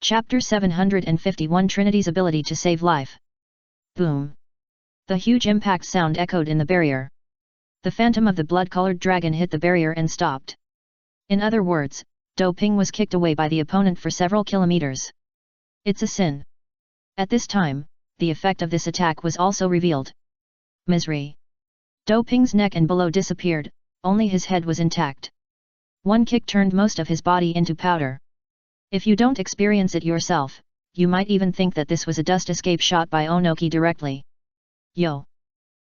Chapter 751 Trinity's Ability to Save Life. Boom! The huge impact sound echoed in the barrier. The phantom of the blood-colored dragon hit the barrier and stopped. In other words, Do Ping was kicked away by the opponent for several kilometers. It's a sin. At this time, the effect of this attack was also revealed. Misery. Do Ping's neck and below disappeared, only his head was intact. One kick turned most of his body into powder. If you don't experience it yourself, you might even think that this was a dust escape shot by Onoki directly. Yo!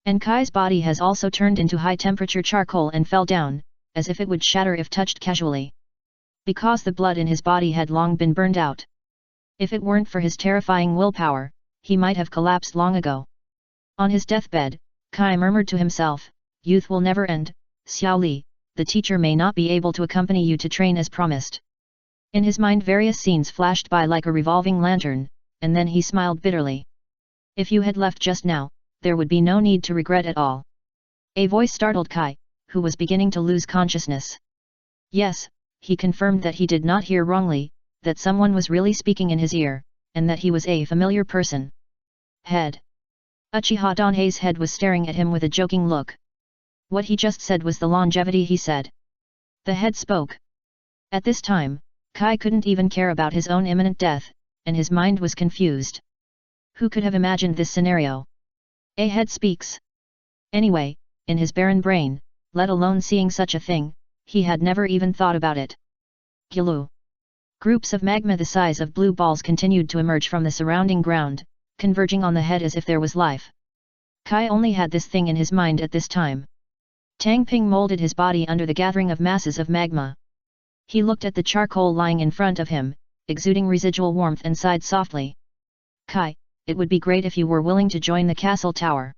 And Kai's body has also turned into high-temperature charcoal and fell down, as if it would shatter if touched casually. Because the blood in his body had long been burned out. If it weren't for his terrifying willpower, he might have collapsed long ago. On his deathbed, Kai murmured to himself, "Youth will never end, Xiao Li, the teacher may not be able to accompany you to train as promised." In his mind various scenes flashed by like a revolving lantern, and then he smiled bitterly. If you had left just now, there would be no need to regret at all. A voice startled Kai, who was beginning to lose consciousness. Yes, he confirmed that he did not hear wrongly, that someone was really speaking in his ear, and that he was a familiar person. Head. Uchiha Danhei's head was staring at him with a joking look. What he just said was the longevity he said. The head spoke. At this time, Kai couldn't even care about his own imminent death, and his mind was confused. Who could have imagined this scenario? A head speaks. Anyway, in his barren brain, let alone seeing such a thing, he had never even thought about it. Gilu. Groups of magma the size of blue balls continued to emerge from the surrounding ground, converging on the head as if there was life. Kai only had this thing in his mind at this time. Tang Ping molded his body under the gathering of masses of magma. He looked at the charcoal lying in front of him, exuding residual warmth, and sighed softly. Kai, it would be great if you were willing to join the castle tower.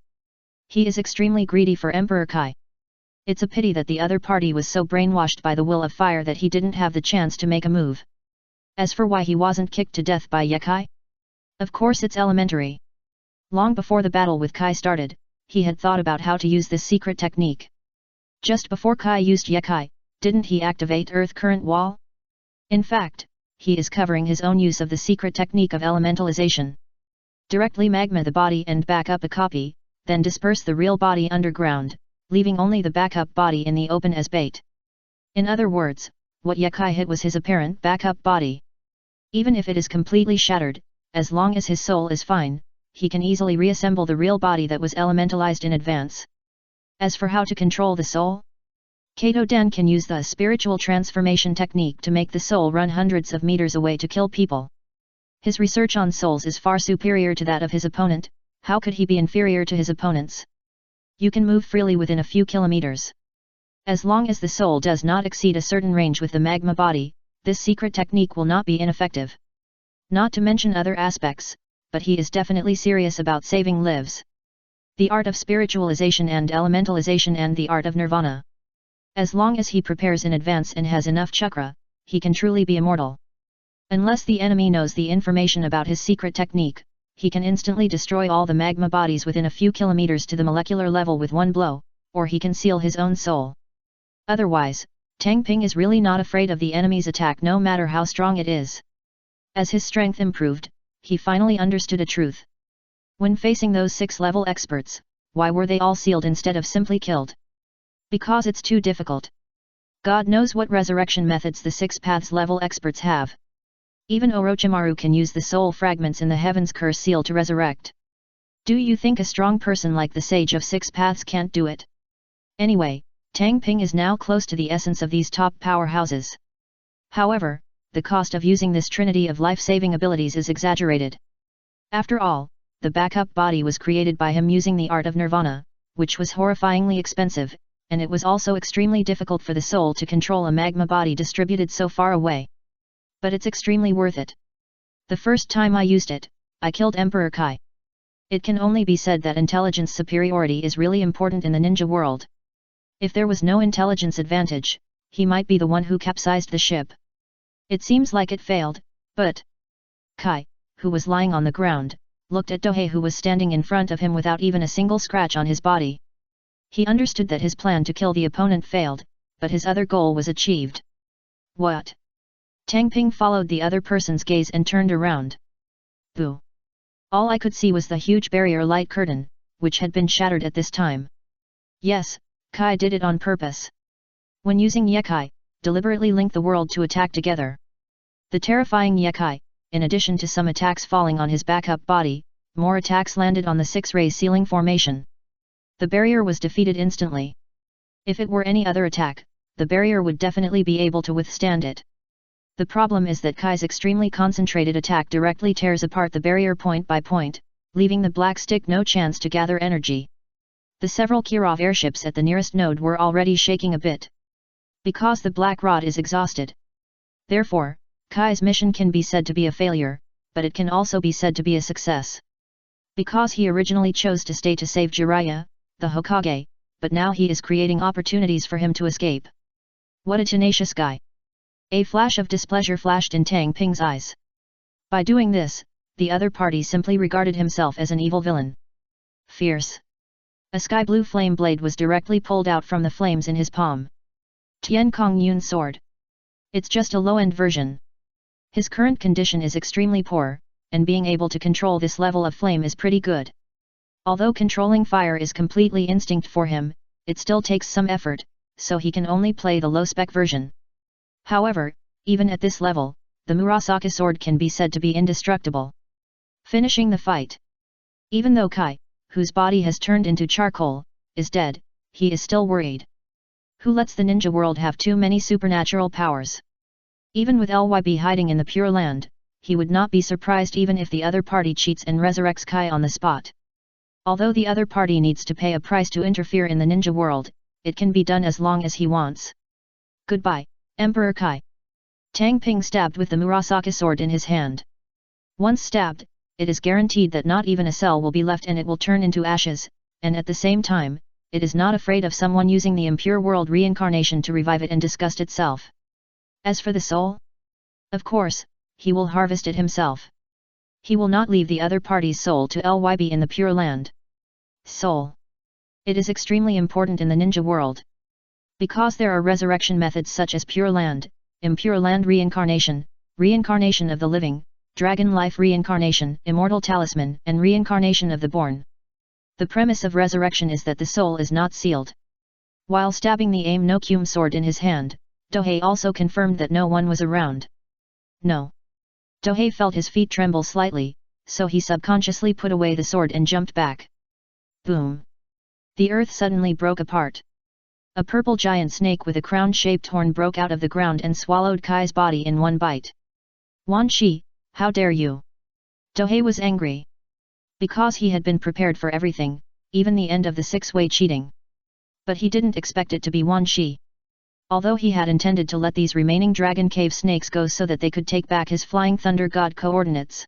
He is extremely greedy for Emperor Kai. It's a pity that the other party was so brainwashed by the will of fire that he didn't have the chance to make a move. As for why he wasn't kicked to death by Yekai? Of course it's elementary. Long before the battle with Kai started, he had thought about how to use this secret technique. Just before Kai used Yekai, didn't he activate Earth Current Wall? In fact, he is covering his own use of the secret technique of elementalization. Directly magma the body and back up a copy, then disperse the real body underground, leaving only the backup body in the open as bait. In other words, what Yekai hit was his apparent backup body. Even if it is completely shattered, as long as his soul is fine, he can easily reassemble the real body that was elementalized in advance. As for how to control the soul? Kato Dan can use the spiritual transformation technique to make the soul run hundreds of meters away to kill people. His research on souls is far superior to that of his opponent. How could he be inferior to his opponents? You can move freely within a few kilometers. As long as the soul does not exceed a certain range with the magma body, this secret technique will not be ineffective. Not to mention other aspects, but he is definitely serious about saving lives. The art of spiritualization and elementalization and the art of nirvana. As long as he prepares in advance and has enough chakra, he can truly be immortal. Unless the enemy knows the information about his secret technique, he can instantly destroy all the magma bodies within a few kilometers to the molecular level with one blow, or he can seal his own soul. Otherwise, Tang Ping is really not afraid of the enemy's attack no matter how strong it is. As his strength improved, he finally understood a truth. When facing those 6-level experts, why were they all sealed instead of simply killed? Because it's too difficult. God knows what resurrection methods the 6 paths level experts have. Even Orochimaru can use the soul fragments in the Heaven's Curse seal to resurrect. Do you think a strong person like the Sage of 6 Paths can't do it? Anyway, Tang Ping is now close to the essence of these top powerhouses. However, the cost of using this trinity of life-saving abilities is exaggerated. After all, the backup body was created by him using the art of nirvana, which was horrifyingly expensive, and it was also extremely difficult for the soul to control a magma body distributed so far away. But it's extremely worth it. The first time I used it, I killed Emperor Kai. It can only be said that intelligence superiority is really important in the ninja world. If there was no intelligence advantage, he might be the one who capsized the ship. It seems like it failed, but... Kai, who was lying on the ground, looked at Dohei who was standing in front of him without even a single scratch on his body. He understood that his plan to kill the opponent failed, but his other goal was achieved. What? Tang Ping followed the other person's gaze and turned around. Boo! All I could see was the huge barrier light curtain, which had been shattered at this time. Yes, Kai did it on purpose. When using Yekai, deliberately link the world to attack together. The terrifying Yekai, in addition to some attacks falling on his backup body, more attacks landed on the 6-ray ceiling formation. The barrier was defeated instantly. If it were any other attack, the barrier would definitely be able to withstand it. The problem is that Kai's extremely concentrated attack directly tears apart the barrier point by point, leaving the black stick no chance to gather energy. The several Kirov airships at the nearest node were already shaking a bit. Because the black rod is exhausted. Therefore, Kai's mission can be said to be a failure, but it can also be said to be a success. Because he originally chose to stay to save Jiraiya, the Hokage, but now he is creating opportunities for him to escape. What a tenacious guy! A flash of displeasure flashed in Tang Ping's eyes. By doing this, the other party simply regarded himself as an evil villain. Fierce. A sky blue flame blade was directly pulled out from the flames in his palm. Tian Kong Yun's sword. It's just a low-end version. His current condition is extremely poor, and being able to control this level of flame is pretty good. Although controlling fire is completely instinct for him, it still takes some effort, so he can only play the low-spec version. However, even at this level, the Murasaka sword can be said to be indestructible. Finishing the fight. Even though Kai, whose body has turned into charcoal, is dead, he is still worried. Who lets the ninja world have too many supernatural powers? Even with LYB hiding in the Pure Land, he would not be surprised even if the other party cheats and resurrects Kai on the spot. Although the other party needs to pay a price to interfere in the ninja world, it can be done as long as he wants. Goodbye, Emperor Kai. Tang Ping stabbed with the Murasaka sword in his hand. Once stabbed, it is guaranteed that not even a cell will be left and it will turn into ashes, and at the same time, it is not afraid of someone using the impure world reincarnation to revive it and disgust itself. As for the soul? Of course, he will harvest it himself. He will not leave the other party's soul to LYB in the Pure Land. Soul. It is extremely important in the ninja world. Because there are resurrection methods such as Pure Land, Impure Land reincarnation, reincarnation of the living, dragon life reincarnation, immortal talisman, and reincarnation of the born. The premise of resurrection is that the soul is not sealed. While stabbing the Aim no Kyum sword in his hand, Dohei also confirmed that no one was around. No. Dohei felt his feet tremble slightly, so he subconsciously put away the sword and jumped back. Boom! The earth suddenly broke apart. A purple giant snake with a crown-shaped horn broke out of the ground and swallowed Kai's body in one bite. Wan Shi, how dare you! Dohei was angry. Because he had been prepared for everything, even the end of the 6-way cheating. But he didn't expect it to be Wan Shi. Although he had intended to let these remaining Dragon Cave snakes go so that they could take back his Flying Thunder God coordinates.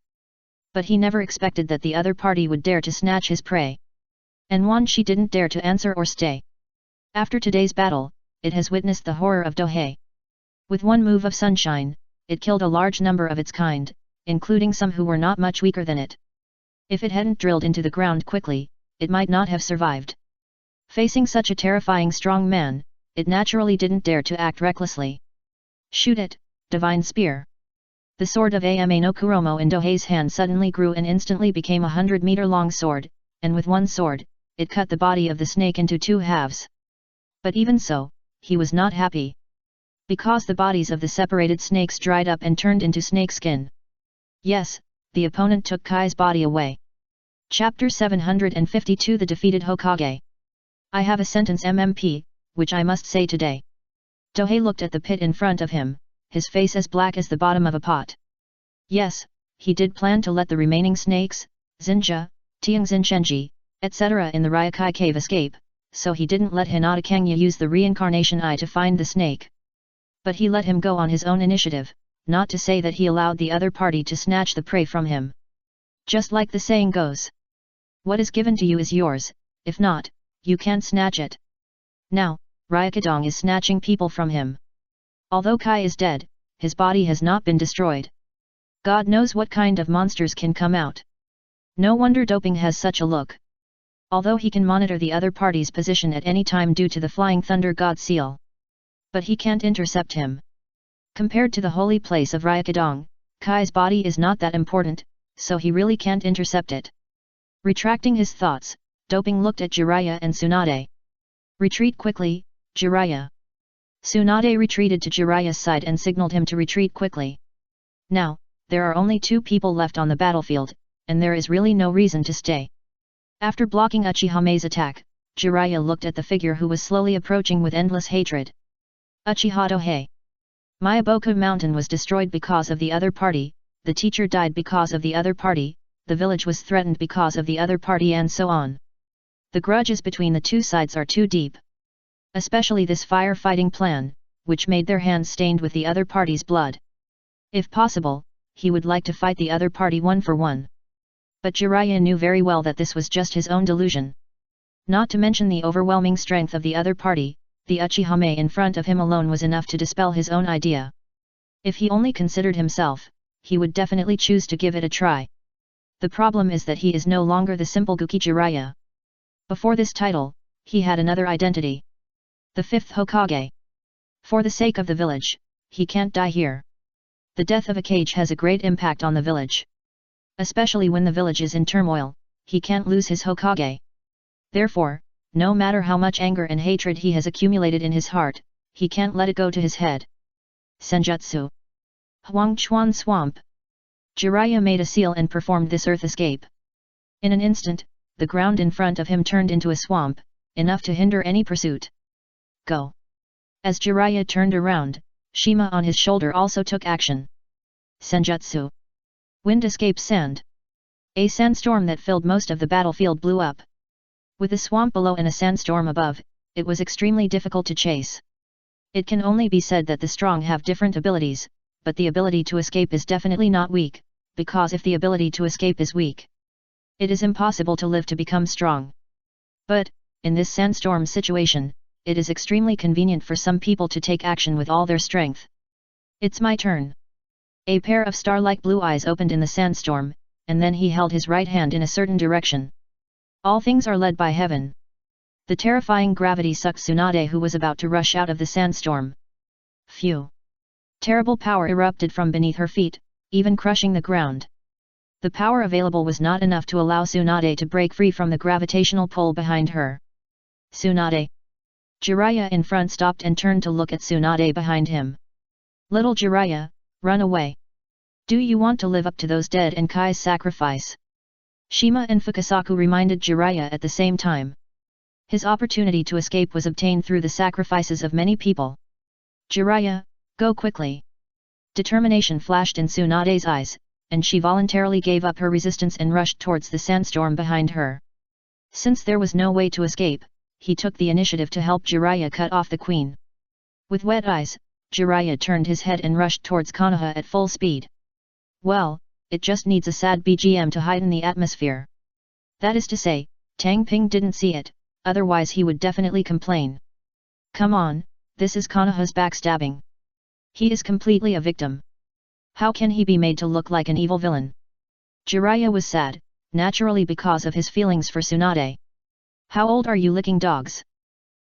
But he never expected that the other party would dare to snatch his prey. And Wan Shi didn't dare to answer or stay. After today's battle, it has witnessed the horror of Dohei. With one move of sunshine, it killed a large number of its kind, including some who were not much weaker than it. If it hadn't drilled into the ground quickly, it might not have survived. Facing such a terrifying strong man, it naturally didn't dare to act recklessly. Shoot it, Divine Spear! The sword of Ame no Kuromo in Dohei's hand suddenly grew and instantly became a 100-meter-long sword, and with one sword, it cut the body of the snake into 2 halves. But even so, he was not happy. Because the bodies of the separated snakes dried up and turned into snake skin. Yes, the opponent took Kai's body away. Chapter 752 The Defeated Hokage. I have a sentence MMP, which I must say today. Dohei looked at the pit in front of him, his face as black as the bottom of a pot. Yes, he did plan to let the remaining snakes, Zinja, Tiangzinchenji, etc. in the Ryokai cave escape, so he didn't let Hinata Kangya use the reincarnation eye to find the snake. But he let him go on his own initiative, not to say that he allowed the other party to snatch the prey from him. Just like the saying goes. What is given to you is yours, if not, you can't snatch it. Now, Ryukadong is snatching people from him. Although Kai is dead, his body has not been destroyed. God knows what kind of monsters can come out. No wonder Doping has such a look. Although he can monitor the other party's position at any time due to the Flying Thunder God seal. But he can't intercept him. Compared to the holy place of Ryukadong, Kai's body is not that important, so he really can't intercept it. Retracting his thoughts, Doping looked at Jiraiya and Tsunade. Retreat quickly, Jiraiya. Tsunade retreated to Jiraiya's side and signaled him to retreat quickly. Now, there are only 2 people left on the battlefield, and there is really no reason to stay. After blocking Uchihame's attack, Jiraiya looked at the figure who was slowly approaching with endless hatred. Uchiha Dohei. Miyaboku Mountain was destroyed because of the other party, the teacher died because of the other party, the village was threatened because of the other party, and so on. The grudges between the 2 sides are too deep. Especially this firefighting plan, which made their hands stained with the other party's blood. If possible, he would like to fight the other party 1 for 1. But Jiraiya knew very well that this was just his own delusion. Not to mention the overwhelming strength of the other party, the Uchihame in front of him alone was enough to dispel his own idea. If he only considered himself, he would definitely choose to give it a try. The problem is that he is no longer the simple Guki Jiraiya. Before this title, he had another identity. The 5th Hokage. For the sake of the village, he can't die here. The death of a cage has a great impact on the village. Especially when the village is in turmoil, he can't lose his Hokage. Therefore, no matter how much anger and hatred he has accumulated in his heart, he can't let it go to his head. Senjutsu. Huangchuan Swamp. Jiraiya made a seal and performed this earth escape. In an instant, the ground in front of him turned into a swamp, enough to hinder any pursuit. Go. As Jiraiya turned around, Shima on his shoulder also took action. Senjutsu. Wind escape sand. A sandstorm that filled most of the battlefield blew up. With a swamp below and a sandstorm above, it was extremely difficult to chase. It can only be said that the strong have different abilities, but the ability to escape is definitely not weak, because if the ability to escape is weak, it is impossible to live to become strong. But, in this sandstorm situation, it is extremely convenient for some people to take action with all their strength. It's my turn. A pair of star-like blue eyes opened in the sandstorm, and then he held his right hand in a certain direction. All things are led by heaven. The terrifying gravity sucked Tsunade, who was about to rush out of the sandstorm. Phew! Terrible power erupted from beneath her feet, even crushing the ground. The power available was not enough to allow Tsunade to break free from the gravitational pull behind her. Tsunade. Jiraiya in front stopped and turned to look at Tsunade behind him. Little Jiraiya, run away. Do you want to live up to those dead and Kai's sacrifice? Shima and Fukasaku reminded Jiraiya at the same time. His opportunity to escape was obtained through the sacrifices of many people. Jiraiya, go quickly. Determination flashed in Tsunade's eyes, and she voluntarily gave up her resistance and rushed towards the sandstorm behind her. Since there was no way to escape, he took the initiative to help Jiraiya cut off the queen. With wet eyes, Jiraiya turned his head and rushed towards Konoha at full speed. Well, it just needs a sad BGM to heighten the atmosphere. That is to say, Tang Ping didn't see it, otherwise he would definitely complain. Come on, this is Konoha's backstabbing. He is completely a victim. How can he be made to look like an evil villain? Jiraiya was sad, naturally because of his feelings for Tsunade. How old are you licking dogs?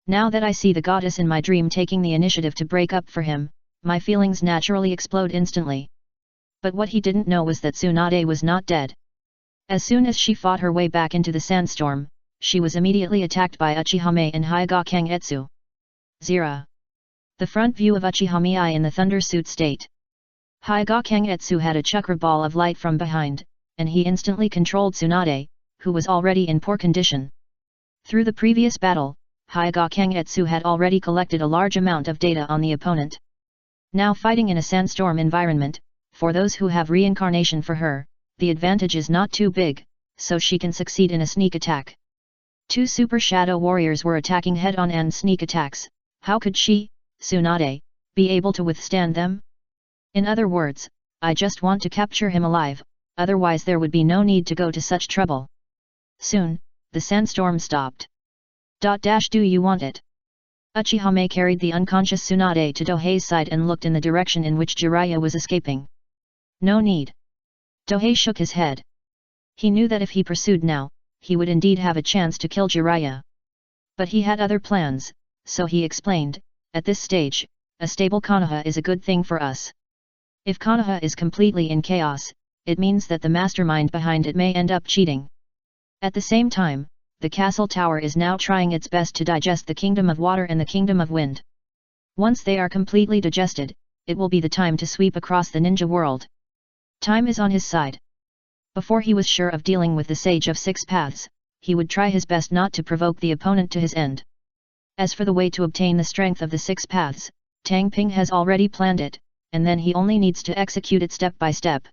Now that I see the goddess in my dream taking the initiative to break up for him, my feelings naturally explode instantly. But what he didn't know was that Tsunade was not dead. As soon as she fought her way back into the sandstorm, she was immediately attacked by Uchihame and Hyuga Kangetsu. Zera. The front view of Uchihame in the thunder suit state. Hyuga Kangetsu had a chakra ball of light from behind, and he instantly controlled Tsunade, who was already in poor condition. Through the previous battle, Hyuga Kangetsu had already collected a large amount of data on the opponent. Now fighting in a sandstorm environment, for those who have reincarnation for her, the advantage is not too big, so she can succeed in a sneak attack. 2 super shadow warriors were attacking head-on and sneak attacks. How could she, Tsunade, be able to withstand them? In other words, I just want to capture him alive, otherwise there would be no need to go to such trouble. Soon, the sandstorm stopped. Do you want it? Uchihame carried the unconscious Tsunade to Dohei's side and looked in the direction in which Jiraiya was escaping. No need. Dohei shook his head. He knew that if he pursued now, he would indeed have a chance to kill Jiraiya. But he had other plans, so he explained, at this stage, a stable Konoha is a good thing for us. If Konoha is completely in chaos, it means that the mastermind behind it may end up cheating. At the same time, the castle tower is now trying its best to digest the Kingdom of Water and the Kingdom of Wind. Once they are completely digested, it will be the time to sweep across the ninja world. Time is on his side. Before he was sure of dealing with the Sage of Six Paths, he would try his best not to provoke the opponent to his end. As for the way to obtain the strength of the Six Paths, Tang Ping has already planned it, and then he only needs to execute it step by step.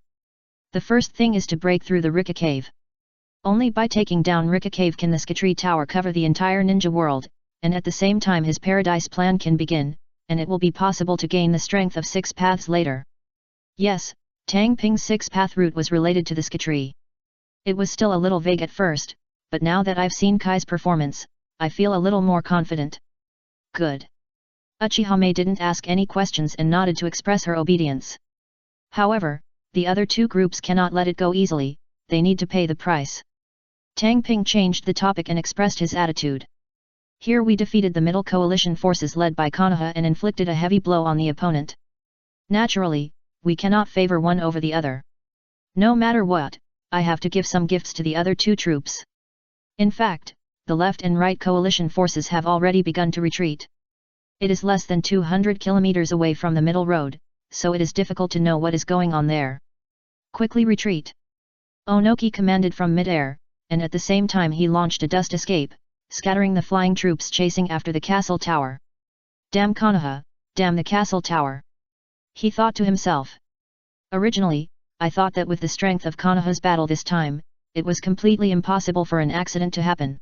The first thing is to break through the Rika Cave. Only by taking down Rika Cave can the Skatri Tower cover the entire ninja world, and at the same time his paradise plan can begin, and it will be possible to gain the strength of Six Paths later. Yes, Tang Ping's six-path route was related to the Skatri. It was still a little vague at first, but now that I've seen Kai's performance, I feel a little more confident. Good. Uchiha didn't ask any questions and nodded to express her obedience. However, the other two groups cannot let it go easily, they need to pay the price. Tang Ping changed the topic and expressed his attitude. Here we defeated the middle coalition forces led by Konoha and inflicted a heavy blow on the opponent. Naturally, we cannot favor one over the other. No matter what, I have to give some gifts to the other two troops. In fact, the left and right coalition forces have already begun to retreat. It is less than 200 kilometers away from the middle road, so it is difficult to know what is going on there. Quickly retreat! Onoki commanded from mid-air, and at the same time he launched a dust escape, scattering the flying troops chasing after the castle tower. Damn Konoha, damn the castle tower! He thought to himself. Originally, I thought that with the strength of Konoha's battle this time, it was completely impossible for an accident to happen.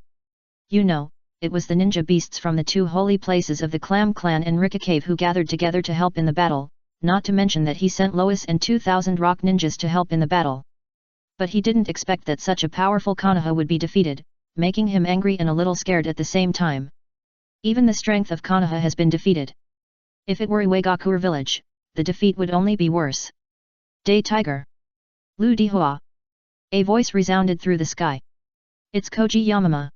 You know, it was the ninja beasts from the two holy places of the Clam Clan and Rika Cave who gathered together to help in the battle, not to mention that he sent Lois and 2,000 rock ninjas to help in the battle. But he didn't expect that such a powerful Konoha would be defeated, making him angry and a little scared at the same time. Even the strength of Konoha has been defeated. If it were Iwagakure village, the defeat would only be worse. Day Tiger! Lu Dihua! A voice resounded through the sky. It's Koji Yamama.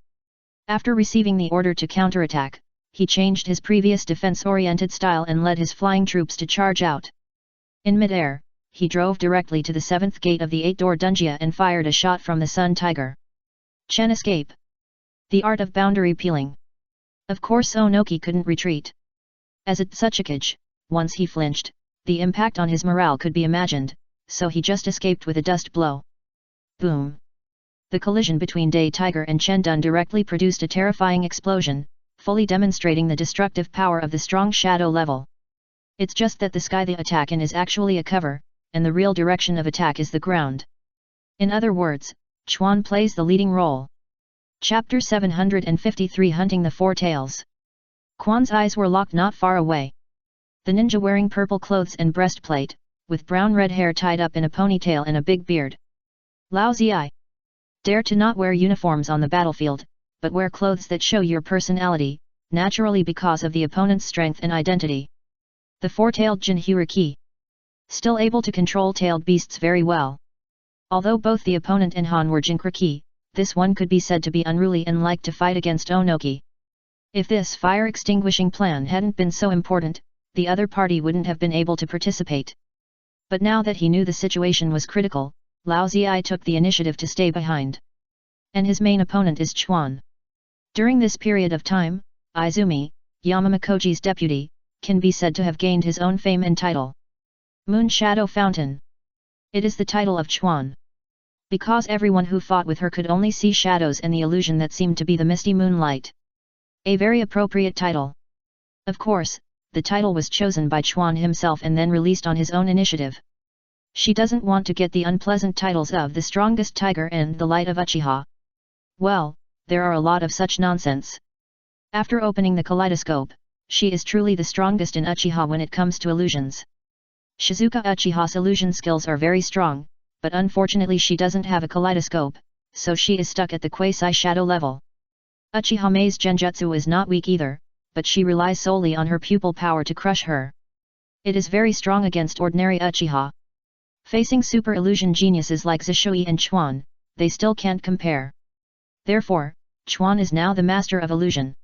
After receiving the order to counterattack, he changed his previous defense-oriented style and led his flying troops to charge out. In mid-air, he drove directly to the seventh gate of the eight-door dungeon and fired a shot from the Sun Tiger. Chen escape! The art of boundary peeling. Of course Onoki couldn't retreat. As at Tsuchikage, once he flinched, the impact on his morale could be imagined, so he just escaped with a dust blow. Boom! The collision between Day Tiger and Chen Dun directly produced a terrifying explosion, fully demonstrating the destructive power of the strong shadow level. It's just that the sky the attack in is actually a cover, and the real direction of attack is the ground. In other words, Chuan plays the leading role. Chapter 753 Hunting the Four Tails. Quan's eyes were locked not far away. The ninja wearing purple clothes and breastplate, with brown-red hair tied up in a ponytail and a big beard. Lao Zi. Dare to not wear uniforms on the battlefield, but wear clothes that show your personality, naturally because of the opponent's strength and identity. The four-tailed Jinhuriki. Still able to control tailed beasts very well. Although both the opponent and Han were Jinkriki, this one could be said to be unruly and like to fight against Onoki. If this fire-extinguishing plan hadn't been so important, the other party wouldn't have been able to participate. But now that he knew the situation was critical, Lao Zi took the initiative to stay behind. And his main opponent is Chuan. During this period of time, Izumi, Yamama Koji's deputy, can be said to have gained his own fame and title. Moon Shadow Fountain. It is the title of Chuan. Because everyone who fought with her could only see shadows and the illusion that seemed to be the misty moonlight. A very appropriate title. Of course, the title was chosen by Chuan himself and then released on his own initiative. She doesn't want to get the unpleasant titles of the strongest tiger and the light of Uchiha. Well, there are a lot of such nonsense. After opening the kaleidoscope, she is truly the strongest in Uchiha when it comes to illusions. Shizuka Uchiha's illusion skills are very strong, but unfortunately she doesn't have a kaleidoscope, so she is stuck at the quasi-shadow level. Uchiha Mei's genjutsu is not weak either, but she relies solely on her pupil power to crush her. It is very strong against ordinary Uchiha. Facing super illusion geniuses like Zishui and Chuan, they still can't compare. Therefore, Chuan is now the master of illusion.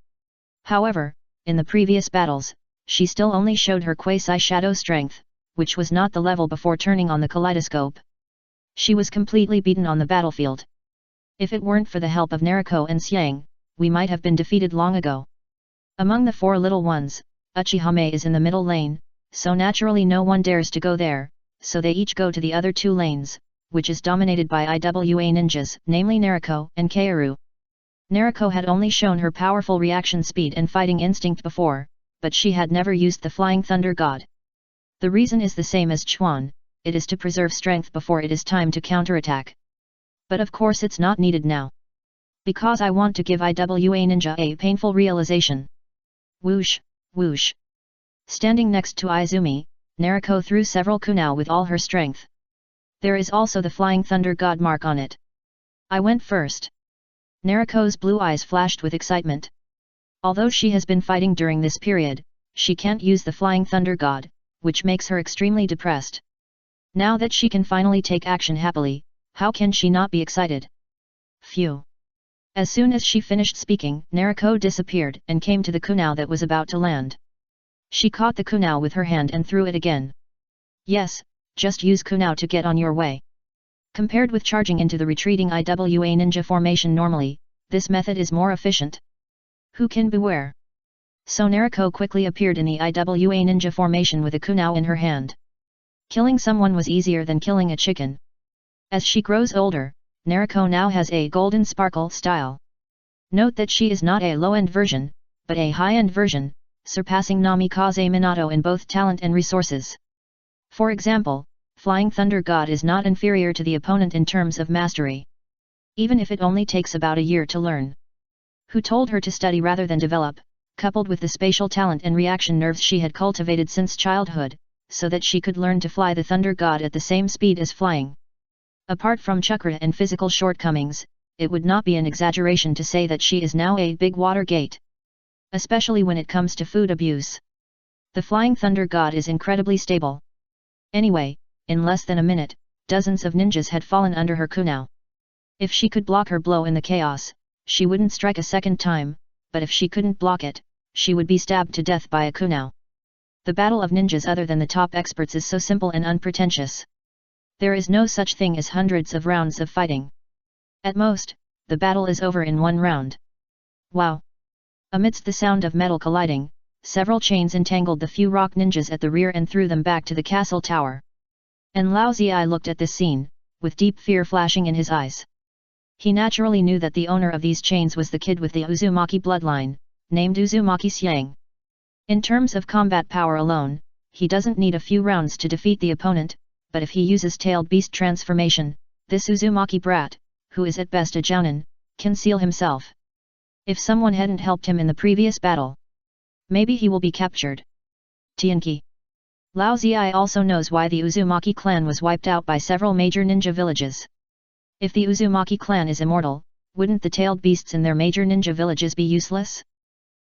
However, in the previous battles, she still only showed her quasi-shadow strength, which was not the level before turning on the kaleidoscope. She was completely beaten on the battlefield. If it weren't for the help of Nariko and Xiang, we might have been defeated long ago. Among the four little ones, Uchihame is in the middle lane, so naturally no one dares to go there, so they each go to the other two lanes, which is dominated by IWA ninjas, namely Nariko and Kaoru. Nariko had only shown her powerful reaction speed and fighting instinct before, but she had never used the Flying Thunder God. The reason is the same as Chuan, it is to preserve strength before it is time to counterattack. But of course it's not needed now. Because I want to give IWA ninja a painful realization. Whoosh, whoosh. Standing next to Izumi, Nariko threw several kunai with all her strength. There is also the Flying Thunder God mark on it. I went first. Nariko's blue eyes flashed with excitement. Although she has been fighting during this period, she can't use the Flying Thunder God, which makes her extremely depressed. Now that she can finally take action happily, how can she not be excited? Phew. As soon as she finished speaking, Nariko disappeared and came to the kunai that was about to land. She caught the kunai with her hand and threw it again. Yes, just use kunai to get on your way. Compared with charging into the retreating IWA ninja formation normally, this method is more efficient. Who can beware? So Nariko quickly appeared in the IWA ninja formation with a kunai in her hand. Killing someone was easier than killing a chicken. As she grows older, Nariko now has a golden sparkle style. Note that she is not a low-end version, but a high-end version, surpassing Namikaze Minato in both talent and resources. For example, Flying Thunder God is not inferior to the opponent in terms of mastery. Even if it only takes about a year to learn. Who told her to study rather than develop, coupled with the spatial talent and reaction nerves she had cultivated since childhood, so that she could learn to fly the Thunder God at the same speed as flying. Apart from chakra and physical shortcomings, it would not be an exaggeration to say that she is now a big water gate. Especially when it comes to food abuse. The Flying Thunder God is incredibly stable. Anyway, in less than a minute, dozens of ninjas had fallen under her kunai. If she could block her blow in the chaos, she wouldn't strike a second time, but if she couldn't block it, she would be stabbed to death by a kunai. The battle of ninjas other than the top experts is so simple and unpretentious. There is no such thing as hundreds of rounds of fighting. At most, the battle is over in one round. Wow! Amidst the sound of metal colliding, several chains entangled the few rock ninjas at the rear and threw them back to the castle tower. And Lao Ziyi looked at this scene, with deep fear flashing in his eyes. He naturally knew that the owner of these chains was the kid with the Uzumaki bloodline, named Uzumaki Xiang. In terms of combat power alone, he doesn't need a few rounds to defeat the opponent, but if he uses tailed beast transformation, this Uzumaki brat, who is at best a jounin, can seal himself. If someone hadn't helped him in the previous battle, maybe he will be captured. Tianqi. Lao Ziyi also knows why the Uzumaki clan was wiped out by several major ninja villages. If the Uzumaki clan is immortal, wouldn't the tailed beasts in their major ninja villages be useless?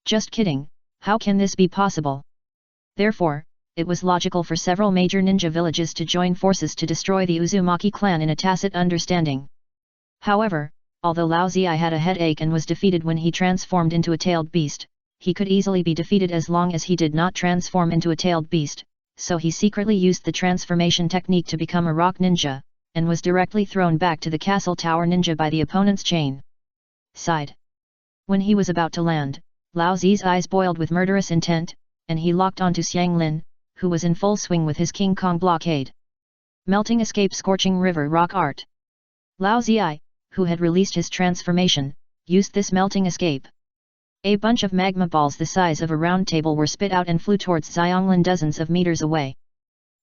Just kidding, how can this be possible? Therefore, it was logical for several major ninja villages to join forces to destroy the Uzumaki clan in a tacit understanding. However, although Lao Ziyi had a headache and was defeated when he transformed into a tailed beast, he could easily be defeated as long as he did not transform into a tailed beast, so he secretly used the transformation technique to become a rock ninja, and was directly thrown back to the castle tower ninja by the opponent's chain. Side. When he was about to land, Lao Ziyi's eyes boiled with murderous intent, and he locked onto Xiang Lin, who was in full swing with his King Kong blockade. Melting escape scorching river rock art. Lao Ziyi, who had released his transformation, used this melting escape. A bunch of magma balls the size of a round table were spit out and flew towards Xianglin dozens of meters away.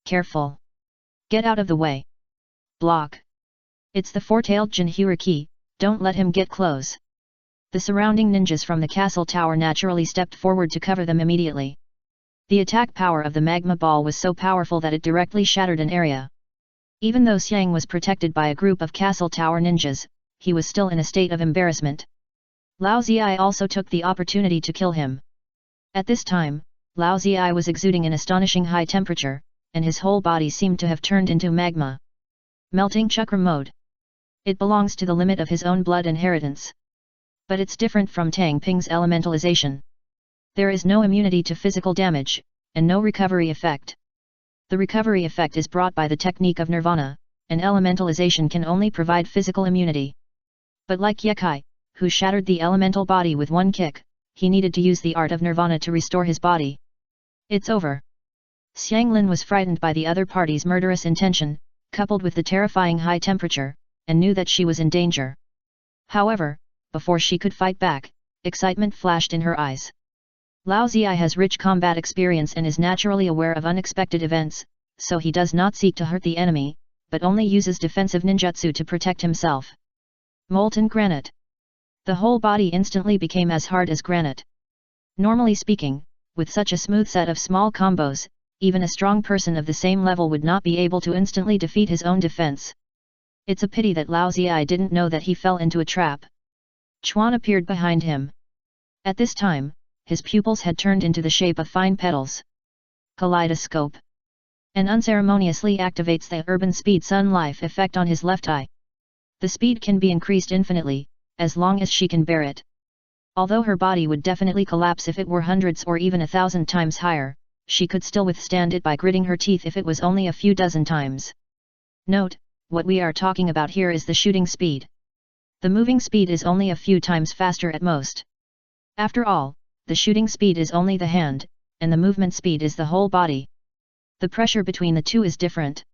Careful! Get out of the way! Block! It's the four-tailed Jinhuriki, don't let him get close. The surrounding ninjas from the castle tower naturally stepped forward to cover them immediately. The attack power of the magma ball was so powerful that it directly shattered an area. Even though Xiang was protected by a group of castle tower ninjas, he was still in a state of embarrassment. Lao Ziyi also took the opportunity to kill him. At this time, Lao Ziyi was exuding an astonishing high temperature, and his whole body seemed to have turned into magma. Melting chakra mode. It belongs to the limit of his own blood inheritance. But it's different from Tang Ping's elementalization. There is no immunity to physical damage, and no recovery effect. The recovery effect is brought by the technique of nirvana, and elementalization can only provide physical immunity. But like Yekai, who shattered the elemental body with one kick, he needed to use the art of nirvana to restore his body. It's over. Xianglin was frightened by the other party's murderous intention, coupled with the terrifying high temperature, and knew that she was in danger. However, before she could fight back, excitement flashed in her eyes. Lao Ziyi has rich combat experience and is naturally aware of unexpected events, so he does not seek to hurt the enemy, but only uses defensive ninjutsu to protect himself. Molten granite. The whole body instantly became as hard as granite. Normally speaking, with such a smooth set of small combos, even a strong person of the same level would not be able to instantly defeat his own defense. It's a pity that Lao Ziyi didn't know that he fell into a trap. Chuan appeared behind him. At this time, his pupils had turned into the shape of fine petals. Kaleidoscope. And unceremoniously activates the urban speed sun life effect on his left eye. The speed can be increased infinitely, as long as she can bear it. Although her body would definitely collapse if it were hundreds or even 1,000 times higher, she could still withstand it by gritting her teeth if it was only a few dozen times. Note, what we are talking about here is the shooting speed. The moving speed is only a few times faster at most. After all, the shooting speed is only the hand, and the movement speed is the whole body. The pressure between the two is different.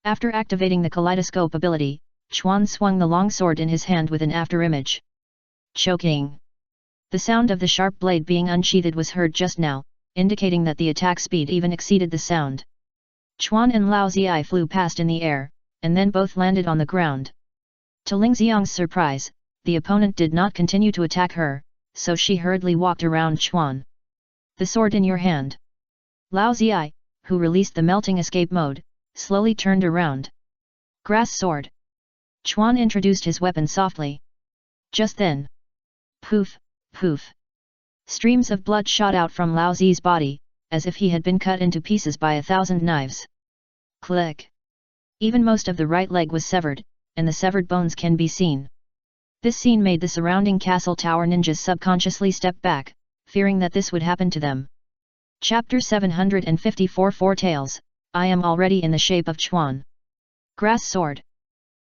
After activating the kaleidoscope ability, Chuan swung the long sword in his hand with an afterimage. Choking. The sound of the sharp blade being unsheathed was heard just now, indicating that the attack speed even exceeded the sound. Chuan and Lao Ziyi flew past in the air, and then both landed on the ground. To Ling Xiang's surprise, the opponent did not continue to attack her, so she hurriedly walked around Chuan. The sword in your hand. Lao Ziyi, who released the melting escape mode, slowly turned around. Grass sword. Chuan introduced his weapon softly. Just then. Poof, poof. Streams of blood shot out from Lao Ziyi's body, as if he had been cut into pieces by 1,000 knives. Click. Even most of the right leg was severed, and the severed bones can be seen. This scene made the surrounding castle tower ninjas subconsciously step back, fearing that this would happen to them. Chapter 754 Four Tails, I am already in the shape of Chuan. Grass sword.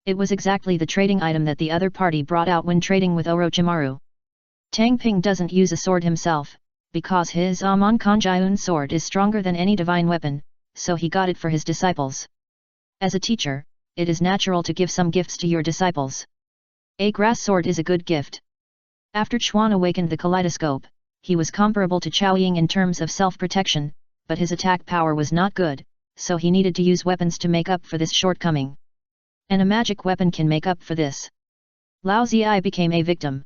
It was exactly the trading item that the other party brought out when trading with Orochimaru. Tang Ping doesn't use a sword himself, because his Amon Kanjiun sword is stronger than any divine weapon, so he got it for his disciples. As a teacher, it is natural to give some gifts to your disciples. A grass sword is a good gift. After Chuan awakened the kaleidoscope, he was comparable to Chao Ying in terms of self-protection, but his attack power was not good, so he needed to use weapons to make up for this shortcoming. And a magic weapon can make up for this. Lao Ziyi became a victim.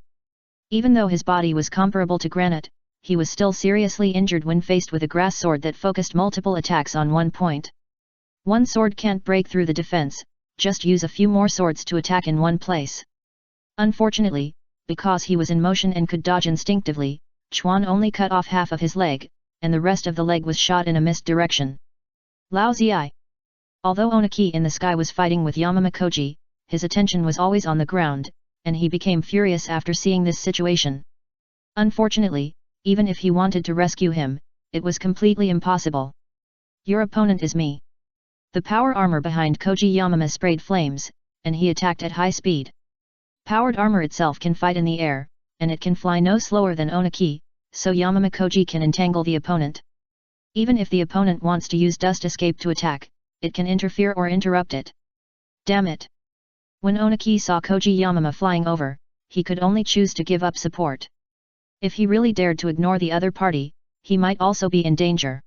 Even though his body was comparable to granite, he was still seriously injured when faced with a grass sword that focused multiple attacks on one point. One sword can't break through the defense, just use a few more swords to attack in one place. Unfortunately, because he was in motion and could dodge instinctively, Chuan only cut off half of his leg, and the rest of the leg was shot in a missed direction. Lao Ziyi. Although Oniki in the sky was fighting with Yamamakoji, his attention was always on the ground, and he became furious after seeing this situation. Unfortunately, even if he wanted to rescue him, it was completely impossible. Your opponent is me. The power armor behind Koji Yamama sprayed flames, and he attacked at high speed. Powered armor itself can fight in the air, and it can fly no slower than Oniki, so Yamamakoji can entangle the opponent. Even if the opponent wants to use dust escape to attack, it can interfere or interrupt it. Damn it! When Oniki saw Koji Yamama flying over, he could only choose to give up support. If he really dared to ignore the other party, he might also be in danger.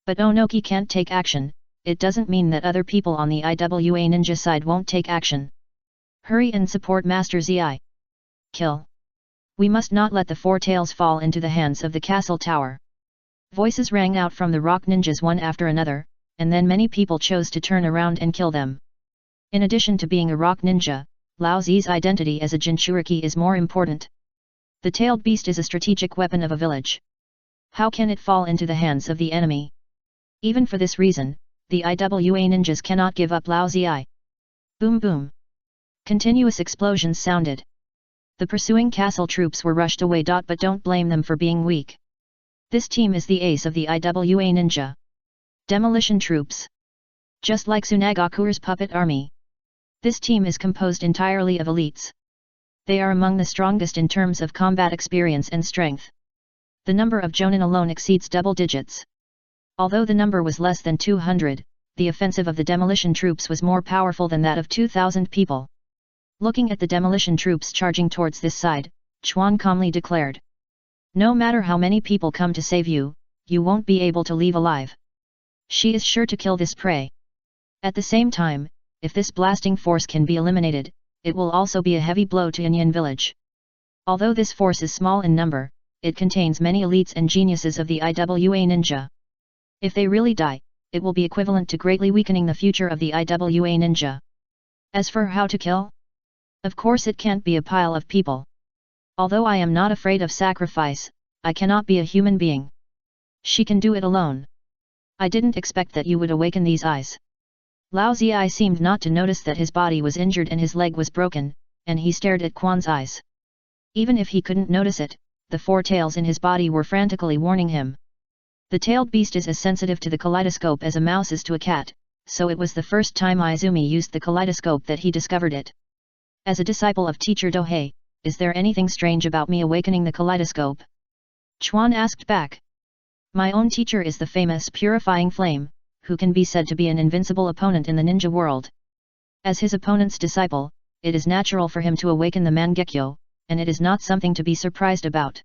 But Onoki can't take action, it doesn't mean that other people on the IWA ninja side won't take action. Hurry and support Master Ziyi. Kill. We must not let the four tails fall into the hands of the castle tower. Voices rang out from the rock ninjas one after another, and then many people chose to turn around and kill them. In addition to being a rock ninja, Lao Ziyi's identity as a Jinchuriki is more important. The tailed beast is a strategic weapon of a village. How can it fall into the hands of the enemy? Even for this reason, the IWA ninjas cannot give up Lao Ziyi. Boom boom. Continuous explosions sounded. The pursuing castle troops were rushed away. But don't blame them for being weak. This team is the ace of the IWA Ninja Demolition Troops. Just like Tsunagakure's puppet army. This team is composed entirely of elites. They are among the strongest in terms of combat experience and strength. The number of jonin alone exceeds double digits. Although the number was less than 200, the offensive of the demolition troops was more powerful than that of 2,000 people. Looking at the demolition troops charging towards this side, Chuan calmly declared. No matter how many people come to save you, you won't be able to leave alive. She is sure to kill this prey. At the same time, if this blasting force can be eliminated, it will also be a heavy blow to Inyan village. Although this force is small in number, it contains many elites and geniuses of the IWA Ninja. If they really die, it will be equivalent to greatly weakening the future of the IWA Ninja. As for how to kill? Of course it can't be a pile of people. Although I am not afraid of sacrifice, I cannot be a human being. She can do it alone. I didn't expect that you would awaken these eyes. Lao Ziyi seemed not to notice that his body was injured and his leg was broken, and he stared at Quan's eyes. Even if he couldn't notice it, the four tails in his body were frantically warning him. The tailed beast is as sensitive to the kaleidoscope as a mouse is to a cat, so it was the first time Izumi used the kaleidoscope that he discovered it. As a disciple of teacher Dohei, is there anything strange about me awakening the kaleidoscope? Chuan asked back. My own teacher is the famous Purifying Flame, who can be said to be an invincible opponent in the ninja world. As his opponent's disciple, it is natural for him to awaken the Mangekyo, and it is not something to be surprised about.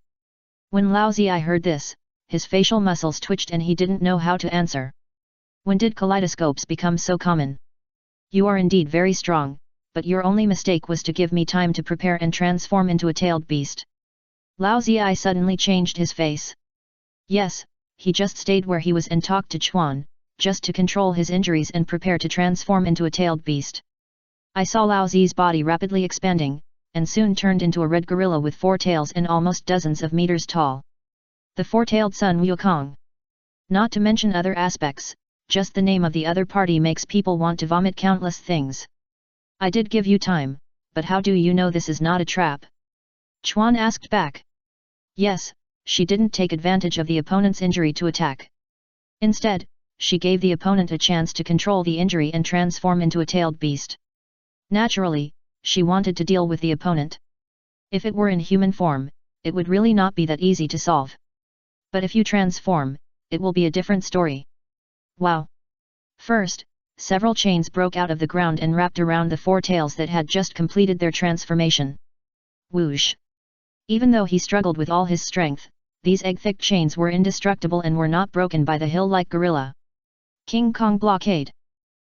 When Lao Ziyi heard this, his facial muscles twitched and he didn't know how to answer. When did kaleidoscopes become so common? You are indeed very strong, but your only mistake was to give me time to prepare and transform into a tailed beast. Lao Ziyi suddenly changed his face. Yes, he just stayed where he was and talked to Chuan, just to control his injuries and prepare to transform into a tailed beast. I saw Lao Ziyi's body rapidly expanding, and soon turned into a red gorilla with four tails and almost dozens of meters tall. The four-tailed Sun Wukong. Not to mention other aspects, just the name of the other party makes people want to vomit countless things. I did give you time, but how do you know this is not a trap? Chuan asked back. Yes, she didn't take advantage of the opponent's injury to attack. Instead, she gave the opponent a chance to control the injury and transform into a tailed beast. Naturally, she wanted to deal with the opponent. If it were in human form, it would really not be that easy to solve. But if you transform, it will be a different story. Wow! First, several chains broke out of the ground and wrapped around the four tails that had just completed their transformation. Whoosh! Even though he struggled with all his strength, these egg-thick chains were indestructible and were not broken by the hill-like gorilla. King Kong Blockade.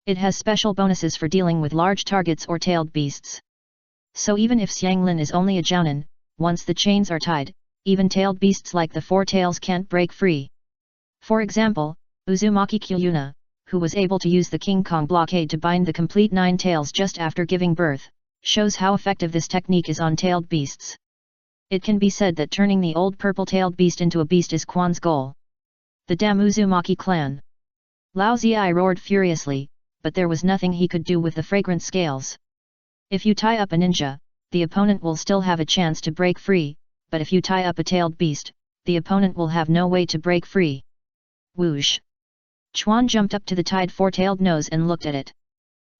It has special bonuses for dealing with large targets or tailed beasts. So even if Xianglin is only a jounin, once the chains are tied, even tailed beasts like the four tails can't break free. For example, Uzumaki Kyuyuna, who was able to use the King Kong blockade to bind the complete 9 tails just after giving birth, shows how effective this technique is on tailed beasts. It can be said that turning the old purple-tailed beast into a beast is Quan's goal. The damn Uzumaki clan. Lao Ziyi roared furiously, but there was nothing he could do with the fragrant scales. If you tie up a ninja, the opponent will still have a chance to break free, but if you tie up a tailed beast, the opponent will have no way to break free. Whoosh! Chuan jumped up to the tied four-tailed nose and looked at it.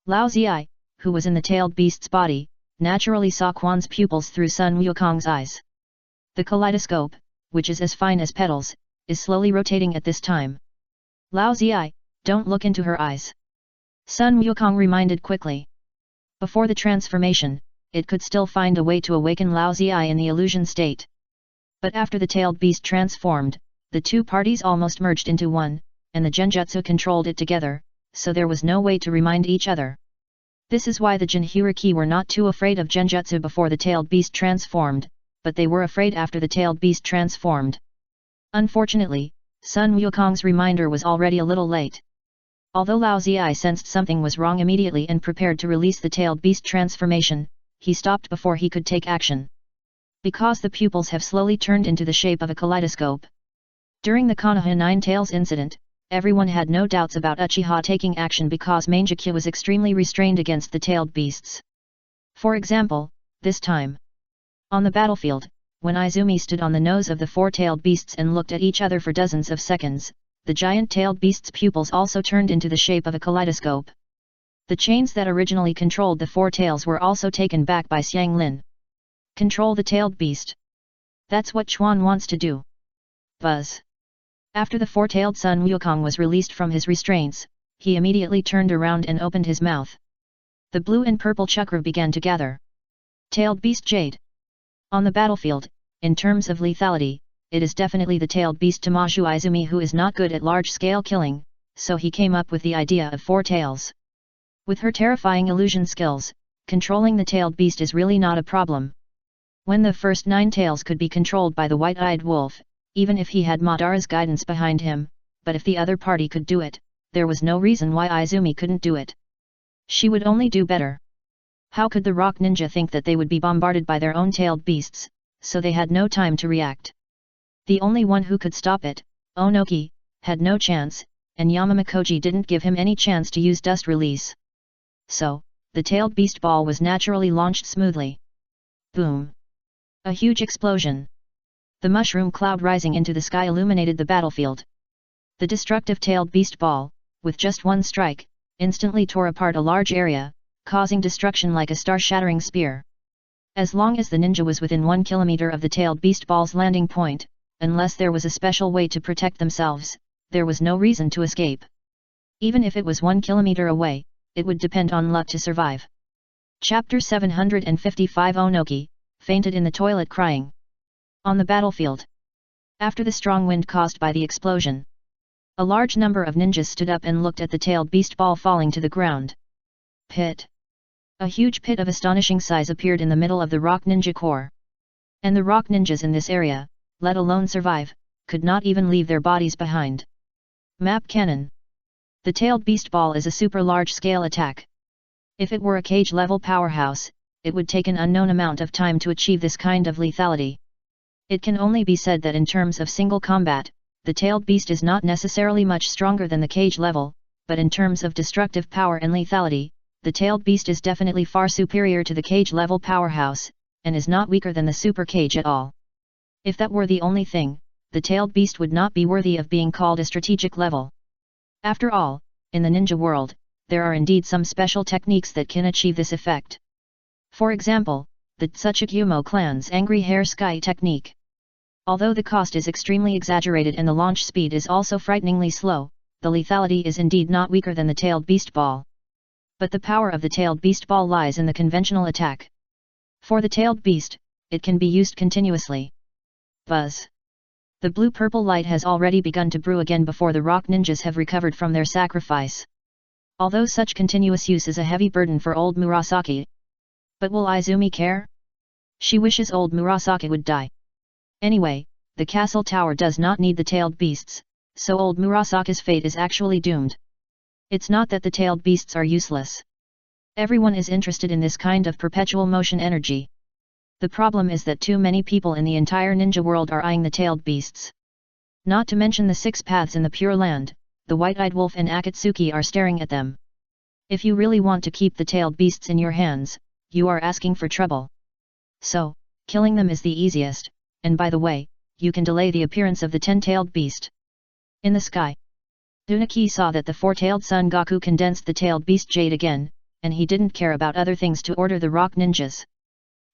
Lao Ziyi, who was in the tailed beast's body, naturally saw Quan's pupils through Sun Wukong's eyes. The kaleidoscope, which is as fine as petals, is slowly rotating at this time. Lao Ziyi, don't look into her eyes. Sun Wukong reminded quickly. Before the transformation, it could still find a way to awaken Lao Ziyi in the illusion state. But after the tailed beast transformed, the two parties almost merged into one, and the genjutsu controlled it together, so there was no way to remind each other. This is why the Jinhyuriki were not too afraid of genjutsu before the tailed beast transformed, but they were afraid after the tailed beast transformed. Unfortunately, Sun Wukong's reminder was already a little late. Although Lao Ziyi sensed something was wrong immediately and prepared to release the tailed beast transformation, he stopped before he could take action. Because the pupils have slowly turned into the shape of a kaleidoscope. During the Konoha 9 Tails incident, everyone had no doubts about Uchiha taking action because Mangekyo was extremely restrained against the tailed beasts. For example, this time. On the battlefield, When Izumi stood on the nose of the four-tailed beasts and looked at each other for dozens of seconds, the giant-tailed beast's pupils also turned into the shape of a kaleidoscope. The chains that originally controlled the four tails were also taken back by Xiang Lin. Control the tailed beast. That's what Chuan wants to do. Buzz. After the four-tailed Sun Wukong was released from his restraints, he immediately turned around and opened his mouth. The blue and purple chakra began to gather. Tailed beast Jade. On the battlefield, in terms of lethality, it is definitely the tailed beast Tamaju Izumi who is not good at large-scale killing, so he came up with the idea of four tails. With her terrifying illusion skills, controlling the tailed beast is really not a problem. When the first 9 tails could be controlled by the white-eyed wolf, even if he had Madara's guidance behind him, but if the other party could do it, there was no reason why Izumi couldn't do it. She would only do better. How could the rock ninja think that they would be bombarded by their own tailed beasts, so they had no time to react. The only one who could stop it, Onoki, had no chance, and Yamamakoji didn't give him any chance to use dust release. So, the tailed beast ball was naturally launched smoothly. Boom! A huge explosion. The mushroom cloud rising into the sky illuminated the battlefield. The destructive tailed beast ball, with just one strike, instantly tore apart a large area, causing destruction like a star-shattering spear. As long as the ninja was within 1 kilometer of the tailed beast ball's landing point, unless there was a special way to protect themselves, there was no reason to escape. Even if it was 1 kilometer away, it would depend on luck to survive. Chapter 755 Onoki, fainted in the toilet crying. On the battlefield. After the strong wind caused by the explosion, a large number of ninjas stood up and looked at the tailed beast ball falling to the ground. Pit. A huge pit of astonishing size appeared in the middle of the rock ninja corps. And the rock ninjas in this area, let alone survive, could not even leave their bodies behind. Map Cannon. The tailed beast ball is a super large-scale attack. If it were a cage-level powerhouse, it would take an unknown amount of time to achieve this kind of lethality. It can only be said that in terms of single combat, the tailed beast is not necessarily much stronger than the cage level, but in terms of destructive power and lethality, the tailed beast is definitely far superior to the cage level powerhouse, and is not weaker than the super cage at all. If that were the only thing, the tailed beast would not be worthy of being called a strategic level. After all, in the ninja world, there are indeed some special techniques that can achieve this effect. For example, the Tsuchikumo clan's Angry Hair Sky technique. Although the cost is extremely exaggerated and the launch speed is also frighteningly slow, the lethality is indeed not weaker than the tailed beast ball. But the power of the tailed beast ball lies in the conventional attack. For the tailed beast, it can be used continuously. Buzz. The blue-purple light has already begun to brew again before the rock ninjas have recovered from their sacrifice. Although such continuous use is a heavy burden for old Murasaki. But will Izumi care? She wishes old Murasaki would die. Anyway, the castle tower does not need the tailed beasts, so old Murasaki's fate is actually doomed. It's not that the tailed beasts are useless. Everyone is interested in this kind of perpetual motion energy. The problem is that too many people in the entire ninja world are eyeing the tailed beasts. Not to mention the 6 paths in the Pure Land, the White-Eyed Wolf and Akatsuki are staring at them. If you really want to keep the tailed beasts in your hands, you are asking for trouble. So, killing them is the easiest. And by the way, you can delay the appearance of the 10-tailed beast. In the sky, Unaki saw that the 4-tailed Son Goku condensed the tailed beast Jade again, and he didn't care about other things to order the rock ninjas.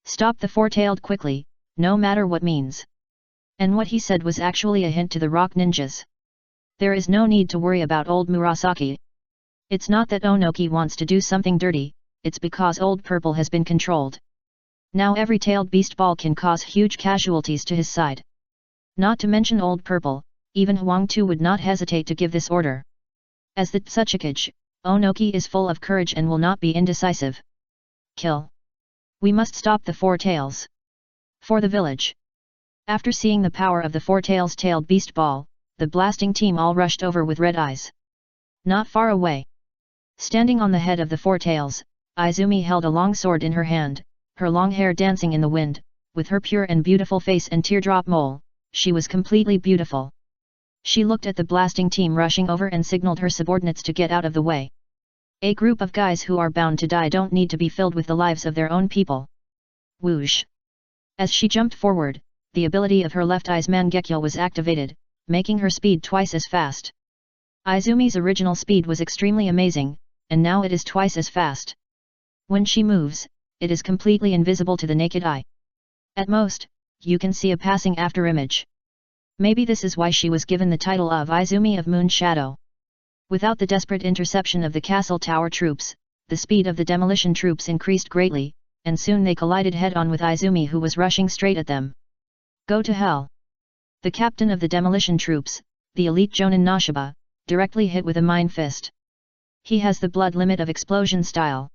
Stop the 4-tailed quickly, no matter what means. And what he said was actually a hint to the rock ninjas. There is no need to worry about old Murasaki. It's not that Onoki wants to do something dirty, it's because Old Purple has been controlled. Now every tailed beast ball can cause huge casualties to his side. Not to mention Old Purple, even Huang Tu would not hesitate to give this order. As the Tsuchikage, Onoki is full of courage and will not be indecisive. Kill. We must stop the 4 tails. For the village. After seeing the power of the 4 tails tailed beast ball, the blasting team all rushed over with red eyes. Not far away. Standing on the head of the 4 tails, Izumi held a long sword in her hand, her long hair dancing in the wind, with her pure and beautiful face and teardrop mole, she was completely beautiful. She looked at the blasting team rushing over and signaled her subordinates to get out of the way. A group of guys who are bound to die don't need to be filled with the lives of their own people. Whoosh! As she jumped forward, the ability of her left eye's Mangekyo was activated, making her speed twice as fast. Izumi's original speed was extremely amazing, and now it is twice as fast. When she moves, it is completely invisible to the naked eye. At most, you can see a passing afterimage. Maybe this is why she was given the title of Izumi of Moon Shadow. Without the desperate interception of the castle tower troops, the speed of the demolition troops increased greatly, and soon they collided head-on with Izumi, who was rushing straight at them. Go to hell! The captain of the demolition troops, the elite Jonin Nashiba, directly hit with a mine fist. He has the blood limit of explosion style.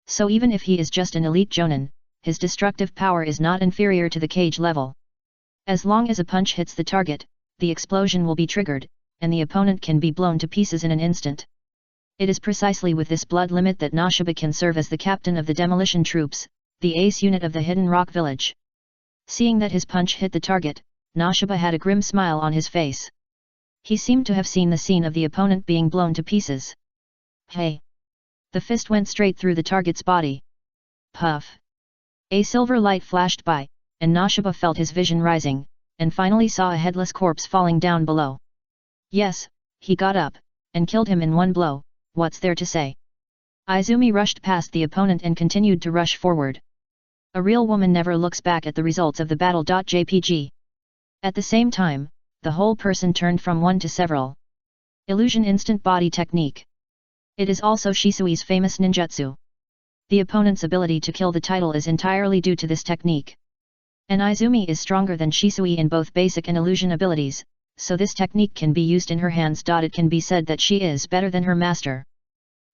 So even if he is just an elite Jonin, his destructive power is not inferior to the cage level. As long as a punch hits the target, the explosion will be triggered, and the opponent can be blown to pieces in an instant. It is precisely with this blood limit that Nashiba can serve as the captain of the demolition troops, the ace unit of the Hidden Rock Village. Seeing that his punch hit the target, Nashiba had a grim smile on his face. He seemed to have seen the scene of the opponent being blown to pieces. Hey! The fist went straight through the target's body. Puff! A silver light flashed by, and Nashiba felt his vision rising, and finally saw a headless corpse falling down below. Yes, he got up, and killed him in one blow. What's there to say? Izumi rushed past the opponent and continued to rush forward. A real woman never looks back at the results of the battle.jpg. At the same time, the whole person turned from one to several. Illusion instant body technique. It is also Shisui's famous ninjutsu. The opponent's ability to kill the title is entirely due to this technique. And Izumi is stronger than Shisui in both basic and illusion abilities, so this technique can be used in her hands. It can be said that she is better than her master.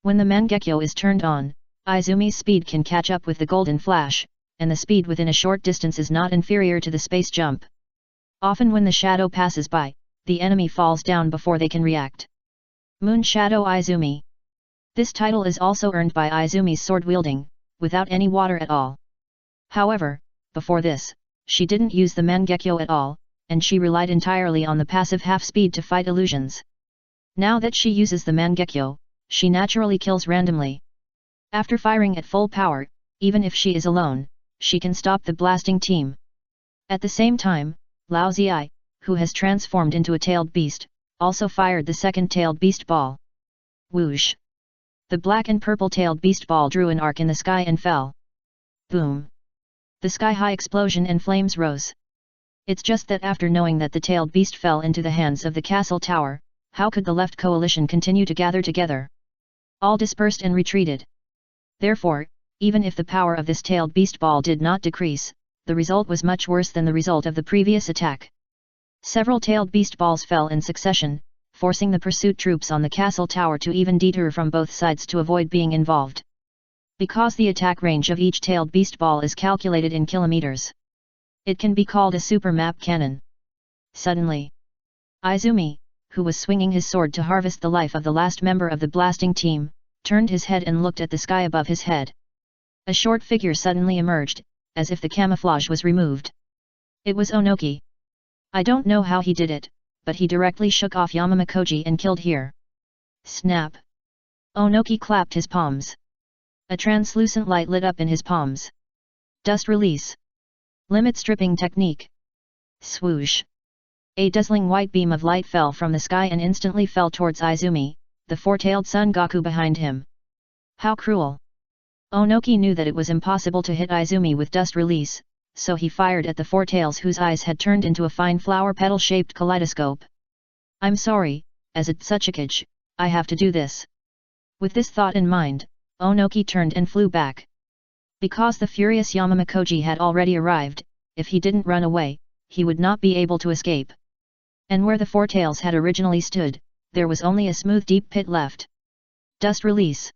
When the Mangekyo is turned on, Izumi's speed can catch up with the golden flash, and the speed within a short distance is not inferior to the space jump. Often when the shadow passes by, the enemy falls down before they can react. Moon Shadow Izumi. This title is also earned by Izumi's sword wielding, without any water at all. However, before this, she didn't use the Mangekyo at all, and she relied entirely on the passive half-speed to fight illusions. Now that she uses the Mangekyo, she naturally kills randomly. After firing at full power, even if she is alone, she can stop the blasting team. At the same time, Lao Ziai, who has transformed into a tailed beast, also fired the second tailed beast ball. Whoosh! The black and purple tailed beast ball drew an arc in the sky and fell. Boom! The sky-high explosion and flames rose. It's just that after knowing that the tailed beast fell into the hands of the castle tower, how could the left coalition continue to gather together? All dispersed and retreated. Therefore, even if the power of this tailed beast ball did not decrease, the result was much worse than the result of the previous attack. Several tailed beast balls fell in succession, forcing the pursuit troops on the castle tower to even detour from both sides to avoid being involved. Because the attack range of each tailed beast ball is calculated in kilometers, it can be called a super map cannon. Suddenly, Izumi, who was swinging his sword to harvest the life of the last member of the blasting team, turned his head and looked at the sky above his head. A short figure suddenly emerged, as if the camouflage was removed. It was Onoki. I don't know how he did it, but he directly shook off Yamamakoji and killed here. Snap! Onoki clapped his palms. A translucent light lit up in his palms. Dust release. Limit stripping technique. Swoosh! A dazzling white beam of light fell from the sky and instantly fell towards Izumi, the four-tailed Son Goku behind him. How cruel! Onoki knew that it was impossible to hit Izumi with dust release, so he fired at the four tails whose eyes had turned into a fine flower petal-shaped kaleidoscope. I'm sorry, as a Tsuchikage, I have to do this. With this thought in mind, Onoki turned and flew back. Because the furious Yamamakoji had already arrived, if he didn't run away, he would not be able to escape. And where the four tails had originally stood, there was only a smooth deep pit left. Dust release.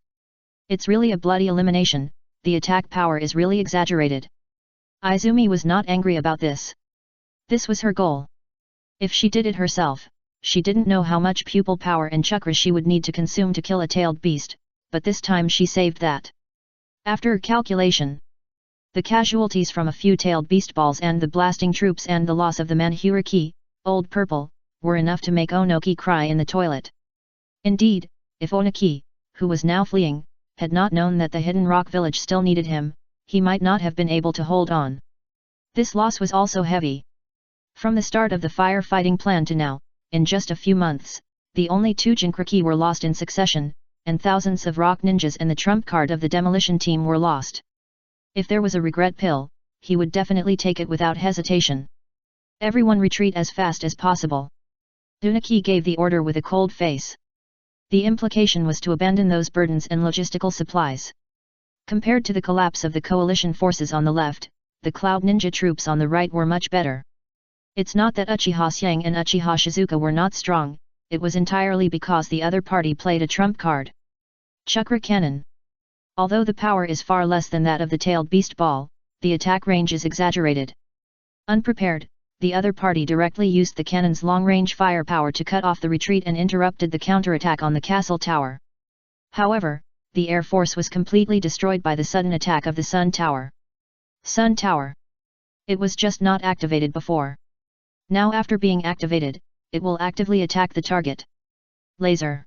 It's really a bloody elimination, the attack power is really exaggerated. Izumi was not angry about this. This was her goal. If she did it herself, she didn't know how much pupil power and chakra she would need to consume to kill a tailed beast, but this time she saved that. After calculation, the casualties from a few tailed beast balls and the blasting troops and the loss of the Manhuriki, Old Purple, were enough to make Onoki cry in the toilet. Indeed, if Onoki, who was now fleeing, had not known that the Hidden Rock Village still needed him, he might not have been able to hold on. This loss was also heavy. From the start of the firefighting plan to now, in just a few months, the only 2 Jinkriki were lost in succession, and thousands of rock ninjas and the trump card of the demolition team were lost. If there was a regret pill, he would definitely take it without hesitation. Everyone retreat as fast as possible. Dunaki gave the order with a cold face. The implication was to abandon those burdens and logistical supplies. Compared to the collapse of the coalition forces on the left, the Cloud Ninja troops on the right were much better. It's not that Uchiha Xiang and Uchiha Shizuka were not strong, it was entirely because the other party played a trump card. Chakra Cannon. Although the power is far less than that of the tailed beast ball, the attack range is exaggerated. Unprepared, the other party directly used the cannon's long-range firepower to cut off the retreat and interrupted the counterattack on the castle tower. However, the air force was completely destroyed by the sudden attack of the Sun Tower. Sun Tower. It was just not activated before. Now after being activated, it will actively attack the target. Laser.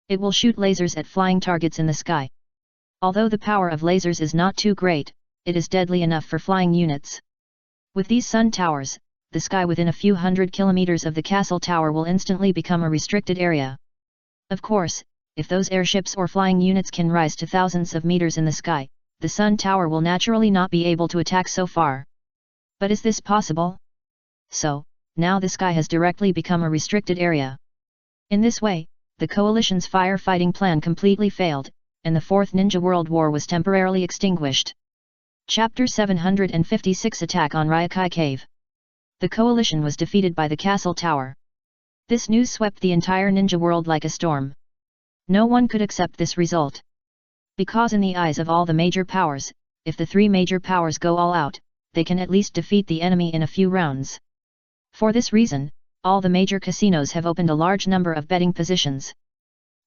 It will shoot lasers at flying targets in the sky. Although the power of lasers is not too great, it is deadly enough for flying units. With these sun towers, the sky within a few hundred kilometers of the castle tower will instantly become a restricted area. Of course, if those airships or flying units can rise to thousands of meters in the sky, the sun tower will naturally not be able to attack so far. But is this possible? So, now the sky has directly become a restricted area. In this way, the coalition's firefighting plan completely failed, and the Fourth Ninja World War was temporarily extinguished. Chapter 756 Attack on Ryokai Cave. The coalition was defeated by the castle tower. This news swept the entire ninja world like a storm. No one could accept this result. Because in the eyes of all the major powers, if the 3 major powers go all out, they can at least defeat the enemy in a few rounds. For this reason, all the major casinos have opened a large number of betting positions.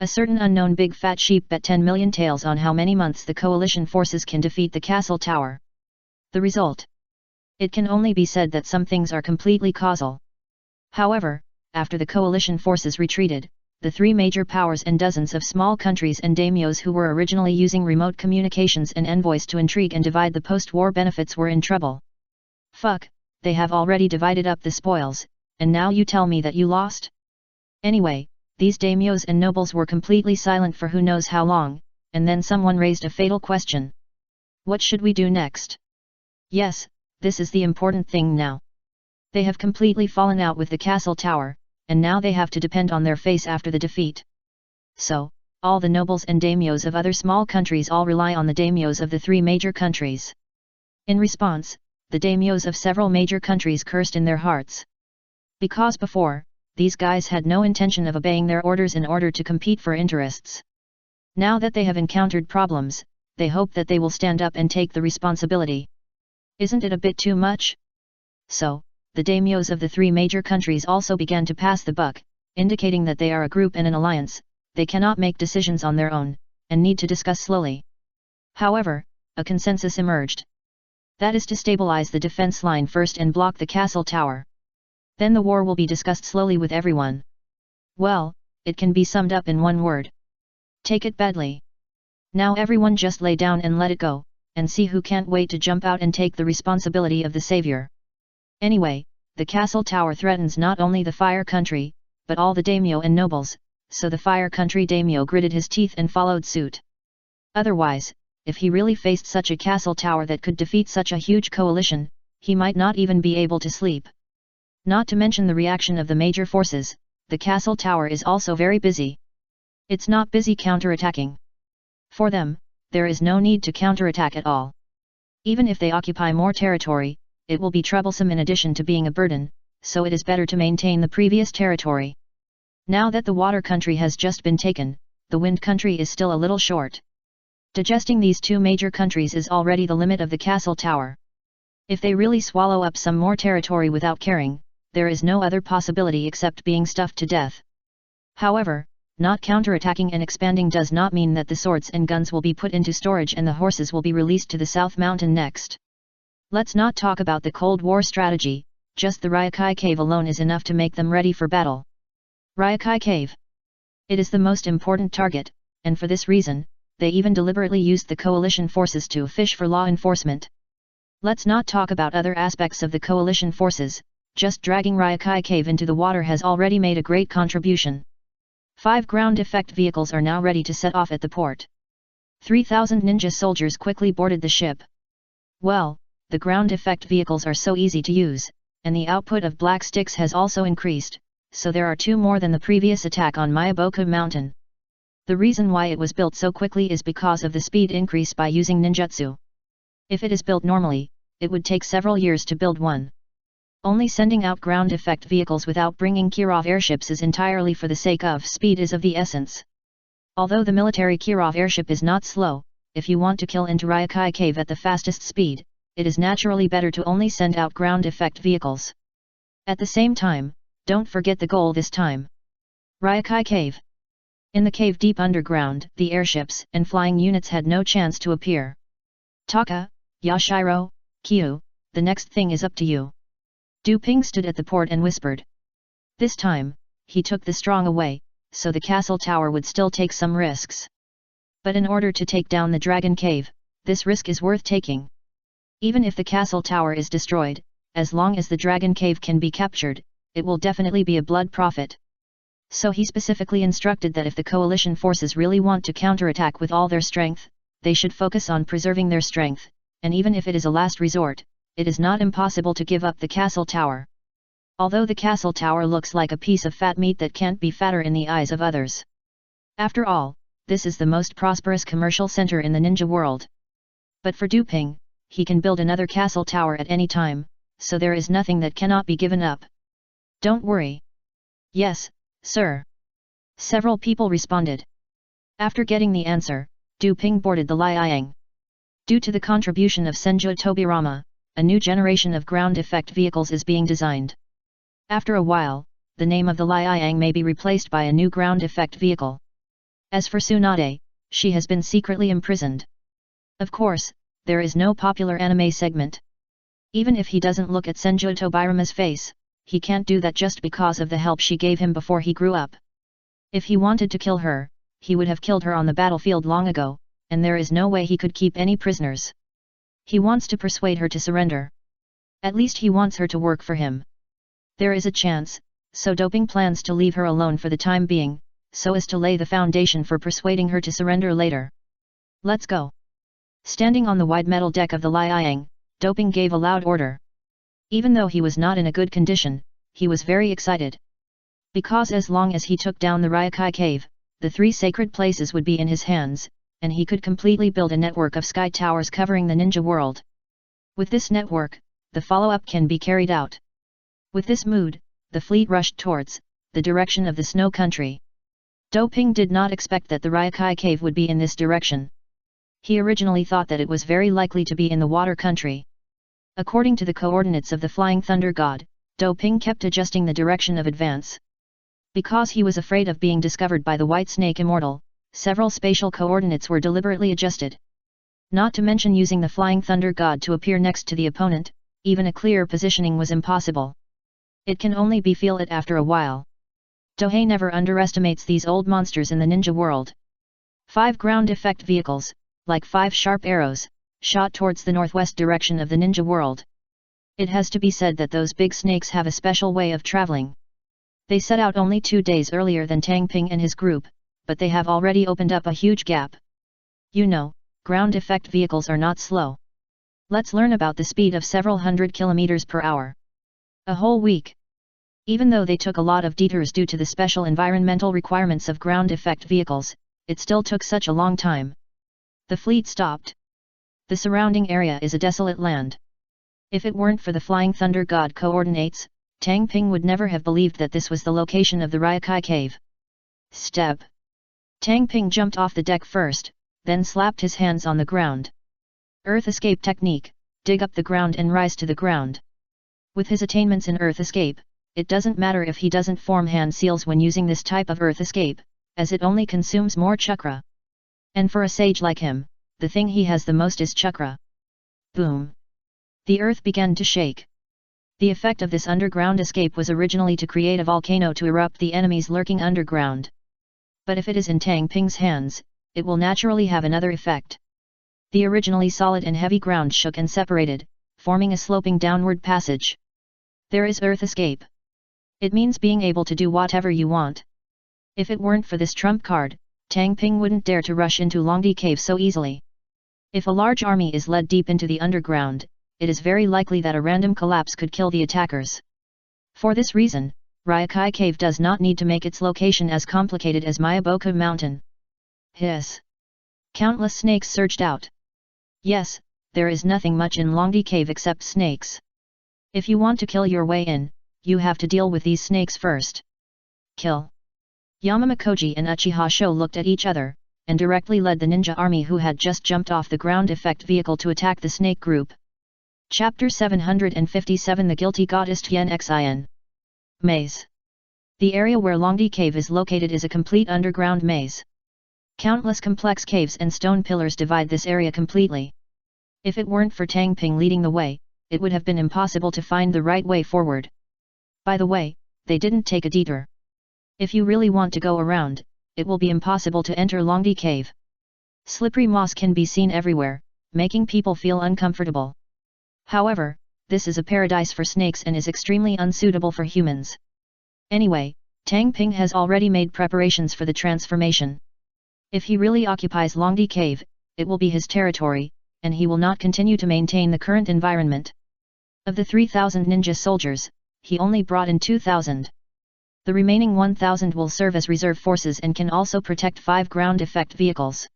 A certain unknown big fat sheep bet 10 million taels on how many months the coalition forces can defeat the castle tower. The result? It can only be said that some things are completely causal. However, after the coalition forces retreated, the 3 major powers and dozens of small countries and daimyos who were originally using remote communications and envoys to intrigue and divide the post-war benefits were in trouble. Fuck, they have already divided up the spoils, and now you tell me that you lost? Anyway, these daimyos and nobles were completely silent for who knows how long, and then someone raised a fatal question. What should we do next? Yes, this is the important thing now. They have completely fallen out with the castle tower, and now they have to depend on their face after the defeat. So, all the nobles and daimyos of other small countries all rely on the daimyos of the 3 major countries. In response, the daimyos of several major countries cursed in their hearts. Because before, these guys had no intention of obeying their orders in order to compete for interests. Now that they have encountered problems, they hope that they will stand up and take the responsibility. Isn't it a bit too much? So, the daimyos of the 3 major countries also began to pass the buck, indicating that they are a group and an alliance, they cannot make decisions on their own, and need to discuss slowly. However, a consensus emerged. That is to stabilize the defense line first and block the castle tower. Then the war will be discussed slowly with everyone. Well, it can be summed up in one word. Take it badly. Now everyone just lay down and let it go, and see who can't wait to jump out and take the responsibility of the savior. Anyway, the castle tower threatens not only the fire country, but all the daimyo and nobles, so the fire country daimyo gritted his teeth and followed suit. Otherwise, if he really faced such a castle tower that could defeat such a huge coalition, he might not even be able to sleep. Not to mention the reaction of the major forces, the castle tower is also very busy. It's not busy counterattacking. For them, there is no need to counterattack at all. Even if they occupy more territory, it will be troublesome in addition to being a burden, so it is better to maintain the previous territory. Now that the water country has just been taken, the wind country is still a little short. Digesting these 2 major countries is already the limit of the castle tower. If they really swallow up some more territory without caring, there is no other possibility except being stuffed to death. However, not counterattacking and expanding does not mean that the swords and guns will be put into storage and the horses will be released to the South Mountain next. Let's not talk about the Cold War strategy, just the Ryokai Cave alone is enough to make them ready for battle. Ryokai Cave. It is the most important target, and for this reason, they even deliberately used the coalition forces to fish for law enforcement. Let's not talk about other aspects of the coalition forces, just dragging Ryokai Cave into the water has already made a great contribution. 5 ground effect vehicles are now ready to set off at the port. 3,000 ninja soldiers quickly boarded the ship. Well, the ground effect vehicles are so easy to use, and the output of black sticks has also increased, so there are 2 more than the previous attack on Miyaboku Mountain. The reason why it was built so quickly is because of the speed increase by using ninjutsu. If it is built normally, it would take several years to build one. Only sending out ground effect vehicles without bringing Kirov airships is entirely for the sake of speed is of the essence. Although the military Kirov airship is not slow, if you want to kill into Ryokai Cave at the fastest speed, it is naturally better to only send out ground effect vehicles. At the same time, don't forget the goal this time. Ryokai Cave. In the cave deep underground, the airships and flying units had no chance to appear. Taka, Yashiro, Kyu, the next thing is up to you. Du Ping stood at the port and whispered. This time, he took the strong away, so the castle tower would still take some risks. But in order to take down the dragon cave, this risk is worth taking. Even if the castle tower is destroyed, as long as the dragon cave can be captured, it will definitely be a blood profit. So he specifically instructed that if the coalition forces really want to counterattack with all their strength, they should focus on preserving their strength, and even if it is a last resort, it is not impossible to give up the castle tower. Although the castle tower looks like a piece of fat meat that can't be fatter in the eyes of others. After all, this is the most prosperous commercial center in the ninja world. But for Du Ping, he can build another castle tower at any time, so there is nothing that cannot be given up. Don't worry. Yes, sir. Several people responded. After getting the answer, Du Ping boarded the Liang. Due to the contribution of Senju Tobirama, a new generation of ground effect vehicles is being designed. After a while, the name of the Liang may be replaced by a new ground effect vehicle. As for Tsunade, she has been secretly imprisoned. Of course, there is no popular anime segment. Even if he doesn't look at Senju Tobirama's face, he can't do that just because of the help she gave him before he grew up. If he wanted to kill her, he would have killed her on the battlefield long ago, and there is no way he could keep any prisoners. He wants to persuade her to surrender. At least he wants her to work for him. There is a chance, so Du Ping plans to leave her alone for the time being, so as to lay the foundation for persuading her to surrender later. Let's go. Standing on the wide metal deck of the Liang, Du Ping gave a loud order. Even though he was not in a good condition, he was very excited. Because as long as he took down the Ryokai Cave, the 3 sacred places would be in his hands, and he could completely build a network of sky towers covering the ninja world. With this network, the follow-up can be carried out. With this mood, the fleet rushed towards the direction of the snow country. Du Ping did not expect that the Ryokai Cave would be in this direction. He originally thought that it was very likely to be in the water country. According to the coordinates of the Flying Thunder God, Du Ping kept adjusting the direction of advance. Because he was afraid of being discovered by the White Snake Immortal, several spatial coordinates were deliberately adjusted. Not to mention using the Flying Thunder God to appear next to the opponent, even a clear positioning was impossible. It can only be feel it after a while. Tohei never underestimates these old monsters in the ninja world. 5 ground effect vehicles, like 5 sharp arrows, shot towards the northwest direction of the ninja world. It has to be said that those big snakes have a special way of traveling. They set out only 2 days earlier than Tang Ping and his group, but they have already opened up a huge gap. You know, ground effect vehicles are not slow. Let's learn about the speed of several hundred kilometers per hour. A whole week. Even though they took a lot of detours due to the special environmental requirements of ground effect vehicles, it still took such a long time. The fleet stopped. The surrounding area is a desolate land. If it weren't for the Flying Thunder God coordinates, Tang Ping would never have believed that this was the location of the Ryokai Cave. Step. Tang Ping jumped off the deck first, then slapped his hands on the ground. Earth escape technique, dig up the ground and rise to the ground. With his attainments in earth escape, it doesn't matter if he doesn't form hand seals when using this type of earth escape, as it only consumes more chakra. And for a sage like him, the thing he has the most is chakra. Boom! The earth began to shake. The effect of this underground escape was originally to create a volcano to erupt the enemies lurking underground. But if it is in Tang Ping's hands, it will naturally have another effect. The originally solid and heavy ground shook and separated, forming a sloping downward passage. There is Earth Escape. It means being able to do whatever you want. If it weren't for this trump card, Tang Ping wouldn't dare to rush into Longdi Cave so easily. If a large army is led deep into the underground, it is very likely that a random collapse could kill the attackers. For this reason, Ryokai Cave does not need to make its location as complicated as Miyaboku Mountain. Hiss! Countless snakes surged out. Yes, there is nothing much in Longdi Cave except snakes. If you want to kill your way in, you have to deal with these snakes first. Kill! Yamamakoji and Uchiha Sho looked at each other, and directly led the ninja army who had just jumped off the ground effect vehicle to attack the snake group. Chapter 757 The Guilty Goddess Tien Xin. Maze. The area where Longdi Cave is located is a complete underground maze. Countless complex caves and stone pillars divide this area completely. If it weren't for Tang Ping leading the way, it would have been impossible to find the right way forward. By the way, they didn't take a detour. If you really want to go around, it will be impossible to enter Longdi Cave. Slippery moss can be seen everywhere, making people feel uncomfortable. However, this is a paradise for snakes and is extremely unsuitable for humans. Anyway, Tang Ping has already made preparations for the transformation. If he really occupies Longdi Cave, it will be his territory, and he will not continue to maintain the current environment. Of the 3,000 ninja soldiers, he only brought in 2,000. The remaining 1,000 will serve as reserve forces and can also protect 5 ground effect vehicles.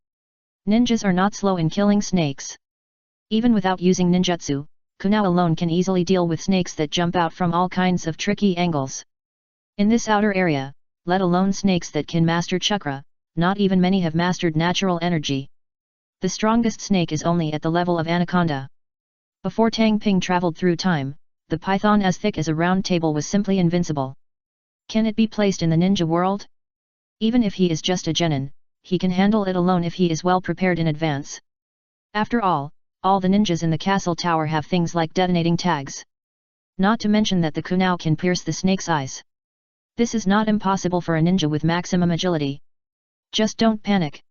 Ninjas are not slow in killing snakes. Even without using ninjutsu, Kunao alone can easily deal with snakes that jump out from all kinds of tricky angles. In this outer area, let alone snakes that can master chakra, not even many have mastered natural energy. The strongest snake is only at the level of anaconda. Before Tang Ping traveled through time, the python as thick as a round table was simply invincible. Can it be placed in the ninja world? Even if he is just a genin, he can handle it alone if he is well prepared in advance. After all the ninjas in the castle tower have things like detonating tags. Not to mention that the kunao can pierce the snake's eyes. This is not impossible for a ninja with maximum agility. Just don't panic.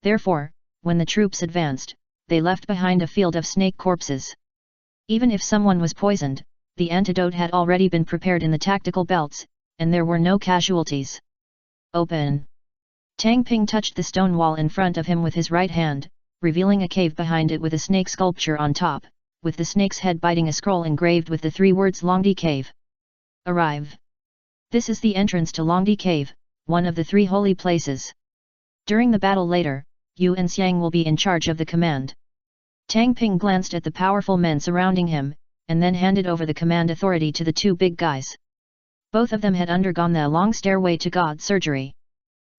Therefore, when the troops advanced, they left behind a field of snake corpses. Even if someone was poisoned, the antidote had already been prepared in the tactical belts, and there were no casualties. Open! Tang Ping touched the stone wall in front of him with his right hand, revealing a cave behind it with a snake sculpture on top, with the snake's head biting a scroll engraved with the 3 words Longdi Cave. Arrive! This is the entrance to Longdi Cave, one of the 3 holy places. During the battle later, Yu and Xiang will be in charge of the command. Tang Ping glanced at the powerful men surrounding him, and then handed over the command authority to the 2 big guys. Both of them had undergone the long stairway to God surgery.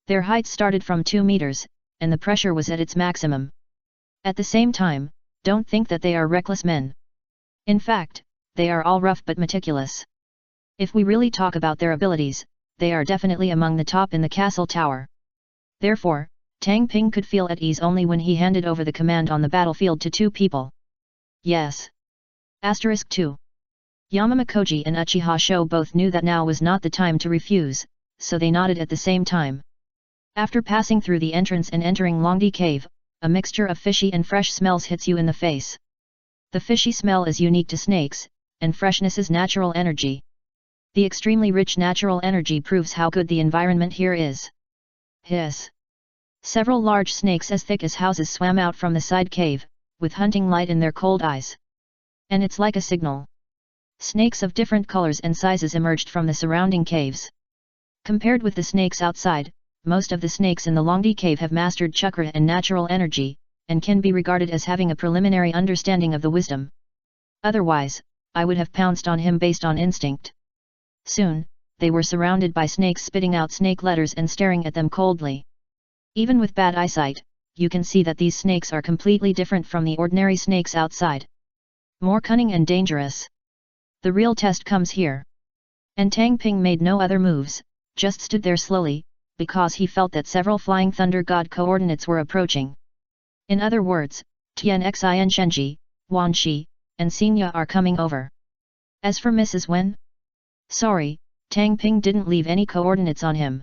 Their height started from 2 meters, and the pressure was at its maximum. At the same time, don't think that they are reckless men. In fact, they are all rough but meticulous. If we really talk about their abilities, they are definitely among the top in the castle tower. Therefore, Tang Ping could feel at ease only when he handed over the command on the battlefield to 2 people. Yes. Asterisk 2. Yamamakoji and Uchiha Sho both knew that now was not the time to refuse, so they nodded at the same time. After passing through the entrance and entering Longdi Cave, a mixture of fishy and fresh smells hits you in the face. The fishy smell is unique to snakes, and freshness is natural energy. The extremely rich natural energy proves how good the environment here is. Hiss! Several large snakes as thick as houses swam out from the side cave, with hunting light in their cold eyes. And it's like a signal. Snakes of different colors and sizes emerged from the surrounding caves. Compared with the snakes outside, most of the snakes in the Longdi Cave have mastered chakra and natural energy, and can be regarded as having a preliminary understanding of the wisdom. Otherwise, I would have pounced on him based on instinct. Soon, they were surrounded by snakes spitting out snake letters and staring at them coldly. Even with bad eyesight, you can see that these snakes are completely different from the ordinary snakes outside. More cunning and dangerous. The real test comes here. And Tang Ping made no other moves, just stood there slowly, because he felt that several Flying Thunder God coordinates were approaching. In other words, Tien Xin Shenji, Wan Shi, and Xingya are coming over. As for Mrs. Wen? Sorry, Tang Ping didn't leave any coordinates on him.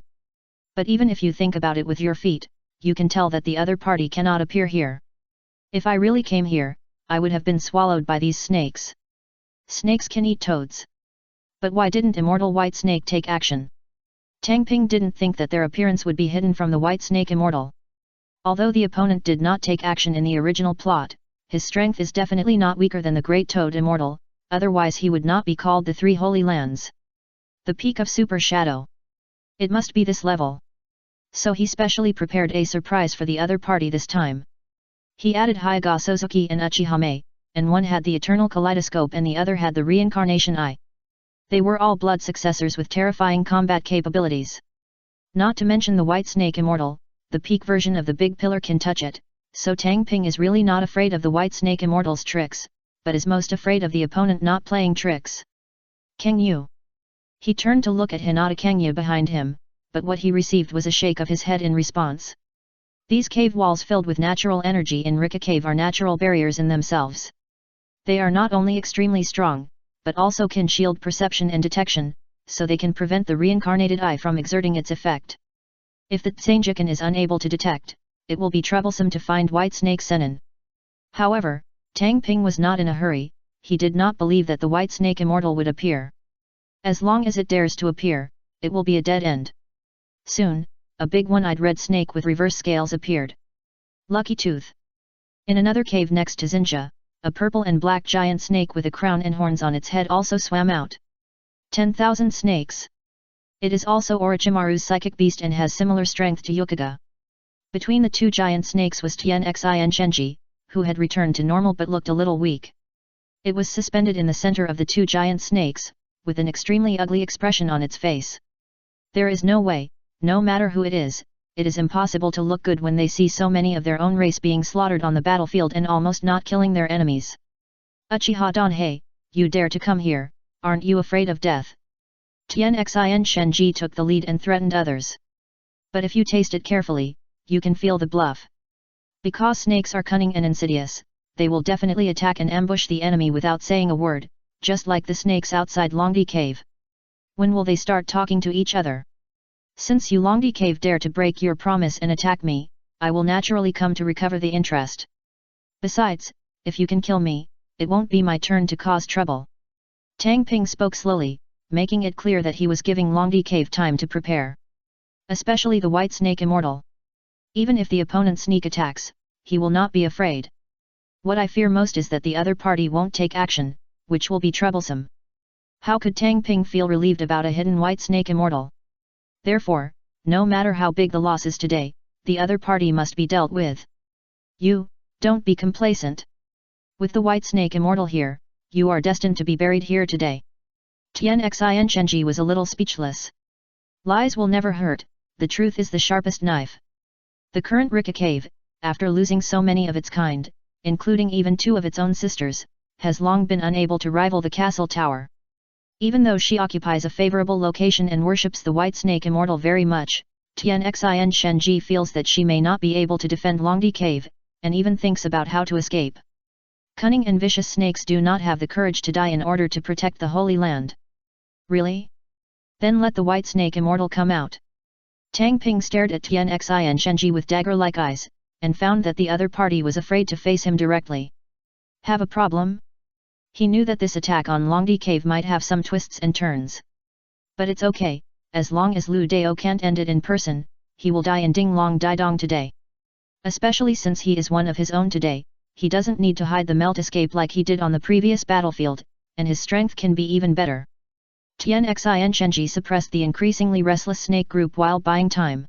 But even if you think about it with your feet, you can tell that the other party cannot appear here. If I really came here, I would have been swallowed by these snakes. Snakes can eat toads. But why didn't Immortal White Snake take action? Tang Ping didn't think that their appearance would be hidden from the White Snake Immortal. Although the opponent did not take action in the original plot, his strength is definitely not weaker than the Great Toad Immortal, otherwise he would not be called the Three Holy Lands. The peak of Super Shadow. It must be this level. So he specially prepared a surprise for the other party this time. He added Hyuga Suzuki and Uchihame, and one had the Eternal Kaleidoscope and the other had the Reincarnation Eye. They were all blood successors with terrifying combat capabilities. Not to mention the White Snake Immortal, the peak version of the Big Pillar can touch it, so Tang Ping is really not afraid of the White Snake Immortal's tricks, but is most afraid of the opponent not playing tricks. Kangyu. He turned to look at Hinata Kangyu behind him, but what he received was a shake of his head in response. These cave walls filled with natural energy in Rika Cave are natural barriers in themselves. They are not only extremely strong, but also can shield perception and detection, so they can prevent the reincarnated eye from exerting its effect. If the Tsanjikan is unable to detect, it will be troublesome to find White Snake Senin. However, Tang Ping was not in a hurry, he did not believe that the White Snake Immortal would appear. As long as it dares to appear, it will be a dead end. Soon, a big one-eyed red snake with reverse scales appeared. Lucky Tooth. In another cave next to Zinja, a purple and black giant snake with a crown and horns on its head also swam out. 10,000 snakes. It is also Orochimaru's psychic beast and has similar strength to Yukaga. Between the two giant snakes was Tien Xin Shenji, who had returned to normal but looked a little weak. It was suspended in the center of the two giant snakes, with an extremely ugly expression on its face. There is no way, no matter who it is impossible to look good when they see so many of their own race being slaughtered on the battlefield and almost not killing their enemies. Uchiha Danhei, you dare to come here, aren't you afraid of death? Tien Xin Shenji took the lead and threatened others. But if you taste it carefully, you can feel the bluff. Because snakes are cunning and insidious, they will definitely attack and ambush the enemy without saying a word, just like the snakes outside Longdi Cave. When will they start talking to each other? Since you Longdi Cave dare to break your promise and attack me, I will naturally come to recover the interest. Besides, if you can kill me, it won't be my turn to cause trouble. Tang Ping spoke slowly, making it clear that he was giving Longdi Cave time to prepare. Especially the White Snake Immortal. Even if the opponent sneak attacks, he will not be afraid. What I fear most is that the other party won't take action, which will be troublesome. How could Tang Ping feel relieved about a hidden White Snake Immortal? Therefore, no matter how big the loss is today, the other party must be dealt with. You, don't be complacent. With the White Snake Immortal here, you are destined to be buried here today. Tien Xin Shenji was a little speechless. Lies will never hurt, the truth is the sharpest knife. The current Rika Cave, after losing so many of its kind, including even two of its own sisters, has long been unable to rival the castle tower. Even though she occupies a favorable location and worships the White Snake Immortal very much, Tien Xin Shenji feels that she may not be able to defend Longdi Cave, and even thinks about how to escape. Cunning and vicious snakes do not have the courage to die in order to protect the Holy Land. Really? Then let the White Snake Immortal come out. Tang Ping stared at Tien Xin Shenji with dagger-like eyes, and found that the other party was afraid to face him directly. Have a problem? He knew that this attack on Longdi Cave might have some twists and turns. But it's okay, as long as Lu Dao can't end it in person, he will die in Ding Long Dai Dong today. Especially since he is one of his own today, he doesn't need to hide the melt escape like he did on the previous battlefield, and his strength can be even better. Tien Xin Shenji suppressed the increasingly restless snake group while buying time.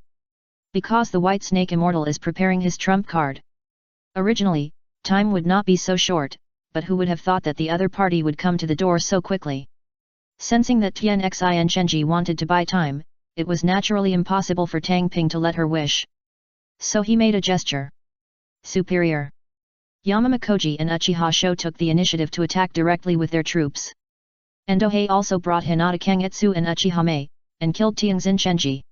Because the White Snake Immortal is preparing his trump card. Originally, time would not be so short, but who would have thought that the other party would come to the door so quickly? Sensing that Tien Xin Shenji wanted to buy time, it was naturally impossible for Tang Ping to let her wish. So he made a gesture. Superior. Yamamakoji and Uchiha Sho took the initiative to attack directly with their troops. Endohei also brought Hinata Kangetsu and Uchihame, and killed Tianxin Shenji.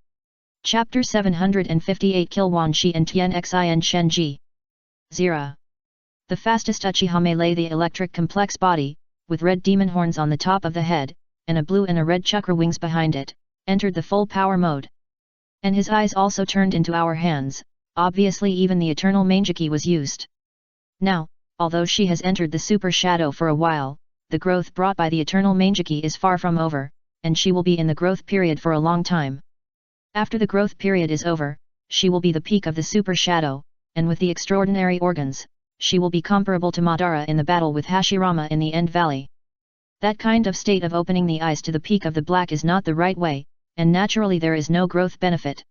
Chapter 758 Kill Wan Shi and Tien Xin Shenji. 0. The fastest Uchihame lay the electric complex body, with red demon horns on the top of the head, and a blue and a red chakra wings behind it, entered the full power mode. And his eyes also turned into our hands, obviously even the eternal Mangeki was used. Now, although she has entered the super shadow for a while, the growth brought by the eternal Mangeki is far from over, and she will be in the growth period for a long time. After the growth period is over, she will be the peak of the super shadow, and with the extraordinary organs, she will be comparable to Madara in the battle with Hashirama in the End Valley. That kind of state of opening the eyes to the peak of the black is not the right way, and naturally there is no growth benefit.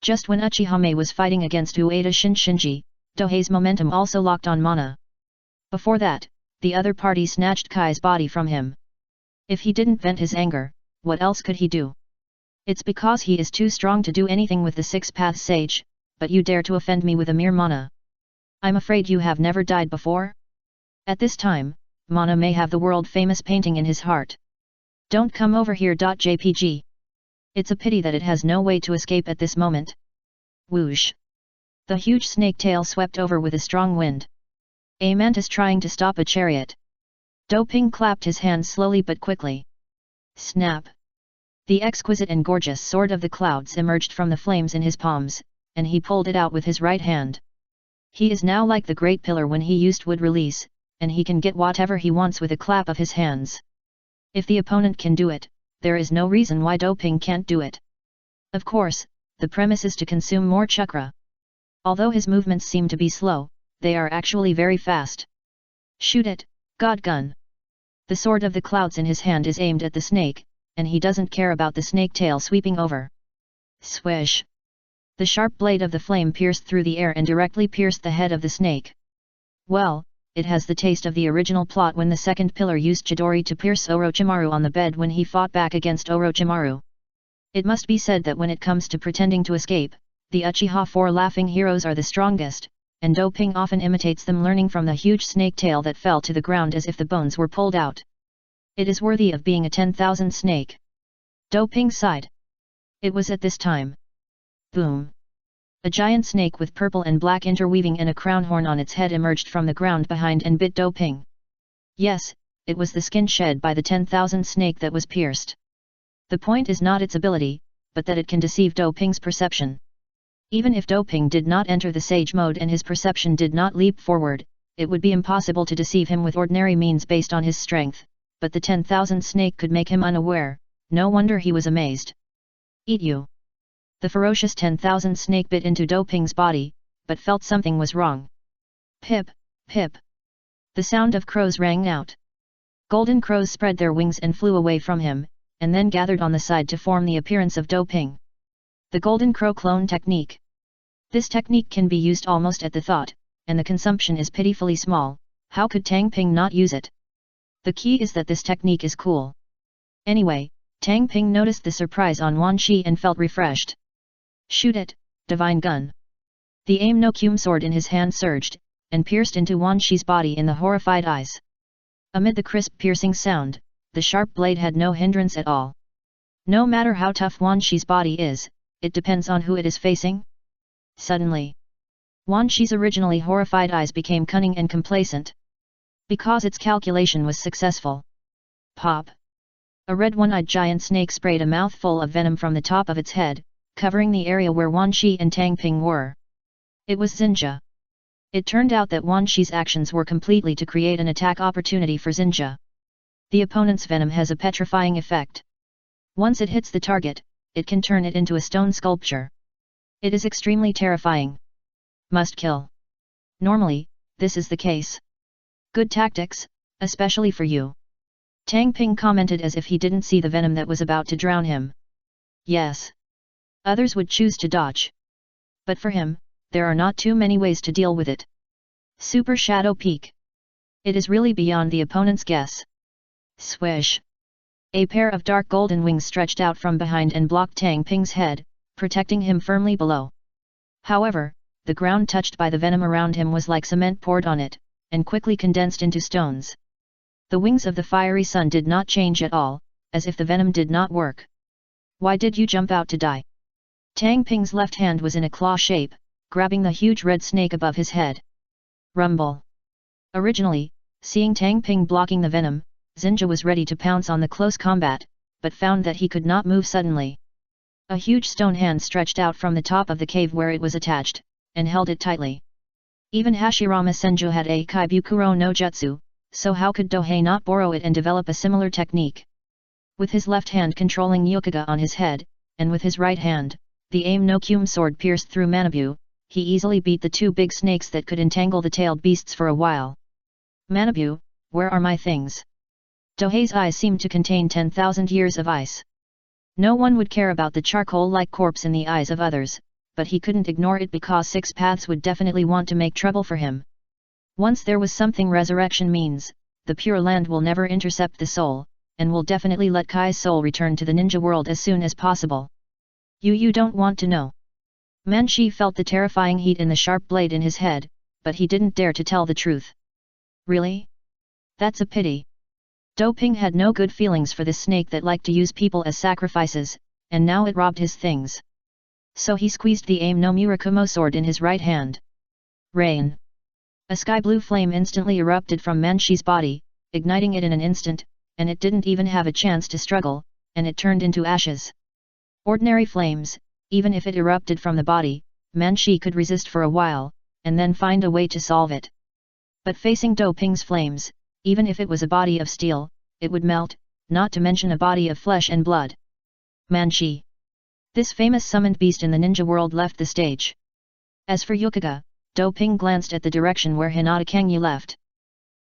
Just when Uchihame was fighting against Ueda Shinji, Dohei's momentum also locked on Mana. Before that, the other party snatched Kai's body from him. If he didn't vent his anger, what else could he do? It's because he is too strong to do anything with the six-path sage, but you dare to offend me with a mere Mana. I'm afraid you have never died before? At this time, Mana may have the world-famous painting in his heart. Don't come over here. JPG. It's a pity that it has no way to escape at this moment. Whoosh! The huge snake tail swept over with a strong wind. A mantis trying to stop a chariot. Doping clapped his hands slowly but quickly. Snap! The exquisite and gorgeous sword of the clouds emerged from the flames in his palms, and he pulled it out with his right hand. He is now like the great pillar when he used wood release, and he can get whatever he wants with a clap of his hands. If the opponent can do it, there is no reason why Doping can't do it. Of course, the premise is to consume more chakra. Although his movements seem to be slow, they are actually very fast. Shoot it, God Gun! The sword of the clouds in his hand is aimed at the snake, and he doesn't care about the snake tail sweeping over. Swish! The sharp blade of the flame pierced through the air and directly pierced the head of the snake. Well, it has the taste of the original plot when the second pillar used Chidori to pierce Orochimaru on the bed when he fought back against Orochimaru. It must be said that when it comes to pretending to escape, the Uchiha 4 laughing heroes are the strongest, and Doping often imitates them, learning from the huge snake tail that fell to the ground as if the bones were pulled out. It is worthy of being a 10,000 snake. Doping sighed. It was at this time. Boom! A giant snake with purple and black interweaving and a crown horn on its head emerged from the ground behind and bit Doping. Yes, it was the skin shed by the 10,000 snake that was pierced. The point is not its ability, but that it can deceive Doping's perception. Even if Doping did not enter the sage mode and his perception did not leap forward, it would be impossible to deceive him with ordinary means based on his strength, but the 10,000 snake could make him unaware. No wonder he was amazed. Eat you! The ferocious 10,000 snake bit into Doping's body, but felt something was wrong. Pip, pip! The sound of crows rang out. Golden crows spread their wings and flew away from him, and then gathered on the side to form the appearance of Doping. The Golden Crow Clone Technique. This technique can be used almost at the thought, and the consumption is pitifully small. How could Tang Ping not use it? The key is that this technique is cool. Anyway, Tang Ping noticed the surprise on Wan Shi and felt refreshed. Shoot it, Divine Gun! The aim no Kume sword in his hand surged, and pierced into Wan Shi's body in the horrified eyes. Amid the crisp piercing sound, the sharp blade had no hindrance at all. No matter how tough Wan Shi's body is, it depends on who it is facing. Suddenly, Wan Shi's originally horrified eyes became cunning and complacent. Because its calculation was successful. Pop! A red one-eyed giant snake sprayed a mouthful of venom from the top of its head, covering the area where Wan Shi and Tang Ping were. It was Xinjia. It turned out that Wan Shi's actions were completely to create an attack opportunity for Xinjia. The opponent's venom has a petrifying effect. Once it hits the target, it can turn it into a stone sculpture. It is extremely terrifying. Must kill. Normally, this is the case. Good tactics, especially for you. Tang Ping commented as if he didn't see the venom that was about to drown him. Yes. Others would choose to dodge. But for him, there are not too many ways to deal with it. Super Shadow Peak. It is really beyond the opponent's guess. Swish! A pair of dark golden wings stretched out from behind and blocked Tang Ping's head, protecting him firmly below. However, the ground touched by the venom around him was like cement poured on it, and quickly condensed into stones. The wings of the fiery sun did not change at all, as if the venom did not work. Why did you jump out to die? Tang Ping's left hand was in a claw shape, grabbing the huge red snake above his head. Rumble! Originally, seeing Tang Ping blocking the venom, Xinjia was ready to pounce on the close combat, but found that he could not move suddenly. A huge stone hand stretched out from the top of the cave where it was attached, and held it tightly. Even Hashirama Senju had a Kaibukuro no Jutsu, so how could Dohei not borrow it and develop a similar technique? With his left hand controlling Yukaga on his head, and with his right hand, the aim no Kyume sword pierced through Manabu, he easily beat the two big snakes that could entangle the tailed beasts for a while. Manabu, where are my things? Dohei's eyes seemed to contain 10,000 years of ice. No one would care about the charcoal-like corpse in the eyes of others, but he couldn't ignore it because Six Paths would definitely want to make trouble for him. Once there was something resurrection means, the Pure Land will never intercept the soul, and will definitely let Kai's soul return to the ninja world as soon as possible. You don't want to know. Manshi felt the terrifying heat in the sharp blade in his head, but he didn't dare to tell the truth. Really? That's a pity. Doping had no good feelings for this snake that liked to use people as sacrifices, and now it robbed his things. So he squeezed the aim no Murakumo sword in his right hand. Rain. A sky blue flame instantly erupted from Manshi's body, igniting it in an instant, and it didn't even have a chance to struggle, and it turned into ashes. Ordinary flames, even if it erupted from the body, Manshi could resist for a while, and then find a way to solve it. But facing Doping's flames, even if it was a body of steel, it would melt, not to mention a body of flesh and blood. Manshi. This famous summoned beast in the ninja world left the stage. As for Yukaga, Doping glanced at the direction where Hinata Kangyu left.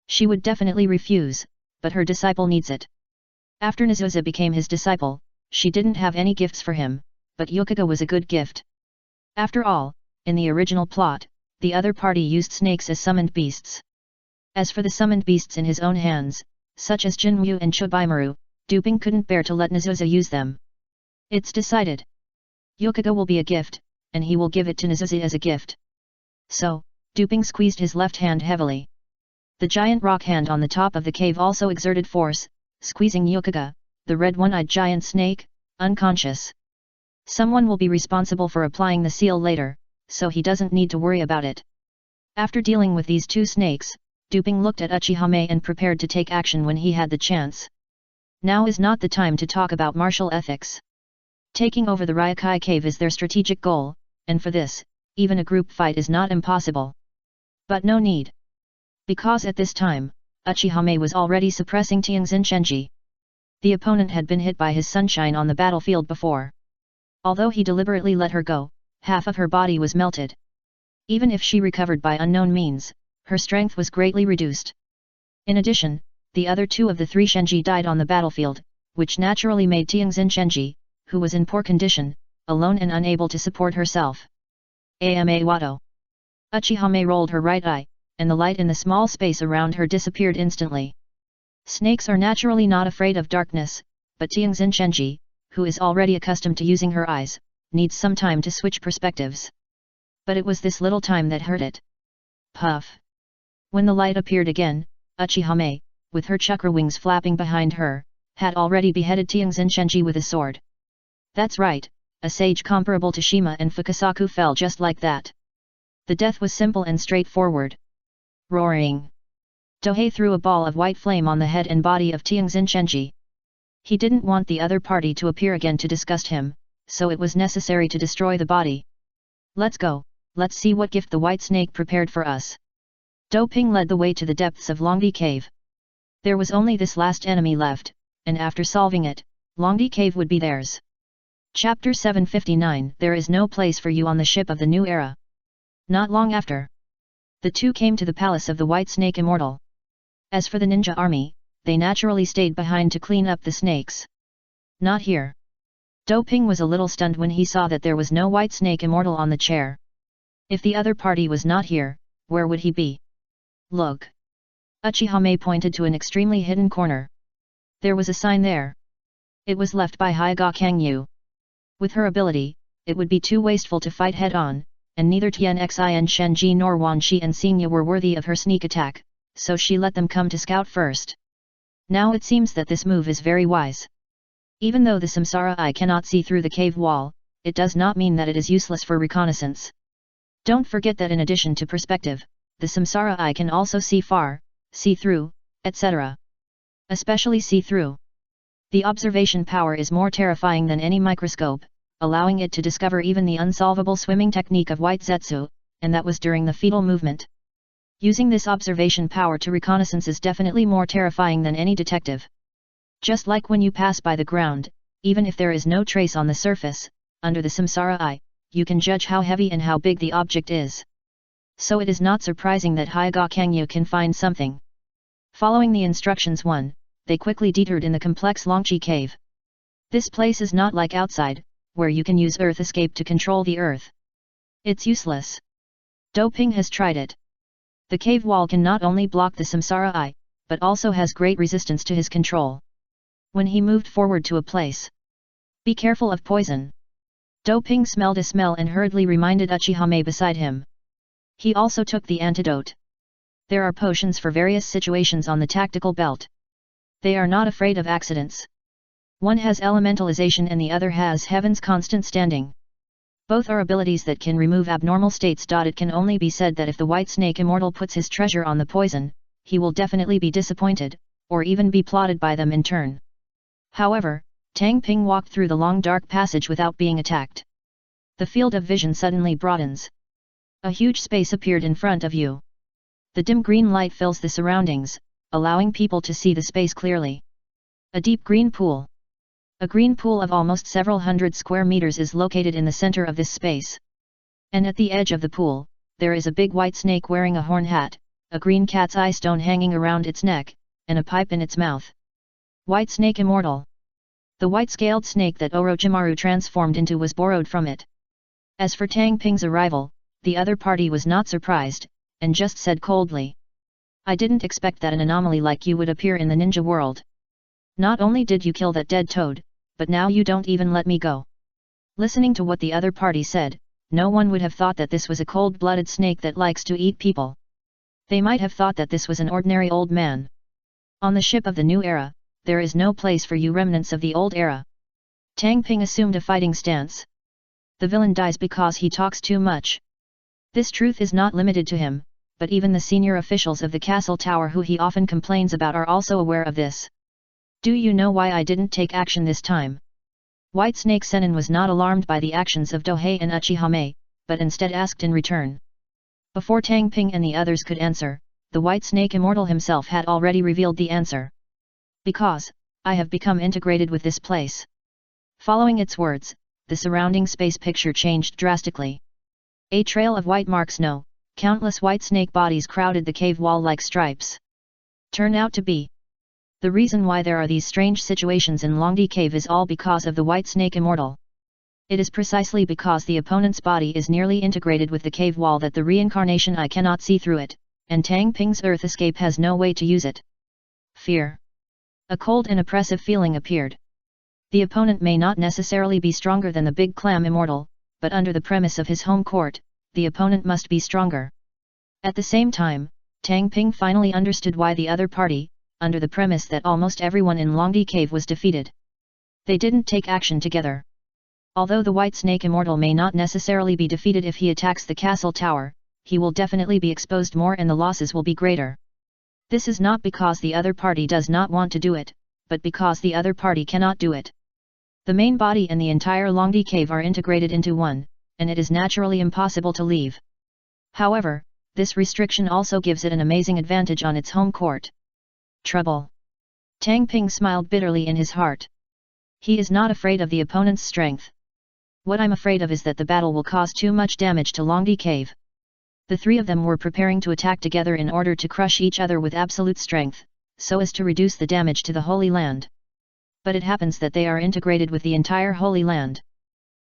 She would definitely refuse, but her disciple needs it. After Nizusa became his disciple, she didn't have any gifts for him, but Yukaga was a good gift. After all, in the original plot, the other party used snakes as summoned beasts. As for the summoned beasts in his own hands, such as Jinryu and Chubaimaru, Doping couldn't bear to let Nizusa use them. It's decided. Yukaga will be a gift, and he will give it to Nizusa as a gift. So, Doping squeezed his left hand heavily. The giant rock hand on the top of the cave also exerted force, squeezing Yukaga, the red one-eyed giant snake, unconscious. Someone will be responsible for applying the seal later, so he doesn't need to worry about it. After dealing with these two snakes, Doping looked at Uchihame and prepared to take action when he had the chance. Now is not the time to talk about martial ethics. Taking over the Ryokai cave is their strategic goal, and for this, even a group fight is not impossible. But no need. Because at this time, Uchihame was already suppressing Tianxin Shenji. The opponent had been hit by his sunshine on the battlefield before. Although he deliberately let her go, half of her body was melted. Even if she recovered by unknown means, her strength was greatly reduced. In addition, the other two of the three Shenji died on the battlefield, which naturally made Tianxin Shenji, who was in poor condition, alone and unable to support herself. Ama Wado. Uchihame rolled her right eye, and the light in the small space around her disappeared instantly. Snakes are naturally not afraid of darkness, but Tianxin Shenji, who is already accustomed to using her eyes, needs some time to switch perspectives. But it was this little time that hurt it. Puff. When the light appeared again, Uchihame, with her chakra wings flapping behind her, had already beheaded Tianxin Shenji with a sword. That's right, a sage comparable to Shima and Fukasaku fell just like that. The death was simple and straightforward. Roaring. Dohei threw a ball of white flame on the head and body of Tianxin Shenji. He didn't want the other party to appear again to disgust him, so it was necessary to destroy the body. Let's go, let's see what gift the white snake prepared for us. Doping led the way to the depths of Longdi Cave. There was only this last enemy left, and after solving it, Longdi Cave would be theirs. Chapter 759. There is no place for you on the ship of the new era. Not long after, the two came to the palace of the White Snake Immortal. As for the ninja army, they naturally stayed behind to clean up the snakes. Not here. Doping was a little stunned when he saw that there was no White Snake Immortal on the chair. If the other party was not here, where would he be? Look. Uchihame pointed to an extremely hidden corner. There was a sign there. It was left by Hyaga Kangyu. With her ability, it would be too wasteful to fight head-on, and neither Tianxin Shenji nor Wan Shi and Xingya were worthy of her sneak attack, so she let them come to scout first. Now it seems that this move is very wise. Even though the Samsara Eye cannot see through the cave wall, it does not mean that it is useless for reconnaissance. Don't forget that in addition to perspective, the Samsara Eye can also see far, see through, etc. Especially see through. The observation power is more terrifying than any microscope, allowing it to discover even the unsolvable swimming technique of White Zetsu, and that was during the fetal movement. Using this observation power to reconnaissance is definitely more terrifying than any detective. Just like when you pass by the ground, even if there is no trace on the surface, under the samsara eye, you can judge how heavy and how big the object is. So it is not surprising that Hyaga Kangyu can find something. Following the instructions 1, they quickly detoured in the complex Longqi cave. This place is not like outside, where you can use earth escape to control the earth. It's useless. Doping has tried it. The cave wall can not only block the samsara eye, but also has great resistance to his control. When he moved forward to a place, be careful of poison. Doping smelled a smell and hurriedly reminded Uchihame beside him. He also took the antidote. There are potions for various situations on the tactical belt. They are not afraid of accidents. One has elementalization and the other has heaven's constant standing. Both are abilities that can remove abnormal states. It can only be said that if the White Snake Immortal puts his treasure on the poison, he will definitely be disappointed, or even be plotted by them in turn. However, Tang Ping walked through the long dark passage without being attacked. The field of vision suddenly broadens. A huge space appeared in front of you. The dim green light fills the surroundings, allowing people to see the space clearly. A deep green pool. A green pool of almost several hundred square meters is located in the center of this space. And at the edge of the pool, there is a big white snake wearing a horn hat, a green cat's eye stone hanging around its neck, and a pipe in its mouth. White Snake Immortal. The white-scaled snake that Orochimaru transformed into was borrowed from it. As for Tang Ping's arrival, the other party was not surprised, and just said coldly, "I didn't expect that an anomaly like you would appear in the ninja world. Not only did you kill that dead toad, but now you don't even let me go." Listening to what the other party said, no one would have thought that this was a cold-blooded snake that likes to eat people. They might have thought that this was an ordinary old man. On the ship of the new era, there is no place for you remnants of the old era. Tang Ping assumed a fighting stance. The villain dies because he talks too much. This truth is not limited to him, but even the senior officials of the castle tower who he often complains about are also aware of this. Do you know why I didn't take action this time? White Snake Sennin was not alarmed by the actions of Dohei and Uchihame, but instead asked in return. Before Tang Ping and the others could answer, the White Snake Immortal himself had already revealed the answer. Because, I have become integrated with this place. Following its words, the surrounding space picture changed drastically. A trail of white marks countless white snake bodies crowded the cave wall like stripes. Turn out to be. The reason why there are these strange situations in Longdi Cave is all because of the White Snake Immortal. It is precisely because the opponent's body is nearly integrated with the cave wall that the reincarnation eye cannot see through it, and Tang Ping's earth escape has no way to use it. Fear. A cold and oppressive feeling appeared. The opponent may not necessarily be stronger than the Big Clam Immortal, but under the premise of his home court, the opponent must be stronger. At the same time, Tang Ping finally understood why the other party, under the premise that almost everyone in Longdi Cave was defeated, they didn't take action together. Although the White Snake Immortal may not necessarily be defeated if he attacks the castle tower, he will definitely be exposed more and the losses will be greater. This is not because the other party does not want to do it, but because the other party cannot do it. The main body and the entire Longdi Cave are integrated into one, and it is naturally impossible to leave. However, this restriction also gives it an amazing advantage on its home court. Trouble. Tang Ping smiled bitterly in his heart. He is not afraid of the opponent's strength. What I'm afraid of is that the battle will cause too much damage to Longdi Cave. The three of them were preparing to attack together in order to crush each other with absolute strength, so as to reduce the damage to the Holy Land. But it happens that they are integrated with the entire Holy Land.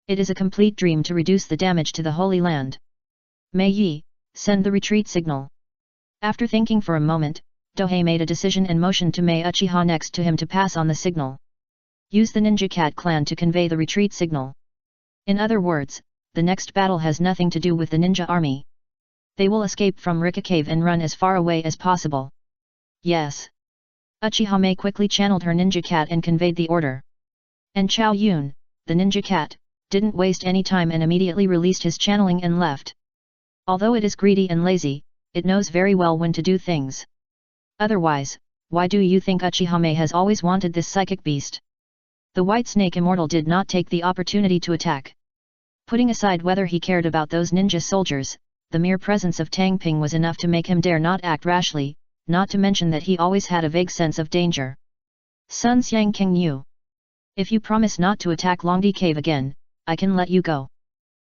It is a complete dream to reduce the damage to the Holy Land. Mei Yi, send the retreat signal. After thinking for a moment, Dohei made a decision and motioned to Mei Uchiha next to him to pass on the signal. Use the Ninja Cat clan to convey the retreat signal. In other words, the next battle has nothing to do with the ninja army. They will escape from Rika Cave and run as far away as possible. Yes. Uchihame quickly channeled her Ninja Cat and conveyed the order. And Chao Yun, the Ninja Cat, didn't waste any time and immediately released his channeling and left. Although it is greedy and lazy, it knows very well when to do things. Otherwise, why do you think Uchihame has always wanted this psychic beast? The White Snake Immortal did not take the opportunity to attack. Putting aside whether he cared about those ninja soldiers, the mere presence of Tang Ping was enough to make him dare not act rashly, not to mention that he always had a vague sense of danger. Sun Xiang King Yu. If you promise not to attack Longdi Cave again, I can let you go.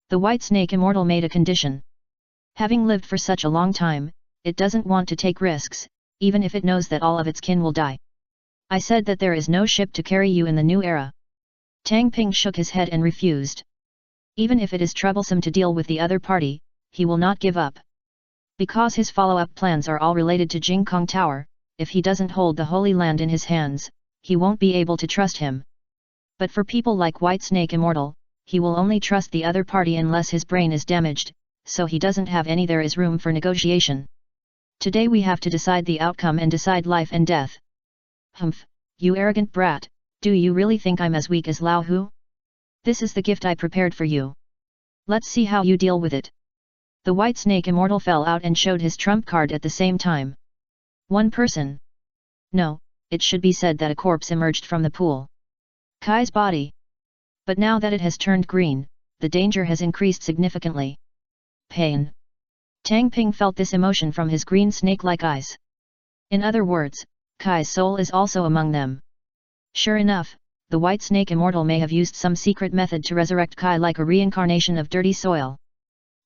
The White Snake Immortal made a condition. Having lived for such a long time, it doesn't want to take risks, even if it knows that all of its kin will die. I said that there is no ship to carry you in the new era. Tang Ping shook his head and refused. Even if it is troublesome to deal with the other party, he will not give up. Because his follow-up plans are all related to Jingkong Tower, if he doesn't hold the Holy Land in his hands, he won't be able to trust him. But for people like White Snake Immortal, he will only trust the other party unless his brain is damaged, so he doesn't have any. There is room for negotiation. Today we have to decide the outcome and decide life and death. Humph, you arrogant brat, do you really think I'm as weak as Lao Hu? This is the gift I prepared for you. Let's see how you deal with it. The White Snake Immortal fell out and showed his trump card at the same time. One person. No, it should be said that a corpse emerged from the pool. Kai's body. But now that it has turned green, the danger has increased significantly. Pain. Tang Ping felt this emotion from his green snake-like eyes. In other words, Kai's soul is also among them. Sure enough, the White Snake Immortal may have used some secret method to resurrect Kai like a reincarnation of dirty soil.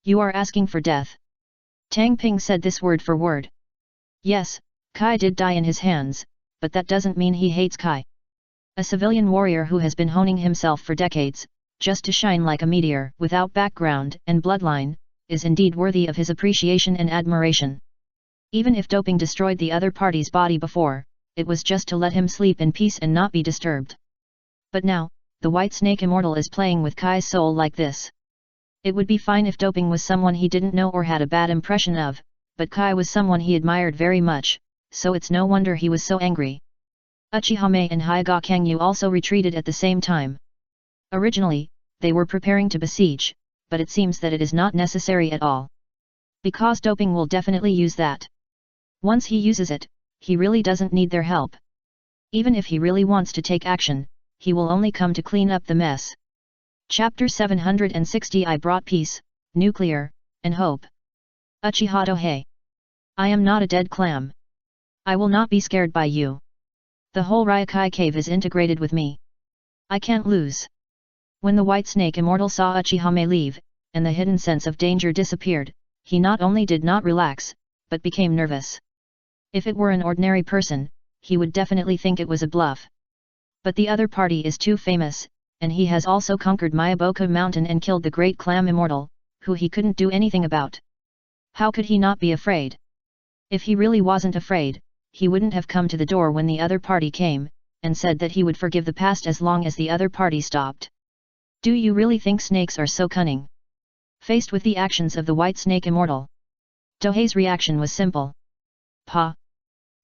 You are asking for death. Tang Ping said this word for word. Yes, Kai did die in his hands, but that doesn't mean he hates Kai. A civilian warrior who has been honing himself for decades, just to shine like a meteor without background and bloodline, is indeed worthy of his appreciation and admiration. Even if doping destroyed the other party's body before, it was just to let him sleep in peace and not be disturbed. But now, the White Snake Immortal is playing with Kai's soul like this. It would be fine if doping was someone he didn't know or had a bad impression of, but Kai was someone he admired very much, so it's no wonder he was so angry. Uchiha Mei and Hyaga Kangyu also retreated at the same time. Originally, they were preparing to besiege, but it seems that it is not necessary at all. Because doping will definitely use that. Once he uses it, he really doesn't need their help. Even if he really wants to take action, he will only come to clean up the mess. Chapter 760 I brought peace, nuclear, and hope. Uchiha Dohei. I am not a dead clam. I will not be scared by you. The whole Ryokai cave is integrated with me. I can't lose. When the White Snake Immortal saw Uchiha Mei leave, and the hidden sense of danger disappeared, he not only did not relax, but became nervous. If it were an ordinary person, he would definitely think it was a bluff. But the other party is too famous, and he has also conquered Mayaboka Mountain and killed the Great Clam Immortal, who he couldn't do anything about. How could he not be afraid? If he really wasn't afraid, he wouldn't have come to the door when the other party came, and said that he would forgive the past as long as the other party stopped. Do you really think snakes are so cunning? Faced with the actions of the White Snake Immortal, Dohei's reaction was simple. Pa!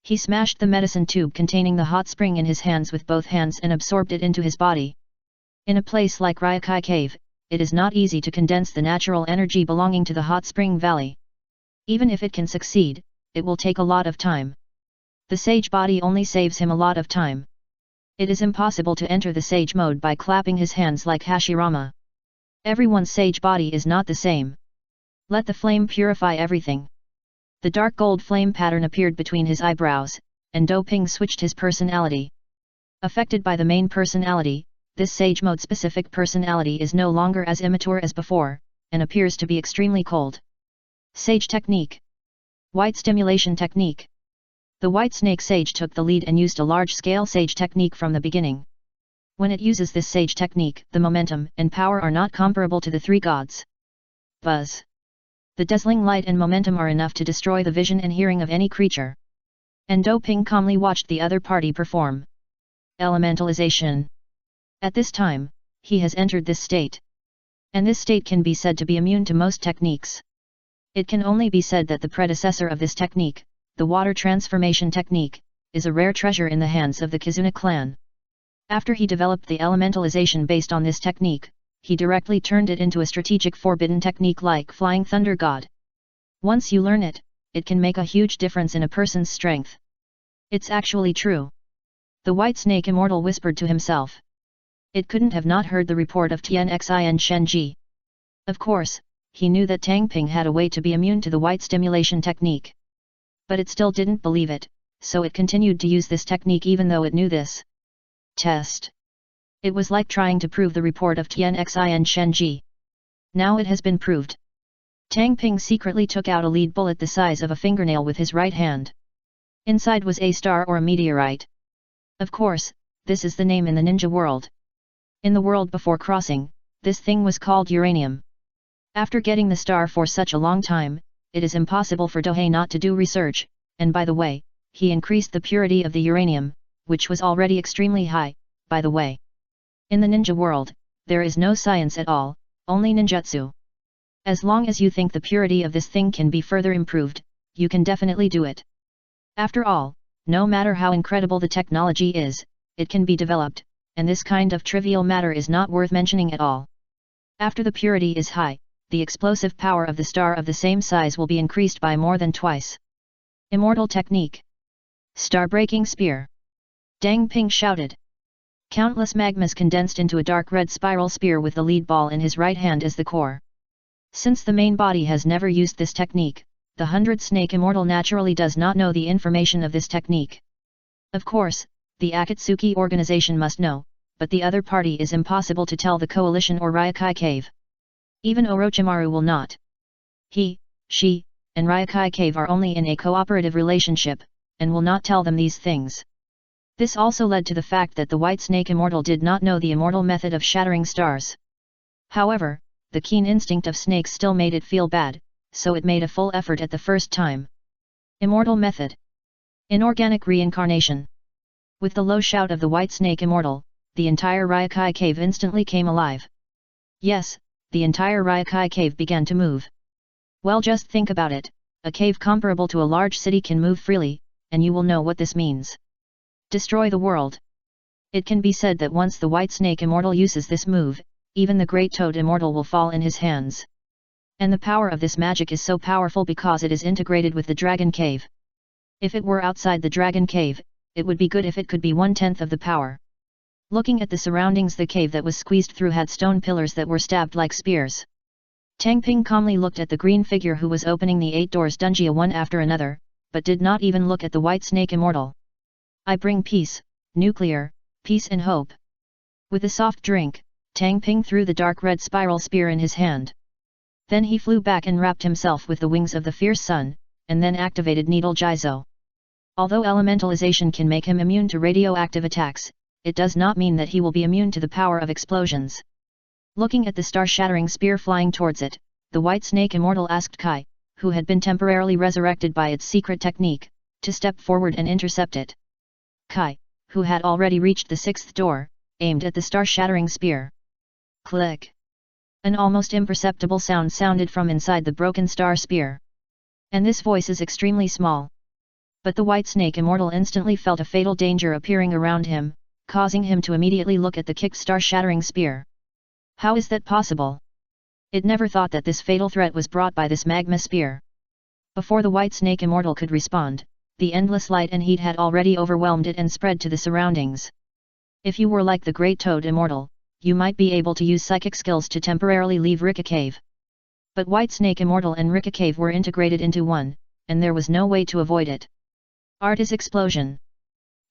He smashed the medicine tube containing the hot spring in his hands with both hands and absorbed it into his body. In a place like Ryokai Cave, it is not easy to condense the natural energy belonging to the hot spring valley. Even if it can succeed, it will take a lot of time. The sage body only saves him a lot of time. It is impossible to enter the sage mode by clapping his hands like Hashirama. Everyone's sage body is not the same. Let the flame purify everything. The dark gold flame pattern appeared between his eyebrows, and Doping switched his personality. Affected by the main personality, this sage mode specific personality is no longer as immature as before, and appears to be extremely cold. Sage Technique. White Stimulation Technique. The White Snake Sage took the lead and used a large-scale Sage Technique from the beginning. When it uses this Sage Technique, the momentum and power are not comparable to the three gods. Buzz. The dazzling light and momentum are enough to destroy the vision and hearing of any creature. And Doping calmly watched the other party perform. Elementalization. At this time, he has entered this state. And this state can be said to be immune to most techniques. It can only be said that the predecessor of this technique, the water transformation technique, is a rare treasure in the hands of the Kizuna clan. After he developed the elementalization based on this technique, he directly turned it into a strategic forbidden technique like Flying Thunder God. Once you learn it, it can make a huge difference in a person's strength. It's actually true. The White Snake Immortal whispered to himself. It couldn't have not heard the report of Tian Xin Shenji. Of course, he knew that Tang Ping had a way to be immune to the white stimulation technique. But it still didn't believe it, so it continued to use this technique even though it knew this test. It was like trying to prove the report of Tian Xin Shenji. Now it has been proved. Tang Ping secretly took out a lead bullet the size of a fingernail with his right hand. Inside was a star or a meteorite. Of course, this is the name in the ninja world. In the world before crossing, this thing was called uranium. After getting the star for such a long time, it is impossible for Dohei not to do research, and by the way, he increased the purity of the uranium, which was already extremely high, by the way. In the ninja world, there is no science at all, only ninjutsu. As long as you think the purity of this thing can be further improved, you can definitely do it. After all, no matter how incredible the technology is, it can be developed, and this kind of trivial matter is not worth mentioning at all. After the purity is high, the explosive power of the star of the same size will be increased by more than twice. Immortal technique. Star-breaking spear. Dang Ping shouted. Countless magmas condensed into a dark red spiral spear with the lead ball in his right hand as the core. Since the main body has never used this technique, the 100-snake immortal naturally does not know the information of this technique. Of course, the Akatsuki organization must know, but the other party is impossible to tell the coalition or Ryokai Cave. Even Orochimaru will not. He, she, and Ryokai Cave are only in a cooperative relationship, and will not tell them these things. This also led to the fact that the White Snake Immortal did not know the immortal method of shattering stars. However, the keen instinct of snakes still made it feel bad, so it made a full effort at the first time. Immortal method. Inorganic reincarnation. With the low shout of the White Snake Immortal, the entire Ryokai Cave instantly came alive. Yes, the entire Ryokai Cave began to move. Well, just think about it, a cave comparable to a large city can move freely, and you will know what this means. Destroy the world. It can be said that once the White Snake Immortal uses this move, even the Great Toad Immortal will fall in his hands. And the power of this magic is so powerful because it is integrated with the Dragon Cave. If it were outside the Dragon Cave, it would be good if it could be 1/10 of the power. Looking at the surroundings, the cave that was squeezed through had stone pillars that were stabbed like spears. Tang Ping calmly looked at the green figure who was opening the 8 doors Dunjia one after another, but did not even look at the White Snake Immortal. I bring peace, nuclear, peace and hope. With a soft drink, Tang Ping threw the dark red spiral spear in his hand. Then he flew back and wrapped himself with the wings of the fierce sun, and then activated Needle Jizo. Although elementalization can make him immune to radioactive attacks, it does not mean that he will be immune to the power of explosions. Looking at the star-shattering spear flying towards it, the White Snake Immortal asked Kai, who had been temporarily resurrected by its secret technique, to step forward and intercept it. Kai, who had already reached the 6th door, aimed at the star-shattering spear. Click! An almost imperceptible sound sounded from inside the broken star spear. And this voice is extremely small. But the White Snake Immortal instantly felt a fatal danger appearing around him, causing him to immediately look at the kicked star-shattering spear. How is that possible? It never thought that this fatal threat was brought by this magma spear. Before the White Snake Immortal could respond, the endless light and heat had already overwhelmed it and spread to the surroundings. If you were like the Great Toad Immortal, you might be able to use psychic skills to temporarily leave Rika Cave. But White Snake Immortal and Rika Cave were integrated into one, and there was no way to avoid it. Art is explosion.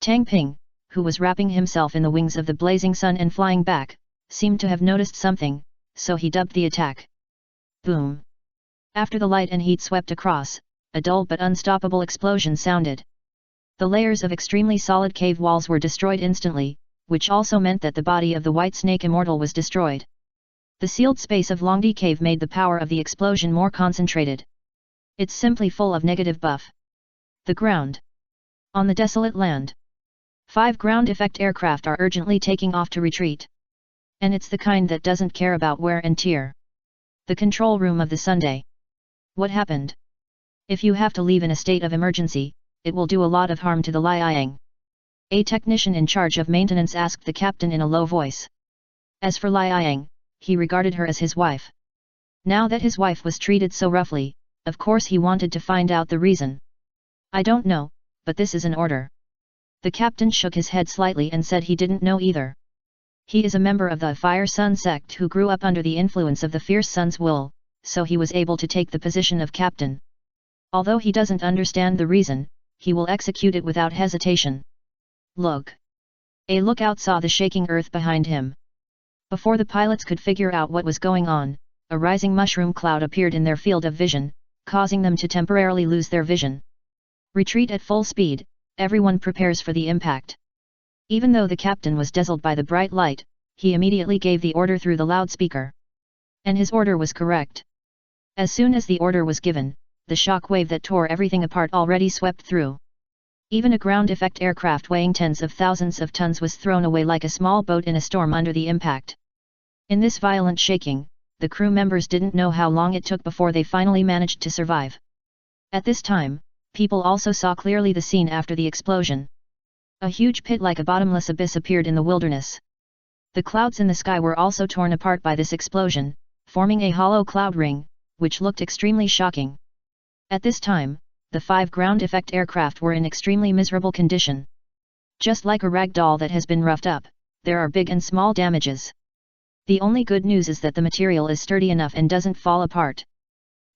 Tang Ping, who was wrapping himself in the wings of the blazing sun and flying back, seemed to have noticed something, so he dubbed the attack. Boom! After the light and heat swept across, a dull but unstoppable explosion sounded. The layers of extremely solid cave walls were destroyed instantly, which also meant that the body of the White Snake Immortal was destroyed. The sealed space of Longdi Cave made the power of the explosion more concentrated. It's simply full of negative buff. The ground. On the desolate land. 5 ground effect aircraft are urgently taking off to retreat. And it's the kind that doesn't care about wear and tear. The control room of the Sunday. What happened? If you have to leave in a state of emergency, it will do a lot of harm to the Liang. A technician in charge of maintenance asked the captain in a low voice. As for Liang, he regarded her as his wife. Now that his wife was treated so roughly, of course he wanted to find out the reason. I don't know, but this is an order. The captain shook his head slightly and said he didn't know either. He is a member of the Fire Sun sect who grew up under the influence of the fierce sun's wool, so he was able to take the position of captain. Although he doesn't understand the reason, he will execute it without hesitation. Look! A lookout saw the shaking earth behind him. Before the pilots could figure out what was going on, a rising mushroom cloud appeared in their field of vision, causing them to temporarily lose their vision. Retreat at full speed, everyone prepares for the impact. Even though the captain was dazzled by the bright light, he immediately gave the order through the loudspeaker. And his order was correct. As soon as the order was given, the shock wave that tore everything apart already swept through. Even a ground effect aircraft weighing tens of thousands of tons was thrown away like a small boat in a storm under the impact. In this violent shaking, the crew members didn't know how long it took before they finally managed to survive. At this time, people also saw clearly the scene after the explosion. A huge pit like a bottomless abyss appeared in the wilderness. The clouds in the sky were also torn apart by this explosion, forming a hollow cloud ring, which looked extremely shocking. At this time, the 5 ground effect aircraft were in extremely miserable condition. Just like a rag doll that has been roughed up, there are big and small damages. The only good news is that the material is sturdy enough and doesn't fall apart.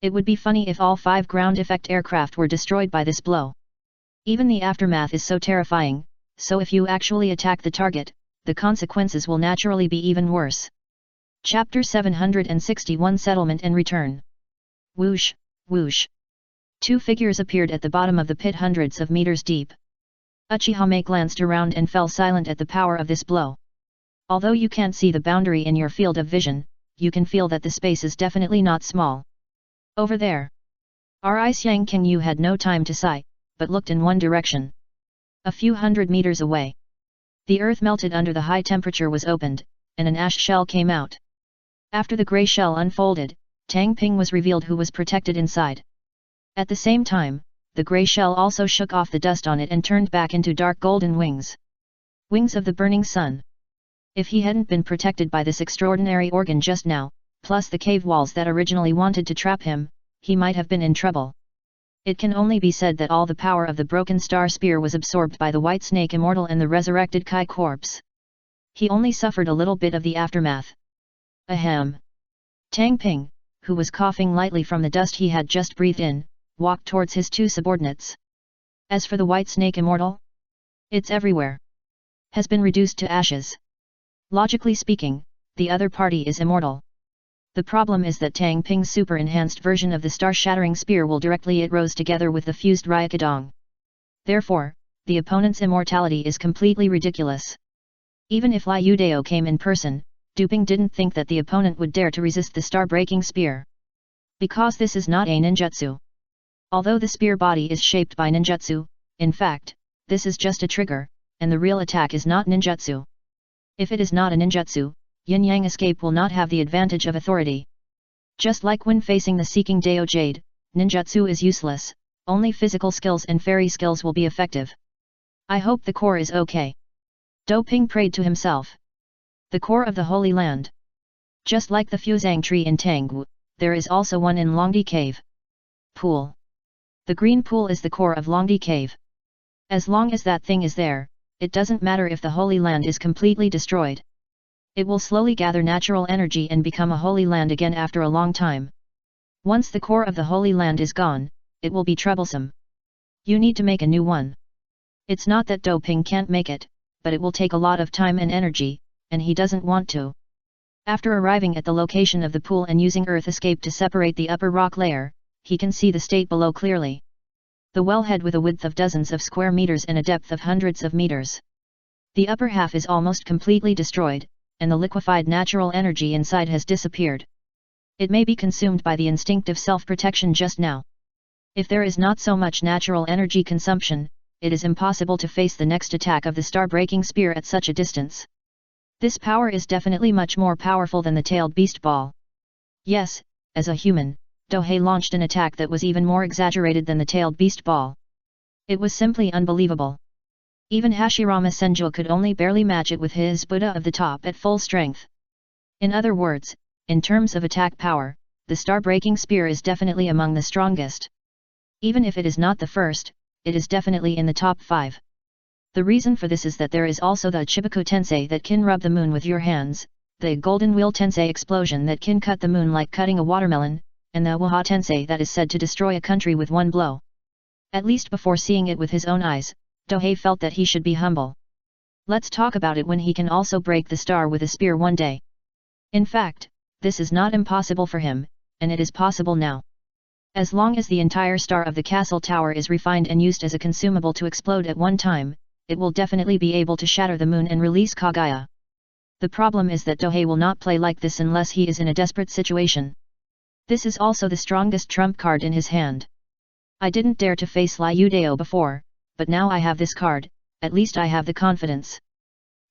It would be funny if all 5 ground effect aircraft were destroyed by this blow. Even the aftermath is so terrifying, so if you actually attack the target, the consequences will naturally be even worse. Chapter 761 Settlement and Return. Whoosh, whoosh. 2 figures appeared at the bottom of the pit hundreds of meters deep. Uchiha glanced around and fell silent at the power of this blow. Although you can't see the boundary in your field of vision, you can feel that the space is definitely not small. Over there. Yang Kingyu had no time to sigh, but looked in one direction. A few hundred meters away. The earth melted under the high temperature was opened, and an ash shell came out. After the grey shell unfolded, Tang Ping was revealed who was protected inside. At the same time, the grey shell also shook off the dust on it and turned back into dark golden wings. Wings of the burning sun. If he hadn't been protected by this extraordinary organ just now, plus the cave walls that originally wanted to trap him, he might have been in trouble. It can only be said that all the power of the broken star spear was absorbed by the White Snake Immortal and the resurrected Kai corpse. He only suffered a little bit of the aftermath. Ahem. Tang Ping, who was coughing lightly from the dust he had just breathed in, walked towards his 2 subordinates. As for the White Snake Immortal, it's everywhere. Has been reduced to ashes. Logically speaking, the other party is immortal. The problem is that Tang Ping's super-enhanced version of the star-shattering spear will directly it rose together with the fused Ryukadong. Therefore, the opponent's immortality is completely ridiculous. Even if Liu Dao came in person, Duping didn't think that the opponent would dare to resist the star-breaking spear. Because this is not a ninjutsu. Although the spear body is shaped by ninjutsu, in fact, this is just a trigger, and the real attack is not ninjutsu. If it is not a ninjutsu, Yin-Yang escape will not have the advantage of authority. Just like when facing the Seeking Dao Jade, ninjutsu is useless, only physical skills and fairy skills will be effective. I hope the core is okay. Doping prayed to himself. The core of the Holy Land. Just like the Fuzang tree in Tangwu, there is also one in Longdi Cave. Pool. The green pool is the core of Longdi Cave. As long as that thing is there, it doesn't matter if the Holy Land is completely destroyed. It will slowly gather natural energy and become a Holy Land again after a long time. Once the core of the Holy Land is gone, it will be troublesome. You need to make a new one. It's not that Doping can't make it, but it will take a lot of time and energy, and he doesn't want to. After arriving at the location of the pool and using earth escape to separate the upper rock layer, he can see the state below clearly. The wellhead with a width of dozens of square meters and a depth of hundreds of meters. The upper half is almost completely destroyed, and the liquefied natural energy inside has disappeared. It may be consumed by the instinctive self-protection just now. If there is not so much natural energy consumption, it is impossible to face the next attack of the star-breaking spear at such a distance. This power is definitely much more powerful than the tailed beast ball. Yes, as a human, Dohei launched an attack that was even more exaggerated than the tailed beast ball. It was simply unbelievable. Even Hashirama Senju could only barely match it with his Buddha of the top at full strength. In other words, in terms of attack power, the star-breaking spear is definitely among the strongest. Even if it is not the first, it is definitely in the top 5. The reason for this is that there is also the Chibaku Tensei that can rub the moon with your hands, the Golden Wheel Tensei explosion that can cut the moon like cutting a watermelon, and the Waha Tensei that is said to destroy a country with one blow. At least before seeing it with his own eyes, Dohei felt that he should be humble. Let's talk about it when he can also break the star with a spear one day. In fact, this is not impossible for him, and it is possible now. As long as the entire star of the castle tower is refined and used as a consumable to explode at one time, it will definitely be able to shatter the moon and release Kaguya. The problem is that Dohei will not play like this unless he is in a desperate situation. This is also the strongest trump card in his hand. I didn't dare to face Liudeo before, but now I have this card, at least I have the confidence.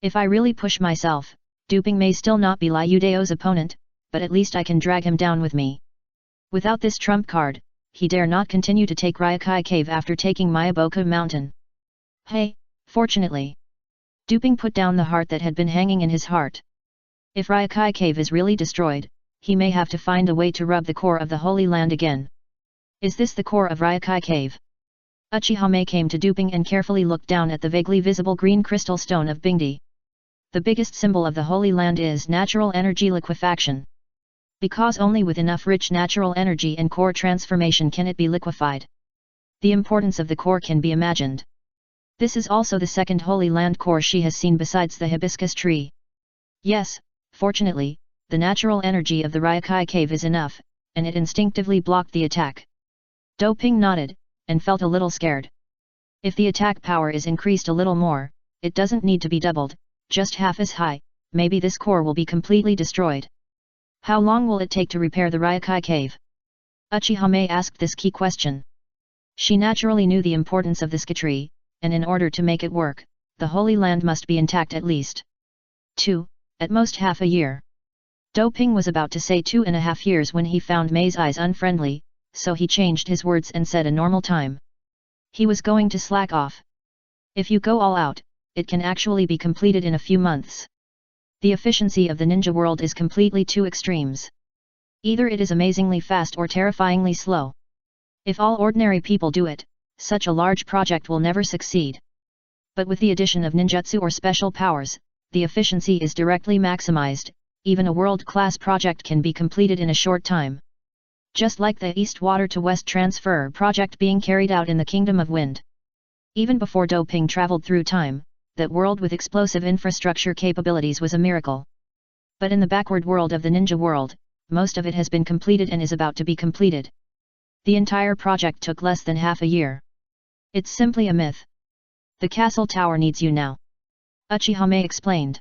If I really push myself, Duping may still not be Liudeo's opponent, but at least I can drag him down with me. Without this trump card, he dare not continue to take Ryokai Cave after taking Miyaboku Mountain. Hey, fortunately. Duping put down the heart that had been hanging in his heart. If Ryokai Cave is really destroyed, he may have to find a way to rub the core of the Holy Land again. Is this the core of Ryokai Cave? Uchihame came to Duping and carefully looked down at the vaguely visible green crystal stone of Bingdi. The biggest symbol of the Holy Land is natural energy liquefaction. Because only with enough rich natural energy and core transformation can it be liquefied. The importance of the core can be imagined. This is also the second Holy Land core she has seen besides the hibiscus tree. Yes, fortunately, the natural energy of the Ryokai Cave is enough, and it instinctively blocked the attack. Doping nodded, and felt a little scared. If the attack power is increased a little more, it doesn't need to be doubled, just half as high, maybe this core will be completely destroyed. How long will it take to repair the Ryokai Cave? Uchihame asked this key question. She naturally knew the importance of the Skitri, and in order to make it work, the Holy Land must be intact at least 2, at most half a year. Doping was about to say 2.5 years when he found Mei's eyes unfriendly, so he changed his words and said a normal time. He was going to slack off. If you go all out, it can actually be completed in a few months. The efficiency of the ninja world is completely two extremes. Either it is amazingly fast or terrifyingly slow. If all ordinary people do it, such a large project will never succeed. But with the addition of ninjutsu or special powers, the efficiency is directly maximized, even a world-class project can be completed in a short time. Just like the East Water to West Transfer project being carried out in the Kingdom of Wind. Even before Doping traveled through time, that world with explosive infrastructure capabilities was a miracle. But in the backward world of the ninja world, most of it has been completed and is about to be completed. The entire project took less than half a year. It's simply a myth. The castle tower needs you now. Uchihame explained.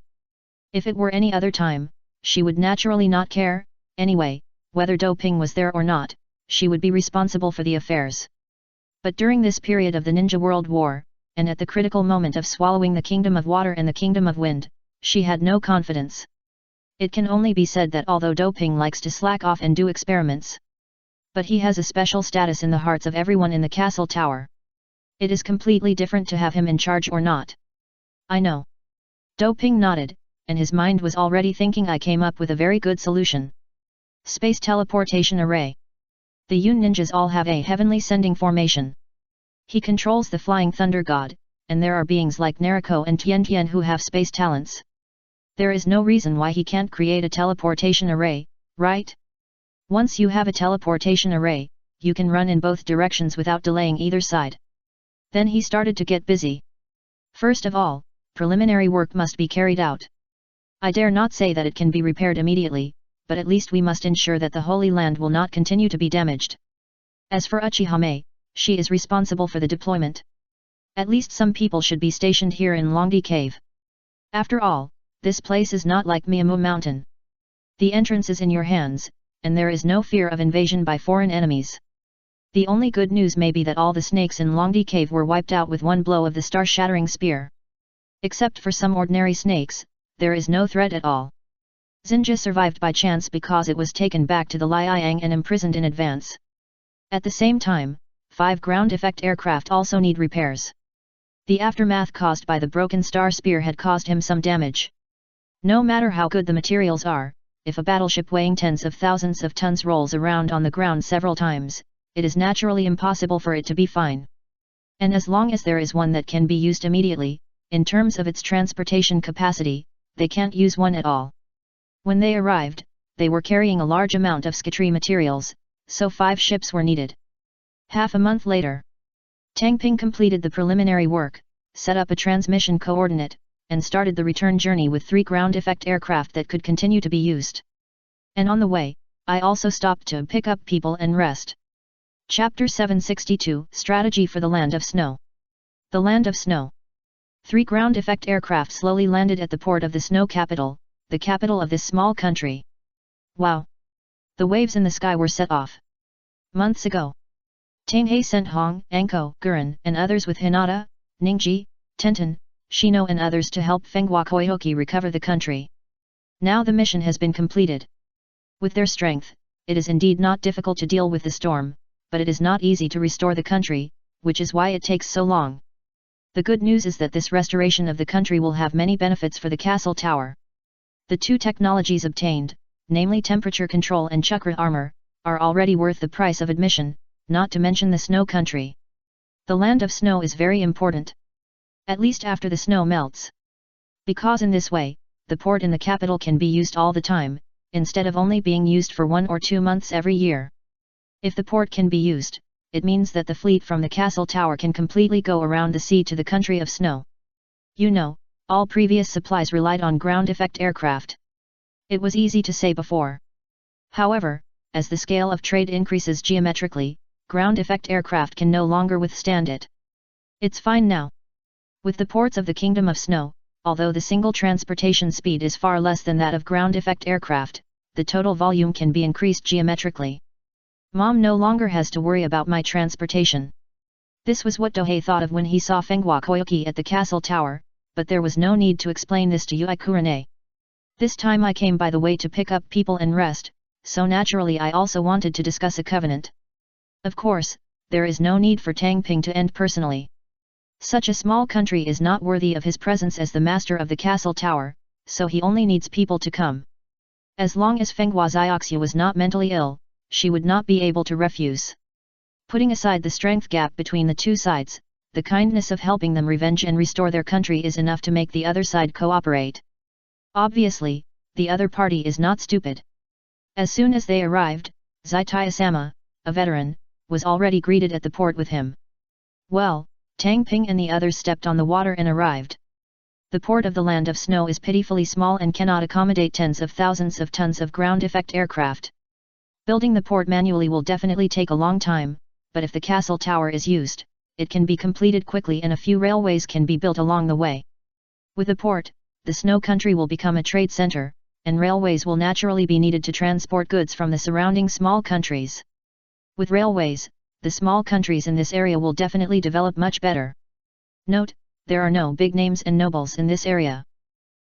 If it were any other time, she would naturally not care, anyway, whether Doping was there or not, she would be responsible for the affairs. But during this period of the Ninja World War, and at the critical moment of swallowing the Kingdom of Water and the Kingdom of Wind, she had no confidence. It can only be said that although Doping likes to slack off and do experiments, but he has a special status in the hearts of everyone in the castle tower. It is completely different to have him in charge or not. I know. Doping nodded, and his mind was already thinking. I came up with a very good solution. Space teleportation array. The Yun ninjas all have a heavenly sending formation. He controls the flying thunder god, and there are beings like Nariko and Tian who have space talents. There is no reason why he can't create a teleportation array, right? Once you have a teleportation array, you can run in both directions without delaying either side. Then he started to get busy. First of all, preliminary work must be carried out. I dare not say that it can be repaired immediately, but at least we must ensure that the Holy Land will not continue to be damaged. As for Uchihame, she is responsible for the deployment. At least some people should be stationed here in Longdi Cave. After all, this place is not like Miyamu Mountain. The entrance is in your hands, and there is no fear of invasion by foreign enemies. The only good news may be that all the snakes in Longdi Cave were wiped out with one blow of the star-shattering spear. Except for some ordinary snakes, there is no threat at all. Xinja survived by chance because it was taken back to the Liang and imprisoned in advance. At the same time, 5 ground effect aircraft also need repairs. The aftermath caused by the broken star spear had caused him some damage. No matter how good the materials are, if a battleship weighing tens of thousands of tons rolls around on the ground several times, it is naturally impossible for it to be fine. And as long as there is one that can be used immediately, in terms of its transportation capacity, they can't use one at all. When they arrived, they were carrying a large amount of Skitri materials, so 5 ships were needed. Half a month later, Tang Ping completed the preliminary work, set up a transmission coordinate, and started the return journey with 3 ground effect aircraft that could continue to be used. And on the way, I also stopped to pick up people and rest. Chapter 762 Strategy for the Land of Snow. The Land of Snow. 3 ground effect aircraft slowly landed at the port of the snow capital, the capital of this small country. Wow! The waves in the sky were set off. Months ago, Tanghai sent Hong, Anko, Guren, and others with Hinata, Ningji, Tenten, Shino and others to help Fenghua Koihoki recover the country. Now the mission has been completed. With their strength, it is indeed not difficult to deal with the storm, but it is not easy to restore the country, which is why it takes so long. The good news is that this restoration of the country will have many benefits for the castle tower. The 2 technologies obtained, namely temperature control and chakra armor, are already worth the price of admission, not to mention the snow country. The land of snow is very important. At least after the snow melts. Because in this way, the port in the capital can be used all the time, instead of only being used for 1 or 2 months every year. If the port can be used, it means that the fleet from the castle tower can completely go around the sea to the country of snow. You know, all previous supplies relied on ground effect aircraft. It was easy to say before. However, as the scale of trade increases geometrically, ground effect aircraft can no longer withstand it. It's fine now. With the ports of the Kingdom of Snow, although the single transportation speed is far less than that of ground effect aircraft, the total volume can be increased geometrically. Mom no longer has to worry about my transportation. This was what Dohei thought of when he saw Fenghua Koihoki at the castle tower, but there was no need to explain this to Yui Kurane. This time I came by the way to pick up people and rest, so naturally I also wanted to discuss a covenant. Of course, there is no need for Tang Ping to end personally. Such a small country is not worthy of his presence as the master of the castle tower, so he only needs people to come. As long as Fenghua Xiaoxia was not mentally ill, she would not be able to refuse. Putting aside the strength gap between the 2 sides, the kindness of helping them revenge and restore their country is enough to make the other side cooperate. Obviously, the other party is not stupid. As soon as they arrived, Zaitaya-sama, a veteran, was already greeted at the port with him. Well, Tang Ping and the others stepped on the water and arrived. The port of the Land of Snow is pitifully small and cannot accommodate tens of thousands of tons of ground effect aircraft. Building the port manually will definitely take a long time, but if the castle tower is used, it can be completed quickly and a few railways can be built along the way. With the port, the snow country will become a trade center, and railways will naturally be needed to transport goods from the surrounding small countries. With railways, the small countries in this area will definitely develop much better. Note, there are no big names and nobles in this area.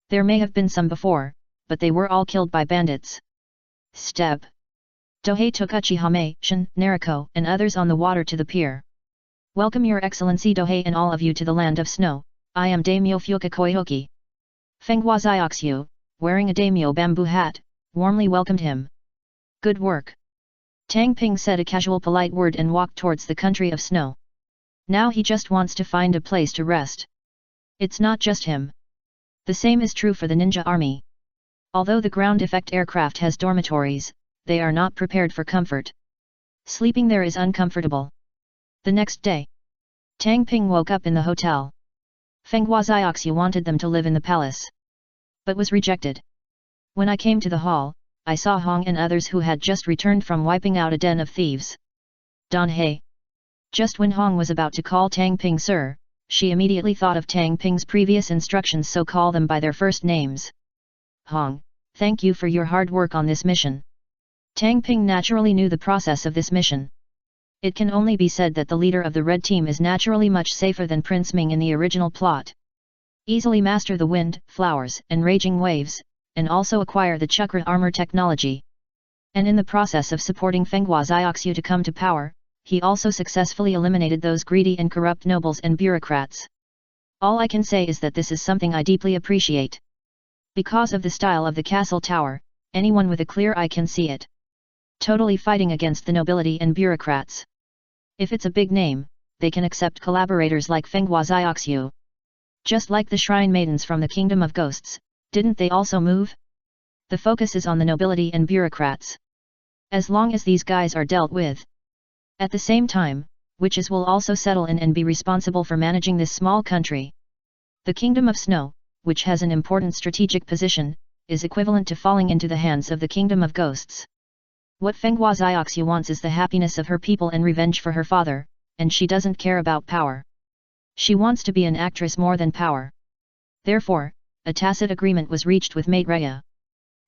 There may have been some before, but they were all killed by bandits. Step. Dohei took Uchihame, Shin, Nariko, and others on the water to the pier. Welcome Your Excellency Dohei and all of you to the Land of Snow. I am Daimyo Fuka Koihoki. Fenghua Xiaoxiu, wearing a daimyo bamboo hat, warmly welcomed him. Good work. Tang Ping said a casual polite word and walked towards the country of snow. Now he just wants to find a place to rest. It's not just him. The same is true for the ninja army. Although the ground effect aircraft has dormitories, they are not prepared for comfort. Sleeping there is uncomfortable. The next day, Tang Ping woke up in the hotel. Fenghua Xiaoxia wanted them to live in the palace, but was rejected. When I came to the hall, I saw Hong and others who had just returned from wiping out a den of thieves. Don Hei. Just when Hong was about to call Tang Ping sir, she immediately thought of Tang Ping's previous instructions, so call them by their first names. Hong, thank you for your hard work on this mission. Tang Ping naturally knew the process of this mission. It can only be said that the leader of the red team is naturally much safer than Prince Ming in the original plot. Easily master the wind, flowers, and raging waves, and also acquire the chakra armor technology. And in the process of supporting Fenghua Xiaoxiu to come to power, he also successfully eliminated those greedy and corrupt nobles and bureaucrats. All I can say is that this is something I deeply appreciate. Because of the style of the castle tower, anyone with a clear eye can see it. Totally fighting against the nobility and bureaucrats. If it's a big name, they can accept collaborators like Fenghua Xiaoxiu. Just like the shrine maidens from the Kingdom of Ghosts, didn't they also move? The focus is on the nobility and bureaucrats. As long as these guys are dealt with. At the same time, witches will also settle in and be responsible for managing this small country. The Kingdom of Snow, which has an important strategic position, is equivalent to falling into the hands of the Kingdom of Ghosts. What Fenghua Xiaoxia wants is the happiness of her people and revenge for her father, and she doesn't care about power. She wants to be an actress more than power. Therefore, a tacit agreement was reached with Maitreya.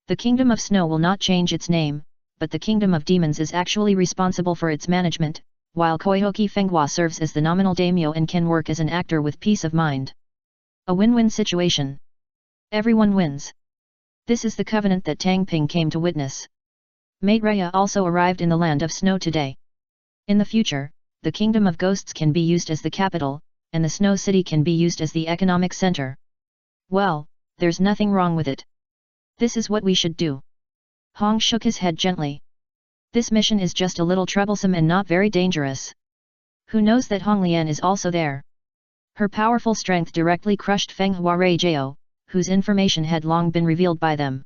The Kingdom of Snow will not change its name, but the Kingdom of Demons is actually responsible for its management, while Koihoki Fenghua serves as the nominal daimyo and can work as an actor with peace of mind. A win-win situation. Everyone wins. This is the covenant that Tang Ping came to witness. Maitreya also arrived in the land of snow today. In the future, the Kingdom of Ghosts can be used as the capital, and the Snow City can be used as the economic center. Well, there's nothing wrong with it. This is what we should do. Hong shook his head gently. This mission is just a little troublesome and not very dangerous. Who knows that Hong Lian is also there? Her powerful strength directly crushed Feng Huarei Jiao, whose information had long been revealed by them.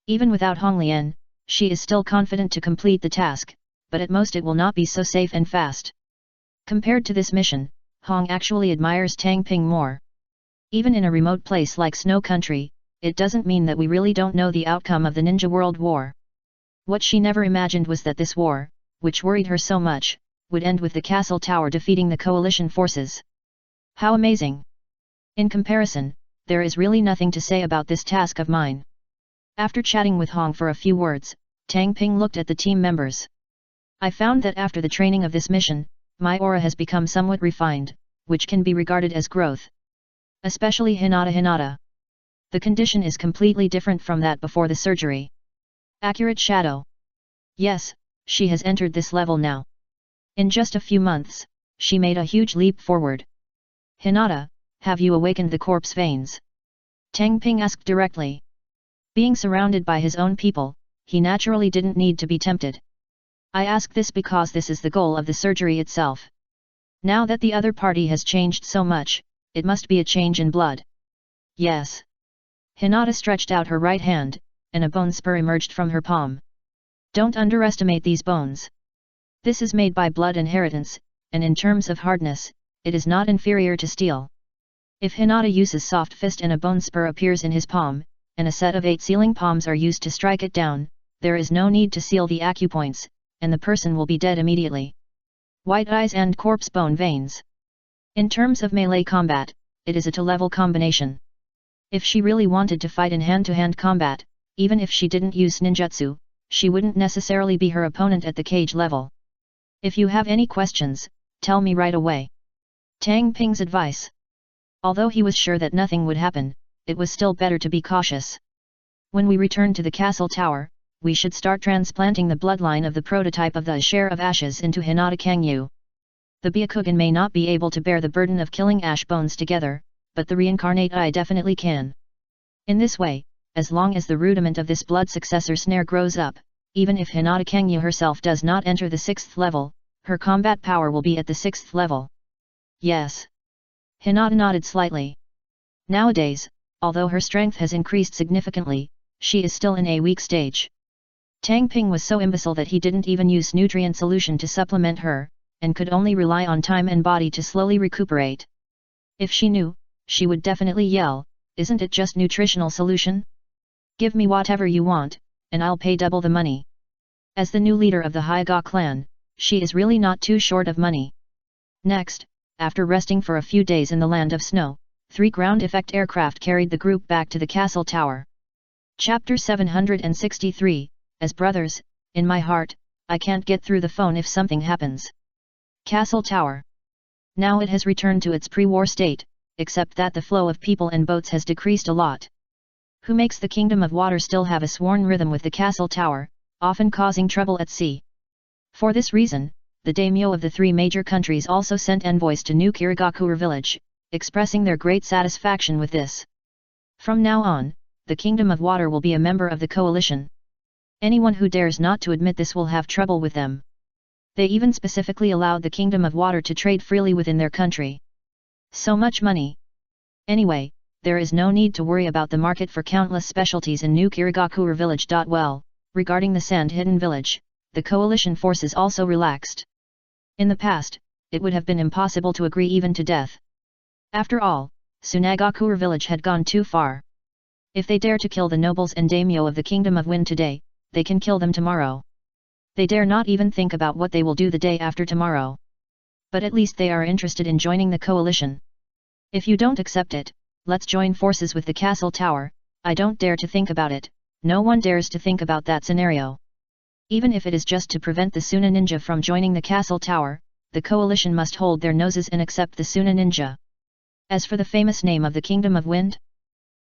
Even without Hong Lian, she is still confident to complete the task, but at most it will not be so safe and fast. Compared to this mission, Hong actually admires Tang Ping more. Even in a remote place like Snow Country, it doesn't mean that we really don't know the outcome of the Ninja World War. What she never imagined was that this war, which worried her so much, would end with the castle tower defeating the coalition forces. How amazing! In comparison, there is really nothing to say about this task of mine. After chatting with Hong for a few words, Tang Ping looked at the team members. I found that after the training of this mission, my aura has become somewhat refined, which can be regarded as growth. Especially Hinata. The condition is completely different from that before the surgery. Accurate shadow. Yes, she has entered this level now. In just a few months, she made a huge leap forward. Hinata, have you awakened the corpse veins? Tang Ping asked directly. Being surrounded by his own people, he naturally didn't need to be tempted. I ask this because this is the goal of the surgery itself. Now that the other party has changed so much, it must be a change in blood. Yes. Hinata stretched out her right hand, and a bone spur emerged from her palm. Don't underestimate these bones. This is made by blood inheritance, and in terms of hardness, it is not inferior to steel. If Hinata uses soft fist and a bone spur appears in his palm, and a set of 8 sealing palms are used to strike it down, there is no need to seal the acupoints, and the person will be dead immediately. White eyes and corpse bone veins. In terms of melee combat, it is a two-level combination. If she really wanted to fight in hand-to-hand combat, even if she didn't use ninjutsu, she wouldn't necessarily be her opponent at the cage level. If you have any questions, tell me right away. Tang Ping's advice. Although he was sure that nothing would happen, it was still better to be cautious. When we return to the castle tower, we should start transplanting the bloodline of the prototype of the share of ashes into Hinata Kangyu. The Byakugan may not be able to bear the burden of killing ash bones together, but the reincarnate I definitely can. In this way, as long as the rudiment of this blood successor snare grows up, even if Hinata Kangyu herself does not enter the 6th level, her combat power will be at the 6th level. Yes. Hinata nodded slightly. Nowadays, although her strength has increased significantly, she is still in a weak stage. Tang Ping was so imbecile that he didn't even use nutrient solution to supplement her, and could only rely on time and body to slowly recuperate. If she knew, she would definitely yell, "Isn't it just nutritional solution? Give me whatever you want, and I'll pay double the money." As the new leader of the Hyuga clan, she is really not too short of money. Next, after resting for a few days in the land of snow, 3 ground effect aircraft carried the group back to the castle tower. Chapter 763, As brothers, in my heart, I can't get through the phone if something happens. Castle Tower. Now it has returned to its pre-war state, except that the flow of people and boats has decreased a lot. Who makes the Kingdom of Water still have a sworn rhythm with the Castle Tower, often causing trouble at sea. For this reason, the daimyo of the 3 major countries also sent envoys to New Kirigakure village, expressing their great satisfaction with this. From now on, the Kingdom of Water will be a member of the coalition. Anyone who dares not to admit this will have trouble with them. They even specifically allowed the Kingdom of Water to trade freely within their country. So much money. Anyway, there is no need to worry about the market for countless specialties in New Kirigakure village. Well, regarding the Sand Hidden village, the coalition forces also relaxed. In the past, it would have been impossible to agree even to death. After all, Tsunagakure village had gone too far. If they dare to kill the nobles and daimyo of the Kingdom of Wind today, they can kill them tomorrow. They dare not even think about what they will do the day after tomorrow. But at least they are interested in joining the coalition. If you don't accept it, let's join forces with the castle tower. I don't dare to think about it. No one dares to think about that scenario. Even if it is just to prevent the Suna ninja from joining the castle tower, the coalition must hold their noses and accept the Suna ninja. As for the famous name of the Kingdom of Wind?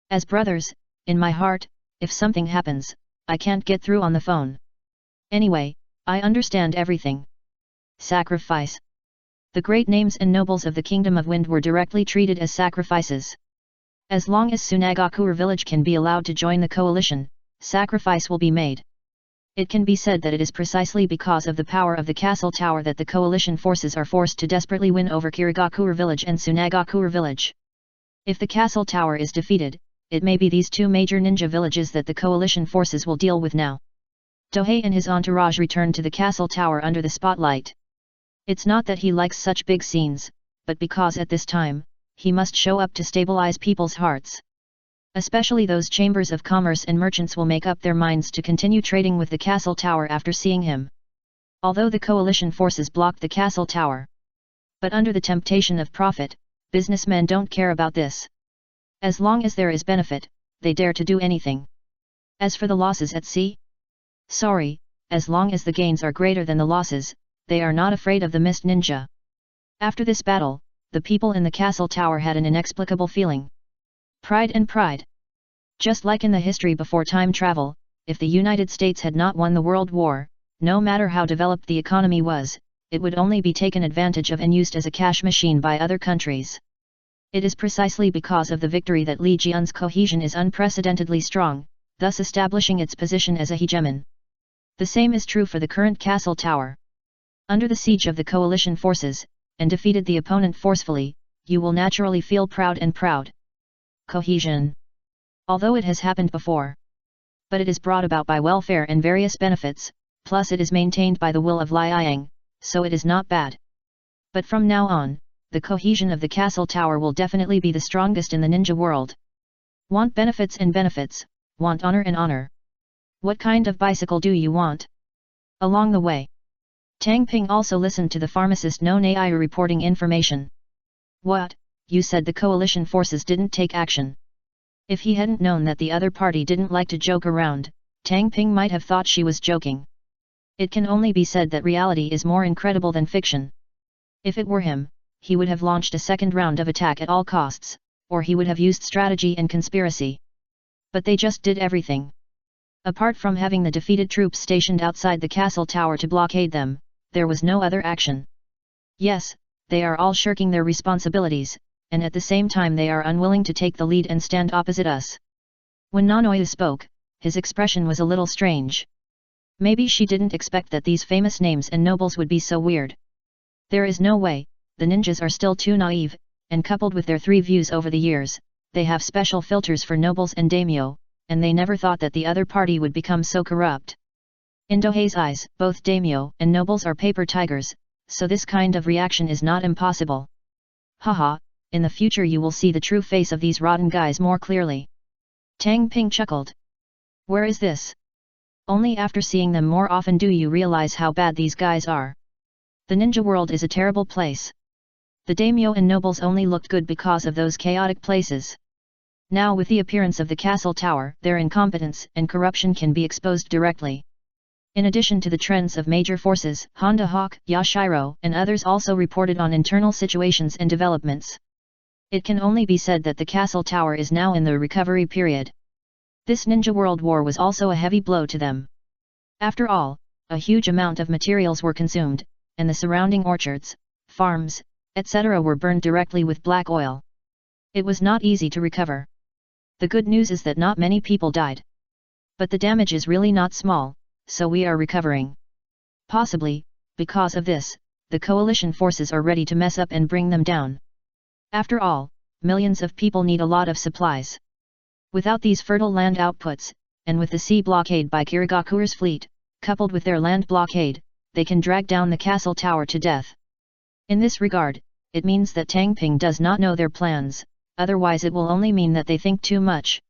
As brothers, in my heart, if something happens, I can't get through on the phone. Anyway, I understand everything. Sacrifice. The great names and nobles of the Kingdom of Wind were directly treated as sacrifices. As long as Tsunagakure village can be allowed to join the coalition, sacrifice will be made. It can be said that it is precisely because of the power of the castle tower that the coalition forces are forced to desperately win over Kirigakure village and Tsunagakure village. If the castle tower is defeated, it may be these two major ninja villages that the coalition forces will deal with now. Tohei and his entourage return to the castle tower under the spotlight. It's not that he likes such big scenes, but because at this time, he must show up to stabilize people's hearts. Especially those chambers of commerce and merchants will make up their minds to continue trading with the castle tower after seeing him. Although the coalition forces blocked the castle tower. But under the temptation of profit, businessmen don't care about this. As long as there is benefit, they dare to do anything. As for the losses at sea? Sorry, as long as the gains are greater than the losses, they are not afraid of the mist ninja. After this battle, the people in the castle tower had an inexplicable feeling. Pride and pride. Just like in the history before time travel, if the United States had not won the World War, no matter how developed the economy was, it would only be taken advantage of and used as a cash machine by other countries. It is precisely because of the victory that Li Jian's cohesion is unprecedentedly strong, thus establishing its position as a hegemon. The same is true for the current castle tower. Under the siege of the coalition forces, and defeated the opponent forcefully, you will naturally feel proud and proud. Cohesion. Although it has happened before. But it is brought about by welfare and various benefits, plus it is maintained by the will of Liang, so it is not bad. But from now on, the cohesion of the castle tower will definitely be the strongest in the ninja world. Want benefits and benefits, want honor and honor. What kind of bicycle do you want? Along the way, Tang Ping also listened to the pharmacist No Naiyu reporting information. What, you said the coalition forces didn't take action? If he hadn't known that the other party didn't like to joke around, Tang Ping might have thought she was joking. It can only be said that reality is more incredible than fiction. If it were him, he would have launched a second round of attack at all costs, or he would have used strategy and conspiracy. But they just did everything. Apart from having the defeated troops stationed outside the castle tower to blockade them, there was no other action. Yes, they are all shirking their responsibilities, and at the same time they are unwilling to take the lead and stand opposite us. When Nanoyu spoke, his expression was a little strange. Maybe she didn't expect that these famous names and nobles would be so weird. There is no way, the ninjas are still too naive, and coupled with their three views over the years, they have special filters for nobles and daimyo, and they never thought that the other party would become so corrupt. In Tohei's eyes, both daimyo and nobles are paper tigers, so this kind of reaction is not impossible. Haha, in the future you will see the true face of these rotten guys more clearly. Tang Ping chuckled. Where is this? Only after seeing them more often do you realize how bad these guys are. The ninja world is a terrible place. The daimyo and nobles only looked good because of those chaotic places. Now with the appearance of the castle tower, their incompetence and corruption can be exposed directly. In addition to the trends of major forces, Honda Hawk, Yashiro, and others also reported on internal situations and developments. It can only be said that the castle tower is now in the recovery period. This ninja world war was also a heavy blow to them. After all, a huge amount of materials were consumed, and the surrounding orchards, farms, etc. were burned directly with black oil. It was not easy to recover. The good news is that not many people died. But the damage is really not small, so we are recovering. Possibly, because of this, the coalition forces are ready to mess up and bring them down. After all, millions of people need a lot of supplies. Without these fertile land outputs, and with the sea blockade by Kirigakure's fleet, coupled with their land blockade, they can drag down the castle tower to death. In this regard, it means that Tang Ping does not know their plans, otherwise it will only mean that they think too much.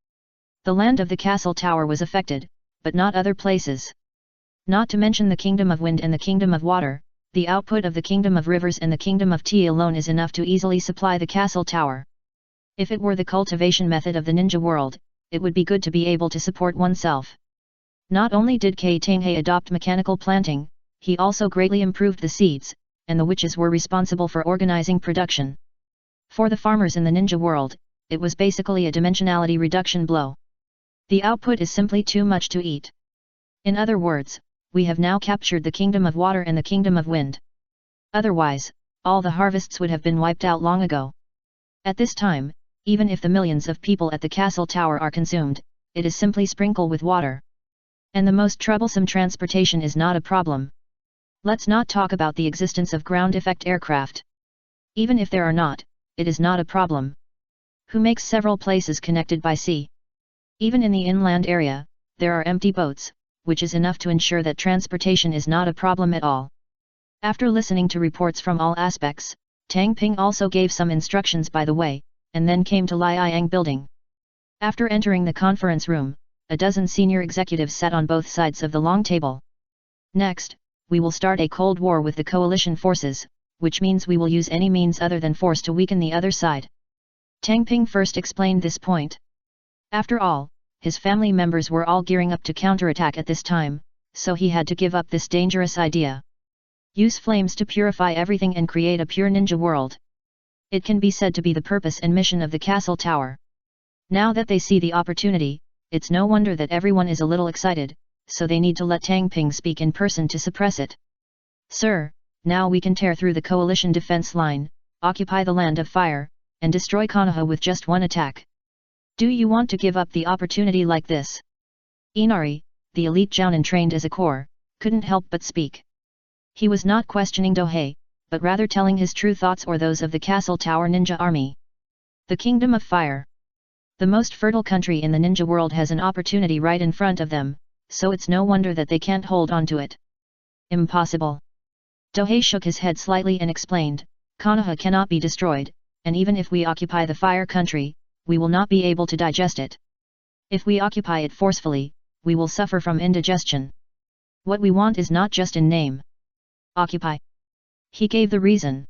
The land of the castle tower was affected, but not other places. Not to mention the Kingdom of Wind and the Kingdom of Water, the output of the Kingdom of Rivers and the Kingdom of Tea alone is enough to easily supply the castle tower. If it were the cultivation method of the ninja world, it would be good to be able to support oneself. Not only did Kai Tanghe adopt mechanical planting, he also greatly improved the seeds, and the witches were responsible for organizing production. For the farmers in the ninja world, it was basically a dimensionality reduction blow. The output is simply too much to eat. In other words, we have now captured the Kingdom of Water and the Kingdom of Wind. Otherwise, all the harvests would have been wiped out long ago. At this time, even if the millions of people at the castle tower are consumed, it is simply sprinkled with water. And the most troublesome transportation is not a problem. Let's not talk about the existence of ground effect aircraft. Even if there are not, it is not a problem. Who makes several places connected by sea? Even in the inland area, there are empty boats, which is enough to ensure that transportation is not a problem at all. After listening to reports from all aspects, Tang Ping also gave some instructions by the way, and then came to Liang building. After entering the conference room, a dozen senior executives sat on both sides of the long table. Next, we will start a cold war with the coalition forces, which means we will use any means other than force to weaken the other side. Tang Ping first explained this point. After all, his family members were all gearing up to counterattack at this time, so he had to give up this dangerous idea. Use flames to purify everything and create a pure ninja world. It can be said to be the purpose and mission of the castle tower. Now that they see the opportunity, it's no wonder that everyone is a little excited, so they need to let Tang Ping speak in person to suppress it. Sir, now we can tear through the coalition defense line, occupy the land of fire, and destroy Konoha with just one attack. Do you want to give up the opportunity like this? Inari, the elite jounin trained as a corps, couldn't help but speak. He was not questioning Dohei, but rather telling his true thoughts or those of the castle tower ninja army. The Kingdom of Fire. The most fertile country in the ninja world has an opportunity right in front of them, so it's no wonder that they can't hold on to it. Impossible. Dohei shook his head slightly and explained, Konoha cannot be destroyed, and even if we occupy the fire country, we will not be able to digest it. If we occupy it forcefully, we will suffer from indigestion. What we want is not just in name. Occupy. He gave the reason.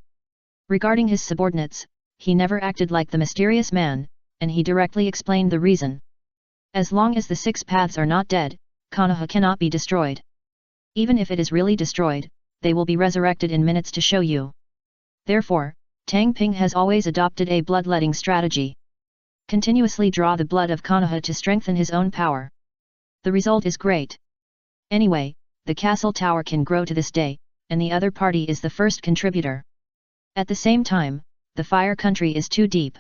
Regarding his subordinates, he never acted like the mysterious man, and he directly explained the reason. As long as the six paths are not dead, Konoha cannot be destroyed. Even if it is really destroyed, they will be resurrected in minutes to show you. Therefore, Tang Ping has always adopted a bloodletting strategy. Continuously draw the blood of Konoha to strengthen his own power. The result is great. Anyway, the castle tower can grow to this day, and the other party is the first contributor. At the same time, the fire country is too deep.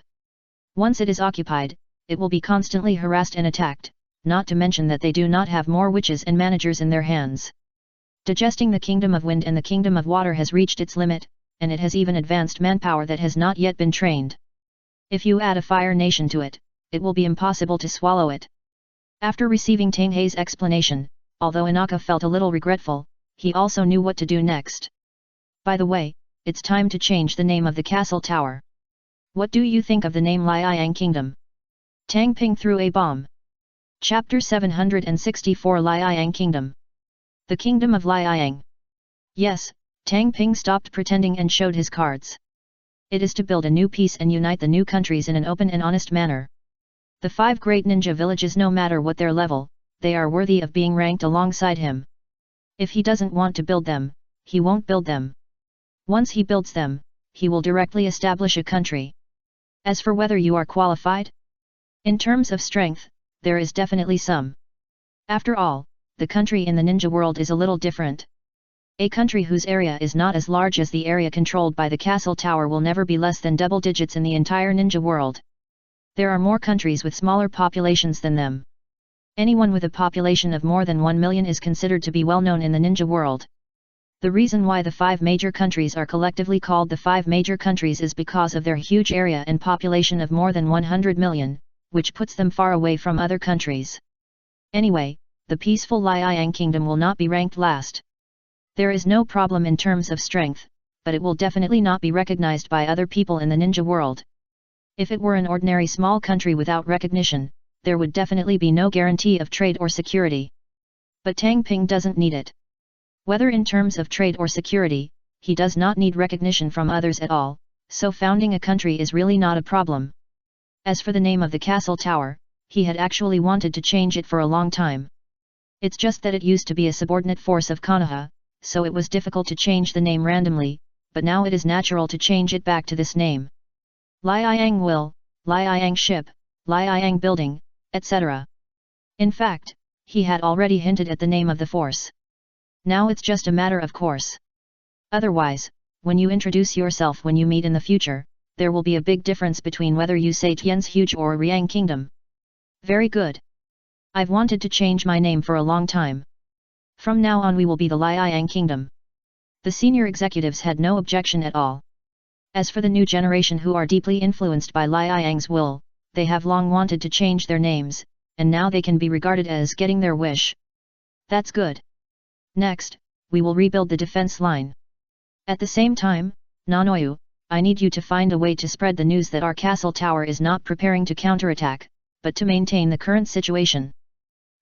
Once it is occupied, it will be constantly harassed and attacked, not to mention that they do not have more witches and managers in their hands. Digesting the Kingdom of Wind and the Kingdom of Water has reached its limit, and it has even advanced manpower that has not yet been trained. If you add a fire nation to it, it will be impossible to swallow it. After receiving Tanghei's explanation, although Inaka felt a little regretful, he also knew what to do next. By the way, it's time to change the name of the castle tower. What do you think of the name Liang Kingdom? Tang Ping threw a bomb. Chapter 764 Liang Kingdom. The Kingdom of Liang. Yes, Tang Ping stopped pretending and showed his cards. It is to build a new peace and unite the new countries in an open and honest manner. The 5 great ninja villages, no matter what their level, they are worthy of being ranked alongside him. If he doesn't want to build them, he won't build them. Once he builds them, he will directly establish a country. As for whether you are qualified? In terms of strength, there is definitely some. After all, the country in the ninja world is a little different. A country whose area is not as large as the area controlled by the castle tower will never be less than double digits in the entire ninja world. There are more countries with smaller populations than them. Anyone with a population of more than 1 million is considered to be well known in the ninja world. The reason why the 5 major countries are collectively called the 5 major countries is because of their huge area and population of more than 100 million, which puts them far away from other countries. Anyway, the peaceful Liang Kingdom will not be ranked last. There is no problem in terms of strength, but it will definitely not be recognized by other people in the ninja world. If it were an ordinary small country without recognition, there would definitely be no guarantee of trade or security. But Tang Ping doesn't need it. Whether in terms of trade or security, he does not need recognition from others at all, so founding a country is really not a problem. As for the name of the castle tower, he had actually wanted to change it for a long time. It's just that it used to be a subordinate force of Konoha, so it was difficult to change the name randomly, but now it is natural to change it back to this name. Liang Will, Liang Ship, Liang Building, etc. In fact, he had already hinted at the name of the force. Now it's just a matter of course. Otherwise, when you introduce yourself when you meet in the future, there will be a big difference between whether you say Tian's Huge or Riang Kingdom. Very good. I've wanted to change my name for a long time. From now on we will be the Liang Kingdom. The senior executives had no objection at all. As for the new generation who are deeply influenced by Liang's will, they have long wanted to change their names, and now they can be regarded as getting their wish. That's good. Next, we will rebuild the defense line. At the same time, Nanoyu, I need you to find a way to spread the news that our castle tower is not preparing to counterattack, but to maintain the current situation.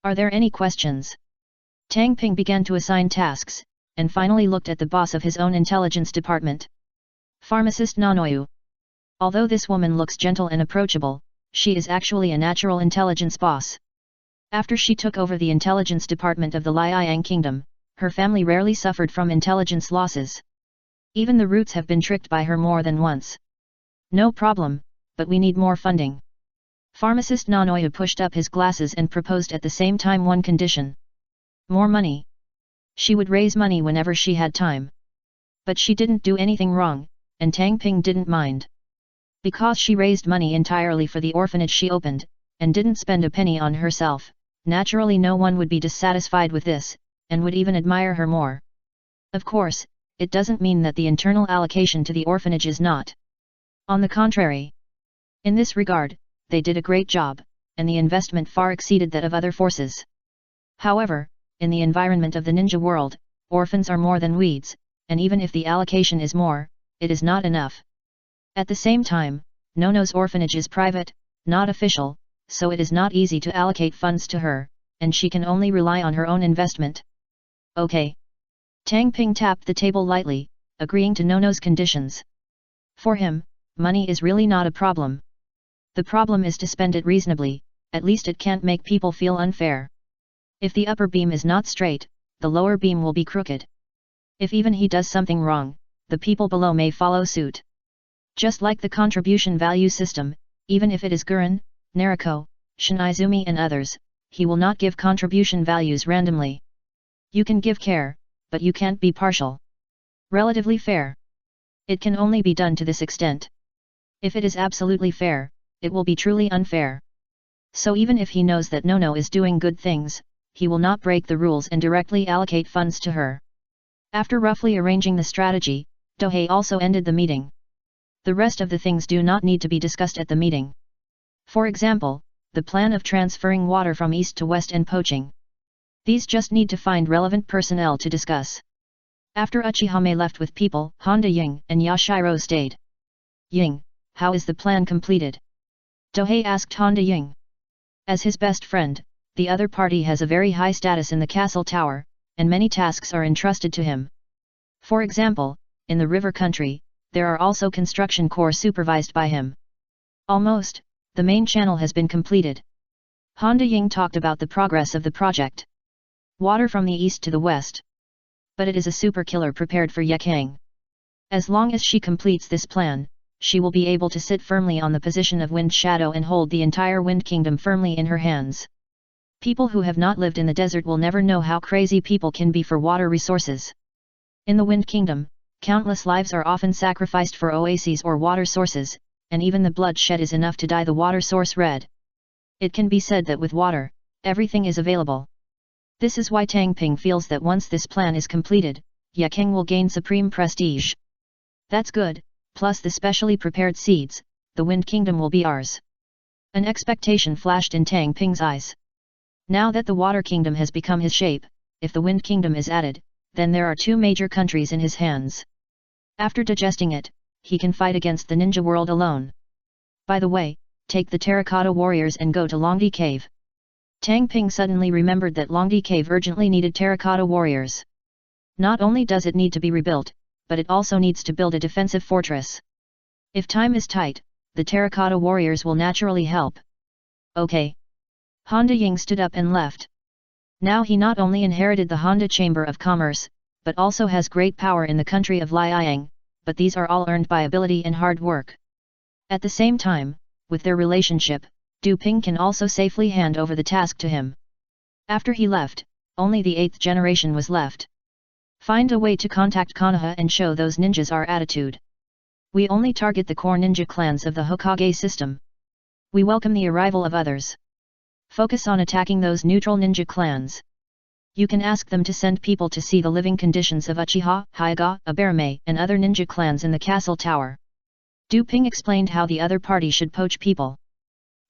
Are there any questions? Tang Ping began to assign tasks, and finally looked at the boss of his own intelligence department. Pharmacist Nanoyu. Although this woman looks gentle and approachable, she is actually a natural intelligence boss. After she took over the intelligence department of the Liang Kingdom, her family rarely suffered from intelligence losses. Even the roots have been tricked by her more than once. No problem, but we need more funding. Pharmacist Nanoyu pushed up his glasses and proposed at the same time one condition. More money. She would raise money whenever she had time. But she didn't do anything wrong, and Tang Ping didn't mind. Because she raised money entirely for the orphanage she opened, and didn't spend a penny on herself, naturally no one would be dissatisfied with this, and would even admire her more. Of course, it doesn't mean that the internal allocation to the orphanage is not. On the contrary. In this regard, they did a great job, and the investment far exceeded that of other forces. However, in the environment of the ninja world, orphans are more than weeds, and even if the allocation is more, it is not enough. At the same time, Nono's orphanage is private, not official, so it is not easy to allocate funds to her, and she can only rely on her own investment. Okay. Tang Ping tapped the table lightly, agreeing to Nono's conditions. For him, money is really not a problem. The problem is to spend it reasonably, at least it can't make people feel unfair. If the upper beam is not straight, the lower beam will be crooked. If even he does something wrong, the people below may follow suit. Just like the contribution value system, even if it is Gurren, Nariko, Shinizumi and others, he will not give contribution values randomly. You can give care, but you can't be partial. Relatively fair. It can only be done to this extent. If it is absolutely fair, it will be truly unfair. So even if he knows that Nono is doing good things, he will not break the rules and directly allocate funds to her. After roughly arranging the strategy, Dohei also ended the meeting. The rest of the things do not need to be discussed at the meeting. For example, the plan of transferring water from east to west and poaching. These just need to find relevant personnel to discuss. After Uchihame left with people, Honda Ying and Yashiro stayed. Ying, how is the plan completed? Dohei asked Honda Ying. As his best friend, the other party has a very high status in the castle tower, and many tasks are entrusted to him. For example, in the river country, there are also construction corps supervised by him. Almost, the main channel has been completed. Honda Ying talked about the progress of the project. Water from the east to the west. But it is a super killer prepared for Yekang. As long as she completes this plan, she will be able to sit firmly on the position of Wind Shadow and hold the entire Wind Kingdom firmly in her hands. People who have not lived in the desert will never know how crazy people can be for water resources. In the Wind Kingdom, countless lives are often sacrificed for oases or water sources, and even the bloodshed is enough to dye the water source red. It can be said that with water, everything is available. This is why Tang Ping feels that once this plan is completed, Yekang will gain supreme prestige. That's good, plus the specially prepared seeds, the Wind Kingdom will be ours. An expectation flashed in Tang Ping's eyes. Now that the Water Kingdom has become his shape, if the Wind Kingdom is added, then there are 2 major countries in his hands. After digesting it, he can fight against the ninja world alone. By the way, take the terracotta warriors and go to Longdi Cave. Tang Ping suddenly remembered that Longdi Cave urgently needed terracotta warriors. Not only does it need to be rebuilt, but it also needs to build a defensive fortress. If time is tight, the terracotta warriors will naturally help. Okay. Honda Ying stood up and left. Now he not only inherited the Honda Chamber of Commerce, but also has great power in the country of Liang, but these are all earned by ability and hard work. At the same time, with their relationship, Du Ping can also safely hand over the task to him. After he left, only the 8th generation was left. Find a way to contact Konoha and show those ninjas our attitude. We only target the core ninja clans of the Hokage system. We welcome the arrival of others. Focus on attacking those neutral ninja clans. You can ask them to send people to see the living conditions of Uchiha, Hyuga, Abarame, and other ninja clans in the castle tower. Du Ping explained how the other party should poach people.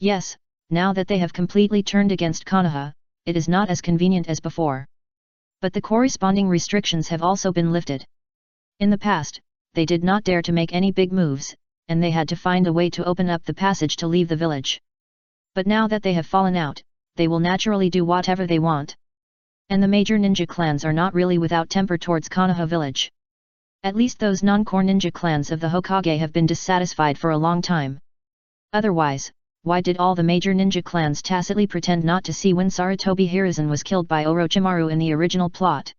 Yes, now that they have completely turned against Konoha, it is not as convenient as before. But the corresponding restrictions have also been lifted. In the past, they did not dare to make any big moves, and they had to find a way to open up the passage to leave the village. But now that they have fallen out, they will naturally do whatever they want. And the major ninja clans are not really without temper towards Konoha village. At least those non-core ninja clans of the Hokage have been dissatisfied for a long time. Otherwise, why did all the major ninja clans tacitly pretend not to see when Sarutobi Hiruzen was killed by Orochimaru in the original plot?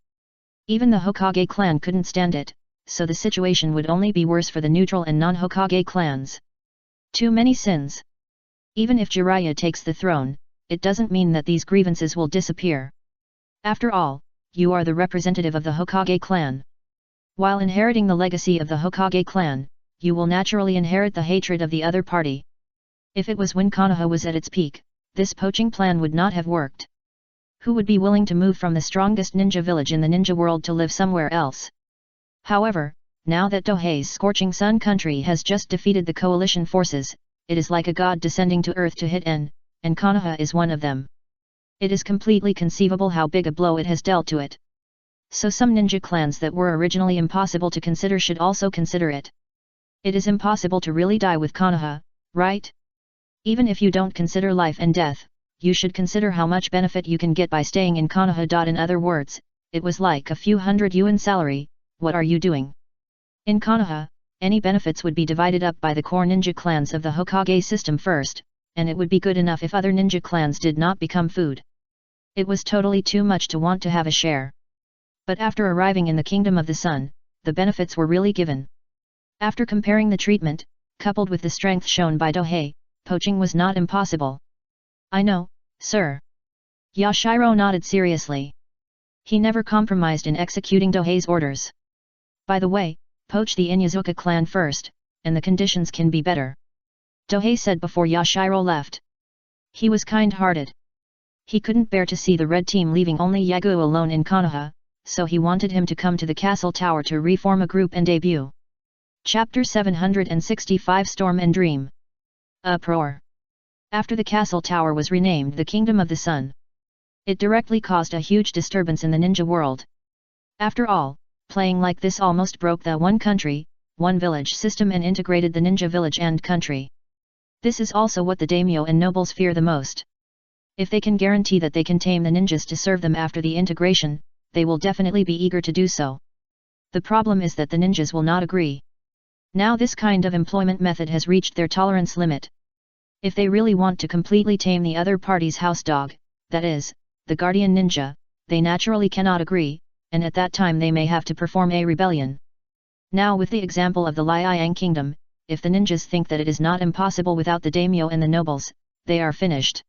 Even the Hokage clan couldn't stand it, so the situation would only be worse for the neutral and non-Hokage clans. Too many sins. Even if Jiraiya takes the throne, it doesn't mean that these grievances will disappear. After all, you are the representative of the Hokage clan. While inheriting the legacy of the Hokage clan, you will naturally inherit the hatred of the other party. If it was when Konoha was at its peak, this poaching plan would not have worked. Who would be willing to move from the strongest ninja village in the ninja world to live somewhere else? However, now that Dohei's Scorching Sun country has just defeated the coalition forces, it is like a god descending to earth to hit and Konoha is one of them. It is completely conceivable how big a blow it has dealt to it. So some ninja clans that were originally impossible to consider should also consider it. It is impossible to really die with Konoha, right? Even if you don't consider life and death, you should consider how much benefit you can get by staying in Konoha. In other words, it was like a few hundred yuan salary. What are you doing? In Konoha, any benefits would be divided up by the core ninja clans of the Hokage system first, and it would be good enough if other ninja clans did not become food. It was totally too much to want to have a share. But after arriving in the Kingdom of the Sun, the benefits were really given. After comparing the treatment, coupled with the strength shown by Dohei, poaching was not impossible. I know, sir. Yashiro nodded seriously. He never compromised in executing Dohei's orders. By the way, poach the Inyazuka clan first, and the conditions can be better. Dohei said before Yashiro left. He was kind-hearted. He couldn't bear to see the red team leaving only Yagu alone in Konoha, so he wanted him to come to the castle tower to reform a group and debut. Chapter 765 Storm and Dream. Uproar. After the castle tower was renamed the Kingdom of the Sun, it directly caused a huge disturbance in the ninja world. After all, playing like this almost broke the one country, one village system and integrated the ninja village and country. This is also what the daimyo and nobles fear the most. If they can guarantee that they can tame the ninjas to serve them after the integration, they will definitely be eager to do so. The problem is that the ninjas will not agree. Now this kind of employment method has reached their tolerance limit. If they really want to completely tame the other party's house dog, that is, the guardian ninja, they naturally cannot agree, and at that time they may have to perform a rebellion. Now with the example of the Liang kingdom, if the ninjas think that it is not impossible without the daimyo and the nobles, they are finished.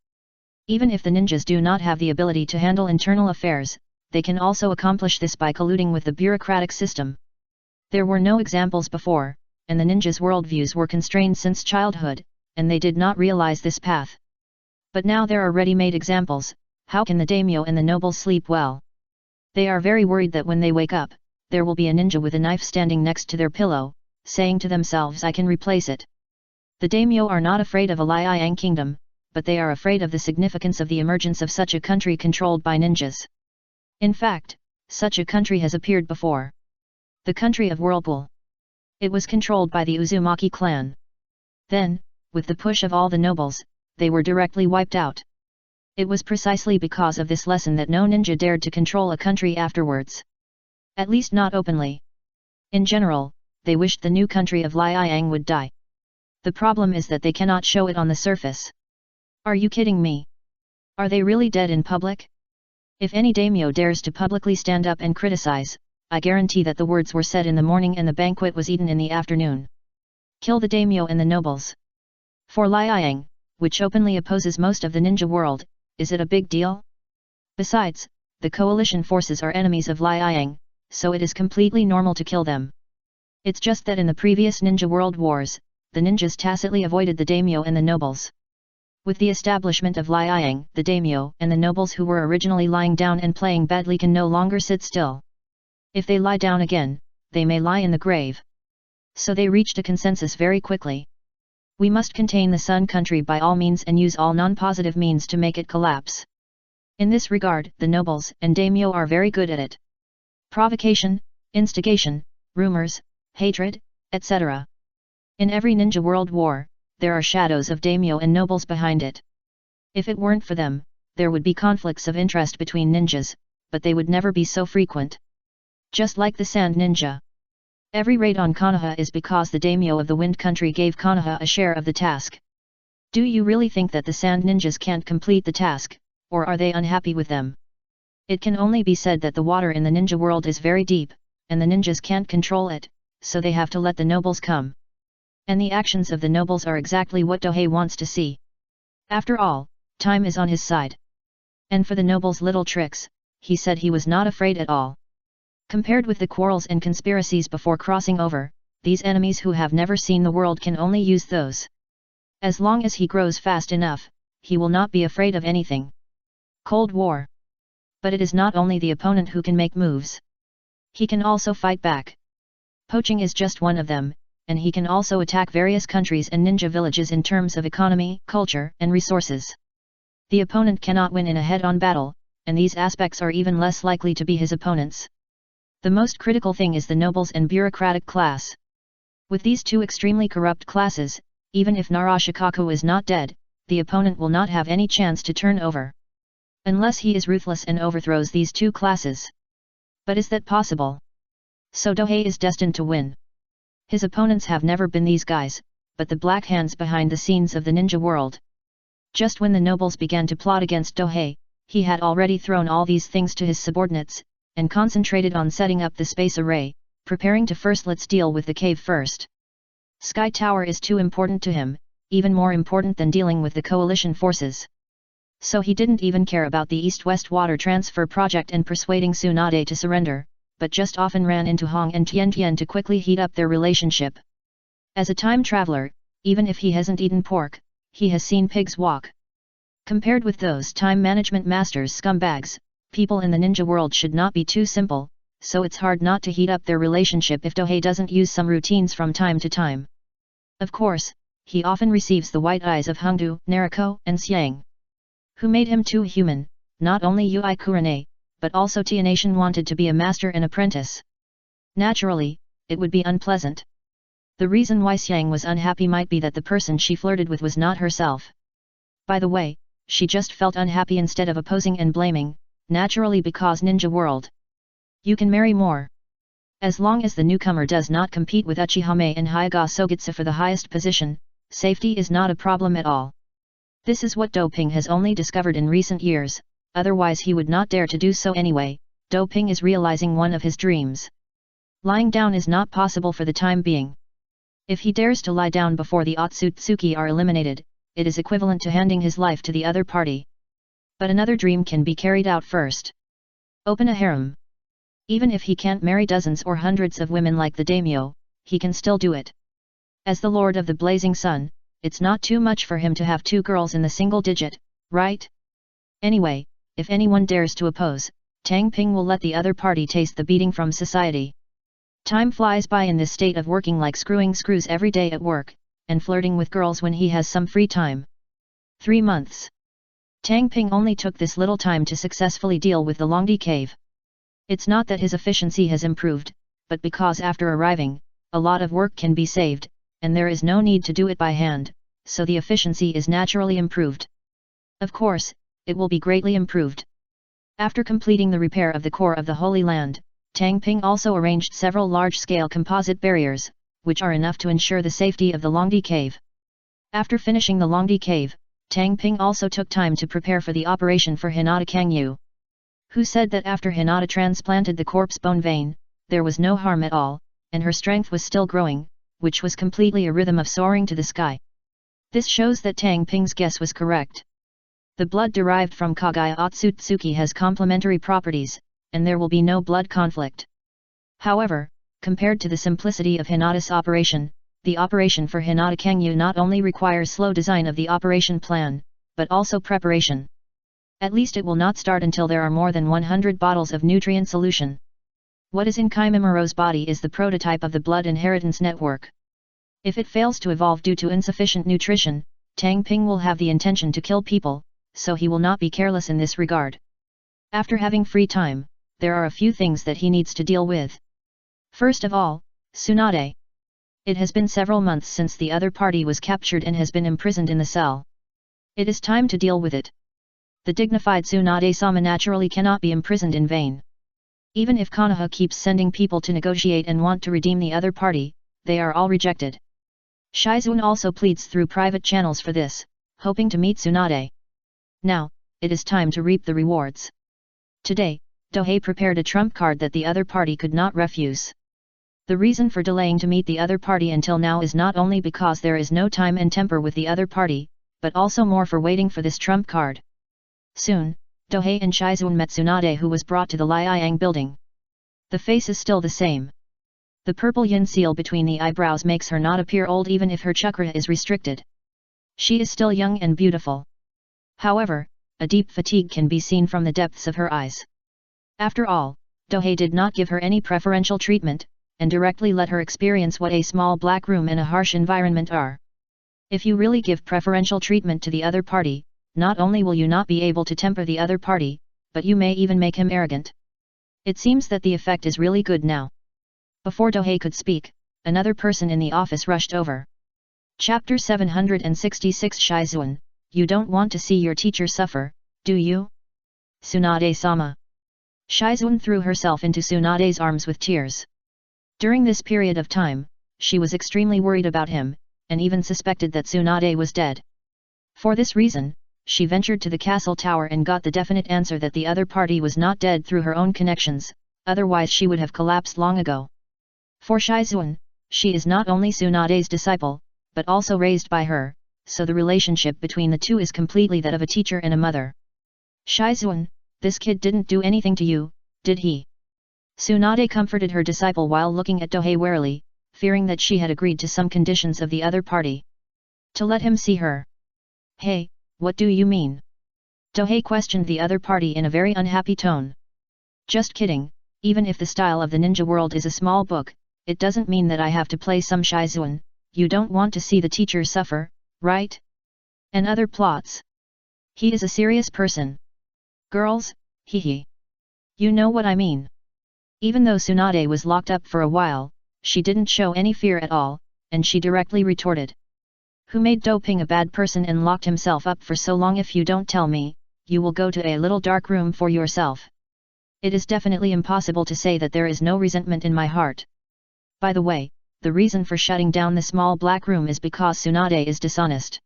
Even if the ninjas do not have the ability to handle internal affairs, they can also accomplish this by colluding with the bureaucratic system. There were no examples before, and the ninjas' worldviews were constrained since childhood, and they did not realize this path. But now there are ready-made examples. How can the daimyo and the nobles sleep well? They are very worried that when they wake up, there will be a ninja with a knife standing next to their pillow, saying to themselves, I can replace it. The daimyo are not afraid of a Liang kingdom, but they are afraid of the significance of the emergence of such a country controlled by ninjas. In fact, such a country has appeared before. The country of Whirlpool. It was controlled by the Uzumaki clan. Then, with the push of all the nobles, they were directly wiped out. It was precisely because of this lesson that no ninja dared to control a country afterwards. At least not openly. In general, they wished the new country of Liang would die. The problem is that they cannot show it on the surface. Are you kidding me? Are they really dead in public? If any daimyo dares to publicly stand up and criticize, I guarantee that the words were said in the morning and the banquet was eaten in the afternoon. Kill the daimyo and the nobles. For Liang, which openly opposes most of the ninja world, is it a big deal? Besides, the coalition forces are enemies of Liang, so it is completely normal to kill them. It's just that in the previous ninja world wars, the ninjas tacitly avoided the daimyo and the nobles. With the establishment of Liang, the daimyo and the nobles who were originally lying down and playing badly can no longer sit still. If they lie down again, they may lie in the grave. So they reached a consensus very quickly. We must contain the Sun country by all means and use all non-positive means to make it collapse. In this regard, the nobles and daimyo are very good at it. Provocation, instigation, rumors, hatred, etc. In every ninja world war, there are shadows of daimyo and nobles behind it. If it weren't for them, there would be conflicts of interest between ninjas, but they would never be so frequent. Just like the Sand Ninja. Every raid on Konoha is because the daimyo of the Wind Country gave Konoha a share of the task. Do you really think that the Sand Ninjas can't complete the task, or are they unhappy with them? It can only be said that the water in the ninja world is very deep, and the ninjas can't control it, so they have to let the nobles come. And the actions of the nobles are exactly what Dohei wants to see. After all, time is on his side. And for the nobles' little tricks, he said he was not afraid at all. Compared with the quarrels and conspiracies before crossing over, these enemies who have never seen the world can only use those. As long as he grows fast enough, he will not be afraid of anything. Cold War. But it is not only the opponent who can make moves. He can also fight back. Poaching is just one of them, and he can also attack various countries and ninja villages in terms of economy, culture, and resources. The opponent cannot win in a head-on battle, and these aspects are even less likely to be his opponents. The most critical thing is the nobles and bureaucratic class. With these two extremely corrupt classes, even if Narashikaku is not dead, the opponent will not have any chance to turn over. Unless he is ruthless and overthrows these two classes. But is that possible? So Dohei is destined to win. His opponents have never been these guys, but the black hands behind the scenes of the ninja world. Just when the nobles began to plot against Dohei, he had already thrown all these things to his subordinates, and concentrated on setting up the space array, preparing to first let's deal with the cave first. Sky Tower is too important to him, even more important than dealing with the coalition forces. So he didn't even care about the East-West water transfer project and persuading Tsunade to surrender, but just often ran into Hong and Tian to quickly heat up their relationship. As a time traveler, even if he hasn't eaten pork, he has seen pigs walk. Compared with those time management masters scumbags, people in the ninja world should not be too simple, so it's hard not to heat up their relationship if Dohei doesn't use some routines from time to time. Of course, he often receives the white eyes of Hongdu, Nariko, and Xiang. Who made him too human, not only Yui Kurane, but also Tianatian wanted to be a master and apprentice. Naturally, it would be unpleasant. The reason why Xiang was unhappy might be that the person she flirted with was not herself. By the way, she just felt unhappy instead of opposing and blaming, naturally because ninja world. You can marry more. As long as the newcomer does not compete with Uchihame and Hyuga Sogitsu for the highest position, safety is not a problem at all. This is what Doping has only discovered in recent years, otherwise he would not dare to do so anyway. Doping is realizing one of his dreams. Lying down is not possible for the time being. If he dares to lie down before the Otsutsuki are eliminated, it is equivalent to handing his life to the other party. But another dream can be carried out first. Open a harem. Even if he can't marry dozens or hundreds of women like the daimyo, he can still do it. As the Lord of the Blazing Sun, it's not too much for him to have 2 girls in the single digit, right? Anyway, if anyone dares to oppose, Tang Ping will let the other party taste the beating from society. Time flies by in this state of working like screwing screws every day at work, and flirting with girls when he has some free time. 3 months. Tang Ping only took this little time to successfully deal with the Longdi cave. It's not that his efficiency has improved, but because after arriving, a lot of work can be saved, and there is no need to do it by hand, so the efficiency is naturally improved. Of course, it will be greatly improved. After completing the repair of the core of the Holy Land, Tang Ping also arranged several large-scale composite barriers, which are enough to ensure the safety of the Longdi cave. After finishing the Longdi cave, Tang Ping also took time to prepare for the operation for Hinata Kangyu, who said that after Hinata transplanted the corpse bone vein, there was no harm at all, and her strength was still growing, which was completely a rhythm of soaring to the sky. This shows that Tang Ping's guess was correct. The blood derived from Kagaya Otsutsuki has complementary properties, and there will be no blood conflict. However, compared to the simplicity of Hinata's operation, the operation for Hinata Kangyu not only requires slow design of the operation plan, but also preparation. At least it will not start until there are more than 100 bottles of nutrient solution. What is in Kaimimura's body is the prototype of the blood inheritance network. If it fails to evolve due to insufficient nutrition, Tang Ping will have the intention to kill people, so he will not be careless in this regard. After having free time, there are a few things that he needs to deal with. First of all, Tsunade. It has been several months since the other party was captured and has been imprisoned in the cell. It is time to deal with it. The dignified Tsunade-sama naturally cannot be imprisoned in vain. Even if Konoha keeps sending people to negotiate and want to redeem the other party, they are all rejected. Shizuan also pleads through private channels for this, hoping to meet Tsunade. Now, it is time to reap the rewards. Today, Dohei prepared a trump card that the other party could not refuse. The reason for delaying to meet the other party until now is not only because there is no time and temper with the other party, but also more for waiting for this trump card. Soon, Dohei and Shizuan met Tsunade, who was brought to the Liang building. The face is still the same. The purple yin seal between the eyebrows makes her not appear old even if her chakra is restricted. She is still young and beautiful. However, a deep fatigue can be seen from the depths of her eyes. After all, Dohei did not give her any preferential treatment, and directly let her experience what a small black room and a harsh environment are. If you really give preferential treatment to the other party, not only will you not be able to temper the other party, but you may even make him arrogant. It seems that the effect is really good now. Before Dohei could speak, another person in the office rushed over. Chapter 766 Shizuan, you don't want to see your teacher suffer, do you? Tsunade-sama. Shizuan threw herself into Tsunade's arms with tears. During this period of time, she was extremely worried about him, and even suspected that Tsunade was dead. For this reason, she ventured to the castle tower and got the definite answer that the other party was not dead through her own connections, otherwise she would have collapsed long ago. For Shizuan, she is not only Tsunade's disciple, but also raised by her, so the relationship between the two is completely that of a teacher and a mother. Shizuan, this kid didn't do anything to you, did he? Tsunade comforted her disciple while looking at Dohei warily, fearing that she had agreed to some conditions of the other party. To let him see her. Hey, what do you mean? Dohei questioned the other party in a very unhappy tone. Just kidding, even if the style of the ninja world is a small book, it doesn't mean that I have to play some Shizuan. You don't want to see the teacher suffer, right? And other plots. He is a serious person. Girls, hee. You know what I mean. Even though Tsunade was locked up for a while, she didn't show any fear at all, and she directly retorted. Who made Doping a bad person and locked himself up for so long? If you don't tell me, you will go to a little dark room for yourself. It is definitely impossible to say that there is no resentment in my heart. By the way, the reason for shutting down the small black room is because Tsunade is dishonest.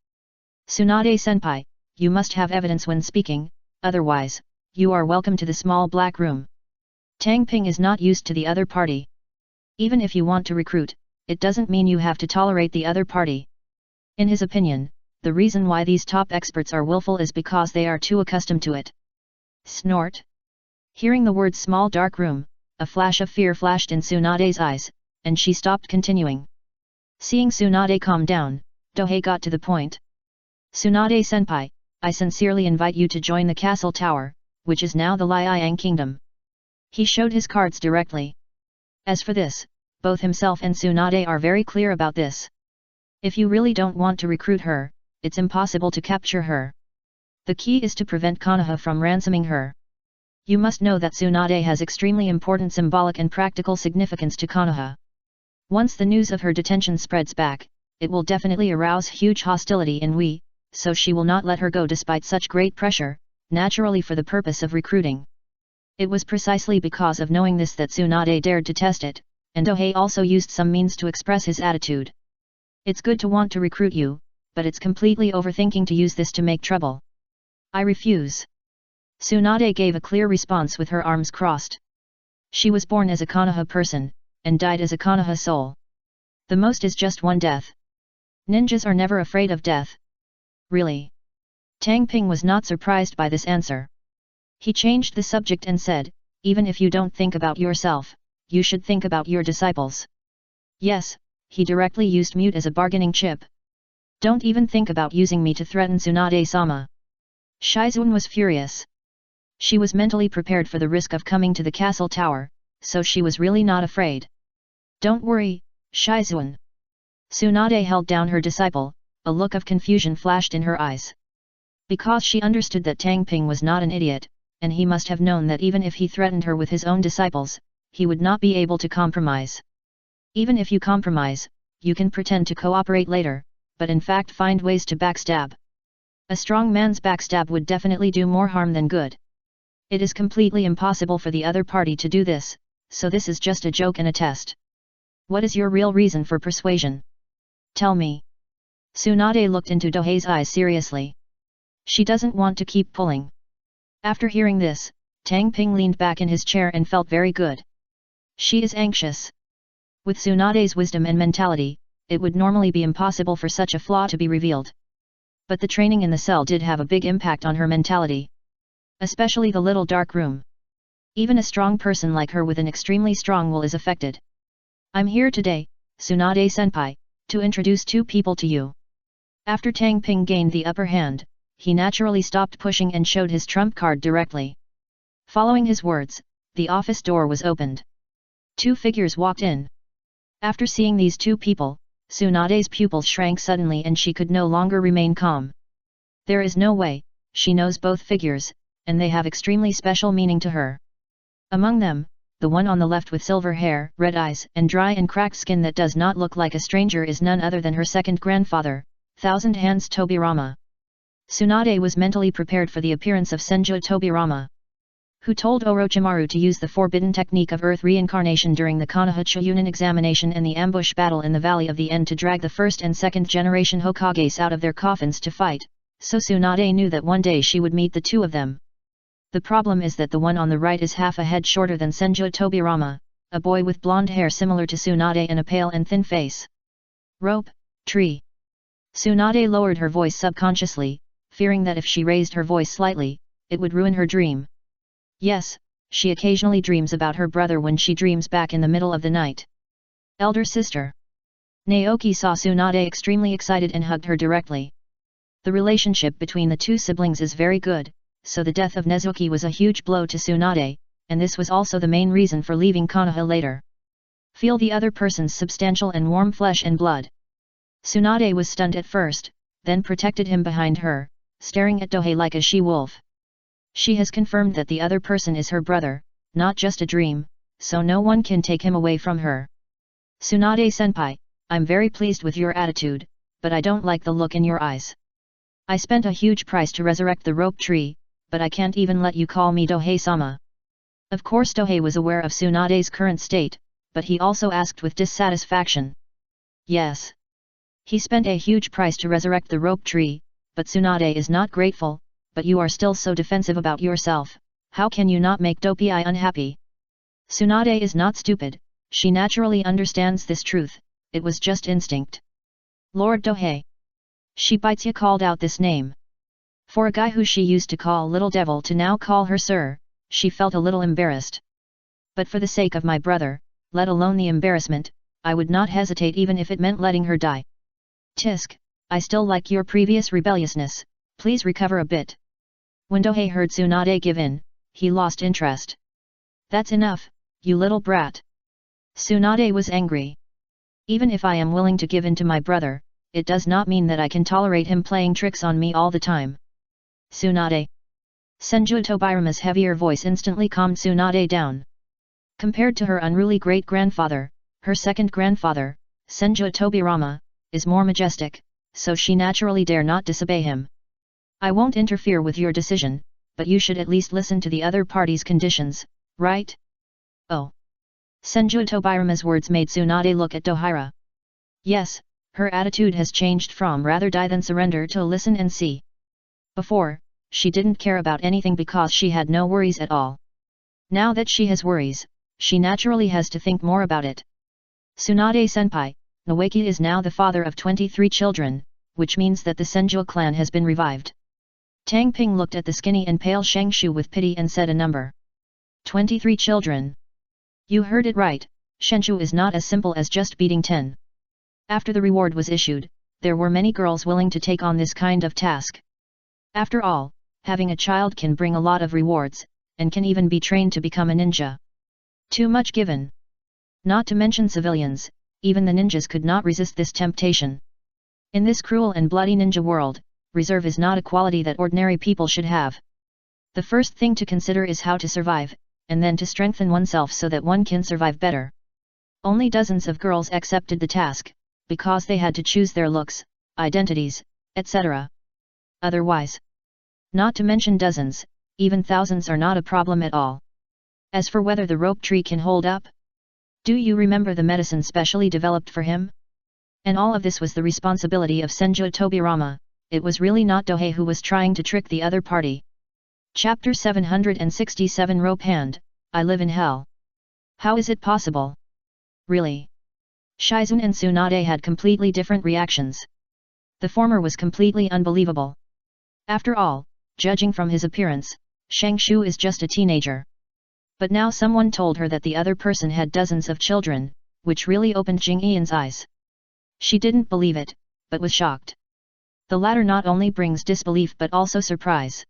Tsunade-senpai, you must have evidence when speaking, otherwise, you are welcome to the small black room. Tang Ping is not used to the other party. Even if you want to recruit, it doesn't mean you have to tolerate the other party. In his opinion, the reason why these top experts are willful is because they are too accustomed to it. Snort. Hearing the words small dark room, a flash of fear flashed in Tsunade's eyes, and she stopped continuing. Seeing Tsunade calm down, Dohei got to the point. Tsunade-senpai, I sincerely invite you to join the castle tower, which is now the Liang kingdom. He showed his cards directly. As for this, both himself and Tsunade are very clear about this. If you really don't want to recruit her, it's impossible to capture her. The key is to prevent Konoha from ransoming her. You must know that Tsunade has extremely important symbolic and practical significance to Konoha. Once the news of her detention spreads back, it will definitely arouse huge hostility in Wei, so she will not let her go despite such great pressure, naturally for the purpose of recruiting. It was precisely because of knowing this that Tsunade dared to test it, and Dohei also used some means to express his attitude. It's good to want to recruit you, but it's completely overthinking to use this to make trouble. I refuse. Tsunade gave a clear response with her arms crossed. She was born as a Konoha person, and died as a Konoha soul. The most is just one death. Ninjas are never afraid of death. Really? Tang Ping was not surprised by this answer. He changed the subject and said, even if you don't think about yourself, you should think about your disciples. Yes, he directly used mute as a bargaining chip. Don't even think about using me to threaten Tsunade-sama. Shizun was furious. She was mentally prepared for the risk of coming to the castle tower, so she was really not afraid. Don't worry, Shizun. Tsunade held down her disciple, a look of confusion flashed in her eyes. Because she understood that Tang Ping was not an idiot, and he must have known that even if he threatened her with his own disciples, he would not be able to compromise. Even if you compromise, you can pretend to cooperate later, but in fact find ways to backstab. A strong man's backstab would definitely do more harm than good. It is completely impossible for the other party to do this, so this is just a joke and a test. What is your real reason for persuasion? Tell me. Tsunade looked into Dohei's eyes seriously. She doesn't want to keep pulling. After hearing this, Tang Ping leaned back in his chair and felt very good. She is anxious. With Tsunade's wisdom and mentality, it would normally be impossible for such a flaw to be revealed. But the training in the cell did have a big impact on her mentality. Especially the little dark room. Even a strong person like her with an extremely strong will is affected. I'm here today, Tsunade-senpai, to introduce two people to you. After Tang Ping gained the upper hand, he naturally stopped pushing and showed his trump card directly. Following his words, the office door was opened. Two figures walked in. After seeing these two people, Tsunade's pupils shrank suddenly and she could no longer remain calm. There is no way, she knows both figures, and they have extremely special meaning to her. Among them, the one on the left with silver hair, red eyes and dry and cracked skin that does not look like a stranger is none other than her second grandfather, Thousand Hands Tobirama. Tsunade was mentally prepared for the appearance of Senju Tobirama, who told Orochimaru to use the forbidden technique of earth reincarnation during the Konoha Chunin examination and the ambush battle in the Valley of the End to drag the first and second generation Hokages out of their coffins to fight, so Tsunade knew that one day she would meet the two of them. The problem is that the one on the right is half a head shorter than Senju Tobirama, a boy with blonde hair similar to Tsunade and a pale and thin face. Rope, tree. Tsunade lowered her voice subconsciously, fearing that if she raised her voice slightly, it would ruin her dream. Yes, she occasionally dreams about her brother when she dreams back in the middle of the night. Elder sister. Naoki saw Tsunade extremely excited and hugged her directly. The relationship between the two siblings is very good, so the death of Nezuki was a huge blow to Tsunade, and this was also the main reason for leaving Konoha later. Feel the other person's substantial and warm flesh and blood. Tsunade was stunned at first, then protected him behind her, staring at Dohei like a she-wolf. She has confirmed that the other person is her brother, not just a dream, so no one can take him away from her. Tsunade-senpai, I'm very pleased with your attitude, but I don't like the look in your eyes. I spent a huge price to resurrect the rope tree, but I can't even let you call me Dohei-sama. Of course Dohei was aware of Tsunade's current state, but he also asked with dissatisfaction. Yes. He spent a huge price to resurrect the rope tree, but Tsunade is not grateful, but you are still so defensive about yourself, how can you not make Dopei unhappy? Tsunade is not stupid, she naturally understands this truth, it was just instinct. Lord Dohei. Shibuya called out this name. For a guy who she used to call Little Devil to now call her Sir, she felt a little embarrassed. But for the sake of my brother, let alone the embarrassment, I would not hesitate even if it meant letting her die. Tisk, I still like your previous rebelliousness, please recover a bit. When Dohei heard Tsunade give in, he lost interest. That's enough, you little brat. Tsunade was angry. Even if I am willing to give in to my brother, it does not mean that I can tolerate him playing tricks on me all the time. Tsunade. Senju Tobirama's heavier voice instantly calmed Tsunade down. Compared to her unruly great-grandfather, her second grandfather, Senju Tobirama, is more majestic, so she naturally dare not disobey him. I won't interfere with your decision, but you should at least listen to the other party's conditions, right? Oh. Senju Tobirama's words made Tsunade look at Dohira. Yes, her attitude has changed from rather die than surrender to listen and see. Before, she didn't care about anything because she had no worries at all. Now that she has worries, she naturally has to think more about it. Tsunade-senpai, Noeki is now the father of 23 children, which means that the Senju clan has been revived. Tang Ping looked at the skinny and pale Shang Shu with pity and said a number. 23 children. You heard it right, Shenshu is not as simple as just beating 10. After the reward was issued, there were many girls willing to take on this kind of task. After all, having a child can bring a lot of rewards, and can even be trained to become a ninja. Too much given. Not to mention civilians, even the ninjas could not resist this temptation. In this cruel and bloody ninja world, reserve is not a quality that ordinary people should have. The first thing to consider is how to survive, and then to strengthen oneself so that one can survive better. Only dozens of girls accepted the task, because they had to choose their looks, identities, etc. Otherwise, not to mention dozens, even thousands are not a problem at all. As for whether the rope tree can hold up, do you remember the medicine specially developed for him? And all of this was the responsibility of Senju Tobirama, it was really not Dohei who was trying to trick the other party. Chapter 767 Rope Hand, I live in hell. How is it possible? Really? Shizun and Tsunade had completely different reactions. The former was completely unbelievable. After all, judging from his appearance, Shang Shu is just a teenager. But now someone told her that the other person had dozens of children, which really opened Jing Ian's eyes. She didn't believe it, but was shocked. The latter not only brings disbelief but also surprise.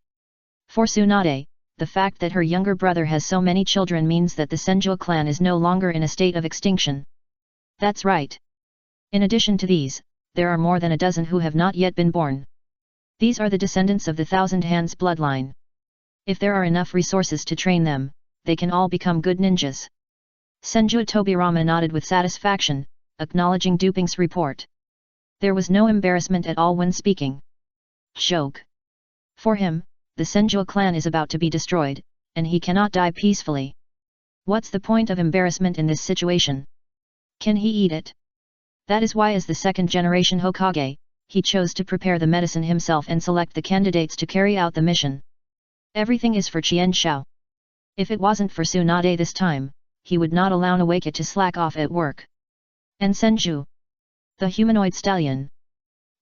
For Tsunade, the fact that her younger brother has so many children means that the Senju clan is no longer in a state of extinction. That's right. In addition to these, there are more than a dozen who have not yet been born. These are the descendants of the Thousand Hands bloodline. If there are enough resources to train them, they can all become good ninjas. Senju Tobirama nodded with satisfaction, acknowledging Duping's report. There was no embarrassment at all when speaking. Joke. For him, the Senju clan is about to be destroyed, and he cannot die peacefully. What's the point of embarrassment in this situation? Can he eat it? That is why as the second-generation Hokage, he chose to prepare the medicine himself and select the candidates to carry out the mission. Everything is for Qian Shao. If it wasn't for Tsunade this time, he would not allow Noeki to slack off at work. And Senju, the humanoid stallion.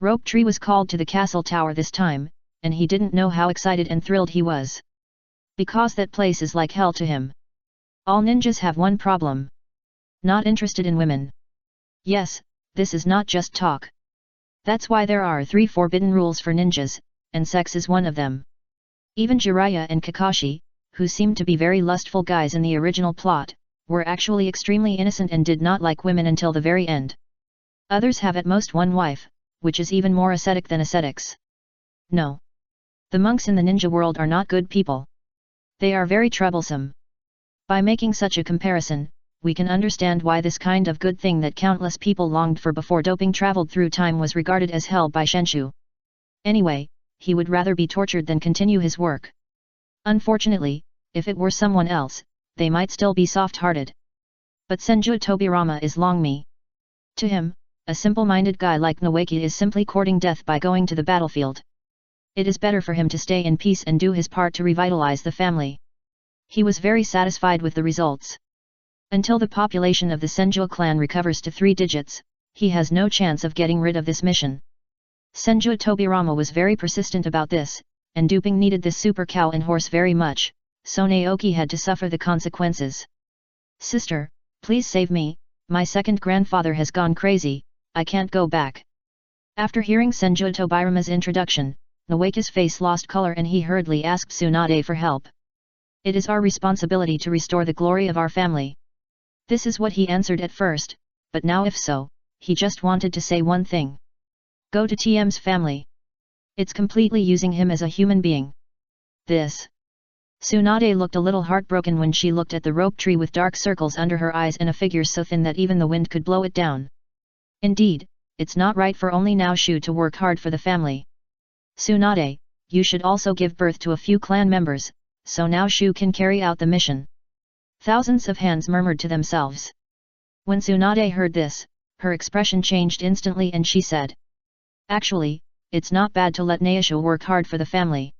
Rope Tree was called to the castle tower this time, and he didn't know how excited and thrilled he was. Because that place is like hell to him. All ninjas have one problem. Not interested in women. Yes, this is not just talk. That's why there are 3 forbidden rules for ninjas, and sex is one of them. Even Jiraiya and Kakashi, who seemed to be very lustful guys in the original plot, were actually extremely innocent and did not like women until the very end. Others have at most one wife, which is even more ascetic than ascetics. No. The monks in the ninja world are not good people. They are very troublesome. By making such a comparison, we can understand why this kind of good thing that countless people longed for before doping traveled through time was regarded as hell by Shenshu. Anyway, he would rather be tortured than continue his work. Unfortunately, if it were someone else, they might still be soft-hearted. But Senju Tobirama is Longmi. To him, a simple-minded guy like Noeki is simply courting death by going to the battlefield. It is better for him to stay in peace and do his part to revitalize the family. He was very satisfied with the results. Until the population of the Senju clan recovers to 3 digits, he has no chance of getting rid of this mission. Senju Tobirama was very persistent about this, and Duping needed this super cow and horse very much, so Naoki had to suffer the consequences. Sister, please save me, my second grandfather has gone crazy, I can't go back. After hearing Senju Tobirama's introduction, Noeki's face lost color and he hurriedly asked Tsunade for help. It is our responsibility to restore the glory of our family. This is what he answered at first, but now if so, he just wanted to say one thing. Go to TM's family. It's completely using him as a human being. This. Tsunade looked a little heartbroken when she looked at the rope tree with dark circles under her eyes and a figure so thin that even the wind could blow it down. Indeed, it's not right for only Naoshu to work hard for the family. Tsunade, you should also give birth to a few clan members, so Naoshu can carry out the mission. Thousands of hands murmured to themselves. When Tsunade heard this, her expression changed instantly and she said, "Actually, it's not bad to let Naoshu work hard for the family.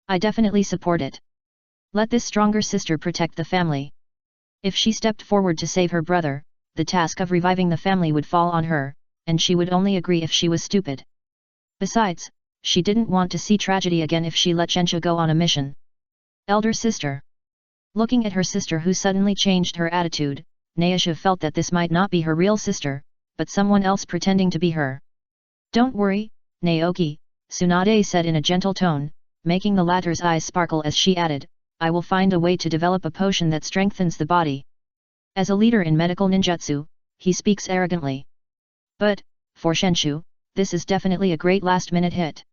I definitely support it. Let this stronger sister protect the family." If she stepped forward to save her brother, the task of reviving the family would fall on her, and she would only agree if she was stupid. Besides, she didn't want to see tragedy again if she let Shenshu go on a mission. Elder sister. Looking at her sister who suddenly changed her attitude, Naoshu felt that this might not be her real sister, but someone else pretending to be her. "Don't worry, Naoki," Tsunade said in a gentle tone, making the latter's eyes sparkle as she added, "I will find a way to develop a potion that strengthens the body." As a leader in medical ninjutsu, he speaks arrogantly. But, for Shenshu, this is definitely a great last-minute hit.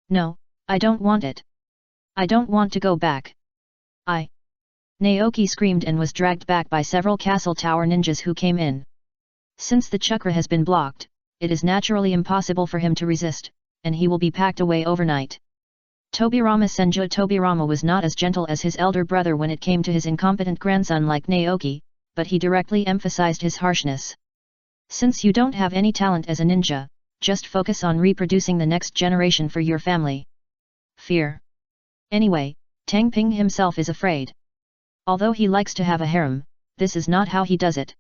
"No, I don't want it. I don't want to go back. Naoki screamed and was dragged back by several castle tower ninjas who came in. Since the chakra has been blocked, it is naturally impossible for him to resist, and he will be packed away overnight. Tobirama Senju Tobirama was not as gentle as his elder brother when it came to his incompetent grandson like Naoki, but he directly emphasized his harshness. "Since you don't have any talent as a ninja, just focus on reproducing the next generation for your family." Fear. Anyway, Tang Ping himself is afraid. Although he likes to have a harem, this is not how he does it.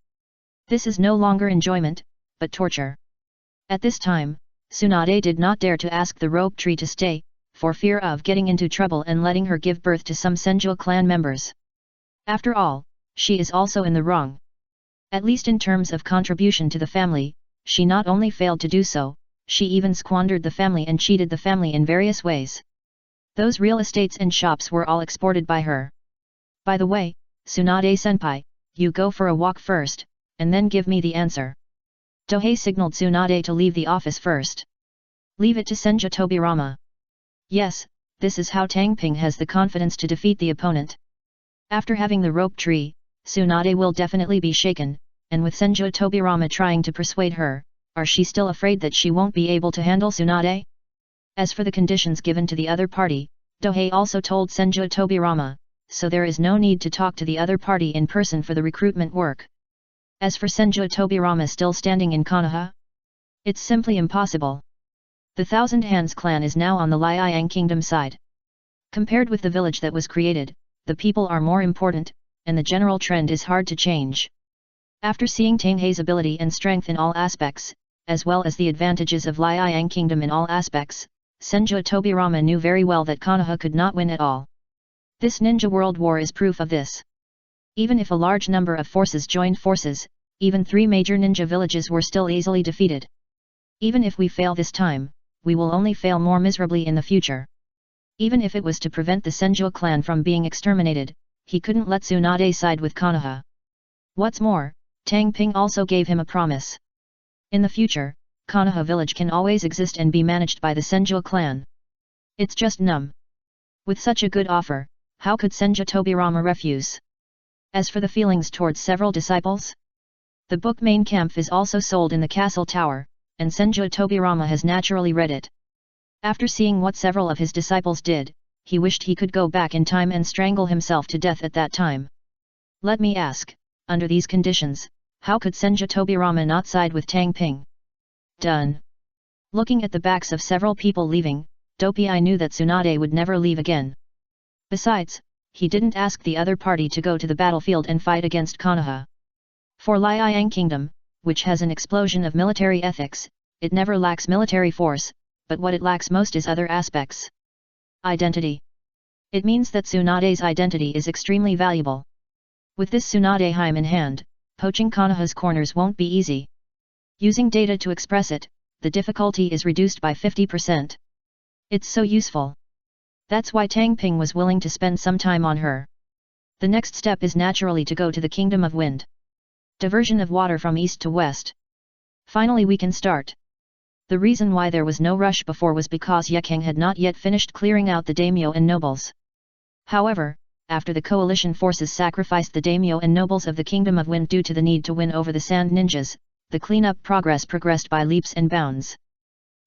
This is no longer enjoyment, but torture. At this time, Tsunade did not dare to ask the rope tree to stay, for fear of getting into trouble and letting her give birth to some Senju clan members. After all, she is also in the wrong. At least in terms of contribution to the family, she not only failed to do so, she even squandered the family and cheated the family in various ways. Those real estates and shops were all exported by her. "By the way, Tsunade-senpai, you go for a walk first, and then give me the answer." Dohei signaled Tsunade to leave the office first. "Leave it to Senju Tobirama." Yes, this is how Tang Ping has the confidence to defeat the opponent. After having the rope tree, Tsunade will definitely be shaken, and with Senju Tobirama trying to persuade her, are she still afraid that she won't be able to handle Tsunade? As for the conditions given to the other party, Dohei also told Senju Tobirama, so there is no need to talk to the other party in person for the recruitment work. As for Senju Tobirama still standing in Konoha, it's simply impossible. The Thousand Hands clan is now on the Liang kingdom side. Compared with the village that was created, the people are more important, and the general trend is hard to change. After seeing Tang Hei's ability and strength in all aspects, as well as the advantages of Liang kingdom in all aspects, Senju Tobirama knew very well that Konoha could not win at all. This ninja world war is proof of this. Even if a large number of forces joined forces, even 3 major ninja villages were still easily defeated. Even if we fail this time, we will only fail more miserably in the future. Even if it was to prevent the Senju clan from being exterminated, he couldn't let Tsunade side with Konoha. What's more, Tang Ping also gave him a promise. In the future, Konoha village can always exist and be managed by the Senju clan. It's just numb. With such a good offer, how could Senju Tobirama refuse? As for the feelings towards several disciples, the book Main Camp is also sold in the castle tower, and Senju Tobirama has naturally read it. After seeing what several of his disciples did, he wished he could go back in time and strangle himself to death at that time. Let me ask, under these conditions, how could Senju Tobirama not side with Tang Ping? Done. Looking at the backs of several people leaving, Dopey knew that Tsunade would never leave again. Besides, he didn't ask the other party to go to the battlefield and fight against Konoha. For Liang Kingdom, which has an explosion of military ethics, it never lacks military force, but what it lacks most is other aspects. Identity. It means that Tsunade's identity is extremely valuable. With this Tsunade Heim in hand, poaching Konoha's corners won't be easy. Using data to express it, the difficulty is reduced by 50%. It's so useful. That's why Tang Ping was willing to spend some time on her. The next step is naturally to go to the Kingdom of Wind. Diversion of water from east to west. Finally we can start. The reason why there was no rush before was because Yekeng had not yet finished clearing out the daimyo and nobles. However, after the coalition forces sacrificed the daimyo and nobles of the Kingdom of Wind due to the need to win over the Sand Ninjas, the cleanup progressed by leaps and bounds.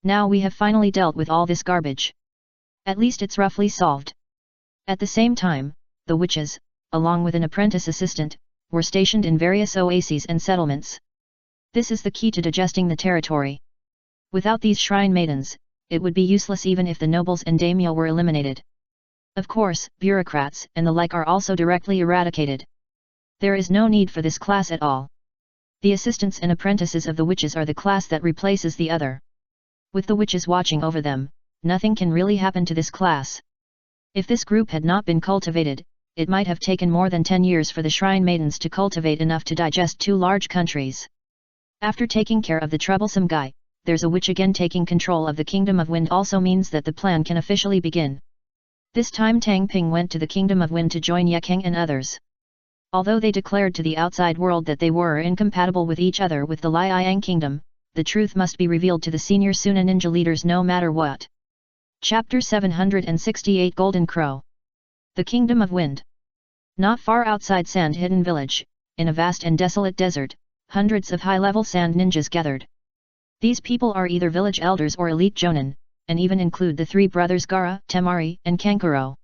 Now we have finally dealt with all this garbage. At least it's roughly solved. At the same time, the witches, along with an apprentice assistant, were stationed in various oases and settlements. This is the key to digesting the territory. Without these shrine maidens, it would be useless even if the nobles and daimyo were eliminated. Of course, bureaucrats and the like are also directly eradicated. There is no need for this class at all. The assistants and apprentices of the witches are the class that replaces the other. With the witches watching over them, nothing can really happen to this class. If this group had not been cultivated, it might have taken more than 10 years for the shrine maidens to cultivate enough to digest 2 large countries. After taking care of the troublesome guy, there's a witch again. Taking control of the Kingdom of Wind also means that the plan can officially begin. This time Tang Ping went to the Kingdom of Wind to join Yekeng and others. Although they declared to the outside world that they were incompatible with each other with the Liang Kingdom, the truth must be revealed to the senior Suna ninja leaders no matter what. Chapter 768 Golden Crow. The Kingdom of Wind. Not far outside Sand Hidden Village, in a vast and desolate desert, hundreds of high-level sand ninjas gathered. These people are either village elders or elite jonin, and even include the 3 brothers Gara, Temari, and Kankuro.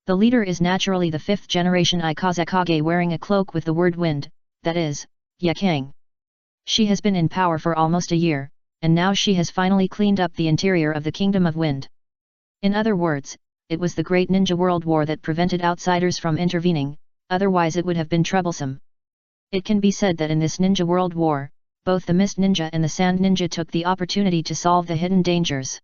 The leader is naturally the 5th generation Ikazakage wearing a cloak with the word wind, that is, Yekeng. She has been in power for almost a year, and now she has finally cleaned up the interior of the Kingdom of Wind. In other words, it was the Great Ninja World War that prevented outsiders from intervening, otherwise it would have been troublesome. It can be said that in this Ninja World War, both the Mist Ninja and the Sand Ninja took the opportunity to solve the hidden dangers.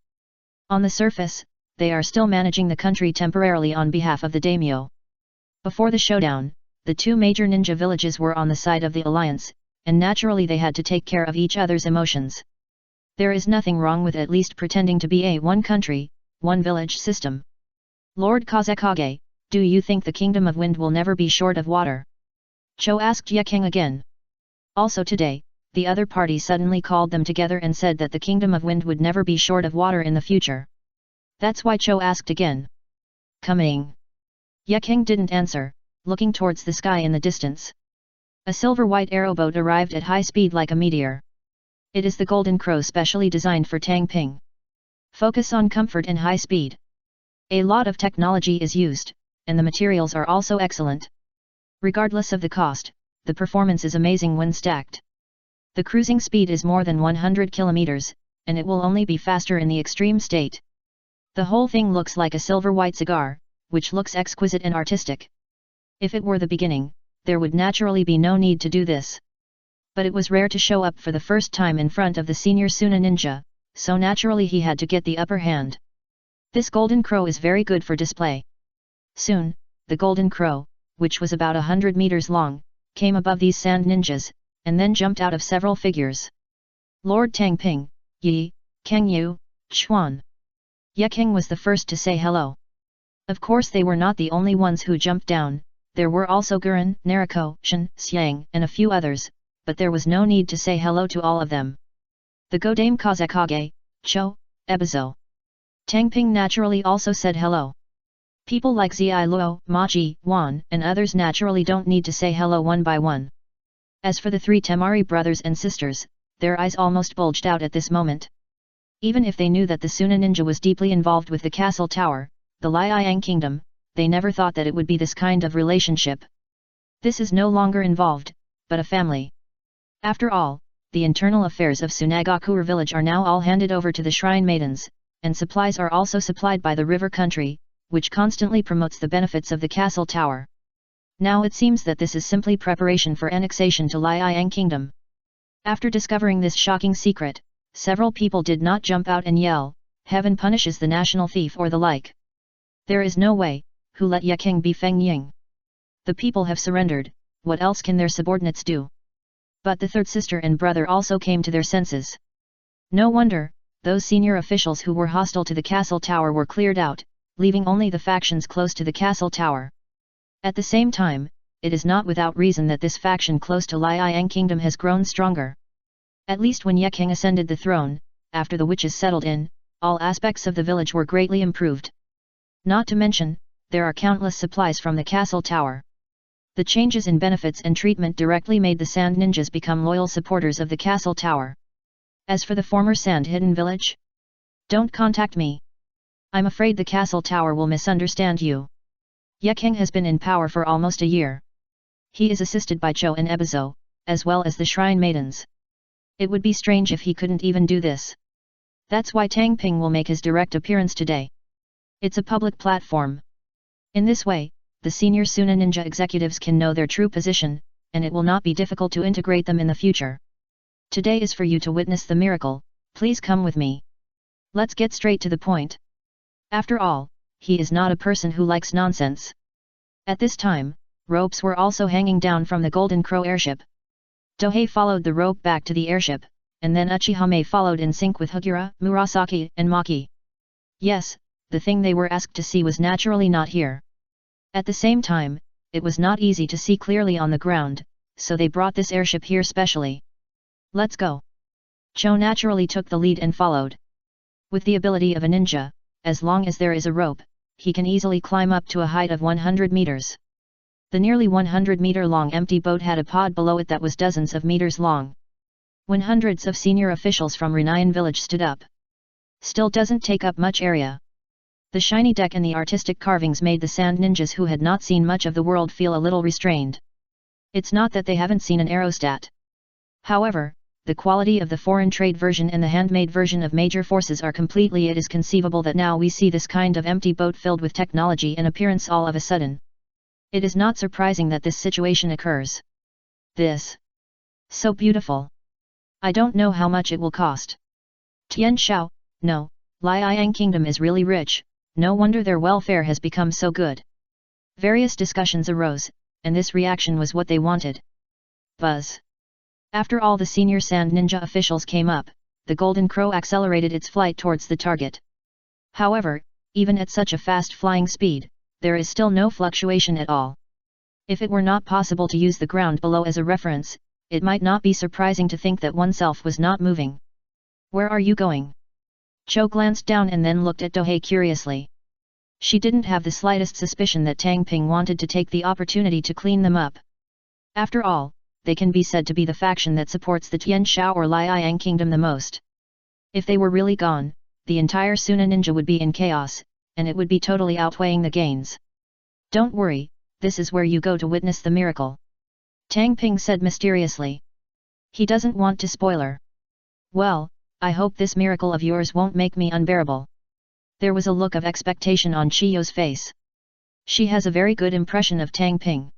On the surface, they are still managing the country temporarily on behalf of the daimyo. Before the showdown, the 2 major ninja villages were on the side of the alliance, and naturally they had to take care of each other's emotions. There is nothing wrong with at least pretending to be a one country, one village system. Lord Kazakage, do you think the Kingdom of Wind will never be short of water? Cho asked Yekeng again. Also today, the other party suddenly called them together and said that the Kingdom of Wind would never be short of water in the future. That's why Cho asked again. Coming. Yekeng didn't answer, looking towards the sky in the distance. A silver-white aeroboat arrived at high speed like a meteor. It is the Golden Crow specially designed for Tang Ping. Focus on comfort and high speed. A lot of technology is used, and the materials are also excellent. Regardless of the cost, the performance is amazing when stacked. The cruising speed is more than 100 kilometers, and it will only be faster in the extreme state. The whole thing looks like a silver-white cigar, which looks exquisite and artistic. If it were the beginning, there would naturally be no need to do this. But it was rare to show up for the first time in front of the senior Suna ninja, so naturally he had to get the upper hand. This Golden Crow is very good for display. Soon, the Golden Crow, which was about 100 meters long, came above these sand ninjas, and then jumped out of several figures. Lord Tang Ping, Yi, Kang Yu, Xuan. Yekeng was the first to say hello. Of course they were not the only ones who jumped down, there were also Guren, Nariko, Shen, Xiang, and a few others, but there was no need to say hello to all of them. The Godame Kazakage, Cho, Ebizo. Tang Ping naturally also said hello. People like Zai Luo, Ma Ji, Wan, and others naturally don't need to say hello one by one. As for the 3 Temari brothers and sisters, their eyes almost bulged out at this moment. Even if they knew that the Suna ninja was deeply involved with the castle tower, the Liang Kingdom, they never thought that it would be this kind of relationship. This is no longer involved, but a family. After all, the internal affairs of Sunagakure village are now all handed over to the shrine maidens, and supplies are also supplied by the river country, which constantly promotes the benefits of the castle tower. Now it seems that this is simply preparation for annexation to Liang Kingdom. After discovering this shocking secret, several people did not jump out and yell, "Heaven punishes the national thief" or the like. There is no way, who let Yekeng be Feng Ying? The people have surrendered, what else can their subordinates do? But the 3rd sister and brother also came to their senses. No wonder, those senior officials who were hostile to the castle tower were cleared out, leaving only the factions close to the castle tower. At the same time, it is not without reason that this faction close to Liang Kingdom has grown stronger. At least when Yekeng ascended the throne, after the witches settled in, all aspects of the village were greatly improved. Not to mention, there are countless supplies from the castle tower. The changes in benefits and treatment directly made the Sand Ninjas become loyal supporters of the castle tower. As for the former Sand Hidden Village, don't contact me. I'm afraid the castle tower will misunderstand you. Yekeng has been in power for almost a year. He is assisted by Cho and Ebizo, as well as the Shrine Maidens. It would be strange if he couldn't even do this. That's why Tang Ping will make his direct appearance today. It's a public platform. In this way, the senior Suna Ninja executives can know their true position, and it will not be difficult to integrate them in the future. Today is for you to witness the miracle, please come with me. Let's get straight to the point. After all, he is not a person who likes nonsense. At this time, ropes were also hanging down from the Golden Crow airship. Tohei followed the rope back to the airship, and then Uchihame followed in sync with Hagura, Murasaki, and Maki. Yes, the thing they were asked to see was naturally not here. At the same time, it was not easy to see clearly on the ground, so they brought this airship here specially. Let's go. Cho naturally took the lead and followed. With the ability of a ninja, as long as there is a rope, he can easily climb up to a height of 100 meters. The nearly 100-meter-long empty boat had a pod below it that was dozens of meters long. When hundreds of senior officials from Renayan village stood up. Still doesn't take up much area. The shiny deck and the artistic carvings made the Sand Ninjas who had not seen much of the world feel a little restrained. It's not that they haven't seen an aerostat. However, the quality of the foreign trade version and the handmade version of major forces are completely. It is conceivable that now we see this kind of empty boat filled with technology and appearance all of a sudden. It is not surprising that this situation occurs. This. So beautiful. I don't know how much it will cost. Tian Shao, no, Liang Kingdom is really rich, no wonder their welfare has become so good. Various discussions arose, and this reaction was what they wanted. Buzz. After all the senior Sand Ninja officials came up, the Golden Crow accelerated its flight towards the target. However, even at such a fast flying speed, there is still no fluctuation at all. If it were not possible to use the ground below as a reference, it might not be surprising to think that oneself was not moving. Where are you going? Cho glanced down and then looked at Tohei curiously. She didn't have the slightest suspicion that Tang Ping wanted to take the opportunity to clean them up. After all, they can be said to be the faction that supports the Tian Shao or Liang Kingdom the most. If they were really gone, the entire Suna Ninja would be in chaos, and it would be totally outweighing the gains. Don't worry, this is where you go to witness the miracle. Tang Ping said mysteriously. He doesn't want to spoiler. Well, I hope this miracle of yours won't make me unbearable. There was a look of expectation on Chiyo's face. She has a very good impression of Tang Ping.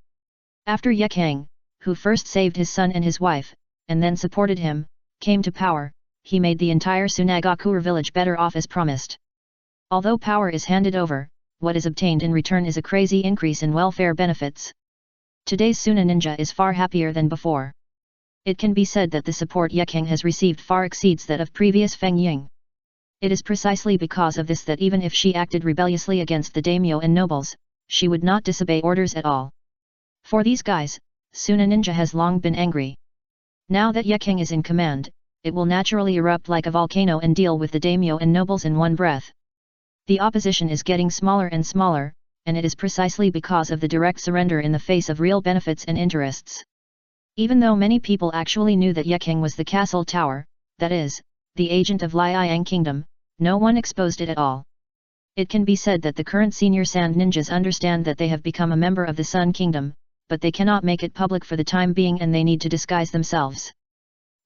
After Yekeng, who first saved his son and his wife, and then supported him, came to power, he made the entire Sunagakure village better off as promised. Although power is handed over, what is obtained in return is a crazy increase in welfare benefits. Today's Suna Ninja is far happier than before. It can be said that the support Yekeng has received far exceeds that of previous Feng Ying. It is precisely because of this that even if she acted rebelliously against the daimyo and nobles, she would not disobey orders at all. For these guys, Suna Ninja has long been angry. Now that Yekeng is in command, it will naturally erupt like a volcano and deal with the daimyo and nobles in one breath. The opposition is getting smaller and smaller, and it is precisely because of the direct surrender in the face of real benefits and interests. Even though many people actually knew that Yekeng was the castle tower, that is, the agent of Liang Kingdom, no one exposed it at all. It can be said that the current senior Sand Ninjas understand that they have become a member of the Sun Kingdom, but they cannot make it public for the time being and they need to disguise themselves.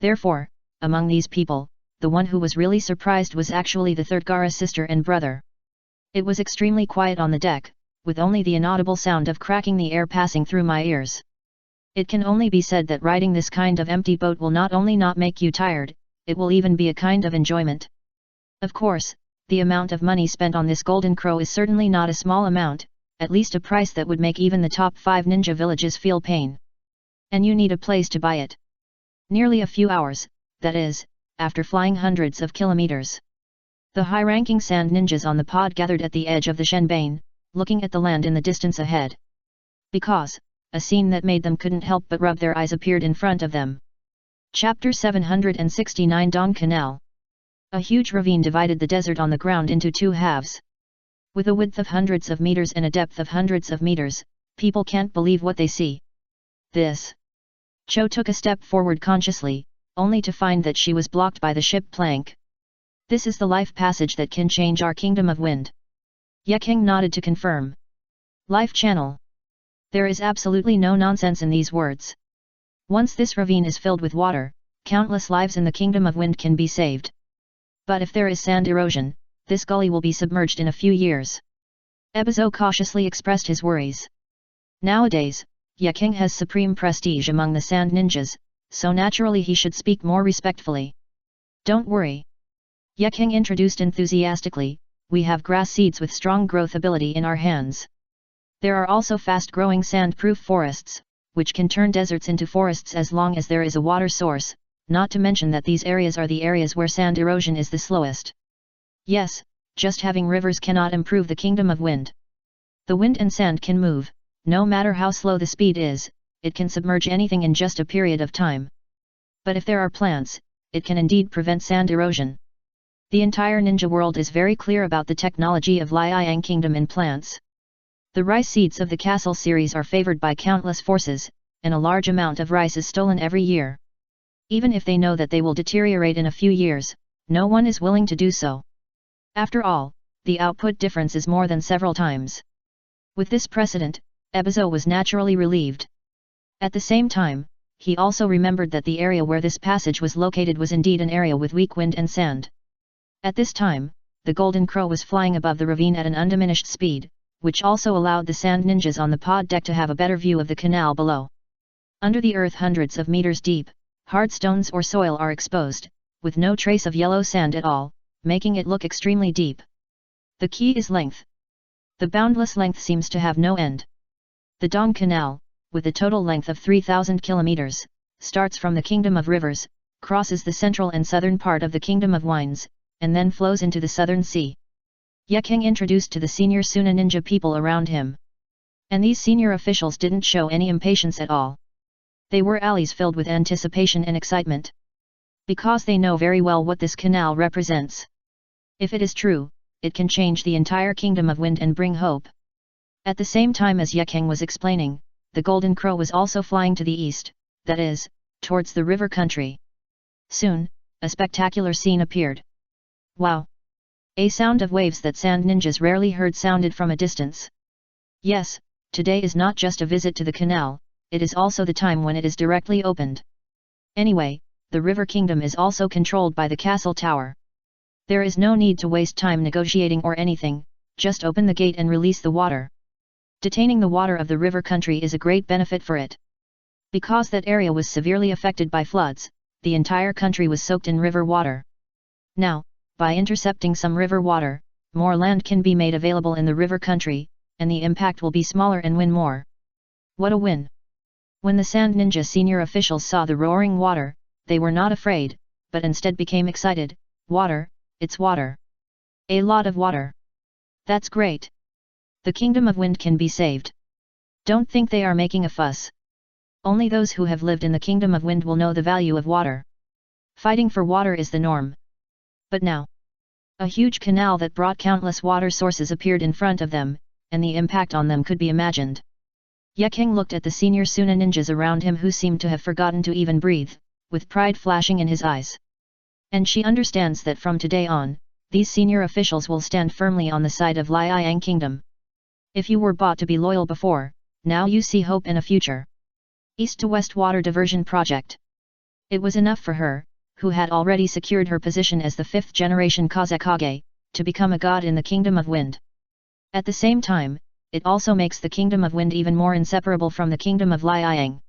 Therefore, among these people, the one who was really surprised was actually the third Gaara's sister and brother. It was extremely quiet on the deck, with only the inaudible sound of cracking the air passing through my ears. It can only be said that riding this kind of empty boat will not only not make you tired, it will even be a kind of enjoyment. Of course, the amount of money spent on this Golden Crow is certainly not a small amount, at least a price that would make even the top 5 ninja villages feel pain. And you need a place to buy it. Nearly a few hours, that is, after flying hundreds of kilometers. The high-ranking Sand Ninjas on the pod gathered at the edge of the Shenbane, looking at the land in the distance ahead. Because, a scene that made them couldn't help but rub their eyes appeared in front of them. Chapter 769 Dong Canal. A huge ravine divided the desert on the ground into two halves. With a width of hundreds of meters and a depth of hundreds of meters, people can't believe what they see. This. Cho took a step forward consciously, only to find that she was blocked by the ship plank. This is the life passage that can change our kingdom of wind. Yeking nodded to confirm. Life channel. There is absolutely no nonsense in these words. Once this ravine is filled with water, countless lives in the kingdom of wind can be saved. But if there is sand erosion, this gully will be submerged in a few years. Ebizo cautiously expressed his worries. Nowadays, Yeking has supreme prestige among the sand ninjas, so naturally he should speak more respectfully. Don't worry. Yeking introduced enthusiastically, we have grass seeds with strong growth ability in our hands. There are also fast-growing sand-proof forests, which can turn deserts into forests as long as there is a water source, not to mention that these areas are the areas where sand erosion is the slowest. Yes, just having rivers cannot improve the kingdom of wind. The wind and sand can move, no matter how slow the speed is, it can submerge anything in just a period of time. But if there are plants, it can indeed prevent sand erosion. The entire ninja world is very clear about the technology of Liang Kingdom in plants. The rice seeds of the castle series are favored by countless forces, and a large amount of rice is stolen every year. Even if they know that they will deteriorate in a few years, no one is willing to do so. After all, the output difference is more than several times. With this precedent, Ebizo was naturally relieved. At the same time, he also remembered that the area where this passage was located was indeed an area with weak wind and sand. At this time, the Golden Crow was flying above the ravine at an undiminished speed, which also allowed the sand ninjas on the pod deck to have a better view of the canal below. Under the earth hundreds of meters deep, hard stones or soil are exposed, with no trace of yellow sand at all, making it look extremely deep. The key is length. The boundless length seems to have no end. The Dong Canal, with a total length of 3,000 kilometers, starts from the Kingdom of Rivers, crosses the central and southern part of the Kingdom of Wines, and then flows into the Southern Sea. Yeking introduced to the senior Suna ninja people around him. And these senior officials didn't show any impatience at all. They were alleys filled with anticipation and excitement. Because they know very well what this canal represents. If it is true, it can change the entire Kingdom of Wind and bring hope. At the same time as Yeking was explaining, the Golden Crow was also flying to the east, that is, towards the river country. Soon, a spectacular scene appeared. Wow! A sound of waves that sand ninjas rarely heard sounded from a distance. Yes, today is not just a visit to the canal, it is also the time when it is directly opened. Anyway, the river kingdom is also controlled by the castle tower. There is no need to waste time negotiating or anything, just open the gate and release the water. Detaining the water of the river country is a great benefit for it. Because that area was severely affected by floods, the entire country was soaked in river water. Now, by intercepting some river water, more land can be made available in the river country, and the impact will be smaller and win more. What a win! When the Sand Ninja senior officials saw the roaring water, they were not afraid, but instead became excited. Water, it's water. A lot of water. That's great. The Kingdom of Wind can be saved. Don't think they are making a fuss. Only those who have lived in the Kingdom of Wind will know the value of water. Fighting for water is the norm. But now, a huge canal that brought countless water sources appeared in front of them, and the impact on them could be imagined. Yeking looked at the senior Suna ninjas around him who seemed to have forgotten to even breathe, with pride flashing in his eyes. And she understands that from today on, these senior officials will stand firmly on the side of Liang Kingdom. If you were bought to be loyal before, now you see hope and a future. East to West Water Diversion Project. It was enough for her, who had already secured her position as the 5th generation Kazekage, to become a god in the Kingdom of Wind. At the same time, it also makes the Kingdom of Wind even more inseparable from the Kingdom of Liang.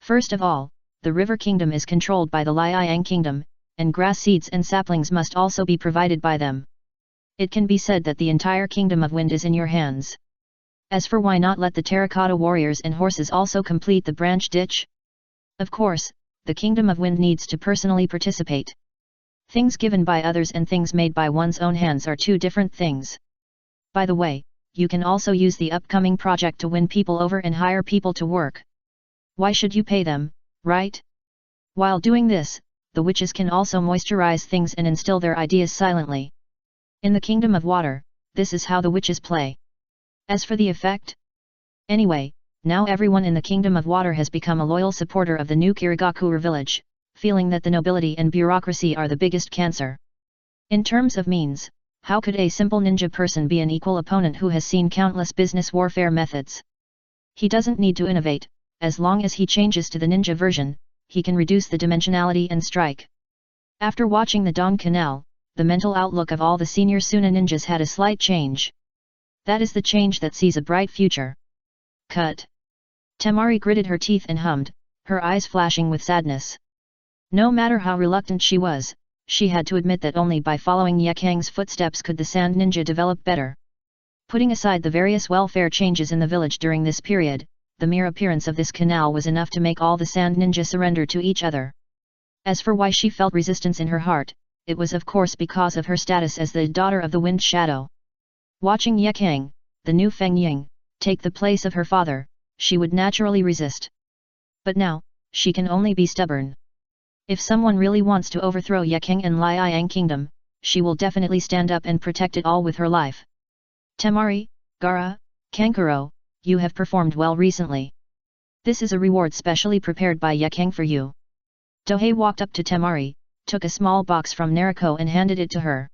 First of all, the River Kingdom is controlled by the Liang Kingdom, and grass seeds and saplings must also be provided by them. It can be said that the entire Kingdom of Wind is in your hands. As for why not let the terracotta warriors and horses also complete the branch ditch? Of course, the Kingdom of Wind needs to personally participate. Things given by others and things made by one's own hands are two different things. By the way, you can also use the upcoming project to win people over and hire people to work. Why should you pay them, right? While doing this, the witches can also moisturize things and instill their ideas silently. In the kingdom of water, this is how the witches play. As for the effect? Anyway, now everyone in the kingdom of water has become a loyal supporter of the new Kirigakura village, feeling that the nobility and bureaucracy are the biggest cancer. In terms of means, how could a simple ninja person be an equal opponent who has seen countless business warfare methods? He doesn't need to innovate, as long as he changes to the ninja version, he can reduce the dimensionality and strike. After watching the Dawn Canal, the mental outlook of all the senior Suna ninjas had a slight change. That is the change that sees a bright future. Cut. Temari gritted her teeth and hummed, her eyes flashing with sadness. No matter how reluctant she was, she had to admit that only by following Yekang's footsteps could the Sand Ninja develop better. Putting aside the various welfare changes in the village during this period, the mere appearance of this canal was enough to make all the Sand Ninja surrender to each other. As for why she felt resistance in her heart, it was of course because of her status as the daughter of the Wind Shadow. Watching Yekang, the new Feng Ying, take the place of her father, she would naturally resist. But now, she can only be stubborn. If someone really wants to overthrow Yekang and Liang Kingdom, she will definitely stand up and protect it all with her life. Temari, Gaara, Kankuro, you have performed well recently. This is a reward specially prepared by Yekang for you. Dohei walked up to Temari, took a small box from Nariko and handed it to her.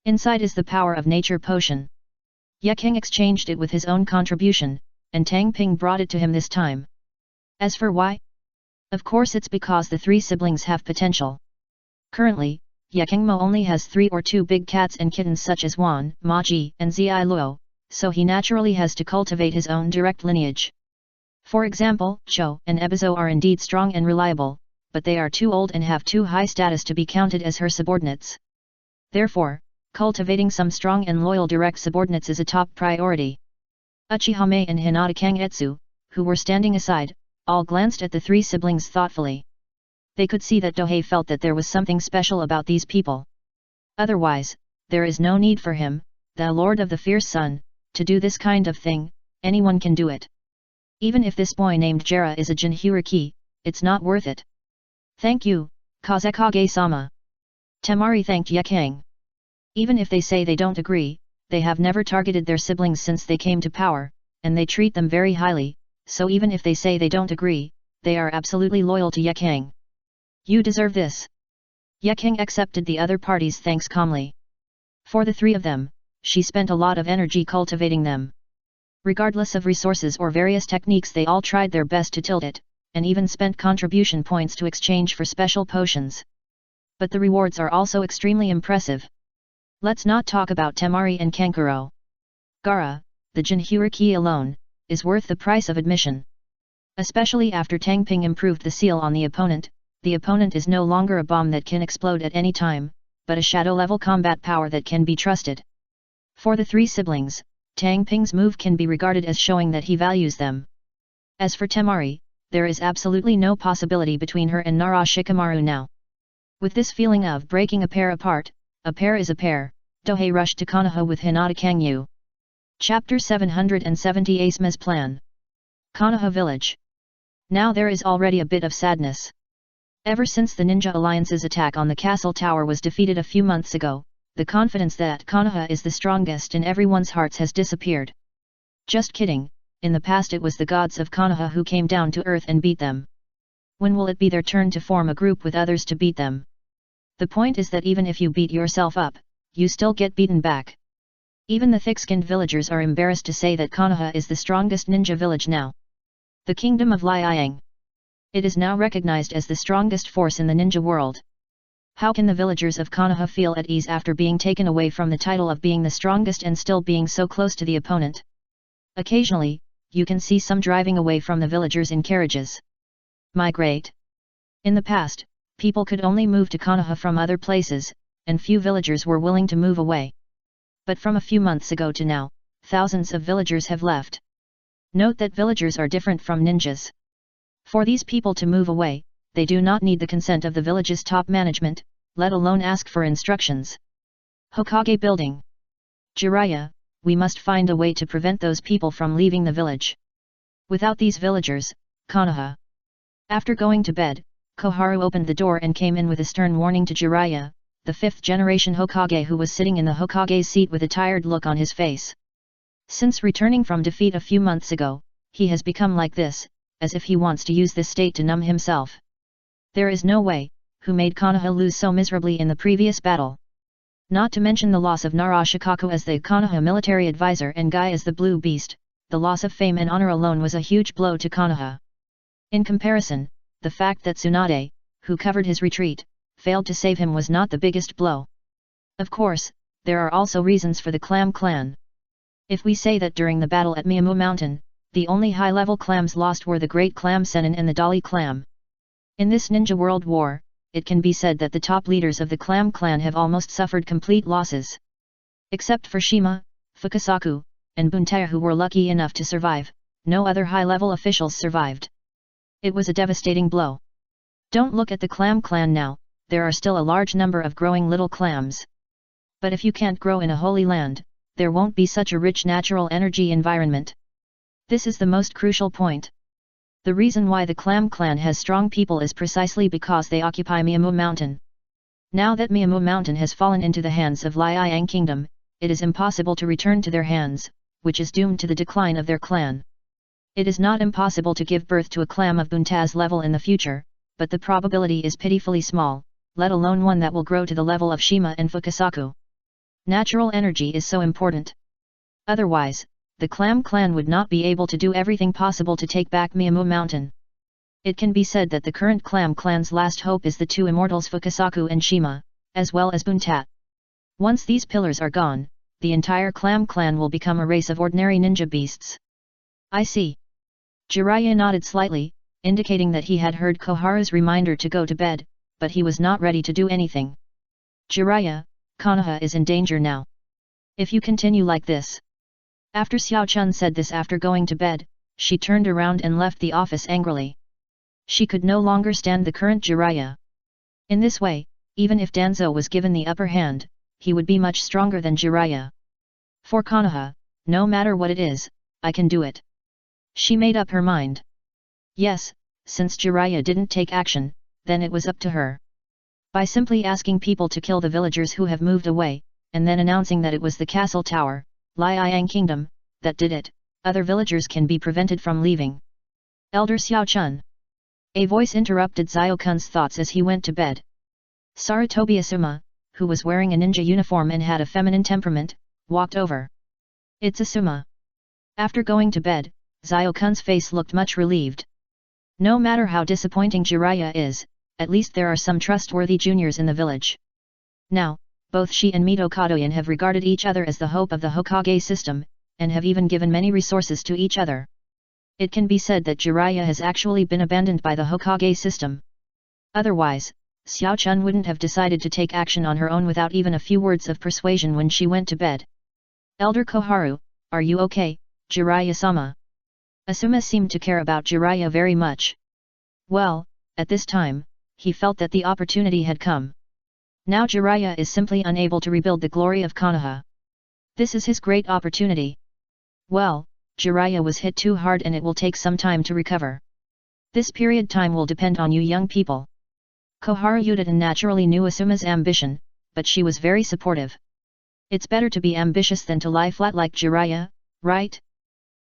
Inside is the power of nature potion. Yekang exchanged it with his own contribution, and Tang Ping brought it to him this time. As for why? Of course it's because the three siblings have potential. Currently, Yekangmo only has 3 or 2 big cats and kittens such as Wan, Maji, and Zi Luo, so he naturally has to cultivate his own direct lineage. For example, Cho and Ebizo are indeed strong and reliable, but they are too old and have too high status to be counted as her subordinates. Therefore, cultivating some strong and loyal direct subordinates is a top priority. Uchihame and Hinata Kangetsu, who were standing aside, all glanced at the 3 siblings thoughtfully. They could see that Dohei felt that there was something special about these people. Otherwise, there is no need for him, the Lord of the Fierce Sun, to do this kind of thing. Anyone can do it. Even if this boy named Jera is a Jinhyuriki, it's not worth it. Thank you, Kazekage-sama. Temari thanked Yekang. Even if they say they don't agree, they have never targeted their siblings since they came to power, and they treat them very highly, so even if they say they don't agree, they are absolutely loyal to Yekang. You deserve this. Yekang accepted the other party's thanks calmly. For the 3 of them, she spent a lot of energy cultivating them. Regardless of resources or various techniques, they all tried their best to tilt it, and even spent contribution points to exchange for special potions. But the rewards are also extremely impressive. Let's not talk about Temari and Kankuro. Gaara, the Jinhyuriki alone, is worth the price of admission. Especially after Tang Ping improved the seal on the opponent is no longer a bomb that can explode at any time, but a shadow-level combat power that can be trusted. For the 3 siblings, Tang Ping's move can be regarded as showing that he values them. As for Temari, there is absolutely no possibility between her and Nara Shikamaru now. With this feeling of breaking a pair apart, a pair is a pair, Dohei rushed to Konoha with Hinata Kangyu. Chapter 770 Asema's Plan. Konoha Village. Now there is already a bit of sadness. Ever since the Ninja Alliance's attack on the castle tower was defeated a few months ago, the confidence that Konoha is the strongest in everyone's hearts has disappeared. Just kidding. In the past it was the gods of Konoha who came down to earth and beat them. When will it be their turn to form a group with others to beat them? The point is that even if you beat yourself up, you still get beaten back. Even the thick-skinned villagers are embarrassed to say that Konoha is the strongest ninja village now. The kingdom of Liang. It is now recognized as the strongest force in the ninja world. How can the villagers of Konoha feel at ease after being taken away from the title of being the strongest and still being so close to the opponent? Occasionally, you can see some driving away from the villagers in carriages. Migrate. In the past, people could only move to Konoha from other places, and few villagers were willing to move away. But from a few months ago to now, thousands of villagers have left. Note that villagers are different from ninjas. For these people to move away, they do not need the consent of the village's top management, let alone ask for instructions. Hokage Building. Jiraiya, we must find a way to prevent those people from leaving the village. Without these villagers, Konoha. After going to bed, Koharu opened the door and came in with a stern warning to Jiraiya, the 5th generation Hokage who was sitting in the Hokage's seat with a tired look on his face. Since returning from defeat a few months ago, he has become like this, as if he wants to use this state to numb himself. There is no way, who made Konoha lose so miserably in the previous battle. Not to mention the loss of Narashikaku as the Konoha military advisor and Guy as the Blue Beast, the loss of fame and honor alone was a huge blow to Konoha. In comparison, the fact that Tsunade, who covered his retreat, failed to save him was not the biggest blow. Of course, there are also reasons for the Clam clan. If we say that during the battle at Miyamu Mountain, the only high-level clams lost were the Great Clam Sennin and the Dali clam. In this Ninja World War, it can be said that the top leaders of the Clam clan have almost suffered complete losses. Except for Shima, Fukasaku, and Buntaya who were lucky enough to survive, no other high-level officials survived. It was a devastating blow. Don't look at the Clam clan now, there are still a large number of growing little clams. But if you can't grow in a holy land, there won't be such a rich natural energy environment. This is the most crucial point. The reason why the Clam clan has strong people is precisely because they occupy Miyamu Mountain. Now that Miyamu Mountain has fallen into the hands of Liang Kingdom, it is impossible to return to their hands, which is doomed to the decline of their clan. It is not impossible to give birth to a clam of Bunta's level in the future, but the probability is pitifully small, let alone one that will grow to the level of Shima and Fukasaku. Natural energy is so important. Otherwise, the Clam clan would not be able to do everything possible to take back Miyamu Mountain. It can be said that the current Clam clan's last hope is the two immortals Fukasaku and Shima, as well as Bunta. Once these pillars are gone, the entire Clam clan will become a race of ordinary ninja beasts. I see. Jiraiya nodded slightly, indicating that he had heard Koharu's reminder to go to bed, but he was not ready to do anything. Jiraiya, Konoha is in danger now. If you continue like this. After Xiao Chun said this after going to bed, she turned around and left the office angrily. She could no longer stand the current Jiraiya. In this way, even if Danzo was given the upper hand, he would be much stronger than Jiraiya. For Konoha, no matter what it is, I can do it. She made up her mind. Yes, since Jiraiya didn't take action, then it was up to her. By simply asking people to kill the villagers who have moved away, and then announcing that it was the castle tower, Liang Kingdom, that did it, other villagers can be prevented from leaving. Elder Xiao Chun. A voice interrupted Xiao-kun's thoughts as he went to bed. Sarutobi Asuma, who was wearing a ninja uniform and had a feminine temperament, walked over. It's Asuma. After going to bed, Xiao-kun's face looked much relieved. No matter how disappointing Jiraiya is, at least there are some trustworthy juniors in the village. Now, both she and Mito Kadoyan have regarded each other as the hope of the Hokage system, and have even given many resources to each other. It can be said that Jiraiya has actually been abandoned by the Hokage system. Otherwise, Xiao Chun wouldn't have decided to take action on her own without even a few words of persuasion when she went to bed. Elder Koharu, are you okay, Jiraiya-sama? Asuma seemed to care about Jiraiya very much. Well, at this time, he felt that the opportunity had come. Now Jiraiya is simply unable to rebuild the glory of Konoha. This is his great opportunity. Well, Jiraiya was hit too hard and it will take some time to recover. This period time will depend on you young people. Koharu Yudatan naturally knew Asuma's ambition, but she was very supportive. It's better to be ambitious than to lie flat like Jiraiya, right?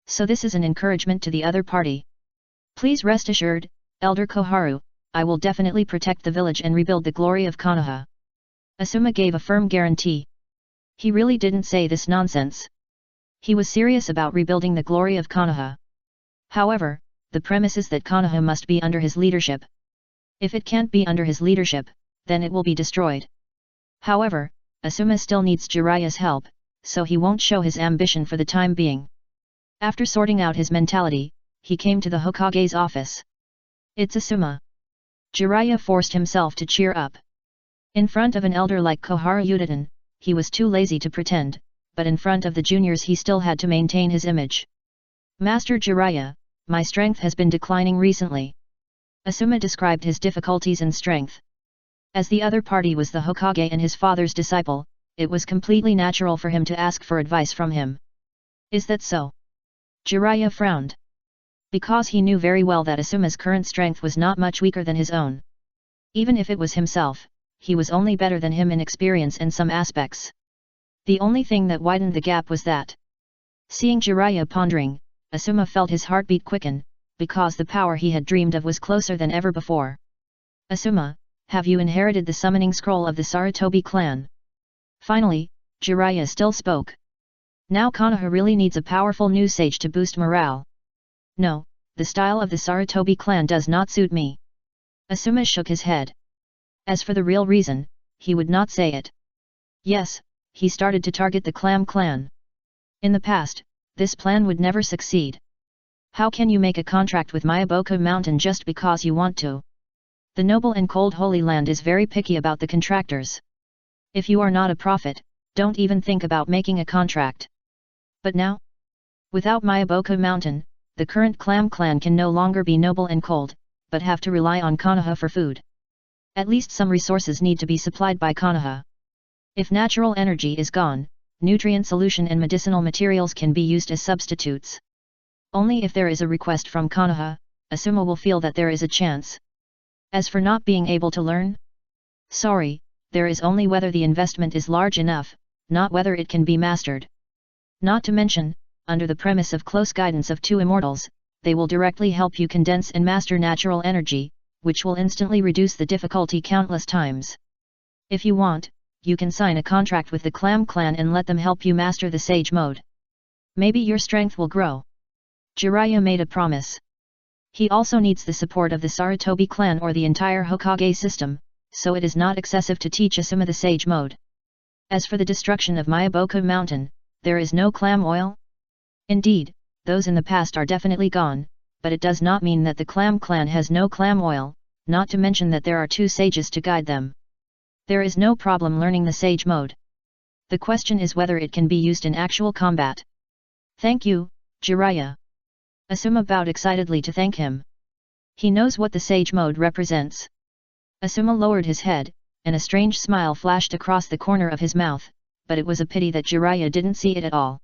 So this is an encouragement to the other party. Please rest assured, Elder Koharu, I will definitely protect the village and rebuild the glory of Konoha. Asuma gave a firm guarantee. He really didn't say this nonsense. He was serious about rebuilding the glory of Konoha. However, the premise is that Konoha must be under his leadership. If it can't be under his leadership, then it will be destroyed. However, Asuma still needs Jiraiya's help, so he won't show his ambition for the time being. After sorting out his mentality, he came to the Hokage's office. It's Asuma. Jiraiya forced himself to cheer up. In front of an elder like Koharu Yudatan, he was too lazy to pretend, but in front of the juniors he still had to maintain his image. Master Jiraiya, my strength has been declining recently. Asuma described his difficulties and strength. As the other party was the Hokage and his father's disciple, it was completely natural for him to ask for advice from him. Is that so? Jiraiya frowned. Because he knew very well that Asuma's current strength was not much weaker than his own. Even if it was himself, he was only better than him in experience in some aspects. The only thing that widened the gap was that, seeing Jiraiya pondering, Asuma felt his heartbeat quicken, because the power he had dreamed of was closer than ever before. Asuma, have you inherited the summoning scroll of the Sarutobi clan? Finally, Jiraiya still spoke. Now Konoha really needs a powerful new sage to boost morale. No, the style of the Sarutobi clan does not suit me. Asuma shook his head. As for the real reason, he would not say it. Yes, he started to target the Clam clan. In the past, this plan would never succeed. How can you make a contract with Myaboku Mountain just because you want to? The noble and cold Holy Land is very picky about the contractors. If you are not a prophet, don't even think about making a contract. But now? Without Myaboku Mountain, the current Clam clan can no longer be noble and cold, but have to rely on Konoha for food. At least some resources need to be supplied by Konoha. If natural energy is gone, nutrient solution and medicinal materials can be used as substitutes. Only if there is a request from Konoha, Asuma will feel that there is a chance. As for not being able to learn? Sorry, there is only whether the investment is large enough, not whether it can be mastered. Not to mention, under the premise of close guidance of two immortals, they will directly help you condense and master natural energy, which will instantly reduce the difficulty countless times. If you want, you can sign a contract with the Clam clan and let them help you master the Sage mode. Maybe your strength will grow. Jiraiya made a promise. He also needs the support of the Sarutobi clan or the entire Hokage system, so it is not excessive to teach Asuma the Sage mode. As for the destruction of Myaboku Mountain, there is no clam oil? Indeed, those in the past are definitely gone, but it does not mean that the Clam clan has no clam oil, not to mention that there are two sages to guide them. There is no problem learning the Sage mode. The question is whether it can be used in actual combat. Thank you, Jiraiya. Asuma bowed excitedly to thank him. He knows what the Sage mode represents. Asuma lowered his head, and a strange smile flashed across the corner of his mouth, but it was a pity that Jiraiya didn't see it at all.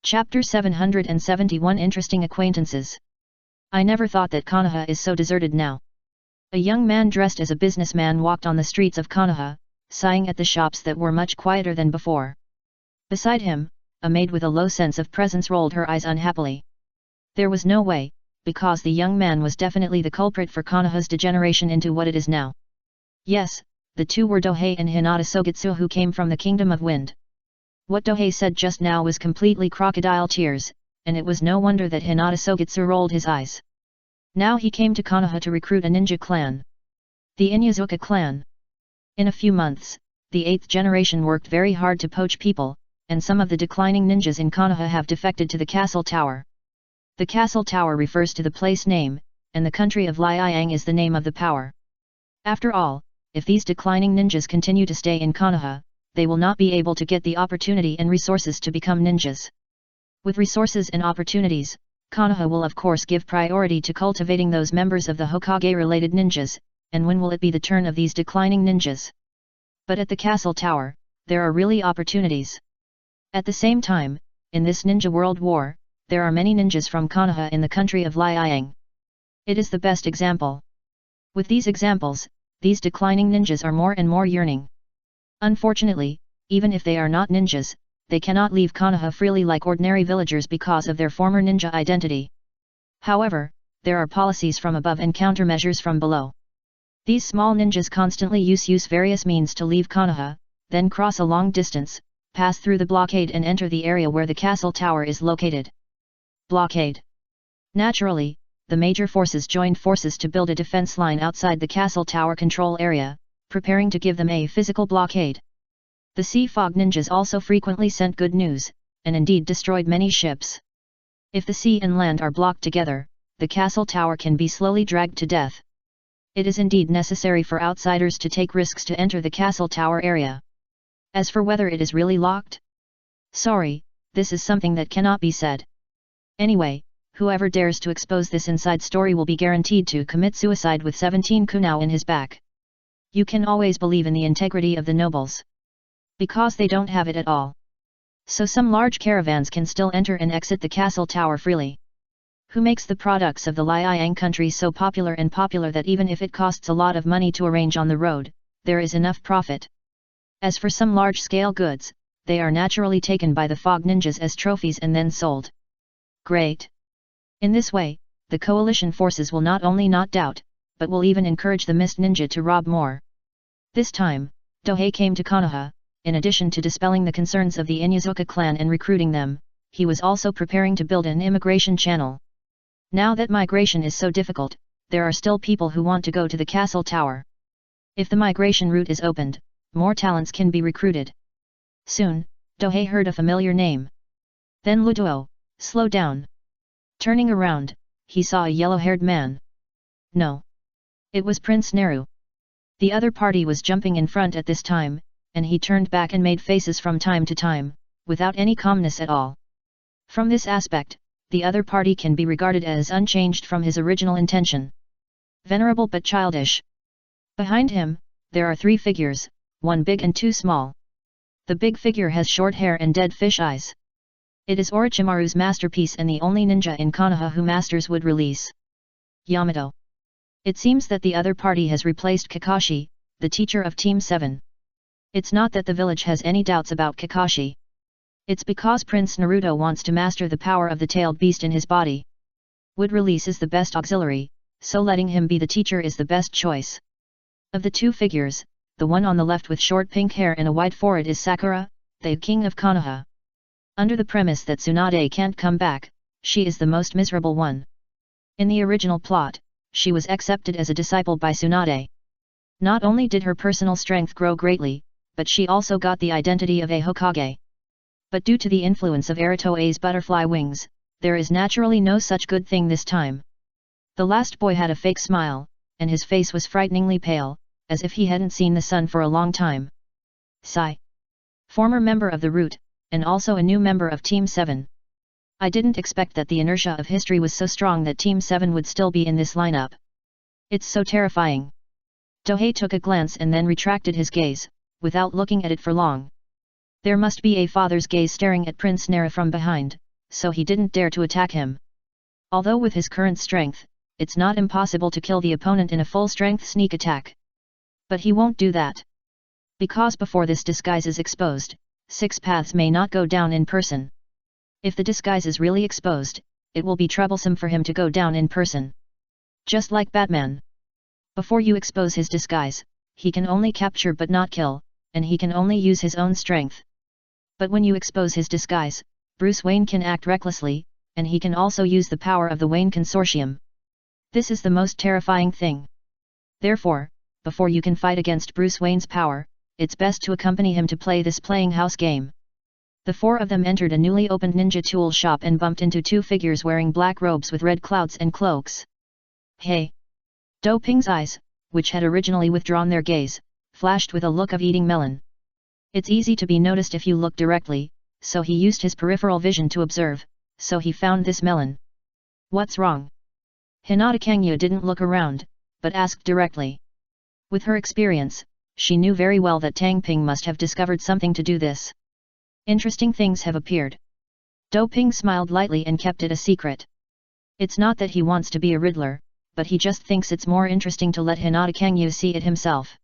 Chapter 771 Interesting Acquaintances. I never thought that Konoha is so deserted now. A young man dressed as a businessman walked on the streets of Konoha, sighing at the shops that were much quieter than before. Beside him, a maid with a low sense of presence rolled her eyes unhappily. There was no way, because the young man was definitely the culprit for Konoha's degeneration into what it is now. Yes, the two were Dohei and Hinata Sogitsu who came from the Kingdom of Wind. What Dohei said just now was completely crocodile tears, and it was no wonder that Hinata Sogitsu rolled his eyes. Now he came to Konoha to recruit a ninja clan. The Inyazuka clan. In a few months, the 8th generation worked very hard to poach people, and some of the declining ninjas in Konoha have defected to the castle tower. The castle tower refers to the place name, and the country of Liang is the name of the power. After all, if these declining ninjas continue to stay in Konoha, they will not be able to get the opportunity and resources to become ninjas. With resources and opportunities, Konoha will of course give priority to cultivating those members of the Hokage-related ninjas, and when will it be the turn of these declining ninjas? But at the castle tower, there are really opportunities. At the same time, in this ninja world war, there are many ninjas from Konoha in the country of Liang. It is the best example. With these examples, these declining ninjas are more and more yearning. Unfortunately, even if they are not ninjas, they cannot leave Konoha freely like ordinary villagers because of their former ninja identity. However, there are policies from above and countermeasures from below. These small ninjas constantly use various means to leave Konoha, then cross a long distance, pass through the blockade and enter the area where the castle tower is located. Blockade. Naturally, the major forces joined forces to build a defense line outside the castle tower control area, preparing to give them a physical blockade. The Sea Fog ninjas also frequently sent good news, and indeed destroyed many ships. If the sea and land are blocked together, the castle tower can be slowly dragged to death. It is indeed necessary for outsiders to take risks to enter the castle tower area. As for whether it is really locked? Sorry, this is something that cannot be said. Anyway, whoever dares to expose this inside story will be guaranteed to commit suicide with 17 kunao in his back. You can always believe in the integrity of the nobles. Because they don't have it at all. So some large caravans can still enter and exit the castle tower freely. Who makes the products of the Liang country so popular that even if it costs a lot of money to arrange on the road, there is enough profit. As for some large-scale goods, they are naturally taken by the fog ninjas as trophies and then sold. Great! In this way, the coalition forces will not only not doubt, but will even encourage the mist ninja to rob more. This time, Dohei came to Konoha. In addition to dispelling the concerns of the Inyazuka clan and recruiting them, he was also preparing to build an immigration channel. Now that migration is so difficult, there are still people who want to go to the castle tower. If the migration route is opened, more talents can be recruited. Soon, Dohei heard a familiar name. Then Luduo, slow down. Turning around, he saw a yellow-haired man. No. It was Prince Neru. The other party was jumping in front at this time, and he turned back and made faces from time to time, without any calmness at all. From this aspect, the other party can be regarded as unchanged from his original intention. Venerable but childish. Behind him, there are 3 figures, 1 big and 2 small. The big figure has short hair and dead fish eyes. It is Orochimaru's masterpiece and the only ninja in Konoha who masters wood release. Yamato. It seems that the other party has replaced Kakashi, the teacher of Team 7. It's not that the village has any doubts about Kakashi. It's because Prince Naruto wants to master the power of the tailed beast in his body. Wood release is the best auxiliary, so letting him be the teacher is the best choice. Of the 2 figures, the one on the left with short pink hair and a wide forehead is Sakura, the king of Konoha. Under the premise that Tsunade can't come back, she is the most miserable one. In the original plot, she was accepted as a disciple by Tsunade. Not only did her personal strength grow greatly, but she also got the identity of a Hokage. But due to the influence of Aritoe's butterfly wings, there is naturally no such good thing this time. The last boy had a fake smile, and his face was frighteningly pale, as if he hadn't seen the sun for a long time. Sigh. Former member of the Root, and also a new member of Team 7. I didn't expect that the inertia of history was so strong that Team 7 would still be in this lineup. It's so terrifying. Dohei took a glance and then retracted his gaze, without looking at it for long. There must be a father's gaze staring at Prince Nara from behind, so he didn't dare to attack him. Although with his current strength, it's not impossible to kill the opponent in a full-strength sneak attack. But he won't do that. Because before this disguise is exposed, 6 paths may not go down in person. If the disguise is really exposed, it will be troublesome for him to go down in person. Just like Batman. Before you expose his disguise, he can only capture but not kill, and he can only use his own strength. But when you expose his disguise, Bruce Wayne can act recklessly, and he can also use the power of the Wayne Consortium. This is the most terrifying thing. Therefore, before you can fight against Bruce Wayne's power, it's best to accompany him to play this playing house game. The 4 of them entered a newly opened ninja tool shop and bumped into 2 figures wearing black robes with red clouds and cloaks. Hey! Do Ping's eyes, which had originally withdrawn their gaze, flashed with a look of eating melon. It's easy to be noticed if you look directly, so he used his peripheral vision to observe, so he found this melon. What's wrong? Hinata Kangya didn't look around, but asked directly. With her experience, she knew very well that Tang Ping must have discovered something to do this. Interesting things have appeared. Do Ping smiled lightly and kept it a secret. It's not that he wants to be a Riddler, but he just thinks it's more interesting to let Hinata Kangya see it himself.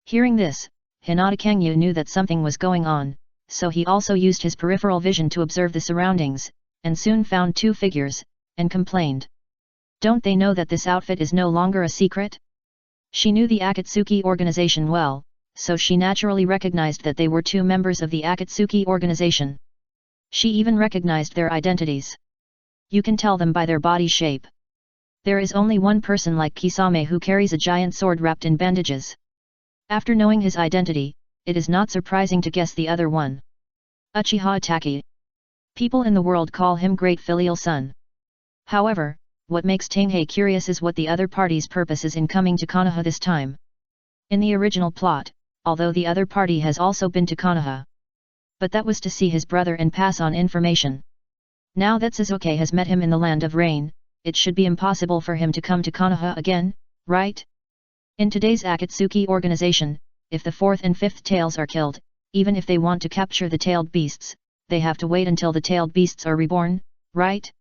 Hearing this, Hinata Kangya knew that something was going on, so he also used his peripheral vision to observe the surroundings, and soon found 2 figures, and complained. Don't they know that this outfit is no longer a secret? She knew the Akatsuki organization well, so she naturally recognized that they were 2 members of the Akatsuki organization. She even recognized their identities. You can tell them by their body shape. There is only one person like Kisame who carries a giant sword wrapped in bandages. After knowing his identity, it is not surprising to guess the other one. Uchiha Itachi. People in the world call him Great Filial Son. However, what makes Tanghei curious is what the other party's purpose is in coming to Konoha this time. In the original plot, although the other party has also been to Konoha. But that was to see his brother and pass on information. Now that Sasuke has met him in the Land of Rain, it should be impossible for him to come to Konoha again, right? In today's Akatsuki organization, if the 4th and 5th tails are killed, even if they want to capture the tailed beasts, they have to wait until the tailed beasts are reborn, right?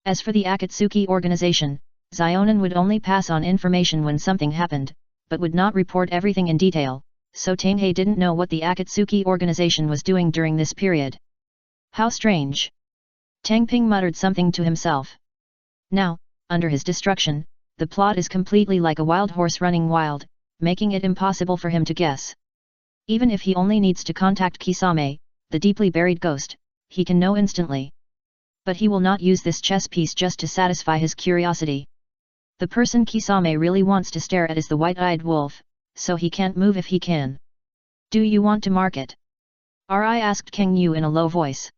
As for the Akatsuki organization, Zionin would only pass on information when something happened, but would not report everything in detail, so Tanghei didn't know what the Akatsuki organization was doing during this period. How strange! Tang Ping muttered something to himself. Now, under his destruction, the plot is completely like a wild horse running wild, making it impossible for him to guess. Even if he only needs to contact Kisame, the deeply buried ghost, he can know instantly. But he will not use this chess piece just to satisfy his curiosity. The person Kisame really wants to stare at is the white-eyed wolf, so he can't move if he can. Do you want to mark it? Ri asked Kang Yu in a low voice.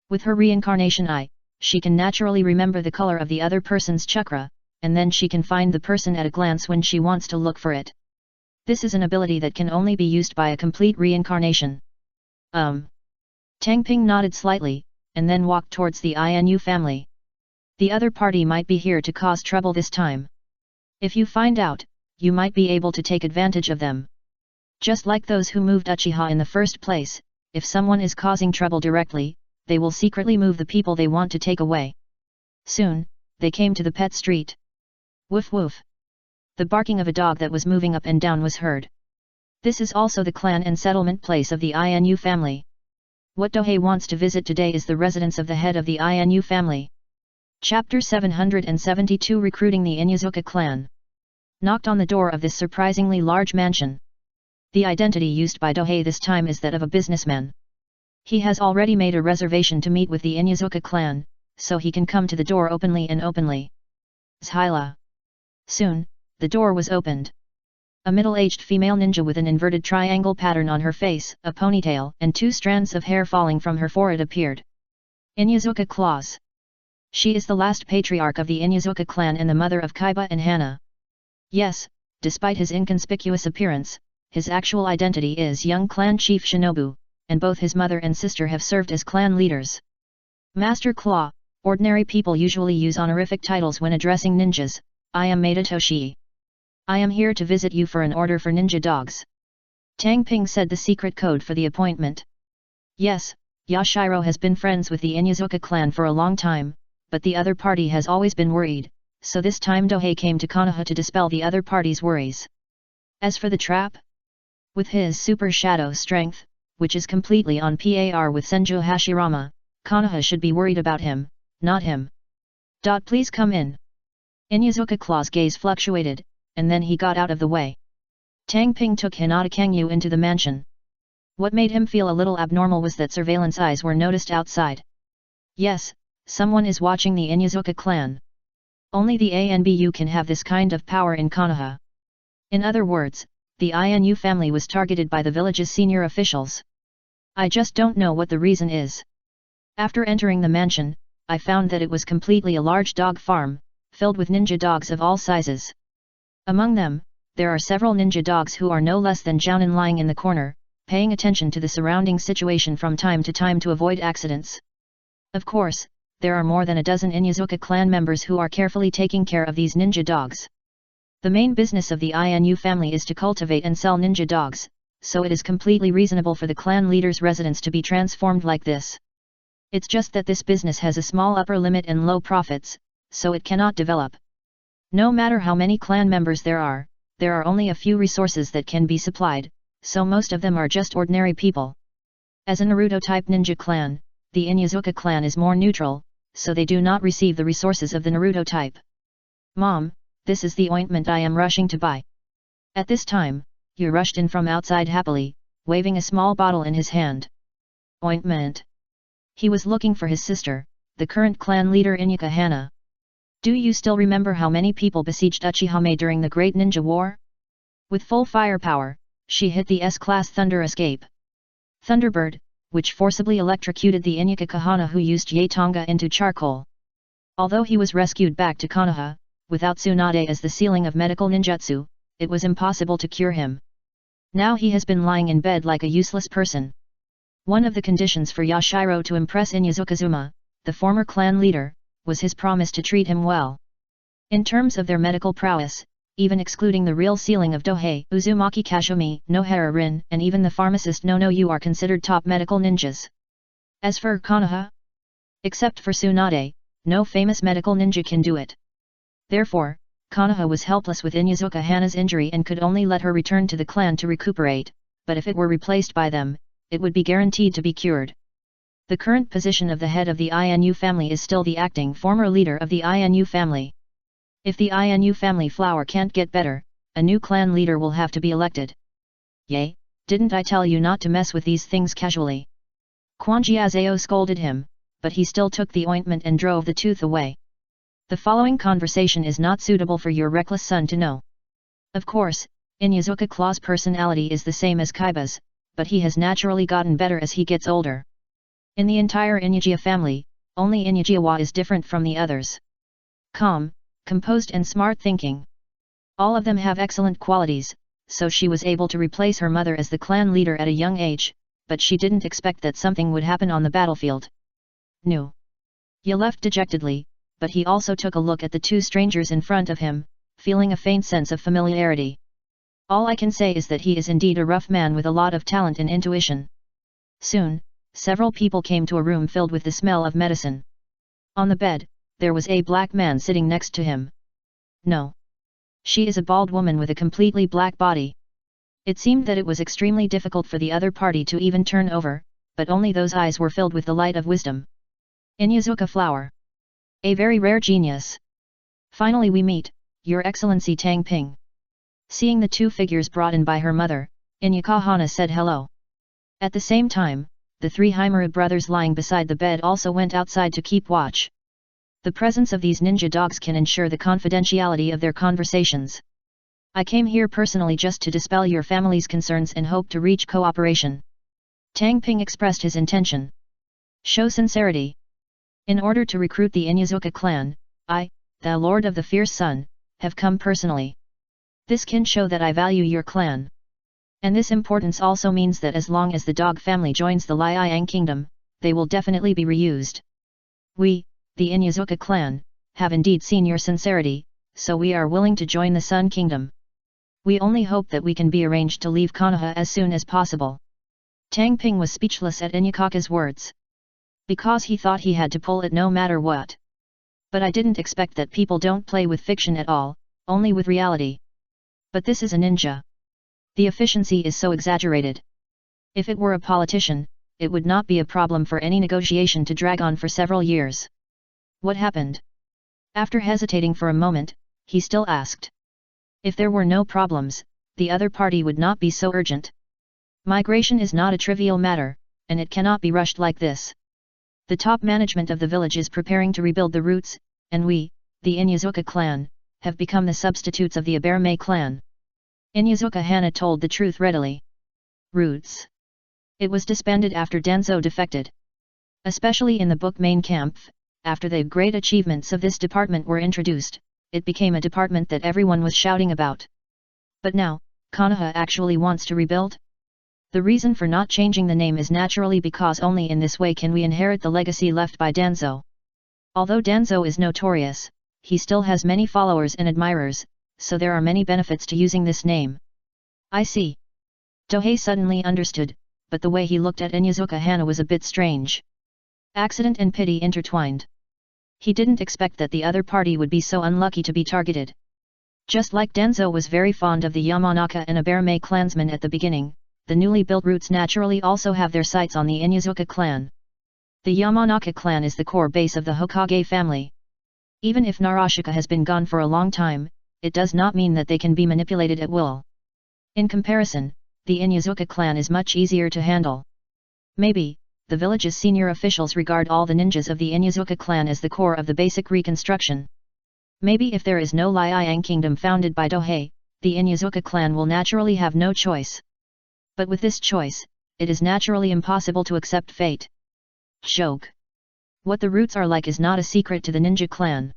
With her reincarnation eye, she can naturally remember the color of the other person's chakra, and then she can find the person at a glance when she wants to look for it. This is an ability that can only be used by a complete reincarnation. Tang Ping nodded slightly, and then walked towards the Inu family. The other party might be here to cause trouble this time. If you find out, you might be able to take advantage of them. Just like those who moved Uchiha in the first place, if someone is causing trouble directly, they will secretly move the people they want to take away. Soon, they came to the pet street. Woof woof. The barking of a dog that was moving up and down was heard. This is also the clan and settlement place of the Inu family. What Dohei wants to visit today is the residence of the head of the Inu family. Chapter 772 Recruiting the Inyazuka clan. Knocked on the door of this surprisingly large mansion. The identity used by Dohei this time is that of a businessman. He has already made a reservation to meet with the Inyazuka clan, so he can come to the door openly and openly. Zhyla. Soon, the door was opened. A middle-aged female ninja with an inverted triangle pattern on her face, a ponytail, and 2 strands of hair falling from her forehead appeared. Inyazuka Claus. She is the last patriarch of the Inyazuka clan and the mother of Kaiba and Hana. Yes, despite his inconspicuous appearance, his actual identity is young clan chief Shinobu, and both his mother and sister have served as clan leaders. Master Claw. Ordinary people usually use honorific titles when addressing ninjas. I am Maida Toshii. I am here to visit you for an order for ninja dogs. Tang Ping said the secret code for the appointment. Yes, Yashiro has been friends with the Inyazuka clan for a long time, but the other party has always been worried, so this time Dohei came to Konoha to dispel the other party's worries. As for the trap? With his super shadow strength, which is completely on par with Senju Hashirama, Konoha should be worried about him, not him. Please come in. Inyazuka Claw's gaze fluctuated, and then he got out of the way. Tang Ping took Hinata Kangyu into the mansion. What made him feel a little abnormal was that surveillance eyes were noticed outside. Yes, someone is watching the Inyazuka clan. Only the ANBU can have this kind of power in Konoha. In other words, the Inu family was targeted by the village's senior officials. I just don't know what the reason is. After entering the mansion, I found that it was completely a large dog farm, filled with ninja dogs of all sizes. Among them, there are several ninja dogs who are no less than Jounin lying in the corner, paying attention to the surrounding situation from time to time to avoid accidents. Of course, there are more than a dozen Inyazuka clan members who are carefully taking care of these ninja dogs. The main business of the Inu family is to cultivate and sell ninja dogs, so it is completely reasonable for the clan leader's residence to be transformed like this. It's just that this business has a small upper limit and low profits, so it cannot develop. No matter how many clan members there are only a few resources that can be supplied, so most of them are just ordinary people. As a Naruto-type ninja clan, the Inyazuka clan is more neutral, so they do not receive the resources of the Naruto type. Mom, this is the ointment I am rushing to buy. At this time, Yu rushed in from outside happily, waving a small bottle in his hand. Ointment. He was looking for his sister, the current clan leader Inyuka Hana. Do you still remember how many people besieged Uchihame during the Great Ninja War? With full firepower, she hit the S-class Thunder Escape Thunderbird, which forcibly electrocuted the Inyuka Kahana who used Yatonga into charcoal. Although he was rescued back to Konoha, without Tsunade as the ceiling of medical ninjutsu, it was impossible to cure him. Now he has been lying in bed like a useless person. One of the conditions for Yashiro to impress Inyazukazuma, the former clan leader, was his promise to treat him well. In terms of their medical prowess, even excluding the real ceiling of Dohei, Uzumaki Kazumi, Nohara Rin, and even the pharmacist Nono-Yu are considered top medical ninjas. As for Konoha, except for Tsunade, no famous medical ninja can do it. Therefore, Konoha was helpless with Inuzuka Hana's injury and could only let her return to the clan to recuperate, but if it were replaced by them, it would be guaranteed to be cured. The current position of the head of the Inu family is still the acting former leader of the Inu family. If the Inu family flower can't get better, a new clan leader will have to be elected. Yay, didn't I tell you not to mess with these things casually? Quan Jiazeo scolded him, but he still took the ointment and drove the tooth away. The following conversation is not suitable for your reckless son to know. Of course, Inuzuka Claw's personality is the same as Kaiba's, but he has naturally gotten better as he gets older. In the entire Inujiya family, only Inujiawa is different from the others. Calm, composed and smart thinking. All of them have excellent qualities, so she was able to replace her mother as the clan leader at a young age, but she didn't expect that something would happen on the battlefield. No. He left dejectedly, but he also took a look at the two strangers in front of him, feeling a faint sense of familiarity. All I can say is that he is indeed a rough man with a lot of talent and intuition. Soon, several people came to a room filled with the smell of medicine. On the bed, there was a black man sitting next to him. No. She is a bald woman with a completely black body. It seemed that it was extremely difficult for the other party to even turn over, but only those eyes were filled with the light of wisdom. Inuzuka flower. A very rare genius. Finally we meet, Your Excellency Tang Ping. Seeing the two figures brought in by her mother, Inuzuka Hana said hello. At the same time, the three Himura brothers lying beside the bed also went outside to keep watch. The presence of these ninja dogs can ensure the confidentiality of their conversations. I came here personally just to dispel your family's concerns and hope to reach cooperation. Tang Ping expressed his intention. Show sincerity. In order to recruit the Inuzuka clan, I, the Lord of the Fierce Sun, have come personally. This can show that I value your clan. And this importance also means that as long as the dog family joins the Liang kingdom, they will definitely be reused. We, the Inuzuka clan, have indeed seen your sincerity, so we are willing to join the Sun Kingdom. We only hope that we can be arranged to leave Konoha as soon as possible. Tang Ping was speechless at Inuzuka's words. Because he thought he had to pull it no matter what. But I didn't expect that people don't play with fiction at all, only with reality. But this is a ninja. The efficiency is so exaggerated. If it were a politician, it would not be a problem for any negotiation to drag on for several years. What happened? After hesitating for a moment, he still asked. If there were no problems, the other party would not be so urgent. Migration is not a trivial matter, and it cannot be rushed like this. The top management of the village is preparing to rebuild the roots, and we, the Inuzuka clan, have become the substitutes of the Aberme clan. Inuzuka Hana told the truth readily. Roots. It was disbanded after Danzo defected. Especially in the book main camp, after the great achievements of this department were introduced, it became a department that everyone was shouting about. But now, Konoha actually wants to rebuild? The reason for not changing the name is naturally because only in this way can we inherit the legacy left by Danzo. Although Danzo is notorious, he still has many followers and admirers, so there are many benefits to using this name. I see. Dohei suddenly understood, but the way he looked at Inuzuka Hana was a bit strange. Accident and pity intertwined. He didn't expect that the other party would be so unlucky to be targeted. Just like Danzo was very fond of the Yamanaka and Aberme clansmen at the beginning, the newly built roots naturally also have their sights on the Inuzuka clan. The Yamanaka clan is the core base of the Hokage family. Even if Narashika has been gone for a long time, it does not mean that they can be manipulated at will. In comparison, the Inuzuka clan is much easier to handle. Maybe, the village's senior officials regard all the ninjas of the Inuzuka clan as the core of the basic reconstruction. Maybe if there is no Liang kingdom founded by Dohei, the Inuzuka clan will naturally have no choice. But with this choice, it is naturally impossible to accept fate. Joke. What the roots are like is not a secret to the ninja clan.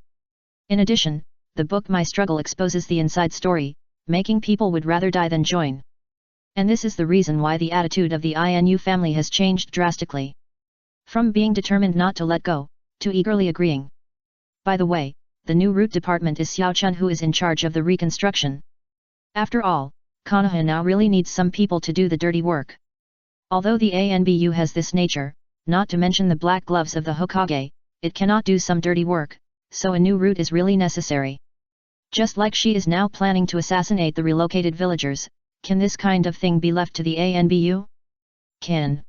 In addition, the book My Struggle exposes the inside story, making people would rather die than join. And this is the reason why the attitude of the Inu family has changed drastically. From being determined not to let go, to eagerly agreeing. By the way, the new root department is Xiaochun who is in charge of the reconstruction. After all, Konoha now really needs some people to do the dirty work. Although the ANBU has this nature, not to mention the black gloves of the Hokage, it cannot do some dirty work, so a new route is really necessary. Just like she is now planning to assassinate the relocated villagers, can this kind of thing be left to the ANBU? Can.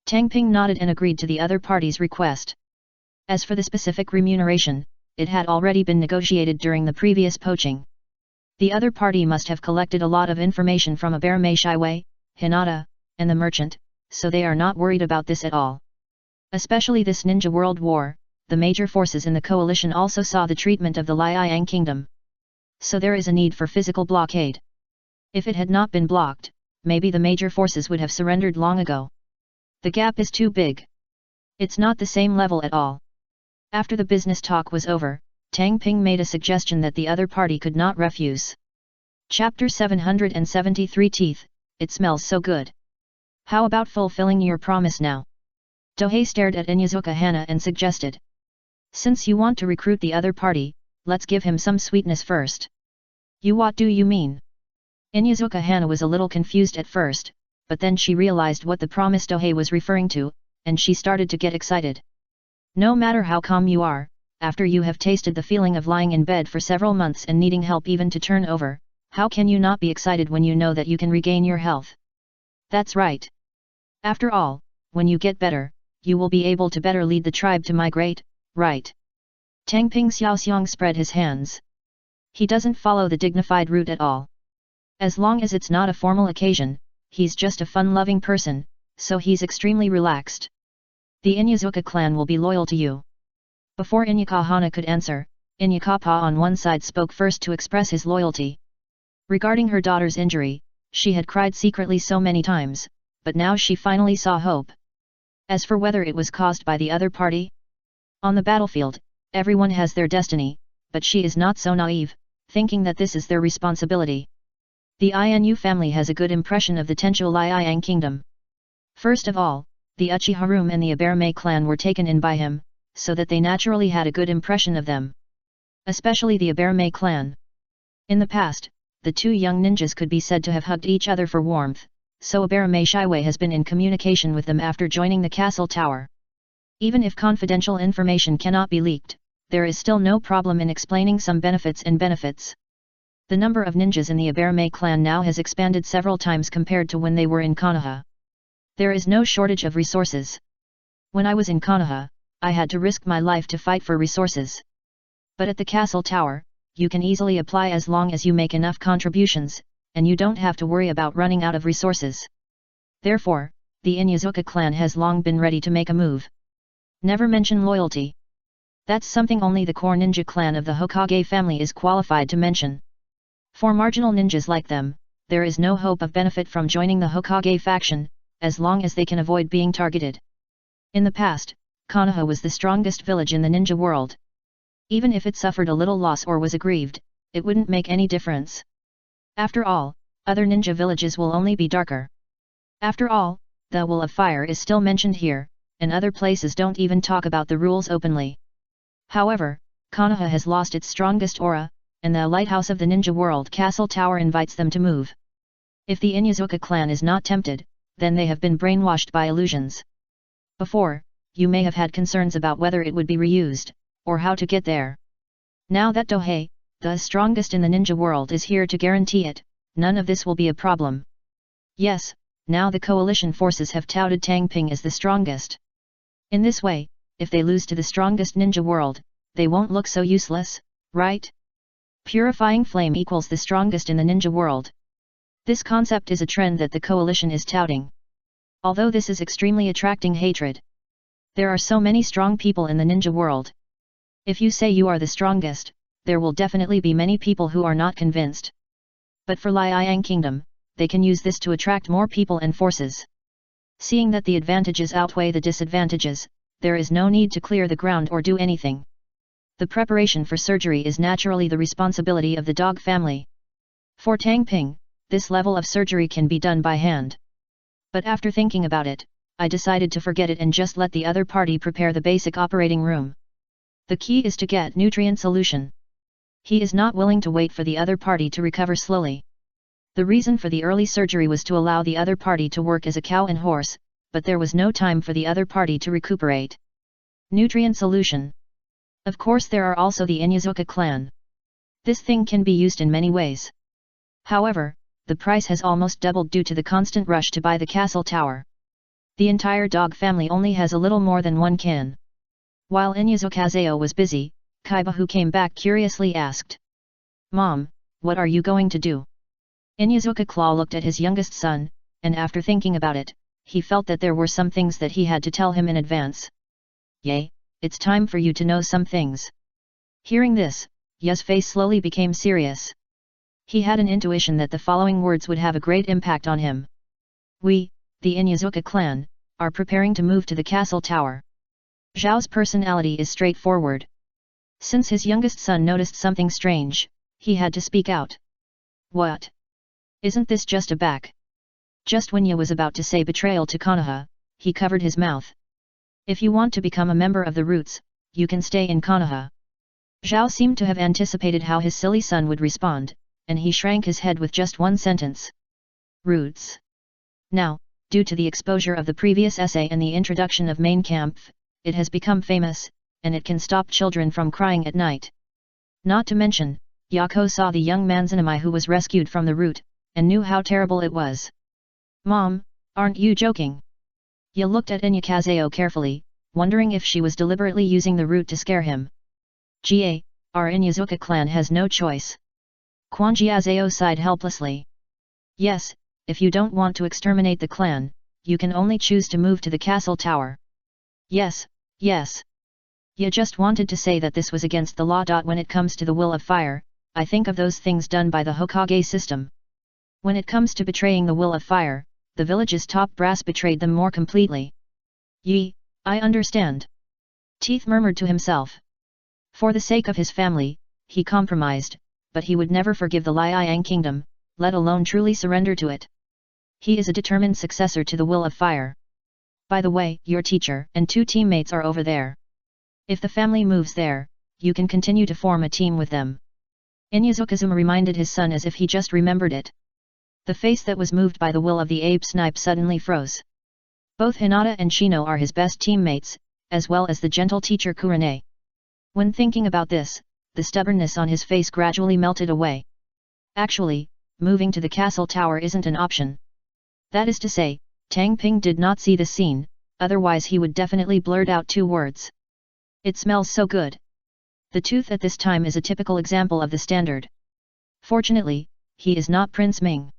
Tang Ping nodded and agreed to the other party's request. As for the specific remuneration, it had already been negotiated during the previous poaching. The other party must have collected a lot of information from Aberme Shiwei, Hinata, and the merchant, so they are not worried about this at all. Especially this Ninja World War, the major forces in the coalition also saw the treatment of the Liang Kingdom. So there is a need for physical blockade. If it had not been blocked, maybe the major forces would have surrendered long ago. The gap is too big. It's not the same level at all. After the business talk was over, Tang Ping made a suggestion that the other party could not refuse. Chapter 773 Teeth, it smells so good. How about fulfilling your promise now? Dohei stared at Inyazuka Hana and suggested. Since you want to recruit the other party, let's give him some sweetness first. What do you mean? Inyazuka Hana was a little confused at first, but then she realized what the promise Dohei was referring to, and she started to get excited. No matter how calm you are, after you have tasted the feeling of lying in bed for several months and needing help even to turn over, how can you not be excited when you know that you can regain your health? That's right. After all, when you get better, you will be able to better lead the tribe to migrate, right? Tang Ping Xiaoxiang spread his hands. He doesn't follow the dignified route at all. As long as it's not a formal occasion, he's just a fun-loving person, so he's extremely relaxed. The Inyazuka clan will be loyal to you. Before Inyaka Hana could answer, Inyakapa on one side spoke first to express his loyalty. Regarding her daughter's injury, she had cried secretly so many times, but now she finally saw hope. As for whether it was caused by the other party? On the battlefield, everyone has their destiny, but she is not so naive, thinking that this is their responsibility. The Inu family has a good impression of the Tencho Liang kingdom. First of all, the Uchiha room and the Aberme clan were taken in by him, so that they naturally had a good impression of them. Especially the Aberme clan. In the past, the two young ninjas could be said to have hugged each other for warmth, so Aberme Shiwei has been in communication with them after joining the castle tower. Even if confidential information cannot be leaked, there is still no problem in explaining some benefits and benefits. The number of ninjas in the Aberme clan now has expanded several times compared to when they were in Konoha. There is no shortage of resources. When I was in Konoha, I had to risk my life to fight for resources. But at the castle tower, you can easily apply as long as you make enough contributions, and you don't have to worry about running out of resources. Therefore, the Inyazuka clan has long been ready to make a move. Never mention loyalty. That's something only the core ninja clan of the Hokage family is qualified to mention. For marginal ninjas like them, there is no hope of benefit from joining the Hokage faction, as long as they can avoid being targeted. In the past, Konoha was the strongest village in the ninja world. Even if it suffered a little loss or was aggrieved, it wouldn't make any difference. After all, other ninja villages will only be darker. After all, the Will of Fire is still mentioned here, and other places don't even talk about the rules openly. However, Konoha has lost its strongest aura, and the lighthouse of the ninja world castle tower invites them to move. If the Inyazuka clan is not tempted, then they have been brainwashed by illusions. Before, you may have had concerns about whether it would be reused, or how to get there. Now that Dohei, the strongest in the ninja world, is here to guarantee it, none of this will be a problem. Yes, now the coalition forces have touted Tang Ping as the strongest. In this way, if they lose to the strongest ninja world, they won't look so useless, right? Purifying flame equals the strongest in the ninja world. This concept is a trend that the coalition is touting. Although this is extremely attracting hatred. There are so many strong people in the ninja world. If you say you are the strongest, there will definitely be many people who are not convinced. But for Liang Kingdom, they can use this to attract more people and forces. Seeing that the advantages outweigh the disadvantages, there is no need to clear the ground or do anything. The preparation for surgery is naturally the responsibility of the dog family. For Tang Ping, this level of surgery can be done by hand. But after thinking about it, I decided to forget it and just let the other party prepare the basic operating room. The key is to get nutrient solution. He is not willing to wait for the other party to recover slowly. The reason for the early surgery was to allow the other party to work as a cow and horse, but there was no time for the other party to recuperate. Nutrient solution. Of course there are also the Inyazuka clan. This thing can be used in many ways. However, the price has almost doubled due to the constant rush to buy the castle tower. The entire dog family only has a little more than one can. While Inyazuka was busy, Kaiba, who came back, curiously asked, "Mom, what are you going to do?" Inyazuka Claw looked at his youngest son, and after thinking about it, he felt that there were some things that he had to tell him in advance. "Yay, it's time for you to know some things." Hearing this, Ya's face slowly became serious. He had an intuition that the following words would have a great impact on him. "We, the Inyazuka clan, are preparing to move to the castle tower." Zhao's personality is straightforward. Since his youngest son noticed something strange, he had to speak out. "What? Isn't this just a back?" Just when Ya was about to say betrayal to Konoha, he covered his mouth. "If you want to become a member of the Roots, you can stay in Konoha." Zhao seemed to have anticipated how his silly son would respond, and he shrank his head with just one sentence. "Roots." Now, due to the exposure of the previous essay and the introduction of Mein Kampf, it has become famous, and it can stop children from crying at night. Not to mention, Yako saw the young Manzanamai who was rescued from the root, and knew how terrible it was. "Mom, aren't you joking?" Ya looked at Inyazuka carefully, wondering if she was deliberately using the root to scare him. "Ga, our Inyazuka clan has no choice." Quan Jiazeo sighed helplessly. "Yes, if you don't want to exterminate the clan, you can only choose to move to the castle tower." "Yes, yes." Ya just wanted to say that this was against the law. When it comes to the will of fire, I think of those things done by the Hokage system. When it comes to betraying the will of fire, the village's top brass betrayed them more completely. "Yi, I understand." Teeth murmured to himself. For the sake of his family, he compromised, but he would never forgive the Liang kingdom, let alone truly surrender to it. He is a determined successor to the will of fire. "By the way, your teacher and 2 teammates are over there. If the family moves there, you can continue to form a team with them." Inyazukazuma reminded his son as if he just remembered it. The face that was moved by the will of the ape snipe suddenly froze. Both Hinata and Shino are his best teammates, as well as the gentle teacher Kurane. When thinking about this, the stubbornness on his face gradually melted away. Actually, moving to the castle tower isn't an option. That is to say, Tang Ping did not see the scene, otherwise he would definitely blurt out 2 words. "It smells so good." The tooth at this time is a typical example of the standard. Fortunately, he is not Prince Ming.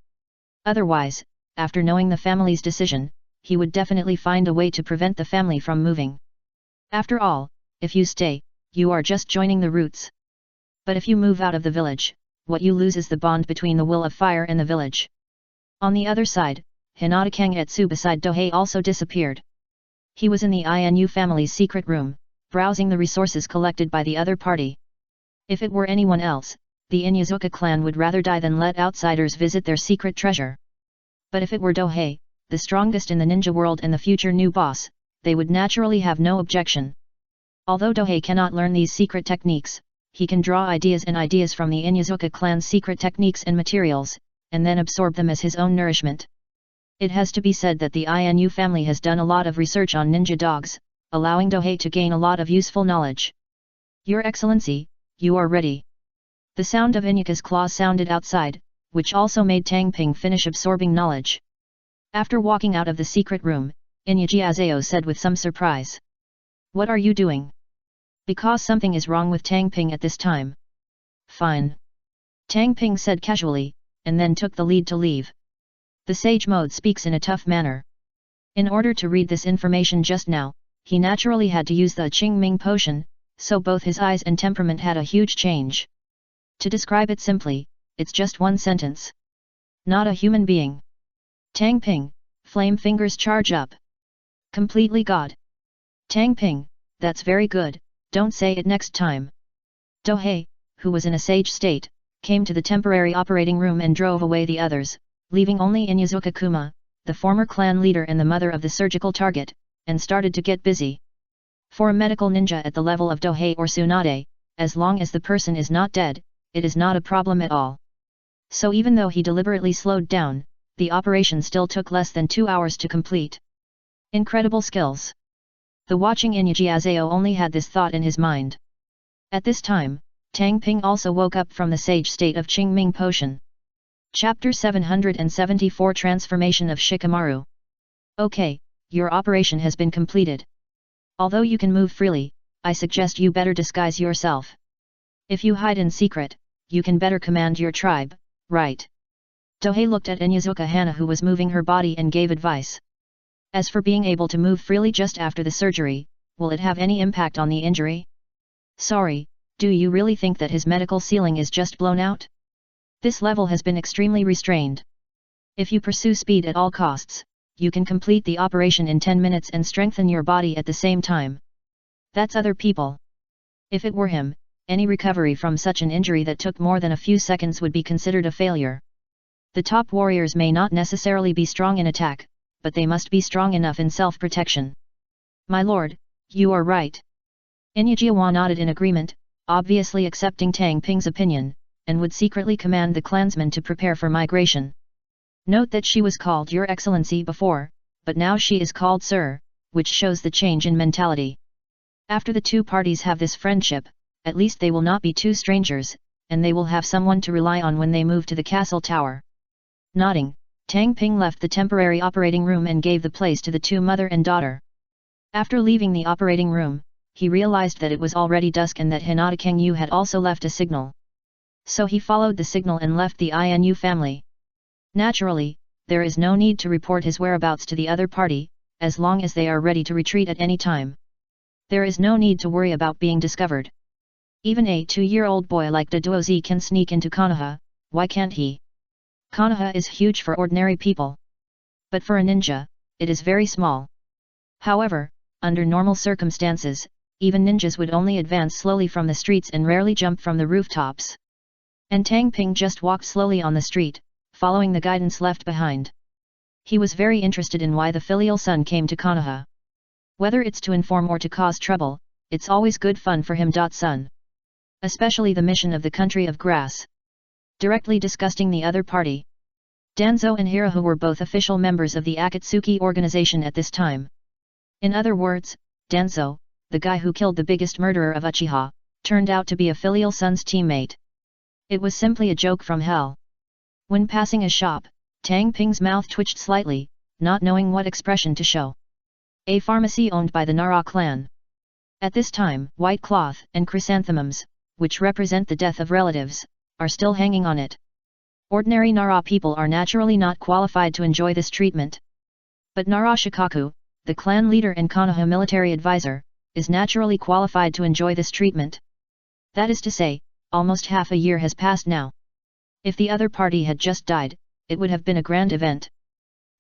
Otherwise, after knowing the family's decision, he would definitely find a way to prevent the family from moving. After all, if you stay, you are just joining the Roots. But if you move out of the village, what you lose is the bond between the will of fire and the village. On the other side, Hinata Kangetsu beside Dohei also disappeared. He was in the Inu family's secret room, browsing the resources collected by the other party. If it were anyone else, the Inyazuka clan would rather die than let outsiders visit their secret treasure. But if it were Dohei, the strongest in the ninja world and the future new boss, they would naturally have no objection. Although Dohei cannot learn these secret techniques, he can draw ideas from the Inyazuka clan's secret techniques and materials, and then absorb them as his own nourishment. It has to be said that the Inu family has done a lot of research on ninja dogs, allowing Dohei to gain a lot of useful knowledge. "Your Excellency, you are ready." The sound of Inyaka's claws sounded outside, which also made Tang Ping finish absorbing knowledge. After walking out of the secret room, Inyajiazeo said with some surprise. "What are you doing?" "Because something is wrong with Tang Ping at this time." "Fine." Tang Ping said casually, and then took the lead to leave. The sage mode speaks in a tough manner. In order to read this information just now, he naturally had to use the Qingming potion, so both his eyes and temperament had a huge change. To describe it simply, it's just one sentence. Not a human being. Tang Ping, flame fingers charge up. Completely God. Tang Ping, that's very good, don't say it next time. Dohei, who was in a sage state, came to the temporary operating room and drove away the others, leaving only Inyazuka Kuma, the former clan leader and the mother of the surgical target, and started to get busy. For a medical ninja at the level of Dohei or Tsunade, as long as the person is not dead, it is not a problem at all. So even though he deliberately slowed down, the operation still took less than 2 hours to complete. Incredible skills. The watching Inyajiazao only had this thought in his mind. At this time, Tang Ping also woke up from the sage state of Qingming Potion. Chapter 774 Transformation of Shikamaru. Okay, your operation has been completed. Although you can move freely, I suggest you better disguise yourself. If you hide in secret, you can better command your tribe, right? Tohei looked at Inyazuka Hana who was moving her body and gave advice. As for being able to move freely just after the surgery, will it have any impact on the injury? Sorry, do you really think that his medical ceiling is just blown out? This level has been extremely restrained. If you pursue speed at all costs, you can complete the operation in 10 minutes and strengthen your body at the same time. That's other people. If it were him, any recovery from such an injury that took more than a few seconds would be considered a failure. The top warriors may not necessarily be strong in attack, but they must be strong enough in self-protection. My lord, you are right. Inyajiawa nodded in agreement, obviously accepting Tang Ping's opinion, and would secretly command the clansmen to prepare for migration. Note that she was called Your Excellency before, but now she is called Sir, which shows the change in mentality. After the two parties have this friendship, at least they will not be two strangers, and they will have someone to rely on when they move to the castle tower. Nodding, Tang Ping left the temporary operating room and gave the place to the two mother and daughter. After leaving the operating room, he realized that it was already dusk and that Hinata Kangyu had also left a signal. So he followed the signal and left the Inu family. Naturally, there is no need to report his whereabouts to the other party, as long as they are ready to retreat at any time. There is no need to worry about being discovered. Even a 2-year-old boy like Dodozi can sneak into Konoha, why can't he? Konoha is huge for ordinary people. But for a ninja, it is very small. However, under normal circumstances, even ninjas would only advance slowly from the streets and rarely jump from the rooftops. And Tang Ping just walked slowly on the street, following the guidance left behind. He was very interested in why the filial son came to Konoha. Whether it's to inform or to cause trouble, it's always good fun for him. Son. Especially the mission of the country of grass. Directly disgusting the other party. Danzo and Hirahu were both official members of the Akatsuki organization at this time. In other words, Danzo, the guy who killed the biggest murderer of Uchiha, turned out to be a filial son's teammate. It was simply a joke from hell. When passing a shop, Tang Ping's mouth twitched slightly, not knowing what expression to show. A pharmacy owned by the Nara clan. At this time, white cloth and chrysanthemums, which represent the death of relatives, are still hanging on it. Ordinary Nara people are naturally not qualified to enjoy this treatment. But Nara Shikaku, the clan leader and Konoha military advisor, is naturally qualified to enjoy this treatment. That is to say, almost half a year has passed now. If the other party had just died, it would have been a grand event.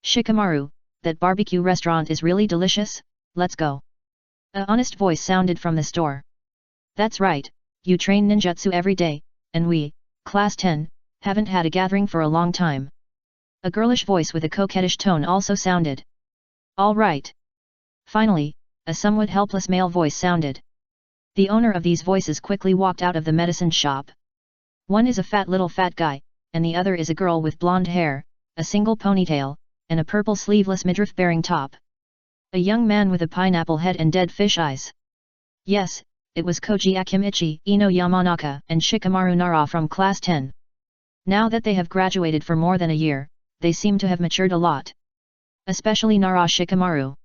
Shikamaru, that barbecue restaurant is really delicious, let's go. An honest voice sounded from the store. That's right, you train ninjutsu every day, and we, Class 10, haven't had a gathering for a long time. A girlish voice with a coquettish tone also sounded. All right. Finally, a somewhat helpless male voice sounded. The owner of these voices quickly walked out of the medicine shop. One is a fat guy, and the other is a girl with blonde hair, a single ponytail, and a purple sleeveless midriff-bearing top. A young man with a pineapple head and dead fish eyes. Yes, it was Koji Akimichi, Ino Yamanaka, and Shikamaru Nara from Class 10. Now that they have graduated for more than a year, they seem to have matured a lot. Especially Nara Shikamaru.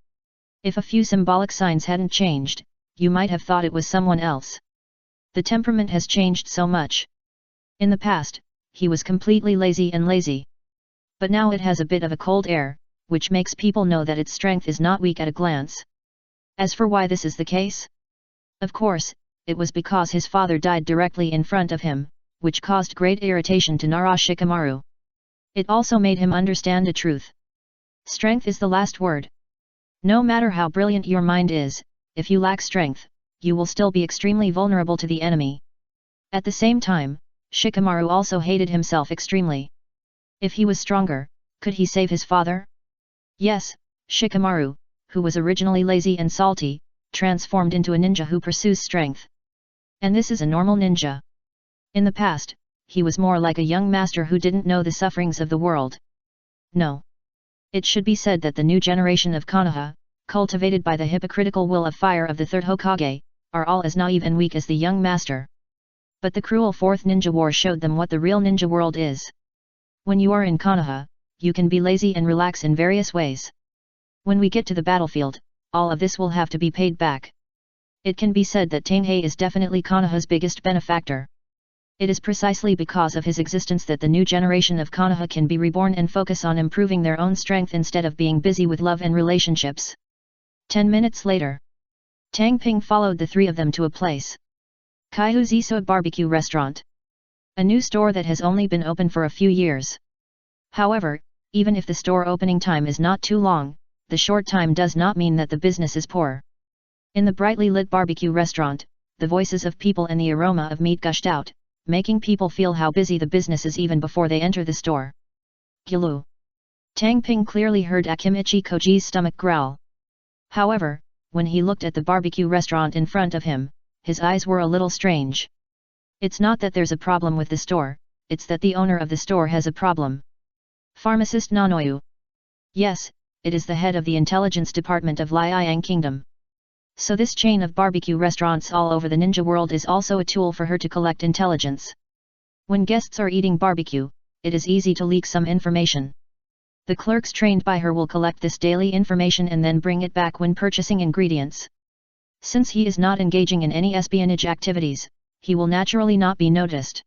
If a few symbolic signs hadn't changed, you might have thought it was someone else. The temperament has changed so much. In the past, he was completely lazy. But now it has a bit of a cold air, which makes people know that its strength is not weak at a glance. As for why this is the case? Of course, it was because his father died directly in front of him, which caused great irritation to Nara Shikamaru. It also made him understand a truth. Strength is the last word. No matter how brilliant your mind is, if you lack strength, you will still be extremely vulnerable to the enemy. At the same time, Shikamaru also hated himself extremely. If he was stronger, could he save his father? Yes, Shikamaru, who was originally lazy and salty, transformed into a ninja who pursues strength. And this is a normal ninja. In the past, he was more like a young master who didn't know the sufferings of the world. No. It should be said that the new generation of Konoha, cultivated by the hypocritical will of fire of the third Hokage, are all as naive and weak as the young master. But the cruel fourth ninja war showed them what the real ninja world is. When you are in Konoha, you can be lazy and relax in various ways. When we get to the battlefield, all of this will have to be paid back. It can be said that Tanhei is definitely Konoha's biggest benefactor. It is precisely because of his existence that the new generation of Konoha can be reborn and focus on improving their own strength instead of being busy with love and relationships. 10 minutes later, Tang Ping followed the three of them to a place. Kaihu's Iso Barbecue Restaurant. A new store that has only been open for a few years. However, even if the store opening time is not too long, the short time does not mean that the business is poor. In the brightly lit barbecue restaurant, the voices of people and the aroma of meat gushed out, making people feel how busy the business is even before they enter the store. Gulu. Tang Ping clearly heard Akimichi Koji's stomach growl. However, when he looked at the barbecue restaurant in front of him, his eyes were a little strange. It's not that there's a problem with the store, it's that the owner of the store has a problem. Pharmacist Nanoyu. Yes, it is the head of the intelligence department of Liang Kingdom. So this chain of barbecue restaurants all over the ninja world is also a tool for her to collect intelligence. When guests are eating barbecue, it is easy to leak some information. The clerks trained by her will collect this daily information and then bring it back when purchasing ingredients. Since he is not engaging in any espionage activities, he will naturally not be noticed.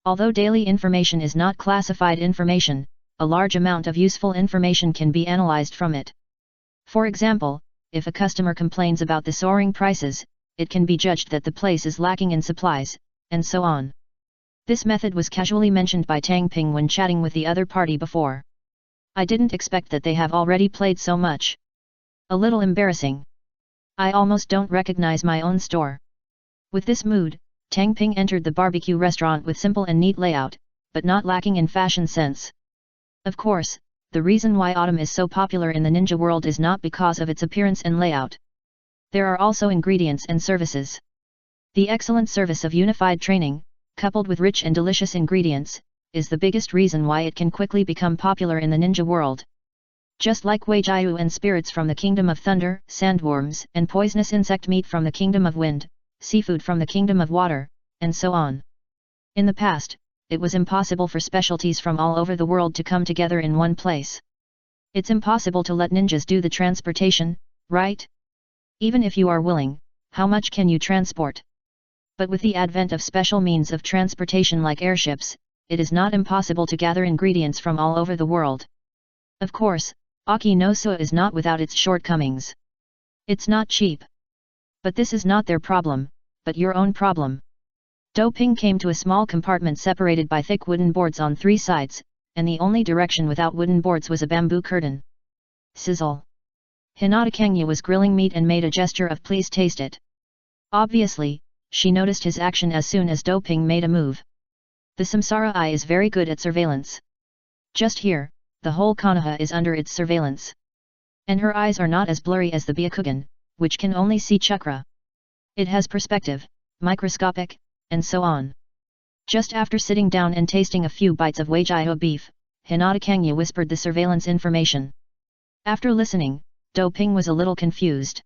Although daily information is not classified information, a large amount of useful information can be analyzed from it. For example, if a customer complains about the soaring prices, it can be judged that the place is lacking in supplies, and so on. This method was casually mentioned by Tang Ping when chatting with the other party before. I didn't expect that they have already played so much. A little embarrassing. I almost don't recognize my own store. With this mood, Tang Ping entered the barbecue restaurant with simple and neat layout, but not lacking in fashion sense. Of course, the reason why Autumn is so popular in the ninja world is not because of its appearance and layout. There are also ingredients and services. The excellent service of unified training, coupled with rich and delicious ingredients, is the biggest reason why it can quickly become popular in the ninja world. Just like Weijiu and spirits from the kingdom of thunder, sandworms and poisonous insect meat from the kingdom of wind, seafood from the kingdom of water, and so on. In the past, it was impossible for specialties from all over the world to come together in one place. It's impossible to let ninjas do the transportation, right? Even if you are willing, how much can you transport? But with the advent of special means of transportation like airships, it is not impossible to gather ingredients from all over the world. Of course, Aki no Suo is not without its shortcomings. It's not cheap. But this is not their problem, but your own problem. Do Ping came to a small compartment separated by thick wooden boards on three sides, and the only direction without wooden boards was a bamboo curtain. Sizzle. Hinata Kangya was grilling meat and made a gesture of please taste it. Obviously, she noticed his action as soon as Do Ping made a move. The Samsara Eye is very good at surveillance. Just here, the whole Konoha is under its surveillance. And her eyes are not as blurry as the Byakugan, which can only see chakra. It has perspective, microscopic, and so on. Just after sitting down and tasting a few bites of Weijiu beef, Hinata Kangya whispered the surveillance information. After listening, Do Ping was a little confused.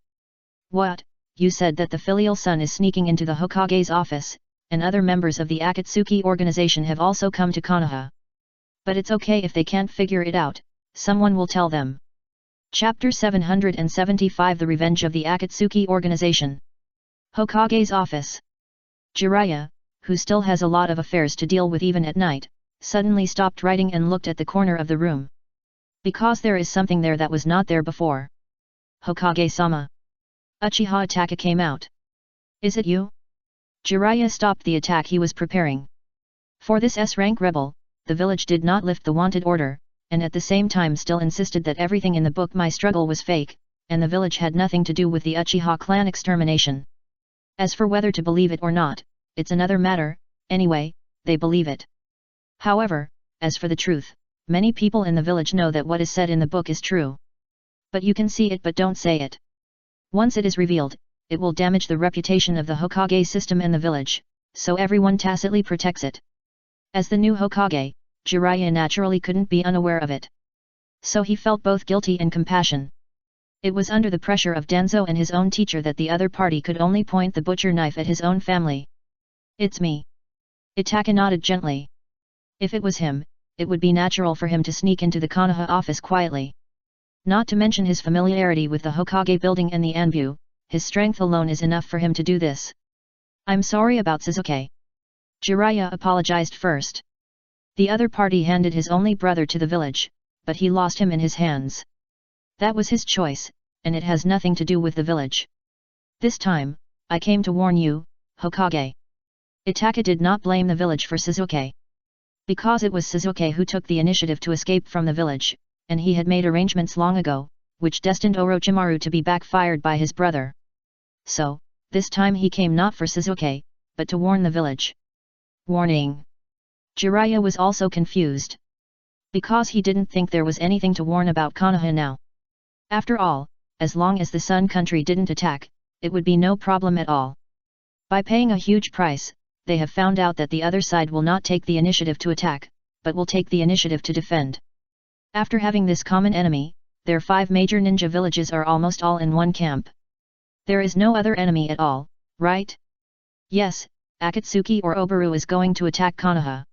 What, you said that the filial son is sneaking into the Hokage's office, and other members of the Akatsuki organization have also come to Konoha. But it's okay if they can't figure it out, someone will tell them. Chapter 775 The Revenge of the Akatsuki Organization. Hokage's office. Jiraiya, who still has a lot of affairs to deal with even at night, suddenly stopped writing and looked at the corner of the room. Because there is something there that was not there before. Hokage-sama. Uchiha Taka came out. Is it you? Jiraiya stopped the attack he was preparing. For this S-rank rebel, the village did not lift the wanted order, and at the same time still insisted that everything in the book My Struggle was fake, and the village had nothing to do with the Uchiha clan extermination. As for whether to believe it or not, it's another matter, anyway, they believe it. However, as for the truth, many people in the village know that what is said in the book is true. But you can see it but don't say it. Once it is revealed, it will damage the reputation of the Hokage system and the village, so everyone tacitly protects it. As the new Hokage, Jiraiya naturally couldn't be unaware of it. So he felt both guilty and compassion. It was under the pressure of Danzo and his own teacher that the other party could only point the butcher knife at his own family. It's me. Itaka nodded gently. If it was him, it would be natural for him to sneak into the Konoha office quietly. Not to mention his familiarity with the Hokage building and the Anbu, his strength alone is enough for him to do this. I'm sorry about Suzuki. Jiraiya apologized first. The other party handed his only brother to the village, but he lost him in his hands. That was his choice, and it has nothing to do with the village. This time, I came to warn you, Hokage. Itaka did not blame the village for Suzuki. Because it was Suzuki who took the initiative to escape from the village, and he had made arrangements long ago, which destined Orochimaru to be backfired by his brother. So, this time he came not for Suzuki, but to warn the village. Warning. Jiraiya was also confused. Because he didn't think there was anything to warn about Konoha now. After all, as long as the Sun Country didn't attack, it would be no problem at all. By paying a huge price, they have found out that the other side will not take the initiative to attack, but will take the initiative to defend. After having this common enemy, their 5 major ninja villages are almost all in one camp. There is no other enemy at all, right? Yes, Akatsuki or Obaru is going to attack Konoha.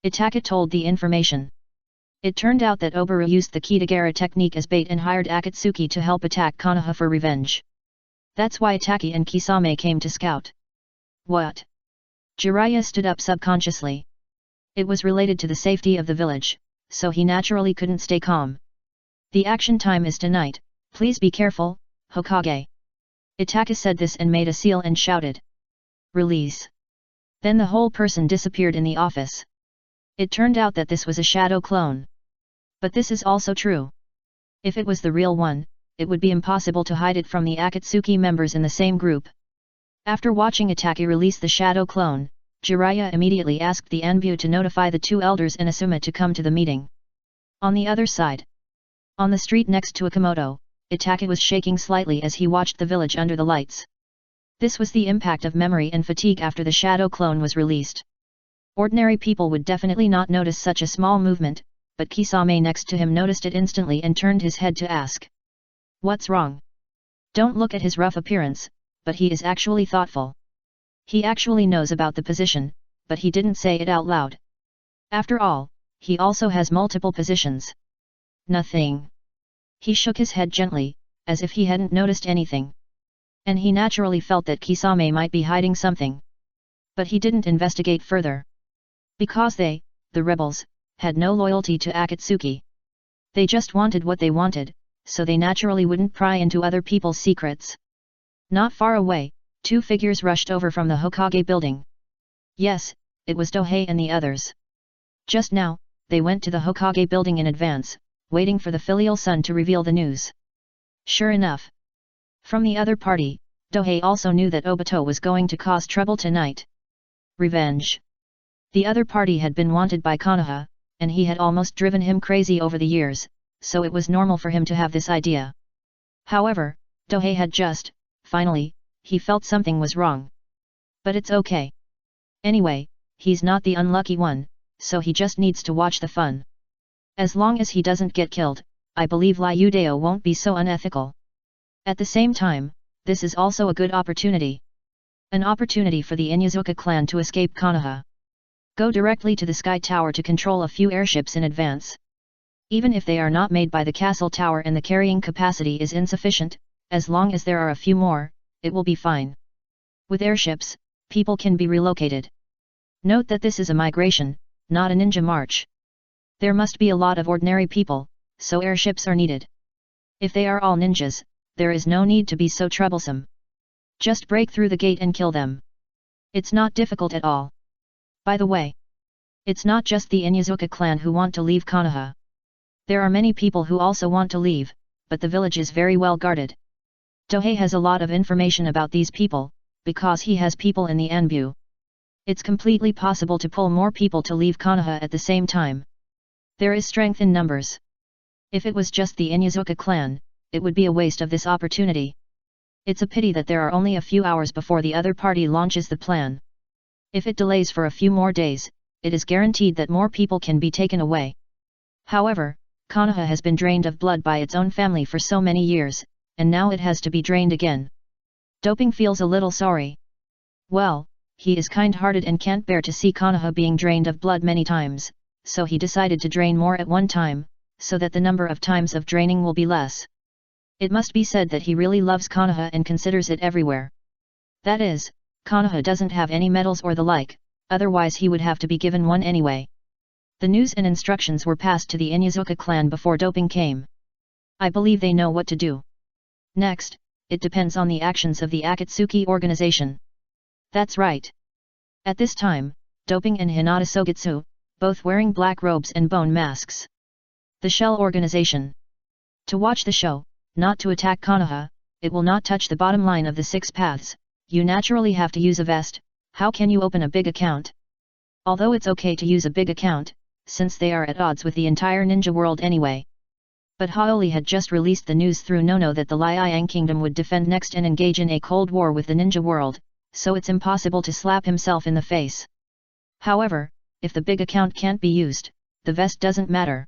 Itaka told the information. It turned out that Obaru used the Kitagara technique as bait and hired Akatsuki to help attack Konoha for revenge. That's why Itaki and Kisame came to scout. What? Jiraiya stood up subconsciously. It was related to the safety of the village, so he naturally couldn't stay calm. The action time is tonight, please be careful, Hokage. Itaka said this and made a seal and shouted. Release. Then the whole person disappeared in the office. It turned out that this was a shadow clone. But this is also true. If it was the real one, it would be impossible to hide it from the Akatsuki members in the same group. After watching Itaki release the shadow clone, Jiraiya immediately asked the Anbu to notify the 2 elders and Asuma to come to the meeting. On the other side. On the street next to Akamoto, Itaki was shaking slightly as he watched the village under the lights. This was the impact of memory and fatigue after the shadow clone was released. Ordinary people would definitely not notice such a small movement, but Kisame next to him noticed it instantly and turned his head to ask. What's wrong? Don't look at his rough appearance, but he is actually thoughtful. He actually knows about the position, but he didn't say it out loud. After all, he also has multiple positions. Nothing. He shook his head gently, as if he hadn't noticed anything. And he naturally felt that Kisame might be hiding something. But he didn't investigate further. Because they, the rebels, had no loyalty to Akatsuki. They just wanted what they wanted, so they naturally wouldn't pry into other people's secrets. Not far away, 2 figures rushed over from the Hokage building. Yes, it was Dohei and the others. Just now, they went to the Hokage building in advance, waiting for the filial son to reveal the news. Sure enough. From the other party, Dohei also knew that Obito was going to cause trouble tonight. Revenge. The other party had been wanted by Konoha, and he had almost driven him crazy over the years, so it was normal for him to have this idea. However, Dohei had just, finally, he felt something was wrong. But it's okay. Anyway, he's not the unlucky one, so he just needs to watch the fun. As long as he doesn't get killed, I believe Ryudeo won't be so unethical. At the same time, this is also a good opportunity. An opportunity for the Inyazuka clan to escape Konoha. Go directly to the Sky Tower to control a few airships in advance. Even if they are not made by the castle tower and the carrying capacity is insufficient, as long as there are a few more, it will be fine. With airships, people can be relocated. Note that this is a migration, not a ninja march. There must be a lot of ordinary people, so airships are needed. If they are all ninjas, there is no need to be so troublesome. Just break through the gate and kill them. It's not difficult at all. By the way, it's not just the Inyazuka clan who want to leave Konoha. There are many people who also want to leave, but the village is very well guarded. Dohei has a lot of information about these people, because he has people in the Anbu. It's completely possible to pull more people to leave Konoha at the same time. There is strength in numbers. If it was just the Inyazuka clan, it would be a waste of this opportunity. It's a pity that there are only a few hours before the other party launches the plan. If it delays for a few more days, it is guaranteed that more people can be taken away. However, Konoha has been drained of blood by its own family for so many years, and now it has to be drained again. Doping feels a little sorry. Well, he is kind-hearted and can't bear to see Konoha being drained of blood many times, so he decided to drain more at one time, so that the number of times of draining will be less. It must be said that he really loves Konoha and considers it everywhere. That is, Konoha doesn't have any medals or the like, otherwise he would have to be given one anyway. The news and instructions were passed to the Inuzuka clan before doping came. I believe they know what to do. Next, it depends on the actions of the Akatsuki organization. That's right. At this time, Doping and Hinata Sogitsu, both wearing black robes and bone masks. The Shell organization. To watch the show, not to attack Konoha, it will not touch the bottom line of the 6 paths, you naturally have to use a vest. How can you open a big account? Although it's okay to use a big account, since they are at odds with the entire ninja world anyway. But Haoli had just released the news through Nono that the Liang Kingdom would defend next and engage in a cold war with the ninja world, so it's impossible to slap himself in the face. However, if the big account can't be used, the vest doesn't matter.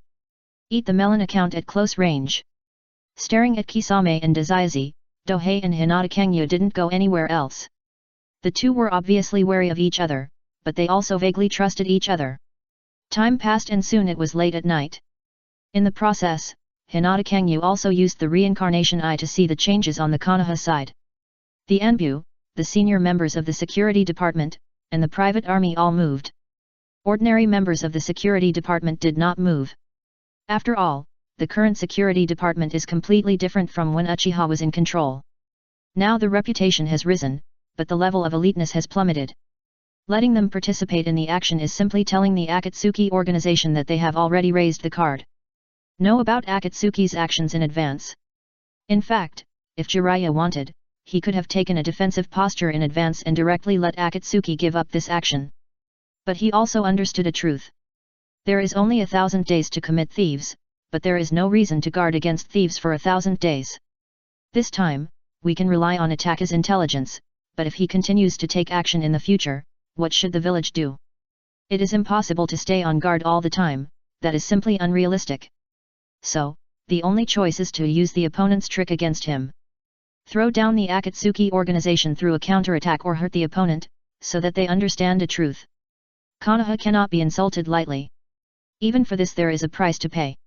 Eat the melon account at close range. Staring at Kisame and Dazaizi, Dohei and Hinata Kangya didn't go anywhere else. The two were obviously wary of each other, but they also vaguely trusted each other. Time passed and soon it was late at night. In the process, Hinata Kangya also used the reincarnation eye to see the changes on the Konoha side. The Anbu, the senior members of the security department, and the private army all moved. Ordinary members of the security department did not move. After all, the current security department is completely different from when Uchiha was in control. Now the reputation has risen, but the level of eliteness has plummeted. Letting them participate in the action is simply telling the Akatsuki organization that they have already raised the card. Know about Akatsuki's actions in advance. In fact, if Jiraiya wanted, he could have taken a defensive posture in advance and directly let Akatsuki give up this action. But he also understood a truth. There is only 1,000 days to commit thieves, but there is no reason to guard against thieves for 1,000 days. This time, we can rely on Ataka's intelligence, but if he continues to take action in the future, what should the village do? It is impossible to stay on guard all the time, that is simply unrealistic. So, the only choice is to use the opponent's trick against him. Throw down the Akatsuki organization through a counterattack or hurt the opponent, so that they understand a truth. Konoha cannot be insulted lightly. Even for this there is a price to pay.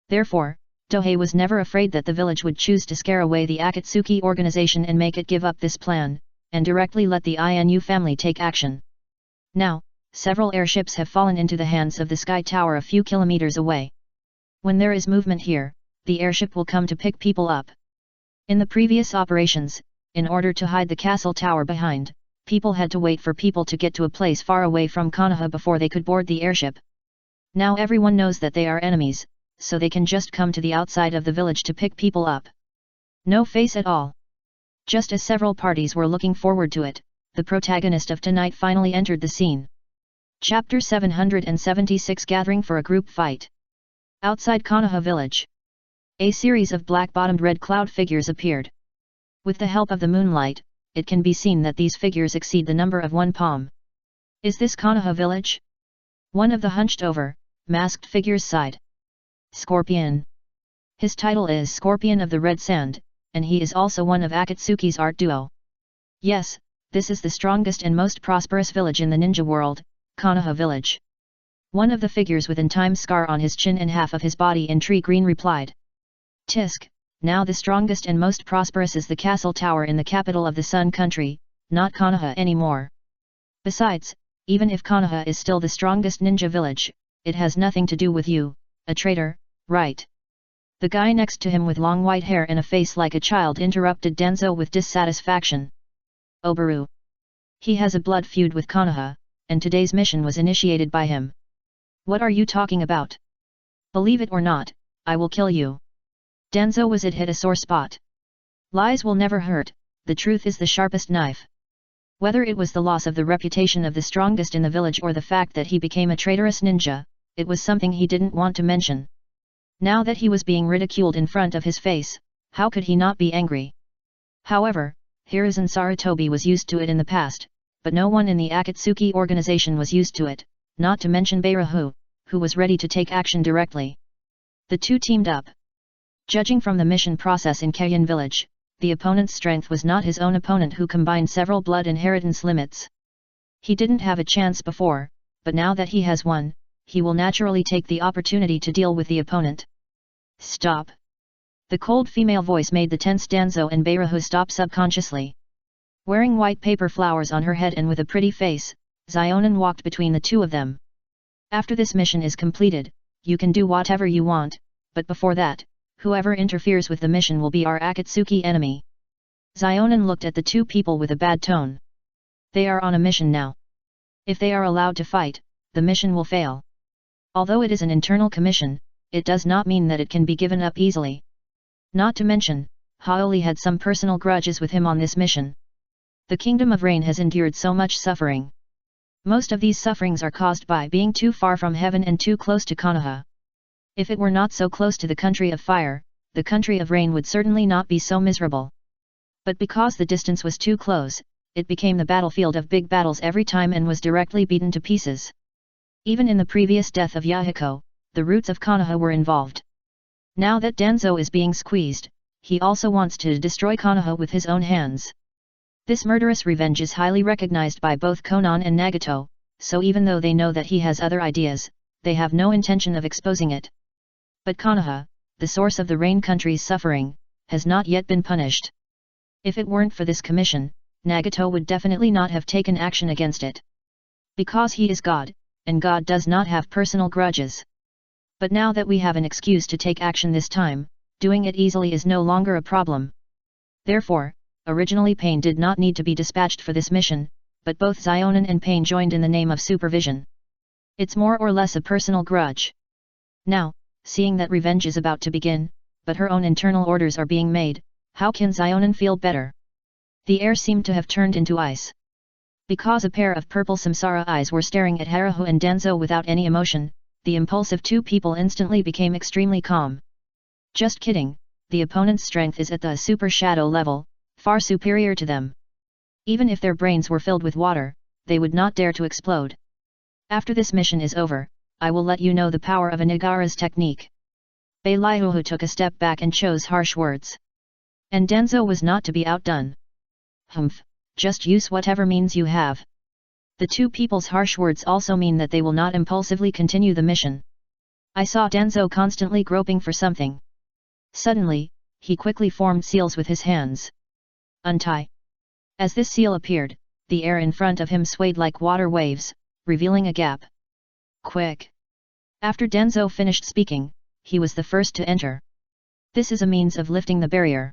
Therefore, Dohei was never afraid that the village would choose to scare away the Akatsuki organization and make it give up this plan, and directly let the Inu family take action. Now, several airships have fallen into the hands of the Sky Tower a few kilometers away. When there is movement here, the airship will come to pick people up. In the previous operations, in order to hide the castle tower behind, people had to wait for people to get to a place far away from Konoha before they could board the airship. Now everyone knows that they are enemies, so they can just come to the outside of the village to pick people up. No face at all. Just as several parties were looking forward to it, the protagonist of tonight finally entered the scene. Chapter 776 Gathering for a Group Fight. Outside Konoha village. A series of black-bottomed red cloud figures appeared. With the help of the moonlight, it can be seen that these figures exceed the number of 1 palm. Is this Konoha village? One of the hunched-over, masked figures sighed. Scorpion. His title is Scorpion of the Red Sand, and he is also one of Akatsuki's art duo. Yes, this is the strongest and most prosperous village in the ninja world, Konoha village. One of the figures with an time scar on his chin and half of his body in tree green replied. Tisk, now the strongest and most prosperous is the castle tower in the capital of the Sun Country, not Konoha anymore. Besides, even if Konoha is still the strongest ninja village, it has nothing to do with you, a traitor, right? The guy next to him with long white hair and a face like a child interrupted Danzo with dissatisfaction. Obaru. He has a blood feud with Konoha, and today's mission was initiated by him. What are you talking about? Believe it or not, I will kill you. Danzo was hit a sore spot. Lies will never hurt, the truth is the sharpest knife. Whether it was the loss of the reputation of the strongest in the village or the fact that he became a traitorous ninja, it was something he didn't want to mention. Now that he was being ridiculed in front of his face, how could he not be angry? However, Hiruzen Sarutobi was used to it in the past, but no one in the Akatsuki organization was used to it, not to mention Beirahu, who was ready to take action directly. The two teamed up. Judging from the mission process in Kayan village, the opponent's strength was not his own opponent who combined several blood inheritance limits. He didn't have a chance before, but now that he has one, he will naturally take the opportunity to deal with the opponent. Stop! The cold female voice made the tense Danzo and Beirahu stop subconsciously. Wearing white paper flowers on her head and with a pretty face, Xionin walked between the two of them. After this mission is completed, you can do whatever you want, but before that, whoever interferes with the mission will be our Akatsuki enemy. Xionin looked at the two people with a bad tone. They are on a mission now. If they are allowed to fight, the mission will fail. Although it is an internal commission, it does not mean that it can be given up easily. Not to mention, Haoli had some personal grudges with him on this mission. The Kingdom of Rain has endured so much suffering. Most of these sufferings are caused by being too far from heaven and too close to Konoha. If it were not so close to the country of fire, the country of rain would certainly not be so miserable. But because the distance was too close, it became the battlefield of big battles every time and was directly beaten to pieces. Even in the previous death of Yahiko, the roots of Konoha were involved. Now that Danzo is being squeezed, he also wants to destroy Konoha with his own hands. This murderous revenge is highly recognized by both Konan and Nagato, so even though they know that he has other ideas, they have no intention of exposing it. But Konoha, the source of the Rain country's suffering, has not yet been punished. If it weren't for this commission, Nagato would definitely not have taken action against it. Because he is God, and God does not have personal grudges. But now that we have an excuse to take action this time, doing it easily is no longer a problem. Therefore, originally Pain did not need to be dispatched for this mission, but both Xionin and Pain joined in the name of supervision. It's more or less a personal grudge. Now, seeing that revenge is about to begin, but her own internal orders are being made, how can Xionin feel better? The air seemed to have turned into ice. Because a pair of purple samsara eyes were staring at Harahu and Danzo without any emotion, the impulsive two people instantly became extremely calm. Just kidding, the opponent's strength is at the super shadow level, far superior to them. Even if their brains were filled with water, they would not dare to explode. After this mission is over, I will let you know the power of a Nagara's technique. Beiliuhu took a step back and chose harsh words. And Danzo was not to be outdone. Humph, just use whatever means you have. The two people's harsh words also mean that they will not impulsively continue the mission. I saw Danzo constantly groping for something. Suddenly, he quickly formed seals with his hands. Untie. As this seal appeared, the air in front of him swayed like water waves, revealing a gap. Quick! After Danzo finished speaking, he was the first to enter. This is a means of lifting the barrier.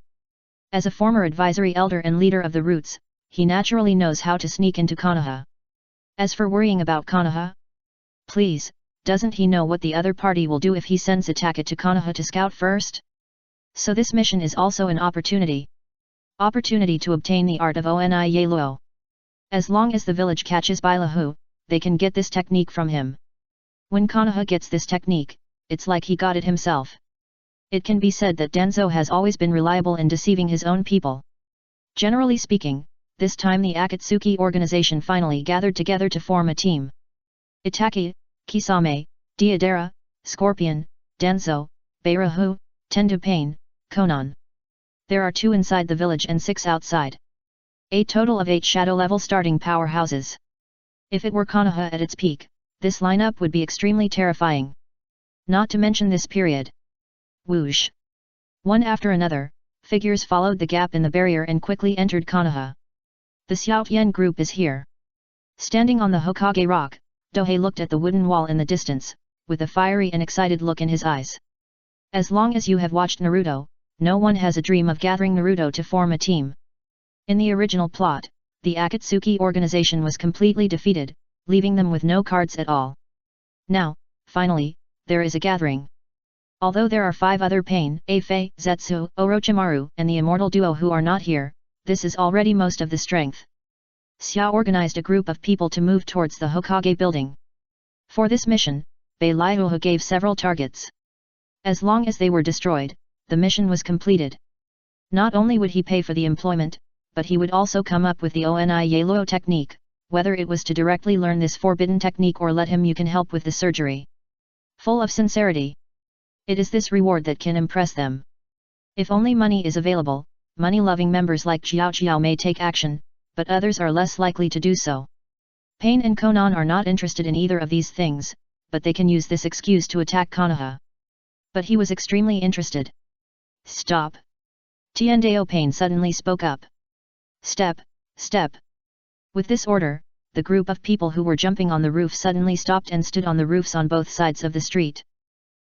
As a former advisory elder and leader of the Roots, he naturally knows how to sneak into Konoha. As for worrying about Konoha? Please, doesn't he know what the other party will do if he sends Ataka to Konoha to scout first? So this mission is also an opportunity. Opportunity to obtain the art of Oni Yeluo. As long as the village catches Bailahu, they can get this technique from him. When Konoha gets this technique, it's like he got it himself. It can be said that Danzo has always been reliable in deceiving his own people. Generally speaking, this time the Akatsuki organization finally gathered together to form a team. Itaki, Kisame, Deidara, Scorpion, Danzo, Beirahu, Tendu Pain, Konan. There are 2 inside the village and 6 outside. A total of 8 shadow-level starting powerhouses. If it were Konoha at its peak, this lineup would be extremely terrifying. Not to mention this period. Whoosh! One after another, figures followed the gap in the barrier and quickly entered Konoha. The Xiaotian group is here. Standing on the Hokage rock, Dohei looked at the wooden wall in the distance, with a fiery and excited look in his eyes. As long as you have watched Naruto, no one has a dream of gathering Naruto to form a team. In the original plot, the Akatsuki organization was completely defeated, leaving them with no cards at all. Now, finally, there is a gathering. Although there are 5 other Pain, Afei, Zetsu, Orochimaru and the immortal duo who are not here, this is already most of the strength. Xiao organized a group of people to move towards the Hokage building. For this mission, Beiliuhu gave several targets. As long as they were destroyed, the mission was completed. Not only would he pay for the employment, but he would also come up with the Oni Yeluo technique, whether it was to directly learn this forbidden technique or let him you can help with the surgery. Full of sincerity. It is this reward that can impress them. If only money is available, money-loving members like Xiao Xiao may take action, but others are less likely to do so. Pain and Konan are not interested in either of these things, but they can use this excuse to attack Konoha. But he was extremely interested. Stop! Tiandao Pain suddenly spoke up. Step, step. With this order, the group of people who were jumping on the roof suddenly stopped and stood on the roofs on both sides of the street.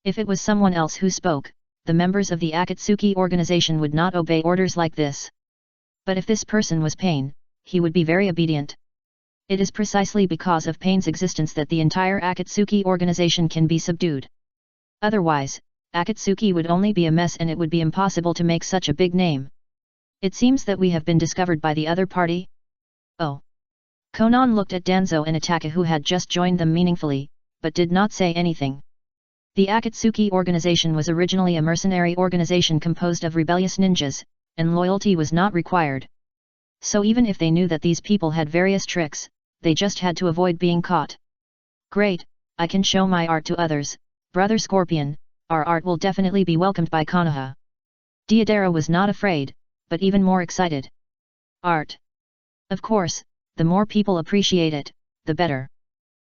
If it was someone else who spoke, the members of the Akatsuki organization would not obey orders like this. But if this person was Pain, he would be very obedient. It is precisely because of Pain's existence that the entire Akatsuki organization can be subdued. Otherwise, Akatsuki would only be a mess and it would be impossible to make such a big name. It seems that we have been discovered by the other party? Oh. Konan looked at Danzo and Ataka who had just joined them meaningfully, but did not say anything. The Akatsuki organization was originally a mercenary organization composed of rebellious ninjas, and loyalty was not required. So even if they knew that these people had various tricks, they just had to avoid being caught. Great, I can show my art to others, Brother Scorpion, our art will definitely be welcomed by Konoha. Deidara was not afraid, but even more excited. Art. Of course, the more people appreciate it, the better.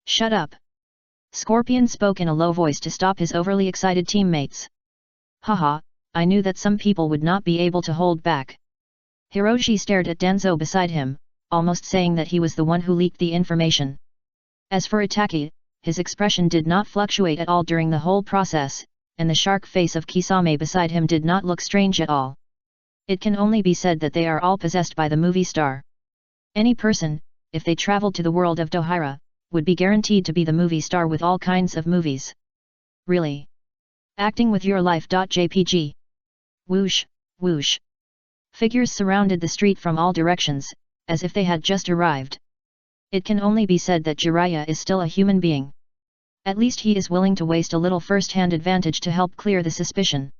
Shut up. Scorpion spoke in a low voice to stop his overly excited teammates. Haha, I knew that some people would not be able to hold back. Hiroshi stared at Danzo beside him, almost saying that he was the one who leaked the information. As for Itaki, his expression did not fluctuate at all during the whole process, and the shark face of Kisame beside him did not look strange at all. It can only be said that they are all possessed by the movie star. Any person, if they traveled to the world of Dohira, would be guaranteed to be the movie star with all kinds of movies. Really? Acting with your life.jpg. Whoosh, whoosh. Figures surrounded the street from all directions, as if they had just arrived. It can only be said that Jiraiya is still a human being. At least he is willing to waste a little first-hand advantage to help clear the suspicion.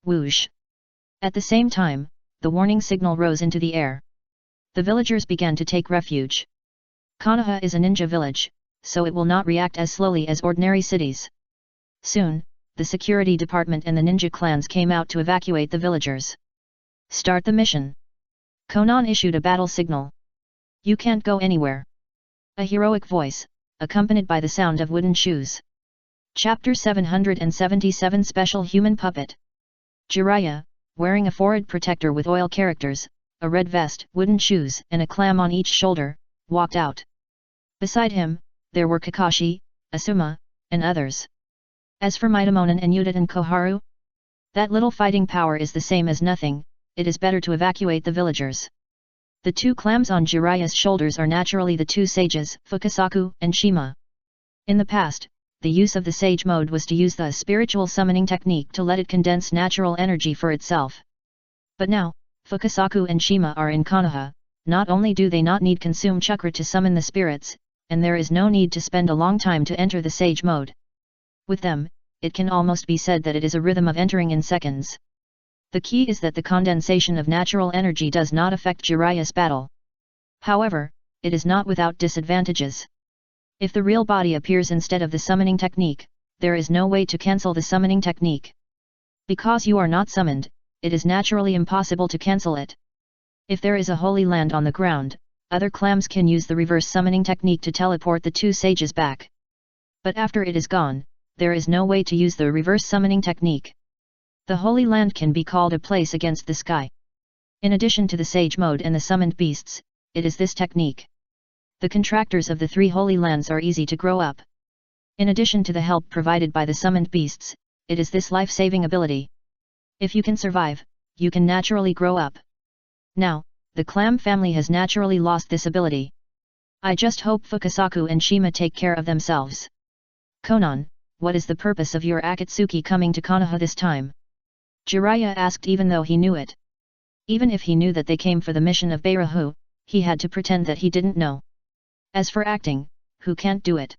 Whoosh. At the same time, the warning signal rose into the air. The villagers began to take refuge. Konoha is a ninja village, so it will not react as slowly as ordinary cities. Soon, the security department and the ninja clans came out to evacuate the villagers. Start the mission. Konan issued a battle signal. You can't go anywhere. A heroic voice, accompanied by the sound of wooden shoes. Chapter 777 Special Human Puppet. Jiraiya, wearing a forehead protector with oil characters, a red vest, wooden shoes and a clam on each shoulder, walked out. Beside him, there were Kakashi, Asuma, and others. As for Mitamonen and Yuta and Koharu, that little fighting power is the same as nothing, it is better to evacuate the villagers. The two clams on Jiraiya's shoulders are naturally the two sages, Fukasaku and Shima. In the past, the use of the sage mode was to use the spiritual summoning technique to let it condense natural energy for itself. But now, Fukasaku and Shima are in Konoha, not only do they not need consume chakra to summon the spirits, and there is no need to spend a long time to enter the sage mode. With them, it can almost be said that it is a rhythm of entering in seconds. The key is that the condensation of natural energy does not affect Jiraiya's battle. However, it is not without disadvantages. If the real body appears instead of the summoning technique, there is no way to cancel the summoning technique. Because you are not summoned, it is naturally impossible to cancel it. If there is a holy land on the ground, other clams can use the reverse summoning technique to teleport the two sages back. But after it is gone, there is no way to use the reverse summoning technique. The Holy Land can be called a place against the sky. In addition to the sage mode and the summoned beasts, it is this technique. The contractors of the three Holy Lands are easy to grow up. In addition to the help provided by the summoned beasts, it is this life-saving ability. If you can survive, you can naturally grow up. Now, the clam family has naturally lost this ability. I just hope Fukasaku and Shima take care of themselves. Konan, what is the purpose of your Akatsuki coming to Konoha this time? Jiraiya asked even though he knew it. Even if he knew that they came for the mission of Beirahu, he had to pretend that he didn't know. As for acting, who can't do it?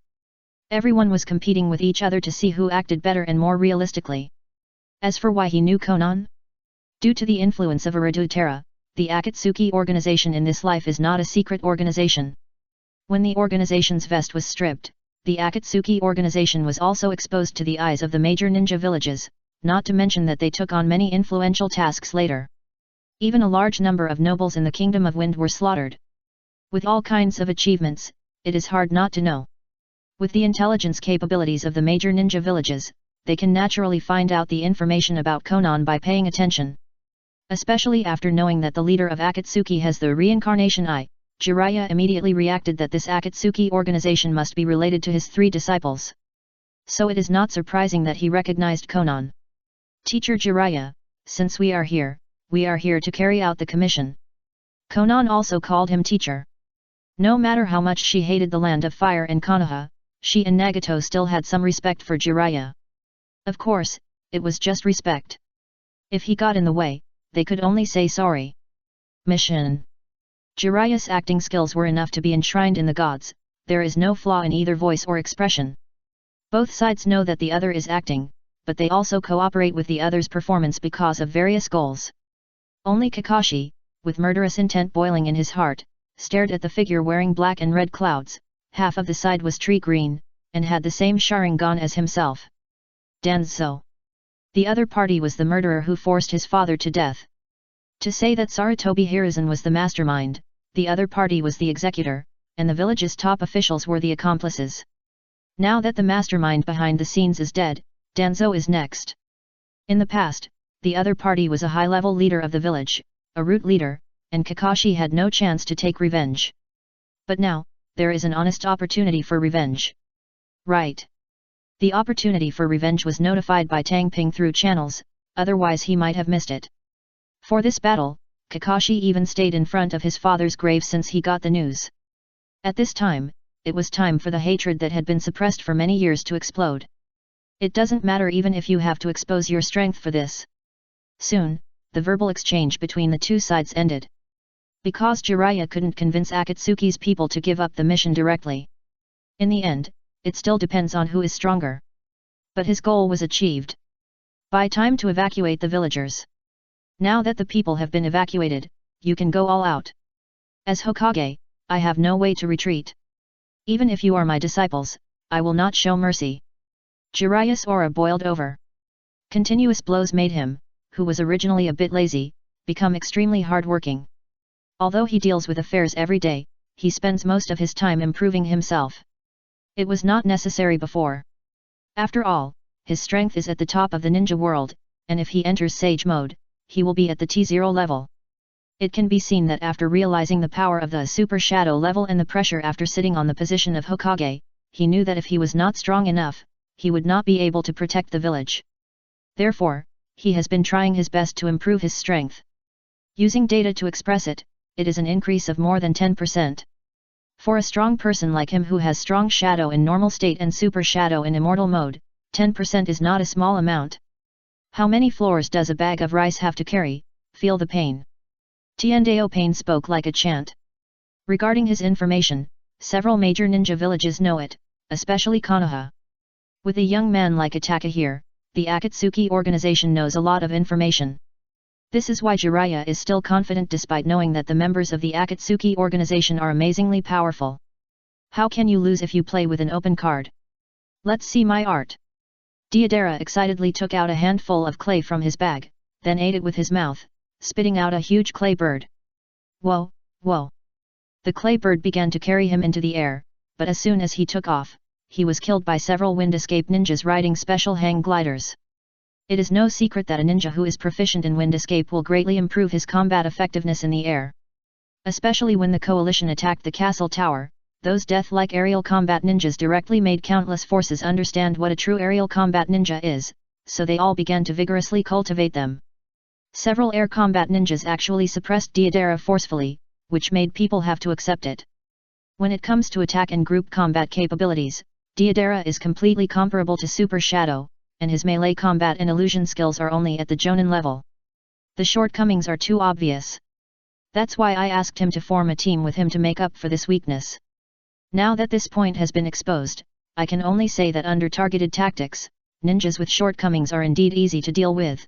Everyone was competing with each other to see who acted better and more realistically. As for why he knew Konan? Due to the influence of Iridu-Terra, the Akatsuki organization in this life is not a secret organization. When the organization's vest was stripped, the Akatsuki organization was also exposed to the eyes of the major ninja villages, not to mention that they took on many influential tasks later. Even a large number of nobles in the Kingdom of Wind were slaughtered. With all kinds of achievements, it is hard not to know. With the intelligence capabilities of the major ninja villages, they can naturally find out the information about Konan by paying attention. Especially after knowing that the leader of Akatsuki has the reincarnation eye, Jiraiya immediately reacted that this Akatsuki organization must be related to his 3 disciples. So it is not surprising that he recognized Konan. Teacher Jiraiya, since we are here to carry out the commission. Konan also called him teacher. No matter how much she hated the land of fire in Konoha, she and Nagato still had some respect for Jiraiya. Of course, it was just respect. If he got in the way, they could only say sorry. Mission. Jiraiya's acting skills were enough to be enshrined in the gods, there is no flaw in either voice or expression. Both sides know that the other is acting, but they also cooperate with the other's performance because of various goals. Only Kakashi, with murderous intent boiling in his heart, stared at the figure wearing black and red clouds, half of the side was tree green, and had the same Sharingan as himself. Danzo. The other party was the murderer who forced his father to death. To say that Sarutobi Hiruzen was the mastermind, the other party was the executor, and the village's top officials were the accomplices. Now that the mastermind behind the scenes is dead, Danzo is next. In the past, the other party was a high-level leader of the village, a root leader, and Kakashi had no chance to take revenge. But now, there is an honest opportunity for revenge. Right. The opportunity for revenge was notified by Tang Ping through channels, otherwise he might have missed it. For this battle, Kakashi even stayed in front of his father's grave since he got the news. At this time, it was time for the hatred that had been suppressed for many years to explode. It doesn't matter even if you have to expose your strength for this. Soon, the verbal exchange between the two sides ended. Because Jiraiya couldn't convince Akatsuki's people to give up the mission directly. In the end, it still depends on who is stronger. But his goal was achieved. By time to evacuate the villagers. Now that the people have been evacuated, you can go all out. As Hokage, I have no way to retreat. Even if you are my disciples, I will not show mercy. Jiraiya's aura boiled over. Continuous blows made him, who was originally a bit lazy, become extremely hard-working. Although he deals with affairs every day, he spends most of his time improving himself. It was not necessary before. After all, his strength is at the top of the ninja world, and if he enters Sage mode, he will be at the T0 level. It can be seen that after realizing the power of the Super Shadow level and the pressure after sitting on the position of Hokage, he knew that if he was not strong enough, he would not be able to protect the village. Therefore, he has been trying his best to improve his strength. Using data to express it, it is an increase of more than 10%. For a strong person like him who has strong shadow in normal state and super shadow in immortal mode, 10% is not a small amount. How many floors does a bag of rice have to carry? Feel the pain. Tiendao Pain spoke like a chant. Regarding his information, several major ninja villages know it, especially Konoha. With a young man like Ataka here, the Akatsuki organization knows a lot of information. This is why Jiraiya is still confident despite knowing that the members of the Akatsuki organization are amazingly powerful. How can you lose if you play with an open card? Let's see my art. Deidara excitedly took out a handful of clay from his bag, then ate it with his mouth, spitting out a huge clay bird. Whoa, whoa. The clay bird began to carry him into the air, but as soon as he took off, he was killed by several wind escape ninjas riding special hang gliders. It is no secret that a ninja who is proficient in wind escape will greatly improve his combat effectiveness in the air. Especially when the coalition attacked the castle tower, those death-like aerial combat ninjas directly made countless forces understand what a true aerial combat ninja is, so they all began to vigorously cultivate them. Several air combat ninjas actually suppressed Deidara forcefully, which made people have to accept it. When it comes to attack and group combat capabilities, Deidara is completely comparable to Super Shadow, and his melee combat and illusion skills are only at the Jonin level. The shortcomings are too obvious. That's why I asked him to form a team with him to make up for this weakness. Now that this point has been exposed, I can only say that under targeted tactics, ninjas with shortcomings are indeed easy to deal with.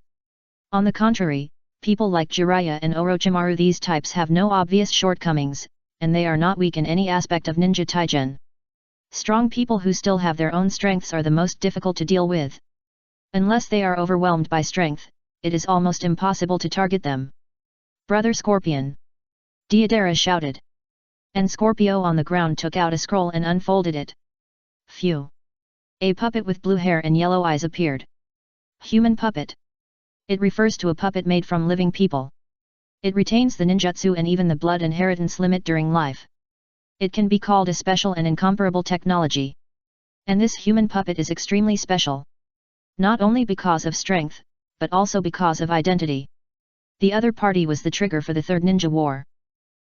On the contrary, people like Jiraiya and Orochimaru, these types have no obvious shortcomings, and they are not weak in any aspect of ninja Taigen. Strong people who still have their own strengths are the most difficult to deal with. Unless they are overwhelmed by strength, it is almost impossible to target them. Brother Scorpion! Deidara shouted. And Scorpio on the ground took out a scroll and unfolded it. Phew! A puppet with blue hair and yellow eyes appeared. Human puppet. It refers to a puppet made from living people. It retains the ninjutsu and even the blood inheritance limit during life. It can be called a special and incomparable technology. And this human puppet is extremely special. Not only because of strength, but also because of identity. The other party was the trigger for the Third Ninja War.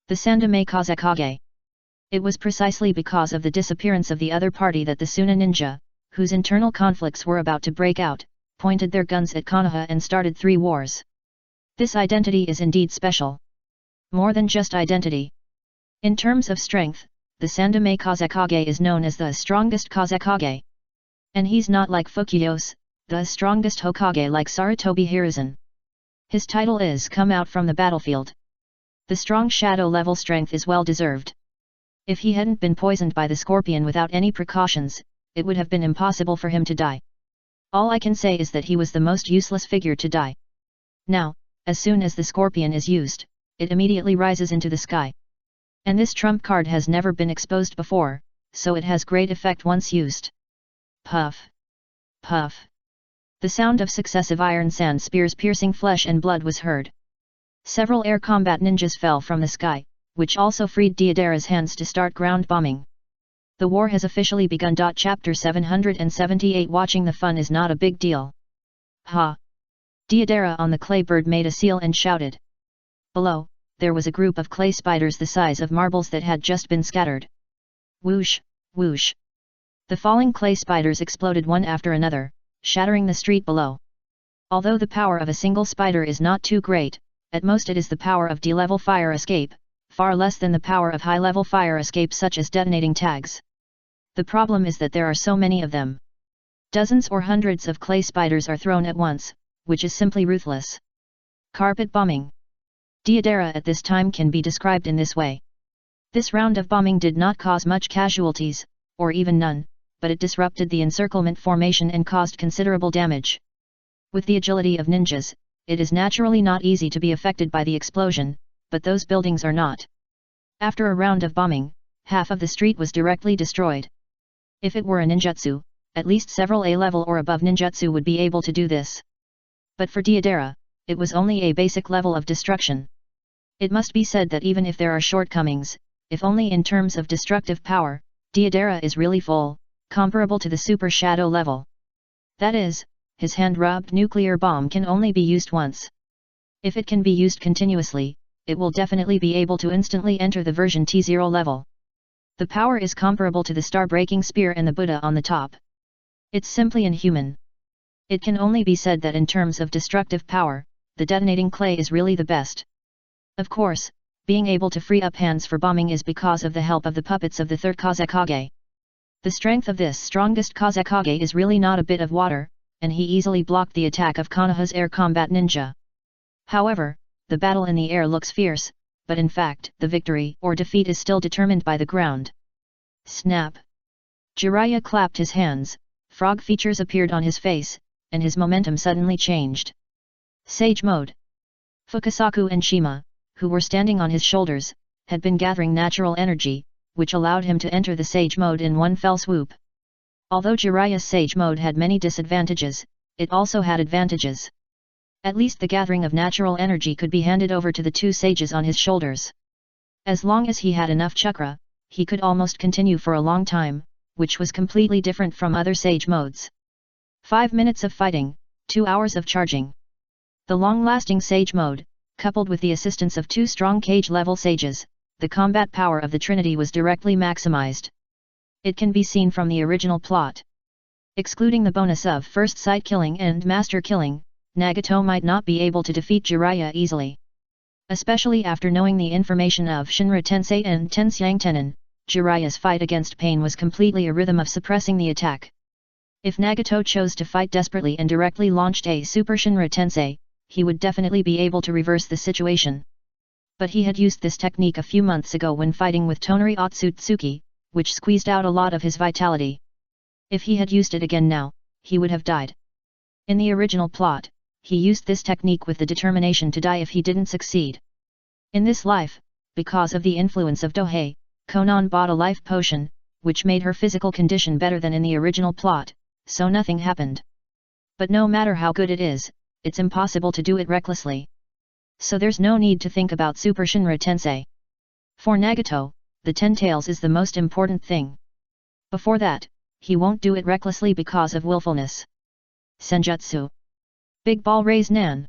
The Sandome Kazekage. It was precisely because of the disappearance of the other party that the Suna ninja, whose internal conflicts were about to break out, pointed their guns at Konoha and started 3 wars. This identity is indeed special. More than just identity. In terms of strength, the Sandome Kazekage is known as the strongest Kazekage. And he's not like Fukiyoshi, the strongest Hokage like Sarutobi Hiruzen. His title is come out from the battlefield. The strong shadow level strength is well deserved. If he hadn't been poisoned by the scorpion without any precautions, it would have been impossible for him to die. All I can say is that he was the most useless figure to die. Now, as soon as the scorpion is used, it immediately rises into the sky. And this trump card has never been exposed before, so it has great effect once used. Puff! Puff! The sound of successive iron sand spears piercing flesh and blood was heard. Several air combat ninjas fell from the sky, which also freed Deidara's hands to start ground bombing. The war has officially begun. Chapter 778 Watching the fun is not a big deal. Ha! Deidara on the clay bird made a seal and shouted. Below, there was a group of clay spiders the size of marbles that had just been scattered. Whoosh, whoosh. The falling clay spiders exploded one after another, shattering the street below. Although the power of a single spider is not too great, at most it is the power of D-level fire escape, far less than the power of high-level fire escape such as detonating tags. The problem is that there are so many of them. Dozens or hundreds of clay spiders are thrown at once, which is simply ruthless. Carpet bombing. Deidara at this time can be described in this way. This round of bombing did not cause much casualties, or even none, but it disrupted the encirclement formation and caused considerable damage. With the agility of ninjas, it is naturally not easy to be affected by the explosion, but those buildings are not. After a round of bombing, half of the street was directly destroyed. If it were a ninjutsu, at least several A-level or above ninjutsu would be able to do this. But for Deidara, it was only a basic level of destruction. It must be said that even if there are shortcomings, if only in terms of destructive power, Deidara is really full, comparable to the super shadow level. That is, his hand-rubbed nuclear bomb can only be used once. If it can be used continuously, it will definitely be able to instantly enter the version T0 level. The power is comparable to the star-breaking spear and the Buddha on the top. It's simply inhuman. It can only be said that in terms of destructive power, the detonating clay is really the best. Of course, being able to free up hands for bombing is because of the help of the puppets of the third Kazekage. The strength of this strongest Kazekage is really not a bit of water, and he easily blocked the attack of Konoha's air combat ninja. However, the battle in the air looks fierce, but in fact, the victory or defeat is still determined by the ground. Snap! Jiraiya clapped his hands, frog features appeared on his face, and his momentum suddenly changed. Sage mode. Fukasaku and Shima, who were standing on his shoulders, had been gathering natural energy, which allowed him to enter the sage mode in one fell swoop. Although Jiraiya's sage mode had many disadvantages, it also had advantages. At least the gathering of natural energy could be handed over to the 2 sages on his shoulders. As long as he had enough chakra, he could almost continue for a long time, which was completely different from other sage modes. 5 minutes of fighting, 2 hours of charging. The long-lasting sage mode, coupled with the assistance of 2 strong cage-level sages, the combat power of the Trinity was directly maximized. It can be seen from the original plot. Excluding the bonus of first sight killing and master killing, Nagato might not be able to defeat Jiraiya easily. Especially after knowing the information of Shinra Tensei and Tensyang Tenin, Jiraiya's fight against pain was completely a rhythm of suppressing the attack. If Nagato chose to fight desperately and directly launched a Super Shinra Tensei, he would definitely be able to reverse the situation. But he had used this technique a few months ago when fighting with Tonari Otsutsuki, which squeezed out a lot of his vitality. If he had used it again now, he would have died. In the original plot, he used this technique with the determination to die if he didn't succeed. In this life, because of the influence of Dohei, Konan bought a life potion, which made her physical condition better than in the original plot, so nothing happened. But no matter how good it is, it's impossible to do it recklessly. So there's no need to think about Super Shinra Tensei. For Nagato, the 10 tails is the most important thing. Before that, he won't do it recklessly because of willfulness. Senjutsu. Big Ball Raise Nan.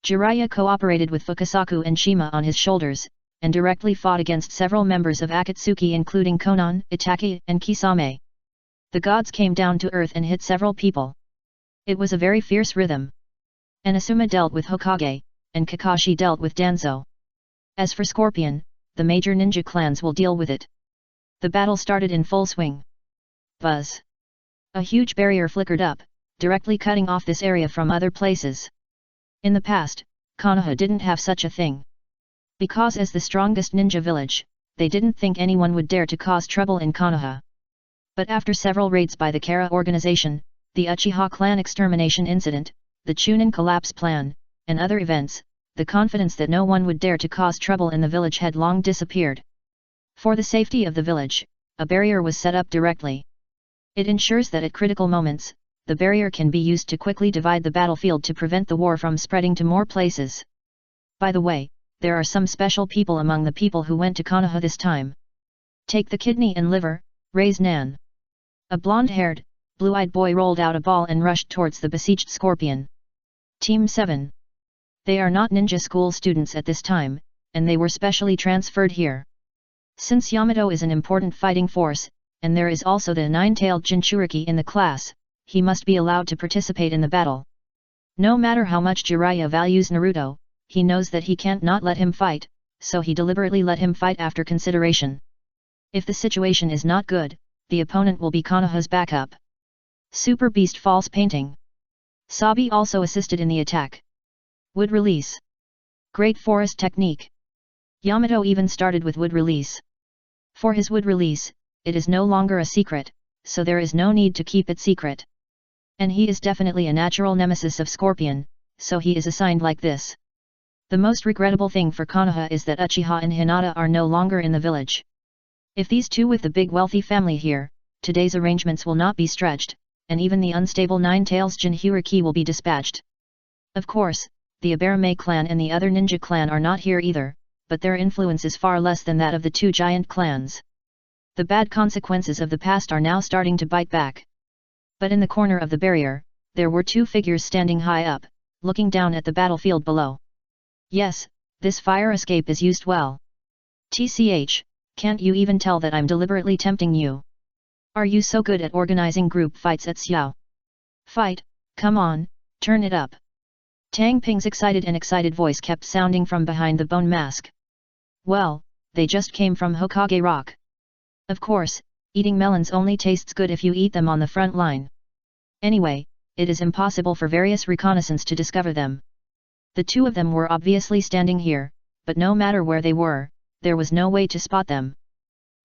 Jiraiya cooperated with Fukasaku and Shima on his shoulders, and directly fought against several members of Akatsuki including Konan, Itaki, and Kisame. The gods came down to earth and hit several people. It was a very fierce rhythm. Inazuma dealt with Hokage, and Kakashi dealt with Danzo. As for Scorpion, the major ninja clans will deal with it. The battle started in full swing. Buzz. A huge barrier flickered up, directly cutting off this area from other places. In the past, Konoha didn't have such a thing. Because as the strongest ninja village, they didn't think anyone would dare to cause trouble in Konoha. But after several raids by the Kara organization, the Uchiha clan extermination incident, the Chunin collapse plan, and other events, the confidence that no one would dare to cause trouble in the village had long disappeared. For the safety of the village, a barrier was set up directly. It ensures that at critical moments, the barrier can be used to quickly divide the battlefield to prevent the war from spreading to more places. By the way, there are some special people among the people who went to Konoha this time. Take the kidney and liver, Raise Nan. A blonde-haired, blue-eyed boy rolled out a ball and rushed towards the besieged Scorpion. Team 7. They are not ninja school students at this time, and they were specially transferred here. Since Yamato is an important fighting force, and there is also the 9-tailed Jinchuriki in the class, he must be allowed to participate in the battle. No matter how much Jiraiya values Naruto, he knows that he can't not let him fight, so he deliberately let him fight after consideration. If the situation is not good, the opponent will be Konoha's backup. Super Beast False Painting. Sabi also assisted in the attack. Wood Release. Great Forest Technique. Yamato even started with Wood Release. For his Wood Release, it is no longer a secret, so there is no need to keep it secret. And he is definitely a natural nemesis of Scorpion, so he is assigned like this. The most regrettable thing for Konoha is that Uchiha and Hinata are no longer in the village. If these two with the big wealthy family here, today's arrangements will not be stretched, and even the unstable 9-tails Jinchuriki will be dispatched. Of course, the Abarame clan and the other ninja clan are not here either, but their influence is far less than that of the two giant clans. The bad consequences of the past are now starting to bite back. But in the corner of the barrier, there were two figures standing high up, looking down at the battlefield below. Yes, this fire escape is used well. TCH, can't you even tell that I'm deliberately tempting you? Are you so good at organizing group fights at Xiao? Fight, come on, turn it up. Tang Ping's excited voice kept sounding from behind the bone mask. Well, they just came from Hokage Rock. Of course, eating melons only tastes good if you eat them on the front line. Anyway, it is impossible for various reconnaissance to discover them. The two of them were obviously standing here, but no matter where they were, there was no way to spot them.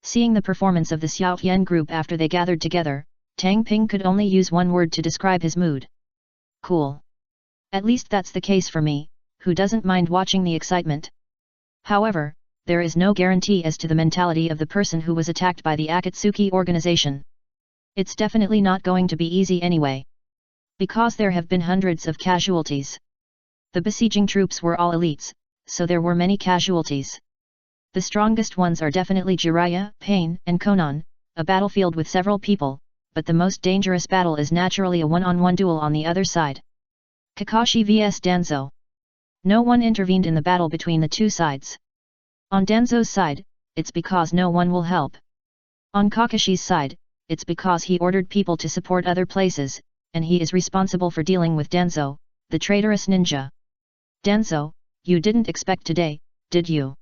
Seeing the performance of the Xiao Tian group after they gathered together, Tang Ping could only use one word to describe his mood. Cool. At least that's the case for me, who doesn't mind watching the excitement. However, there is no guarantee as to the mentality of the person who was attacked by the Akatsuki organization. It's definitely not going to be easy anyway. Because there have been hundreds of casualties. The besieging troops were all elites, so there were many casualties. The strongest ones are definitely Jiraiya, Pain, and Konan, a battlefield with several people, but the most dangerous battle is naturally a one-on-one duel on the other side. Kakashi vs Danzo. No one intervened in the battle between the two sides. On Danzo's side, it's because no one will help. On Kakashi's side, it's because he ordered people to support other places, and he is responsible for dealing with Danzo, the traitorous ninja. Danzo, you didn't expect today, did you?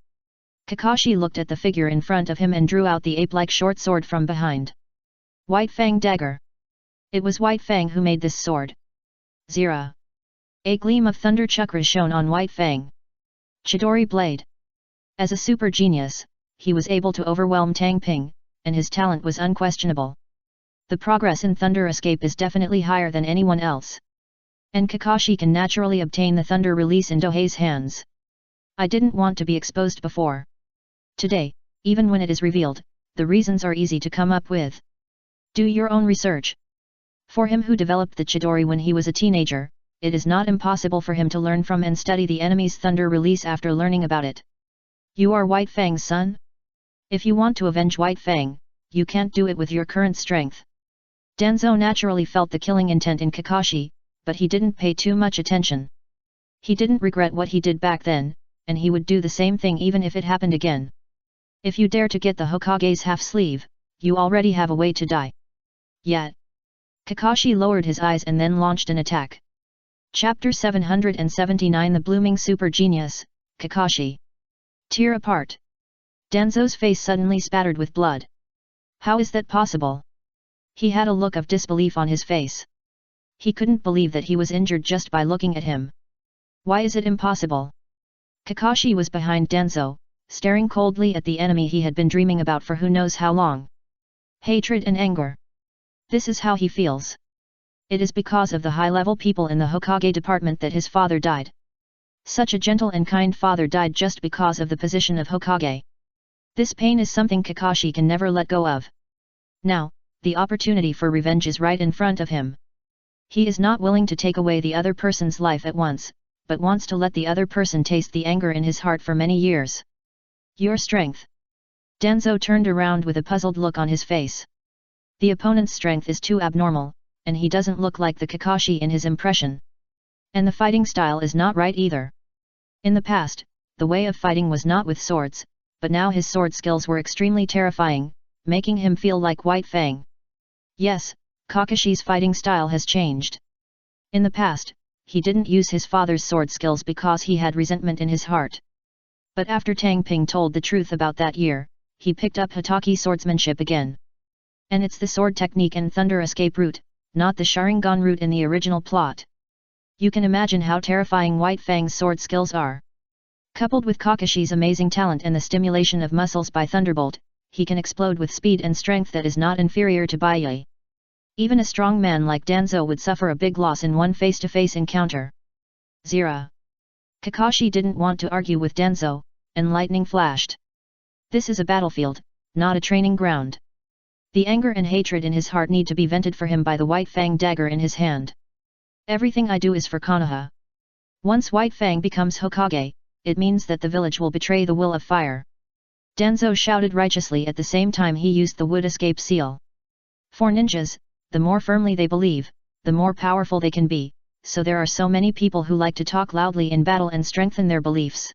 Kakashi looked at the figure in front of him and drew out the ape-like short sword from behind. White Fang Dagger. It was White Fang who made this sword. Zera. A gleam of thunder chakra shone on White Fang. Chidori Blade. As a super genius, he was able to overwhelm Tang Ping, and his talent was unquestionable. The progress in Thunder Escape is definitely higher than anyone else. And Kakashi can naturally obtain the thunder release in Dohei's hands. I didn't want to be exposed before. Today, even when it is revealed, the reasons are easy to come up with. Do your own research. For him who developed the Chidori when he was a teenager, it is not impossible for him to learn from and study the enemy's thunder release after learning about it. You are White Fang's son? If you want to avenge White Fang, you can't do it with your current strength. Danzo naturally felt the killing intent in Kakashi, but he didn't pay too much attention. He didn't regret what he did back then, and he would do the same thing even if it happened again. If you dare to get the Hokage's half-sleeve, you already have a way to die. Yet. Kakashi lowered his eyes and then launched an attack. Chapter 779 The Blooming Super Genius, Kakashi. Tear apart. Danzo's face suddenly spattered with blood. How is that possible? He had a look of disbelief on his face. He couldn't believe that he was injured just by looking at him. Why is it impossible? Kakashi was behind Danzo, staring coldly at the enemy he had been dreaming about for who knows how long. Hatred and anger. This is how he feels. It is because of the high-level people in the Hokage department that his father died. Such a gentle and kind father died just because of the position of Hokage. This pain is something Kakashi can never let go of. Now, the opportunity for revenge is right in front of him. He is not willing to take away the other person's life at once, but wants to let the other person taste the anger in his heart for many years. Your strength. Danzo turned around with a puzzled look on his face. The opponent's strength is too abnormal, and he doesn't look like the Kakashi in his impression. And the fighting style is not right either. In the past, the way of fighting was not with swords, but now his sword skills were extremely terrifying, making him feel like White Fang. Yes, Kakashi's fighting style has changed. In the past, he didn't use his father's sword skills because he had resentment in his heart. But after Tang Ping told the truth about that year, he picked up Hitaki swordsmanship again. And it's the sword technique and thunder escape route, not the Sharingan route in the original plot. You can imagine how terrifying White Fang's sword skills are. Coupled with Kakashi's amazing talent and the stimulation of muscles by Thunderbolt, he can explode with speed and strength that is not inferior to Baiyi. Even a strong man like Danzo would suffer a big loss in one face-to-face encounter. Zera. Kakashi didn't want to argue with Danzo, and lightning flashed. This is a battlefield, not a training ground. The anger and hatred in his heart need to be vented for him by the White Fang dagger in his hand. Everything I do is for Konoha. Once White Fang becomes Hokage, it means that the village will betray the will of fire. Danzo shouted righteously at the same time he used the wood escape seal. For ninjas, the more firmly they believe, the more powerful they can be, so there are so many people who like to talk loudly in battle and strengthen their beliefs.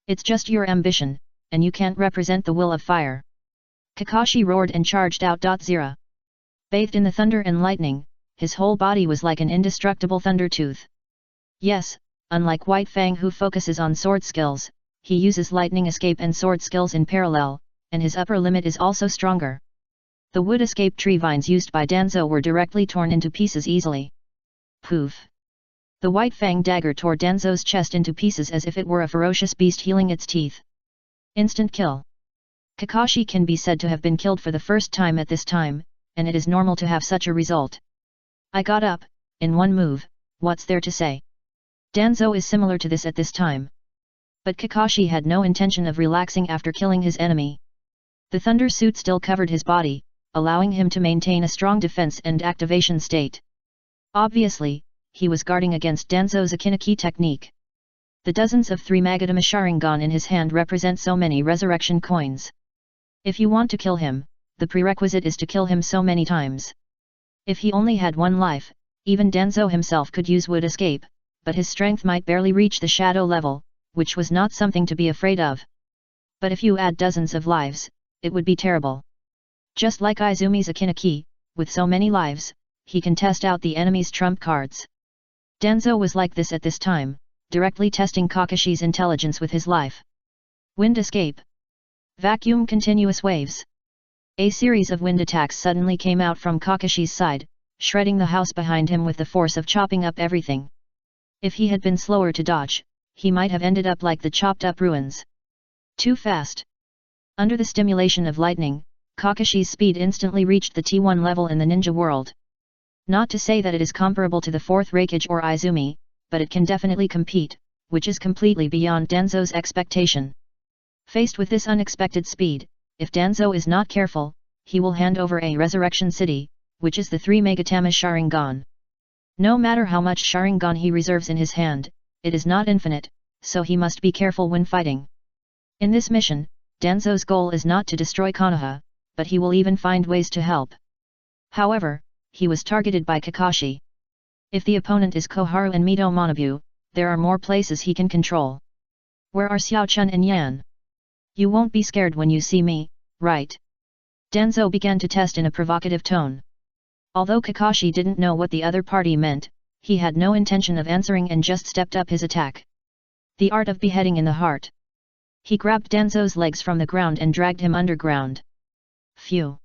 It's just your ambition, and you can't represent the will of fire. Kakashi roared and charged out. Zera. Bathed in the thunder and lightning, his whole body was like an indestructible thunder tooth. Yes, unlike White Fang who focuses on sword skills, he uses lightning escape and sword skills in parallel, and his upper limit is also stronger. The wood escape tree vines used by Danzo were directly torn into pieces easily. Poof! The White Fang dagger tore Danzo's chest into pieces as if it were a ferocious beast healing its teeth. Instant kill. Kakashi can be said to have been killed for the first time at this time, and it is normal to have such a result. I got up, in one move, what's there to say? Danzo is similar to this at this time. But Kakashi had no intention of relaxing after killing his enemy. The thunder suit still covered his body, allowing him to maintain a strong defense and activation state. Obviously, he was guarding against Danzo's Akinaki technique. The dozens of 3 Magatama Sharingan in his hand represent so many resurrection coins. If you want to kill him, the prerequisite is to kill him so many times. If he only had one life, even Danzo himself could use wood escape, but his strength might barely reach the shadow level, which was not something to be afraid of. But if you add dozens of lives, it would be terrible. Just like Izumi's Akinaki, with so many lives, he can test out the enemy's trump cards. Danzo was like this at this time, directly testing Kakashi's intelligence with his life. Wind escape. Vacuum continuous waves. A series of wind attacks suddenly came out from Kakashi's side, shredding the house behind him with the force of chopping up everything. If he had been slower to dodge, he might have ended up like the chopped up ruins. Too fast. Under the stimulation of lightning, Kakashi's speed instantly reached the T1 level in the ninja world. Not to say that it is comparable to the 4th Reikage or Izumi, but it can definitely compete, which is completely beyond Danzo's expectation. Faced with this unexpected speed, if Danzo is not careful, he will hand over a Resurrection City, which is the 3 Megatama Sharingan. No matter how much Sharingan he reserves in his hand, it is not infinite, so he must be careful when fighting. In this mission, Danzo's goal is not to destroy Konoha, but he will even find ways to help. However, he was targeted by Kakashi. If the opponent is Koharu and Mito Manabu, there are more places he can control. Where are Xiao Chun and Yan? You won't be scared when you see me, right? Danzo began to test in a provocative tone. Although Kakashi didn't know what the other party meant, he had no intention of answering and just stepped up his attack. The art of beheading in the heart. He grabbed Danzo's legs from the ground and dragged him underground. Phew!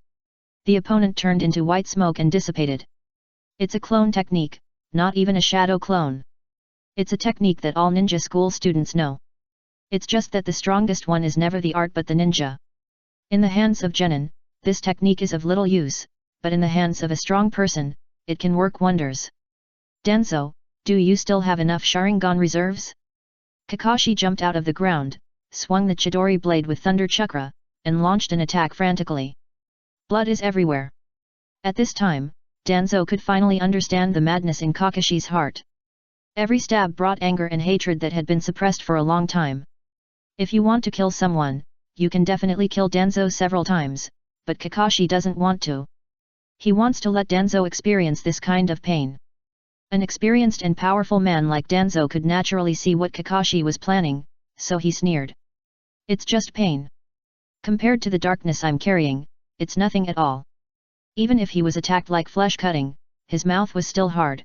The opponent turned into white smoke and dissipated. It's a clone technique, not even a shadow clone. It's a technique that all ninja school students know. It's just that the strongest one is never the art but the ninja. In the hands of genin, this technique is of little use, but in the hands of a strong person, it can work wonders. Danzo, do you still have enough Sharingan reserves? Kakashi jumped out of the ground, swung the Chidori blade with Thunder Chakra, and launched an attack frantically. Blood is everywhere. At this time, Danzo could finally understand the madness in Kakashi's heart. Every stab brought anger and hatred that had been suppressed for a long time. If you want to kill someone, you can definitely kill Danzo several times, but Kakashi doesn't want to. He wants to let Danzo experience this kind of pain. An experienced and powerful man like Danzo could naturally see what Kakashi was planning, so he sneered. It's just pain. Compared to the darkness I'm carrying, it's nothing at all. Even if he was attacked like flesh cutting, his mouth was still hard.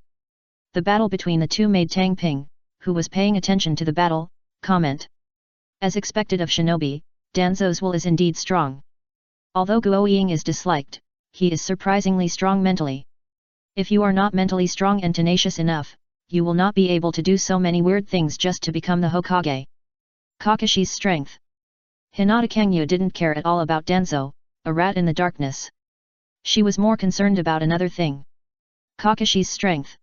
The battle between the two made Tang Ping, who was paying attention to the battle, comment. As expected of shinobi, Danzo's will is indeed strong. Although Guo Ying is disliked, he is surprisingly strong mentally. If you are not mentally strong and tenacious enough, you will not be able to do so many weird things just to become the Hokage. Kakashi's strength. Hinata Kangyu didn't care at all about Danzo, a rat in the darkness. She was more concerned about another thing. Kakashi's strength.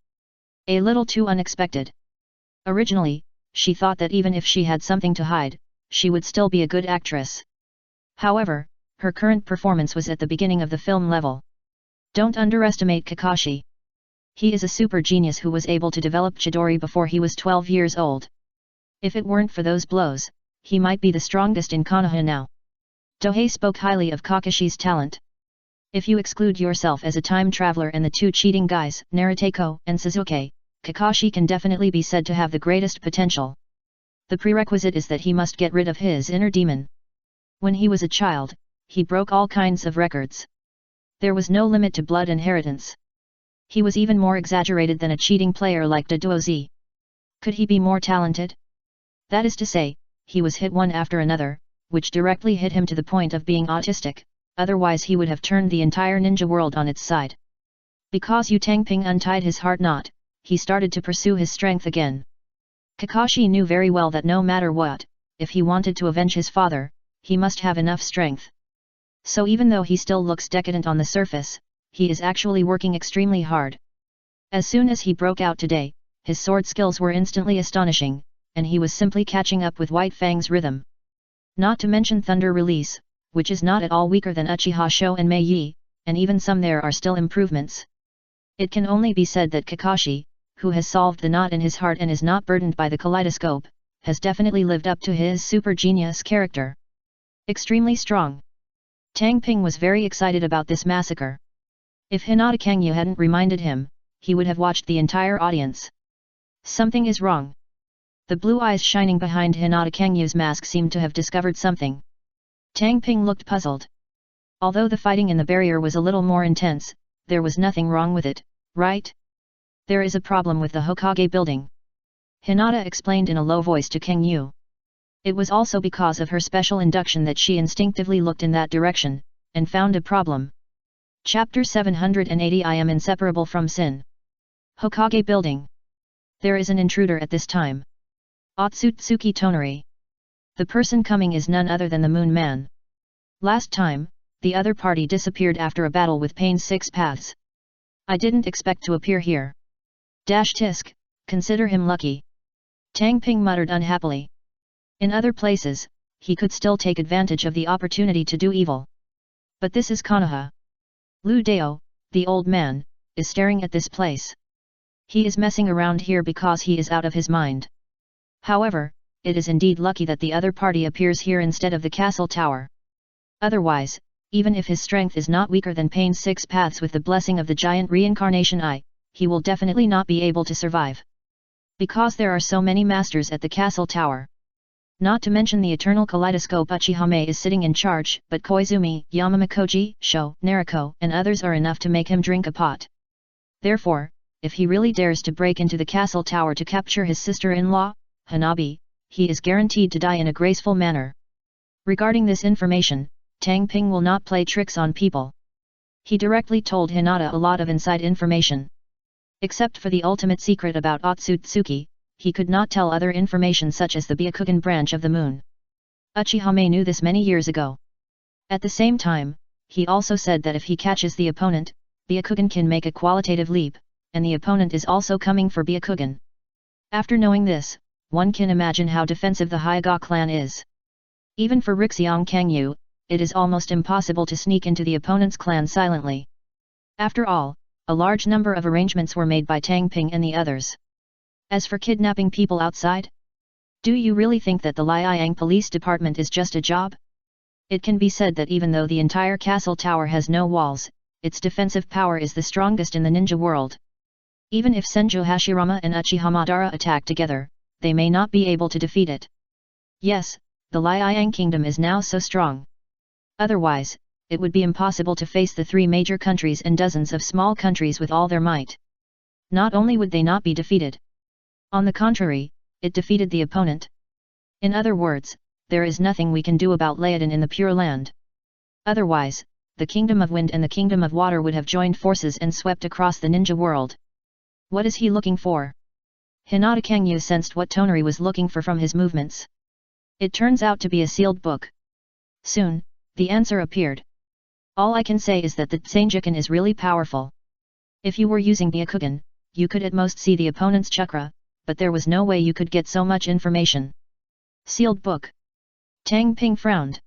A little too unexpected. Originally, she thought that even if she had something to hide, she would still be a good actress. However, her current performance was at the beginning of the film level. Don't underestimate Kakashi. He is a super genius who was able to develop Chidori before he was 12 years old. If it weren't for those blows, he might be the strongest in Konoha now. Dohei spoke highly of Kakashi's talent. If you exclude yourself as a time traveler and the two cheating guys, Naruto and Sasuke, Kakashi can definitely be said to have the greatest potential. The prerequisite is that he must get rid of his inner demon. When he was a child, he broke all kinds of records. There was no limit to blood inheritance. He was even more exaggerated than a cheating player like Dodozi. Could he be more talented? That is to say, he was hit one after another, which directly hit him to the point of being autistic, otherwise he would have turned the entire ninja world on its side. Because Yu Tangping untied his heart knot, he started to pursue his strength again. Kakashi knew very well that no matter what, if he wanted to avenge his father, he must have enough strength. So even though he still looks decadent on the surface, he is actually working extremely hard. As soon as he broke out today, his sword skills were instantly astonishing, and he was simply catching up with White Fang's rhythm. Not to mention Thunder Release, which is not at all weaker than Uchiha Sho and Mei Yi, and even some there are still improvements. It can only be said that Kakashi, who has solved the knot in his heart and is not burdened by the kaleidoscope, has definitely lived up to his super genius character. Extremely strong. Tang Ping was very excited about this massacre. If Hinata Kangyu hadn't reminded him, he would have watched the entire audience. Something is wrong. The blue eyes shining behind Hinata Kangyu's mask seemed to have discovered something. Tang Ping looked puzzled. Although the fighting in the barrier was a little more intense, there was nothing wrong with it, right? There is a problem with the Hokage building. Hinata explained in a low voice to Kangyu. It was also because of her special induction that she instinctively looked in that direction, and found a problem. Chapter 780 I am inseparable from sin. Hokage building. There is an intruder at this time. Otsutsuki Tonari. The person coming is none other than the Moon Man. Last time, the other party disappeared after a battle with Pain's 6 paths. I didn't expect to appear here. Dash tisk, consider him lucky. Tang Ping muttered unhappily. In other places, he could still take advantage of the opportunity to do evil. But this is Konoha. Lu Dao, the old man, is staring at this place. He is messing around here because he is out of his mind. However, it is indeed lucky that the other party appears here instead of the castle tower. Otherwise, even if his strength is not weaker than Pain's 6 paths with the blessing of the giant reincarnation eye, he will definitely not be able to survive. Because there are so many masters at the castle tower. Not to mention the eternal kaleidoscope Uchihame is sitting in charge, but Koizumi, Yamamakoji, Sho, Nariko, and others are enough to make him drink a pot. Therefore, if he really dares to break into the castle tower to capture his sister-in-law, Hanabi, he is guaranteed to die in a graceful manner. Regarding this information, Tang Ping will not play tricks on people. He directly told Hinata a lot of inside information. Except for the ultimate secret about Otsutsuki, he could not tell other information such as the Byakugan branch of the moon. Uchihame knew this many years ago. At the same time, he also said that if he catches the opponent, Byakugan can make a qualitative leap, and the opponent is also coming for Byakugan. After knowing this, one can imagine how defensive the Hyuga clan is. Even for Rixiang Kangyu, it is almost impossible to sneak into the opponent's clan silently. After all, a large number of arrangements were made by Tang Ping and the others. As for kidnapping people outside? Do you really think that the Liang Police Department is just a job? It can be said that even though the entire castle tower has no walls, its defensive power is the strongest in the ninja world. Even if Senjo Hashirama and Uchihamadara attack together, they may not be able to defeat it. Yes, the Liang Kingdom is now so strong. Otherwise, it would be impossible to face the 3 major countries and dozens of small countries with all their might. Not only would they not be defeated. On the contrary, it defeated the opponent. In other words, there is nothing we can do about Laodan in the Pure Land. Otherwise, the Kingdom of Wind and the Kingdom of Water would have joined forces and swept across the ninja world. What is he looking for? Hinata Kangyu sensed what Tonari was looking for from his movements. It turns out to be a sealed book. Soon, the answer appeared. All I can say is that the Tsanjikan is really powerful. If you were using Byakugan, you could at most see the opponent's chakra, but there was no way you could get so much information. Sealed book. Tang Ping frowned.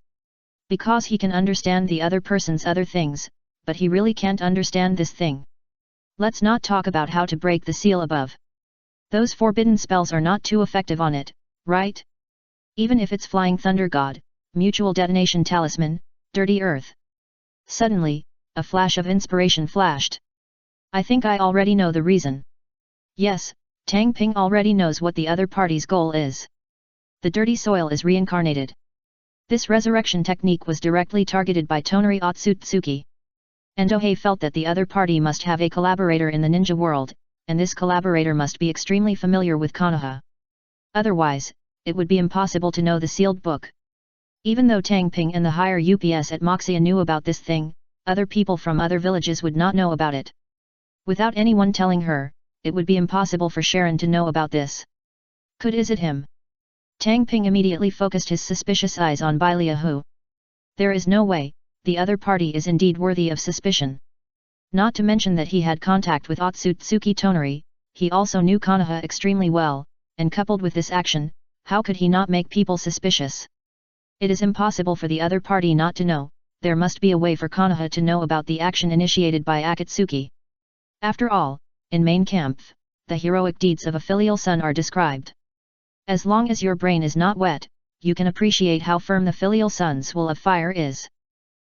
Because he can understand the other person's other things, but he really can't understand this thing. Let's not talk about how to break the seal above. Those forbidden spells are not too effective on it, right? Even if it's Flying Thunder God, Mutual Detonation Talisman, Dirty Earth. Suddenly, a flash of inspiration flashed. I think I already know the reason. Yes, Tang Ping already knows what the other party's goal is. The dirty soil is reincarnated. This resurrection technique was directly targeted by Tonari Otsutsuki. And Ohei felt that the other party must have a collaborator in the ninja world, and this collaborator must be extremely familiar with Konoha. Otherwise, it would be impossible to know the sealed book. Even though Tang Ping and the higher UPS at Moxia knew about this thing, other people from other villages would not know about it. Without anyone telling her, it would be impossible for Sharon to know about this. Is it him? Tang Ping immediately focused his suspicious eyes on Bai Liahu. There is no way, the other party is indeed worthy of suspicion. Not to mention that he had contact with Otsutsuki Tonari, he also knew Konoha extremely well, and coupled with this action, how could he not make people suspicious? It is impossible for the other party not to know, there must be a way for Konoha to know about the action initiated by Akatsuki. After all, in Mein Kampf, the heroic deeds of a filial son are described. As long as your brain is not wet, you can appreciate how firm the filial son's will of fire is.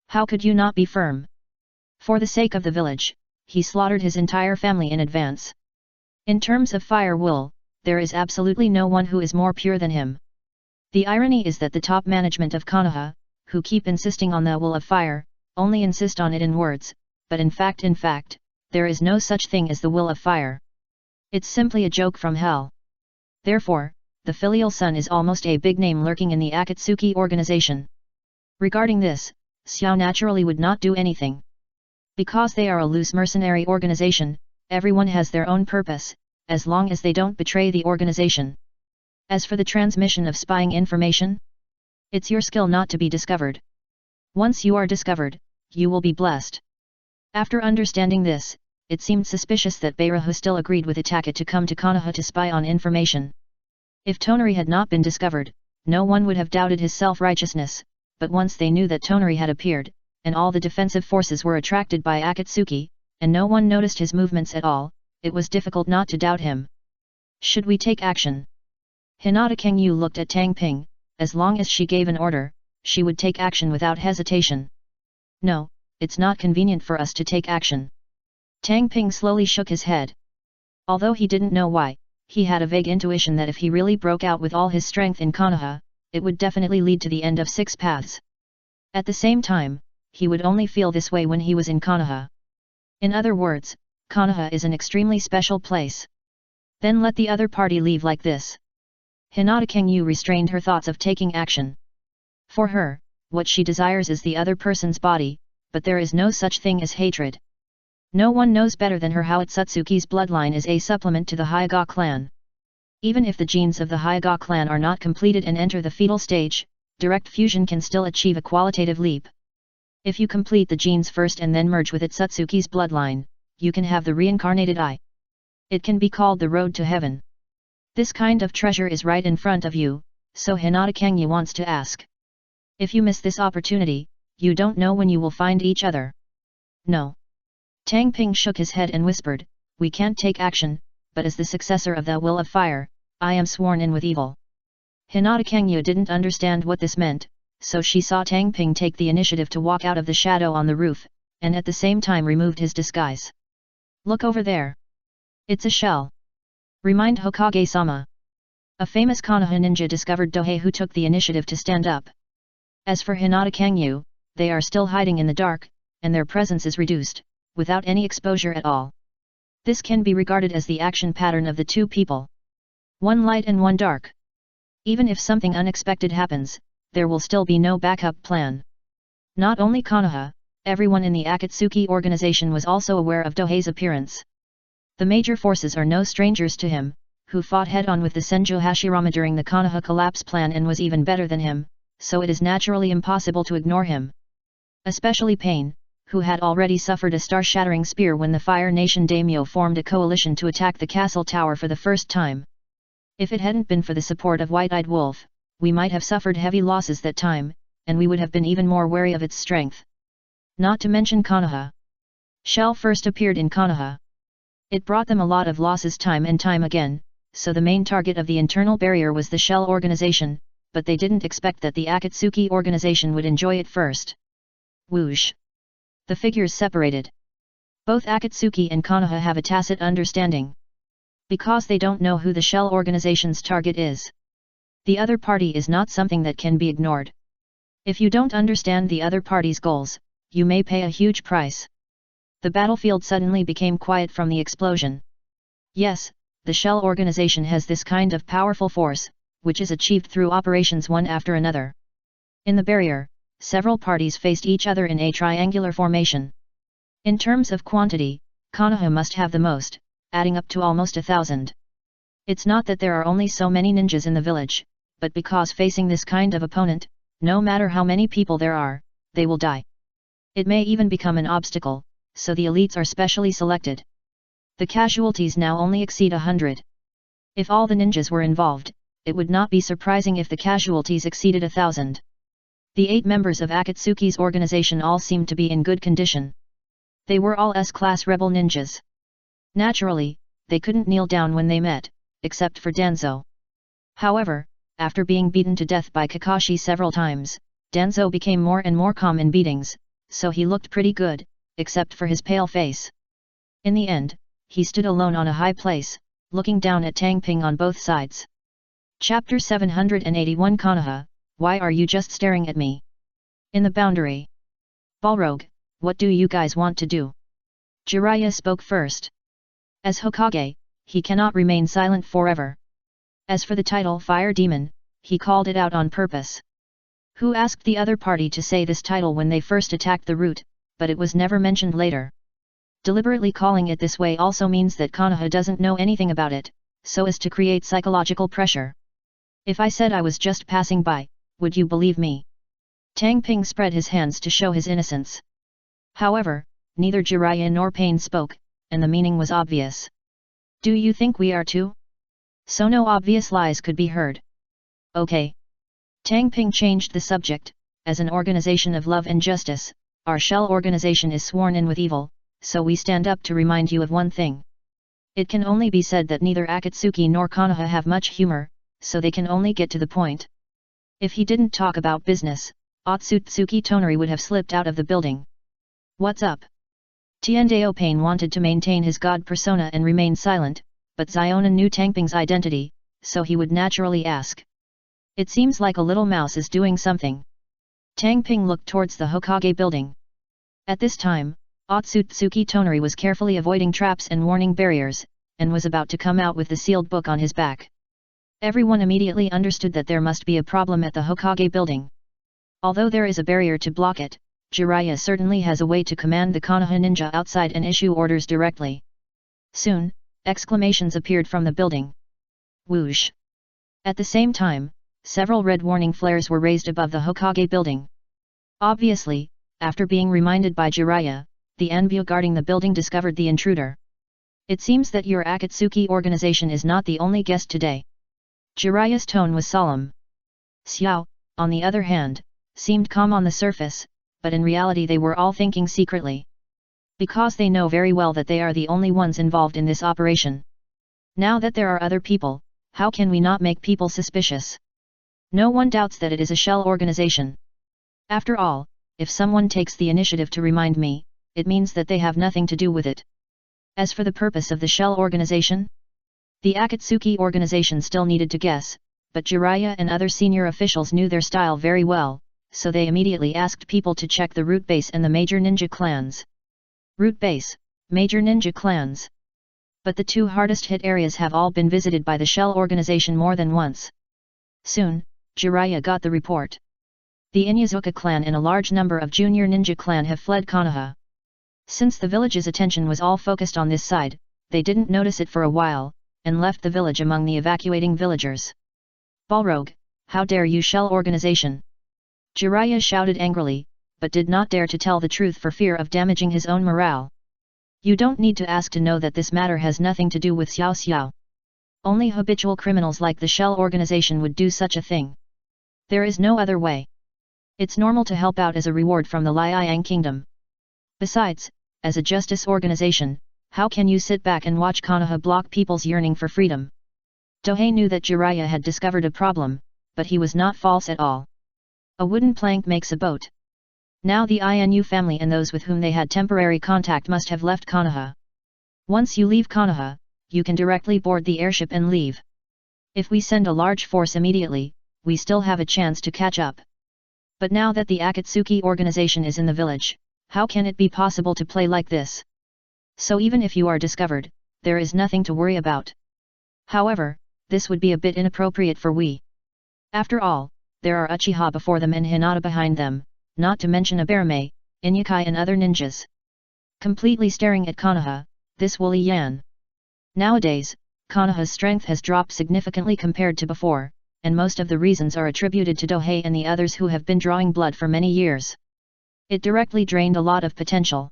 How could you not be firm? For the sake of the village, he slaughtered his entire family in advance. In terms of fire will, there is absolutely no one who is more pure than him. The irony is that the top management of Konoha, who keep insisting on the will of fire, only insist on it in words, but in fact, there is no such thing as the will of fire. It's simply a joke from hell. Therefore, the filial son is almost a big name lurking in the Akatsuki organization. Regarding this, Xiao naturally would not do anything. Because they are a loose mercenary organization, everyone has their own purpose, as long as they don't betray the organization. As for the transmission of spying information, it's your skill not to be discovered. Once you are discovered, you will be blessed. After understanding this, it seemed suspicious that Beirahu still agreed with Itaka to come to Konoha to spy on information. If Tonari had not been discovered, no one would have doubted his self-righteousness, but once they knew that Tonari had appeared, and all the defensive forces were attracted by Akatsuki, and no one noticed his movements at all, it was difficult not to doubt him. Should we take action? Hinata Kangyu looked at Tang Ping. As long as she gave an order, she would take action without hesitation. No, it's not convenient for us to take action. Tang Ping slowly shook his head. Although he didn't know why, he had a vague intuition that if he really broke out with all his strength in Konoha, it would definitely lead to the end of Six Paths. At the same time, he would only feel this way when he was in Konoha. In other words, Konoha is an extremely special place. Then let the other party leave like this. Hinata Kangyu restrained her thoughts of taking action. For her, what she desires is the other person's body, but there is no such thing as hatred. No one knows better than her how Otsutsuki's bloodline is a supplement to the Hyuga clan. Even if the genes of the Hyuga clan are not completed and enter the fetal stage, direct fusion can still achieve a qualitative leap. If you complete the genes first and then merge with Otsutsuki's bloodline, you can have the reincarnated eye. It can be called the road to heaven. This kind of treasure is right in front of you, so Hinata Kangyu wants to ask. If you miss this opportunity, you don't know when you will find each other. No. Tang Ping shook his head and whispered, we can't take action, but as the successor of the Will of Fire, I am sworn in with evil. Hinata Kangyu didn't understand what this meant, so she saw Tang Ping take the initiative to walk out of the shadow on the roof, and at the same time removed his disguise. Look over there. It's a shell. Remind Hokage-sama. A famous Konoha ninja discovered Dohei who took the initiative to stand up. As for Hinata Kangyu, they are still hiding in the dark, and their presence is reduced, without any exposure at all. This can be regarded as the action pattern of the two people. One light and one dark. Even if something unexpected happens, there will still be no backup plan. Not only Konoha, everyone in the Akatsuki organization was also aware of Dohei's appearance. The major forces are no strangers to him, who fought head-on with the Senjo Hashirama during the Konoha collapse plan and was even better than him, so it is naturally impossible to ignore him. Especially Pain, who had already suffered a star-shattering spear when the Fire Nation daimyo formed a coalition to attack the castle tower for the first time. If it hadn't been for the support of White-Eyed Wolf, we might have suffered heavy losses that time, and we would have been even more wary of its strength. Not to mention Konoha. Shell first appeared in Konoha. It brought them a lot of losses time and time again, so the main target of the internal barrier was the Shell organization, but they didn't expect that the Akatsuki organization would enjoy it first. Whoosh! The figures separated. Both Akatsuki and Konoha have a tacit understanding. Because they don't know who the Shell organization's target is. The other party is not something that can be ignored. If you don't understand the other party's goals, you may pay a huge price. The battlefield suddenly became quiet from the explosion. Yes, the Shell organization has this kind of powerful force, which is achieved through operations one after another. In the barrier, several parties faced each other in a triangular formation. In terms of quantity, Konoha must have the most, adding up to almost 1,000. It's not that there are only so many ninjas in the village, but because facing this kind of opponent, no matter how many people there are, they will die. It may even become an obstacle, so the elites are specially selected. The casualties now only exceed 100. If all the ninjas were involved, it would not be surprising if the casualties exceeded 1,000. The 8 members of Akatsuki's organization all seemed to be in good condition. They were all S-class rebel ninjas. Naturally, they couldn't kneel down when they met, except for Danzo. However, after being beaten to death by Kakashi several times, Danzo became more and more calm in beatings, so he looked pretty good, except for his pale face. In the end, he stood alone on a high place, looking down at Tang Ping on both sides. Chapter 781 Konoha, why are you just staring at me? In the boundary. Balrog, what do you guys want to do? Jiraiya spoke first. As Hokage, he cannot remain silent forever. As for the title Fire Demon, he called it out on purpose. Who asked the other party to say this title when they first attacked the route, but it was never mentioned later. Deliberately calling it this way also means that Konoha doesn't know anything about it, so as to create psychological pressure. If I said I was just passing by, would you believe me? Tang Ping spread his hands to show his innocence. However, neither Jiraiya nor Pain spoke, and the meaning was obvious. Do you think we are too? So no obvious lies could be heard. Okay. Tang Ping changed the subject. As an organization of love and justice, our shell organization is sworn in with evil, so we stand up to remind you of one thing. It can only be said that neither Akatsuki nor Konoha have much humor, so they can only get to the point. If he didn't talk about business, Otsutsuki Tonari would have slipped out of the building. What's up? Tiandao Pain wanted to maintain his god persona and remain silent, but Ziona knew Tang Ping's identity, so he would naturally ask. It seems like a little mouse is doing something. Tang Ping looked towards the Hokage building. At this time, Otsutsuki Tonari was carefully avoiding traps and warning barriers, and was about to come out with the sealed book on his back. Everyone immediately understood that there must be a problem at the Hokage building. Although there is a barrier to block it, Jiraiya certainly has a way to command the Konoha ninja outside and issue orders directly. Soon, exclamations appeared from the building. Whoosh! At the same time, several red warning flares were raised above the Hokage building. Obviously, after being reminded by Jiraiya, the Anbu guarding the building discovered the intruder. It seems that your Akatsuki organization is not the only guest today. Jiraiya's tone was solemn. Xiao, on the other hand, seemed calm on the surface, but in reality they were all thinking secretly. Because they know very well that they are the only ones involved in this operation. Now that there are other people, how can we not make people suspicious? No one doubts that it is a shell organization. After all, if someone takes the initiative to remind me, it means that they have nothing to do with it. As for the purpose of the shell organization? The Akatsuki organization still needed to guess, but Jiraiya and other senior officials knew their style very well, so they immediately asked people to check the root base and the major ninja clans. Root base, major ninja clans. But the two hardest hit areas have all been visited by the shell organization more than once. Soon, Jiraiya got the report. The Inyazuka clan and a large number of junior ninja clan have fled Konoha. Since the village's attention was all focused on this side, they didn't notice it for a while, and left the village among the evacuating villagers. Balrog, how dare you shell organization! Jiraiya shouted angrily, but did not dare to tell the truth for fear of damaging his own morale. You don't need to ask to know that this matter has nothing to do with Xiao Xiao. Only habitual criminals like the shell organization would do such a thing. There is no other way. It's normal to help out as a reward from the Liang Kingdom. Besides, as a justice organization, how can you sit back and watch Konoha block people's yearning for freedom? Tohei knew that Jiraiya had discovered a problem, but he was not false at all. A wooden plank makes a boat. Now the Inu family and those with whom they had temporary contact must have left Konoha. Once you leave Konoha, you can directly board the airship and leave. If we send a large force immediately, we still have a chance to catch up. But now that the Akatsuki organization is in the village, how can it be possible to play like this? So even if you are discovered, there is nothing to worry about. However, this would be a bit inappropriate for we. After all, there are Uchiha before them and Hinata behind them, not to mention Abarame, Inyukai and other ninjas. Completely staring at Konoha, this woolly yan. Nowadays, Konoha's strength has dropped significantly compared to before, and most of the reasons are attributed to Tohei and the others who have been drawing blood for many years. It directly drained a lot of potential.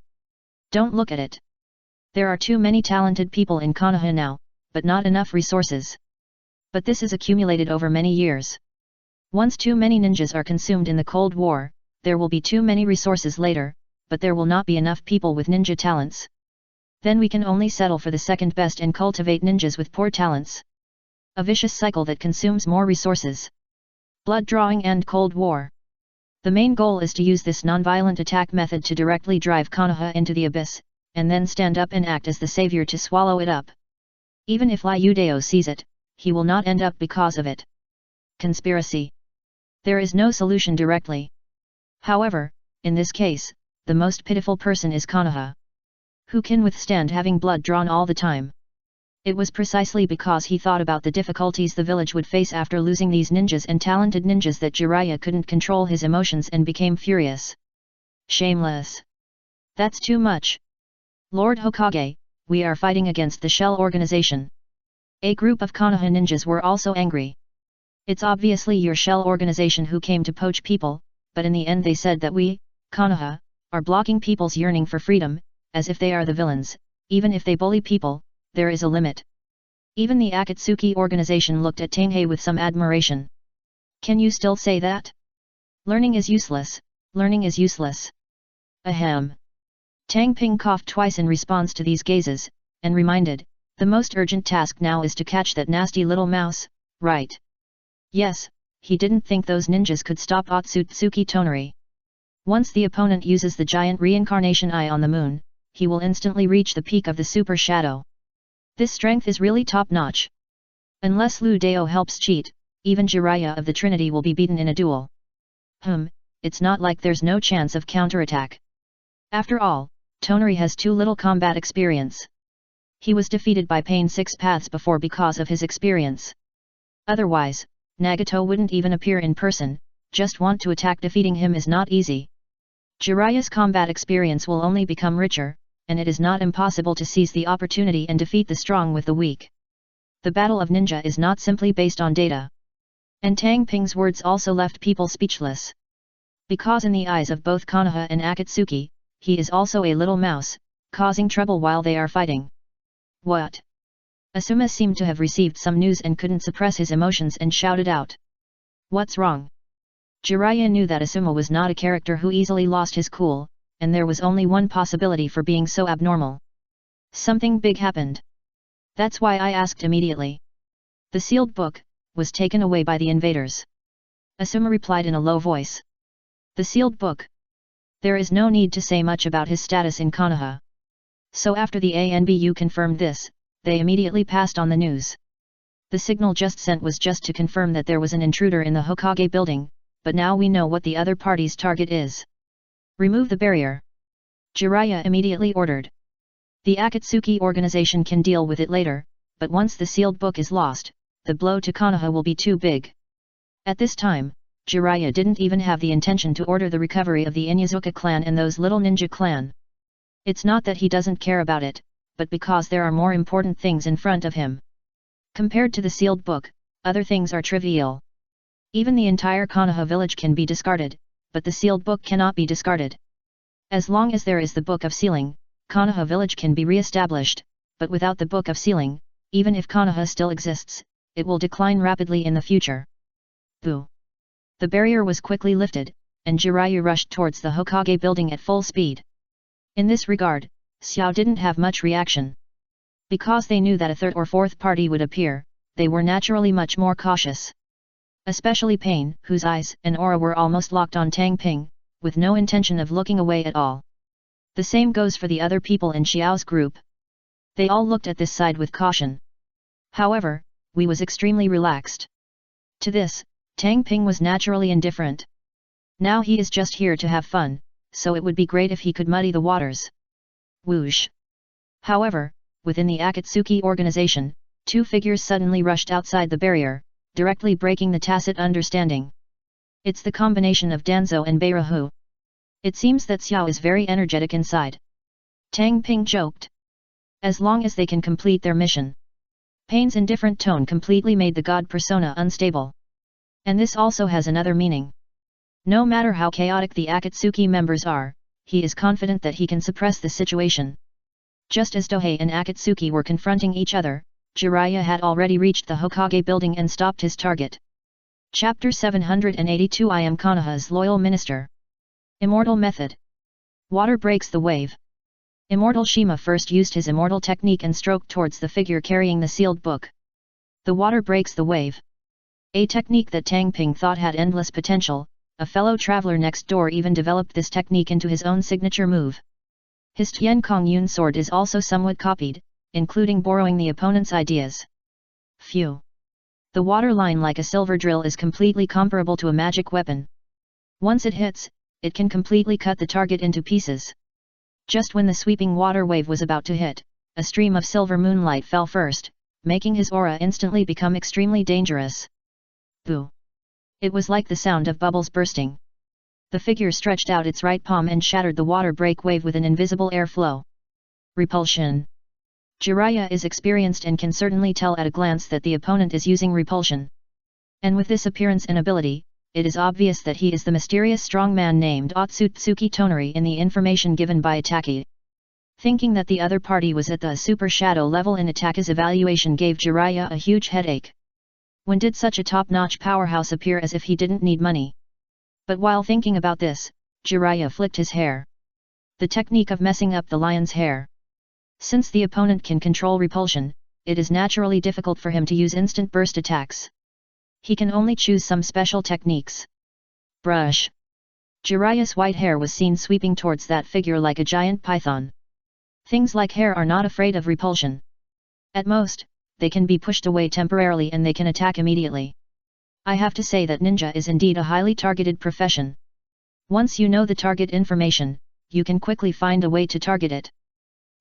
Don't look at it. There are too many talented people in Konoha now, but not enough resources. But this is accumulated over many years. Once too many ninjas are consumed in the Cold War, there will be too many resources later, but there will not be enough people with ninja talents. Then we can only settle for the second best and cultivate ninjas with poor talents. A vicious cycle that consumes more resources. Blood drawing and Cold War. The main goal is to use this non-violent attack method to directly drive Konoha into the abyss, and then stand up and act as the savior to swallow it up. Even if Liu Dao sees it, he will not end up because of it. Conspiracy. There is no solution directly. However, in this case, the most pitiful person is Konoha. Who can withstand having blood drawn all the time? It was precisely because he thought about the difficulties the village would face after losing these ninjas and talented ninjas that Jiraiya couldn't control his emotions and became furious. Shameless. That's too much. Lord Hokage, we are fighting against the shell organization. A group of Konoha ninjas were also angry. It's obviously your shell organization who came to poach people, but in the end they said that we, Konoha, are blocking people's yearning for freedom, as if they are the villains, even if they bully people, there is a limit. Even the Akatsuki organization looked at Tanghei with some admiration. Can you still say that? Learning is useless, learning is useless. Ahem. Tang Ping coughed twice in response to these gazes, and reminded, the most urgent task now is to catch that nasty little mouse, right? Yes, he didn't think those ninjas could stop Otsutsuki Tonari. Once the opponent uses the giant reincarnation eye on the moon, he will instantly reach the peak of the super shadow. This strength is really top-notch. Unless Lu Dao helps cheat, even Jiraiya of the Trinity will be beaten in a duel. It's not like there's no chance of counterattack. After all, Tonari has too little combat experience. He was defeated by Pain 6 paths before because of his experience. Otherwise, Nagato wouldn't even appear in person, just want to attack. Defeating him is not easy. Jiraiya's combat experience will only become richer, and it is not impossible to seize the opportunity and defeat the strong with the weak. The battle of ninja is not simply based on data. And Tang Ping's words also left people speechless. Because in the eyes of both Konoha and Akatsuki, he is also a little mouse, causing trouble while they are fighting. What? Asuma seemed to have received some news and couldn't suppress his emotions and shouted out. What's wrong? Jiraiya knew that Asuma was not a character who easily lost his cool, and there was only one possibility for being so abnormal. Something big happened. That's why I asked immediately. The sealed book was taken away by the invaders. Asuma replied in a low voice. The sealed book. There is no need to say much about his status in Konoha. So after the ANBU confirmed this, they immediately passed on the news. The signal just sent was just to confirm that there was an intruder in the Hokage building, but now we know what the other party's target is. Remove the barrier. Jiraiya immediately ordered. The Akatsuki organization can deal with it later, but once the sealed book is lost, the blow to Konoha will be too big. At this time, Jiraiya didn't even have the intention to order the recovery of the Inyazuka clan and those little ninja clan. It's not that he doesn't care about it, but because there are more important things in front of him. Compared to the sealed book, other things are trivial. Even the entire Konoha village can be discarded, but the sealed book cannot be discarded. As long as there is the Book of Sealing, Konoha village can be re-established, but without the Book of Sealing, even if Konoha still exists, it will decline rapidly in the future. Boo! The barrier was quickly lifted, and Jiraiya rushed towards the Hokage building at full speed. In this regard, Xiao didn't have much reaction. Because they knew that a third or fourth party would appear, they were naturally much more cautious. Especially Pain, whose eyes and aura were almost locked on Tang Ping, with no intention of looking away at all. The same goes for the other people in Xiao's group. They all looked at this side with caution. However, Wei was extremely relaxed. To this, Tang Ping was naturally indifferent. Now he is just here to have fun, so it would be great if he could muddy the waters. Whoosh! However, within the Akatsuki organization, two figures suddenly rushed outside the barrier, directly breaking the tacit understanding. It's the combination of Danzo and Beirahu. It seems that Xiao is very energetic inside. Tang Ping joked. As long as they can complete their mission. Pain's indifferent tone completely made the god persona unstable. And this also has another meaning. No matter how chaotic the Akatsuki members are, he is confident that he can suppress the situation. Just as Dohei and Akatsuki were confronting each other, Jiraiya had already reached the Hokage building and stopped his target. Chapter 782 I am Konoha's loyal minister. Immortal Method. Water breaks the wave. Immortal Shima first used his immortal technique and stroked towards the figure carrying the sealed book. The water breaks the wave. A technique that Tang Ping thought had endless potential. A fellow traveler next door even developed this technique into his own signature move. His Tian Kong Yun sword is also somewhat copied, including borrowing the opponent's ideas. Phew! The water line like a silver drill is completely comparable to a magic weapon. Once it hits, it can completely cut the target into pieces. Just when the sweeping water wave was about to hit, a stream of silver moonlight fell first, making his aura instantly become extremely dangerous. Boo! It was like the sound of bubbles bursting. The figure stretched out its right palm and shattered the water break wave with an invisible airflow. Repulsion. Jiraiya is experienced and can certainly tell at a glance that the opponent is using repulsion. And with this appearance and ability, it is obvious that he is the mysterious strong man named Otsutsuki Tonari in the information given by Itaki. Thinking that the other party was at the super shadow level in attack, his evaluation gave Jiraiya a huge headache. When did such a top-notch powerhouse appear as if he didn't need money? But while thinking about this, Jiraiya flicked his hair. The technique of messing up the lion's hair. Since the opponent can control repulsion, it is naturally difficult for him to use instant burst attacks. He can only choose some special techniques. Brush. Jiraiya's white hair was seen sweeping towards that figure like a giant python. Things like hair are not afraid of repulsion. At most, they can be pushed away temporarily and they can attack immediately. I have to say that ninja is indeed a highly targeted profession. Once you know the target information, you can quickly find a way to target it.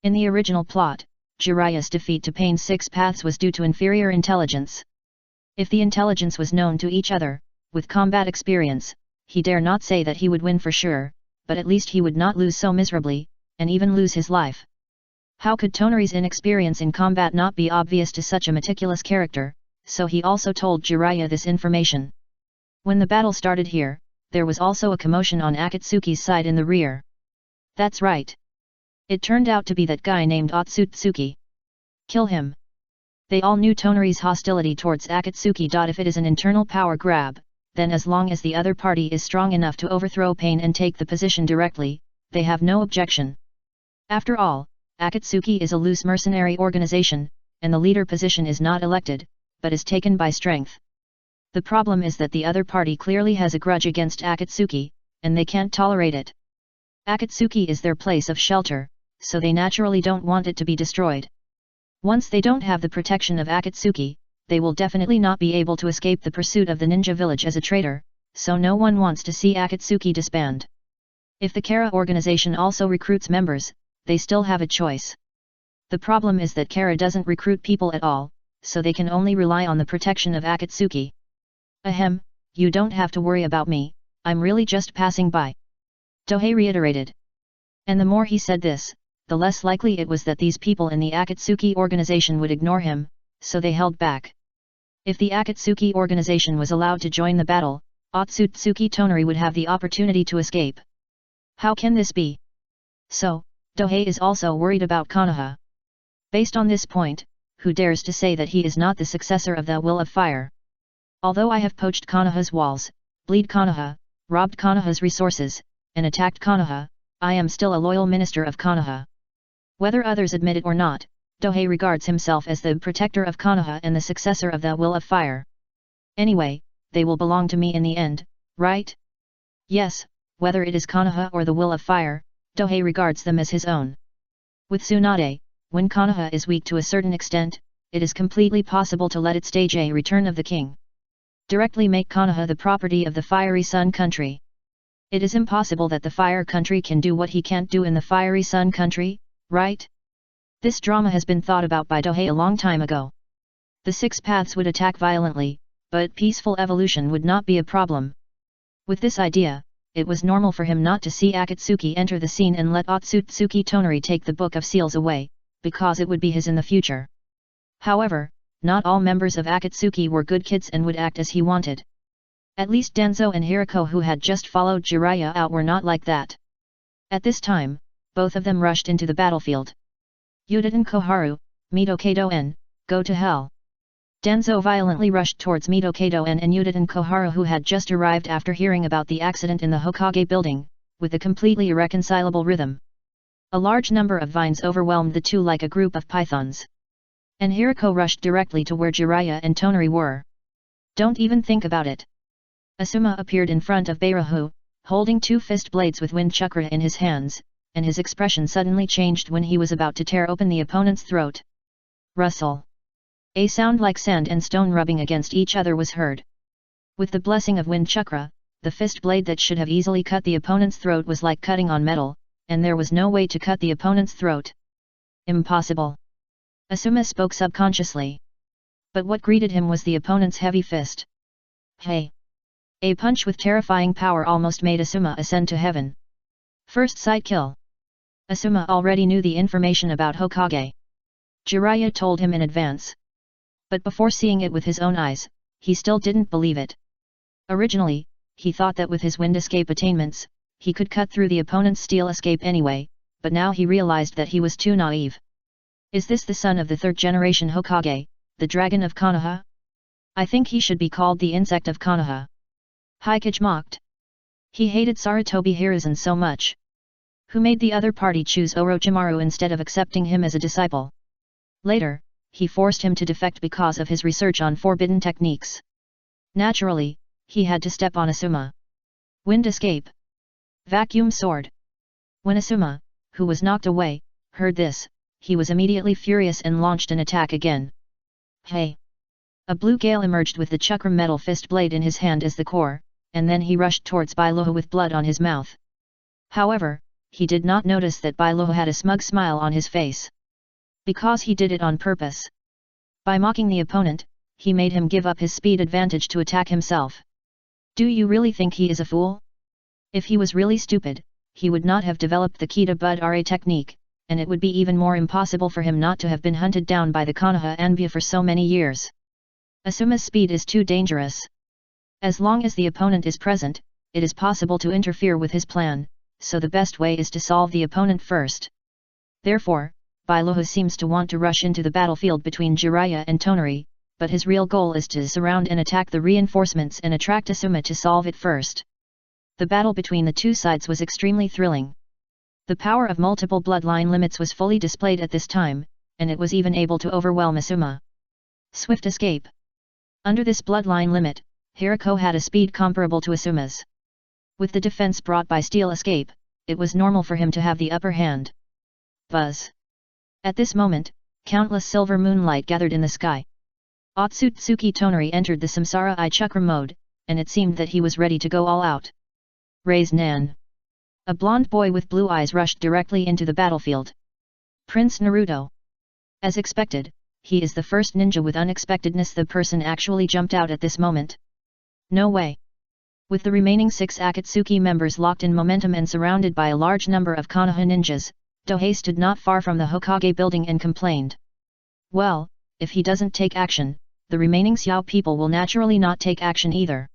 In the original plot, Jiraiya's defeat to Pain's 6 paths was due to inferior intelligence. If the intelligence was known to each other, with combat experience, he dare not say that he would win for sure, but at least he would not lose so miserably, and even lose his life. How could Tonari's inexperience in combat not be obvious to such a meticulous character, so he also told Jiraiya this information. When the battle started here, there was also a commotion on Akatsuki's side in the rear. That's right. It turned out to be that guy named Otsutsuki. Kill him. They all knew Tonari's hostility towards Akatsuki. If it is an internal power grab, then as long as the other party is strong enough to overthrow Pain and take the position directly, they have no objection. After all, Akatsuki is a loose mercenary organization, and the leader position is not elected, but is taken by strength. The problem is that the other party clearly has a grudge against Akatsuki, and they can't tolerate it. Akatsuki is their place of shelter, so they naturally don't want it to be destroyed. Once they don't have the protection of Akatsuki, they will definitely not be able to escape the pursuit of the ninja village as a traitor, so no one wants to see Akatsuki disband. If the Kara organization also recruits members, they still have a choice. The problem is that Kara doesn't recruit people at all, so they can only rely on the protection of Akatsuki. Ahem, you don't have to worry about me, I'm really just passing by. Tohei reiterated. And the more he said this, the less likely it was that these people in the Akatsuki organization would ignore him, so they held back. If the Akatsuki organization was allowed to join the battle, Otsutsuki Tonari would have the opportunity to escape. How can this be? So, Tohei is also worried about Konoha. Based on this point, who dares to say that he is not the successor of the Will of Fire? Although I have poached Konoha's walls, bleed Konoha, robbed Konoha's resources, and attacked Konoha, I am still a loyal minister of Konoha. Whether others admit it or not, Tohei regards himself as the protector of Konoha and the successor of the Will of Fire. Anyway, they will belong to me in the end, right? Yes, whether it is Konoha or the Will of Fire, Tohei regards them as his own. With Tsunade, when Konoha is weak to a certain extent, it is completely possible to let it stage a return of the king. Directly make Konoha the property of the Fiery Sun Country. It is impossible that the Fire Country can do what he can't do in the Fiery Sun Country, right? This drama has been thought about by Tohei a long time ago. The 6 paths would attack violently, but peaceful evolution would not be a problem. With this idea, it was normal for him not to see Akatsuki enter the scene and let Otsutsuki Tonari take the Book of Seals away, because it would be his in the future. However, not all members of Akatsuki were good kids and would act as he wanted. At least Danzo and Hirako, who had just followed Jiraiya out, were not like that. At this time, both of them rushed into the battlefield. Yuditen Koharu, Mitokedo-en, go to hell. Danzo violently rushed towards Mitokedo-en and Yuditen Koharu, who had just arrived after hearing about the accident in the Hokage building, with a completely irreconcilable rhythm. A large number of vines overwhelmed the two like a group of pythons. And Hirako rushed directly to where Jiraiya and Tonari were. Don't even think about it. Asuma appeared in front of Beirahu, holding 2 fist blades with wind chakra in his hands, and his expression suddenly changed when he was about to tear open the opponent's throat. Rustle. A sound like sand and stone rubbing against each other was heard. With the blessing of wind chakra, the fist blade that should have easily cut the opponent's throat was like cutting on metal, and there was no way to cut the opponent's throat. Impossible. Asuma spoke subconsciously. But what greeted him was the opponent's heavy fist. Hey! A punch with terrifying power almost made Asuma ascend to heaven. First sight kill. Asuma already knew the information about Hokage. Jiraiya told him in advance. But before seeing it with his own eyes, he still didn't believe it. Originally, he thought that with his wind escape attainments, he could cut through the opponent's steel escape anyway, but now he realized that he was too naive. Is this the son of the third generation Hokage, the dragon of Konoha? I think he should be called the insect of Konoha. Hikage mocked. He hated Sarutobi Hiruzen so much. Who made the other party choose Orochimaru instead of accepting him as a disciple? Later, he forced him to defect because of his research on forbidden techniques. Naturally, he had to step on Asuma. Wind escape. Vacuum sword. When Asuma, who was knocked away, heard this, he was immediately furious and launched an attack again. Hey! A blue gale emerged with the chakram metal fist blade in his hand as the core, and then he rushed towards Bailuho with blood on his mouth. However, he did not notice that Bailuho had a smug smile on his face. Because he did it on purpose. By mocking the opponent, he made him give up his speed advantage to attack himself. Do you really think he is a fool? If he was really stupid, he would not have developed the Kita Bud Ra technique, and it would be even more impossible for him not to have been hunted down by the Konoha Anbya for so many years. Asuma's speed is too dangerous. As long as the opponent is present, it is possible to interfere with his plan, so the best way is to solve the opponent first. Therefore, Bailuho seems to want to rush into the battlefield between Jiraiya and Tonari, but his real goal is to surround and attack the reinforcements and attract Asuma to solve it first. The battle between the two sides was extremely thrilling. The power of multiple bloodline limits was fully displayed at this time, and it was even able to overwhelm Asuma. Swift escape. Under this bloodline limit, Hirako had a speed comparable to Asuma's. With the defense brought by steel escape, it was normal for him to have the upper hand. Buzz. At this moment, countless silver moonlight gathered in the sky. Otsutsuki Tonari entered the Samsara I Chakra mode, and it seemed that he was ready to go all out. Raise Nan. A blonde boy with blue eyes rushed directly into the battlefield. Prince Naruto. As expected, he is the first ninja with unexpectedness. The person actually jumped out at this moment. No way. With the remaining 6 Akatsuki members locked in momentum and surrounded by a large number of Konoha ninjas, Dohei stood not far from the Hokage building and complained. Well, if he doesn't take action, the remaining Xiao people will naturally not take action either.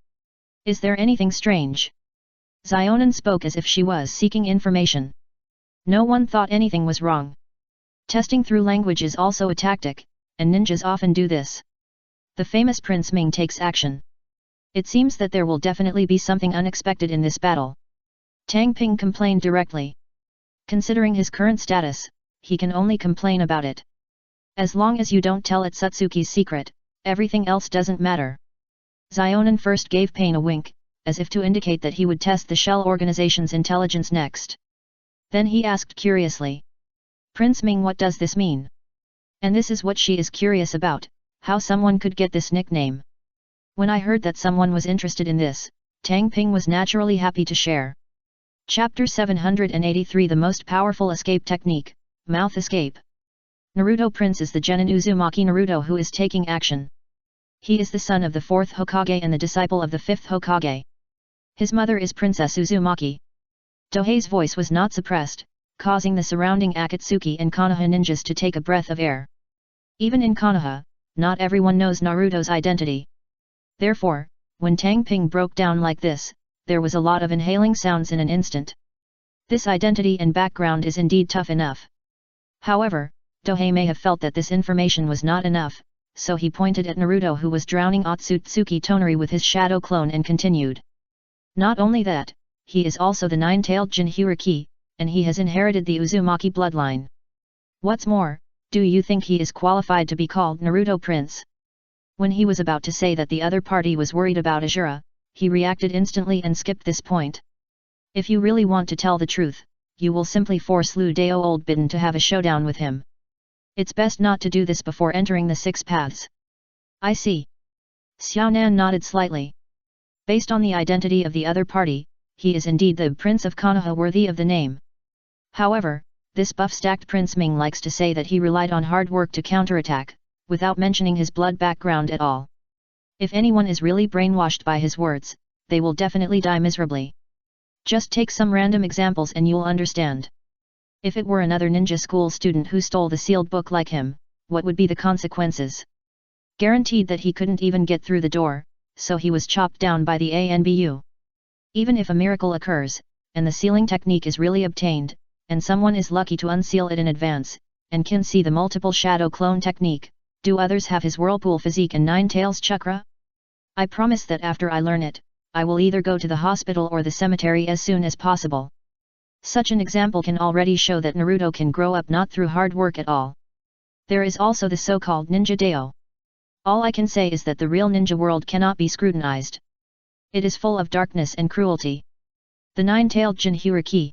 Is there anything strange? Xionan spoke as if she was seeking information. No one thought anything was wrong. Testing through language is also a tactic, and ninjas often do this. The famous Prince Ming takes action. It seems that there will definitely be something unexpected in this battle. Tang Ping complained directly. Considering his current status, he can only complain about it. As long as you don't tell it Satsuki's secret, everything else doesn't matter. Xionan first gave Pain a wink, as if to indicate that he would test the shell organization's intelligence next. Then he asked curiously. Prince Ming, what does this mean? And this is what she is curious about, how someone could get this nickname. When I heard that someone was interested in this, Tang Ping was naturally happy to share. Chapter 783 The Most Powerful Escape Technique, Mouth Escape. Naruto Prince is the Genin Uzumaki Naruto who is taking action. He is the son of the 4th Hokage and the disciple of the 5th Hokage. His mother is Princess Uzumaki. Dohei's voice was not suppressed, causing the surrounding Akatsuki and Konoha ninjas to take a breath of air. Even in Konoha, not everyone knows Naruto's identity. Therefore, when Tang Ping broke down like this, there was a lot of inhaling sounds in an instant. This identity and background is indeed tough enough. However, Dohei may have felt that this information was not enough, so he pointed at Naruto who was drowning Otsutsuki Tonari with his shadow clone and continued. Not only that, he is also the 9-tailed Jinchuriki, and he has inherited the Uzumaki bloodline. What's more, do you think he is qualified to be called Naruto Prince? When he was about to say that the other party was worried about Ajura, he reacted instantly and skipped this point. If you really want to tell the truth, you will simply force Liu Dao Oldbidden to have a showdown with him. It's best not to do this before entering the 6 paths. I see. Xiaonan nodded slightly. Based on the identity of the other party, he is indeed the Prince of Konoha worthy of the name. However, this buff-stacked Prince Ming likes to say that he relied on hard work to counterattack, without mentioning his blood background at all. If anyone is really brainwashed by his words, they will definitely die miserably. Just take some random examples and you'll understand. If it were another ninja school student who stole the sealed book like him, what would be the consequences? Guaranteed that he couldn't even get through the door, so he was chopped down by the ANBU. Even if a miracle occurs, and the sealing technique is really obtained, and someone is lucky to unseal it in advance, and can see the multiple shadow clone technique, do others have his whirlpool physique and nine tails chakra? I promise that after I learn it, I will either go to the hospital or the cemetery as soon as possible. Such an example can already show that Naruto can grow up not through hard work at all. There is also the so-called ninja Dao. All I can say is that the real ninja world cannot be scrutinized. It is full of darkness and cruelty. The nine-tailed Jinhyuriki.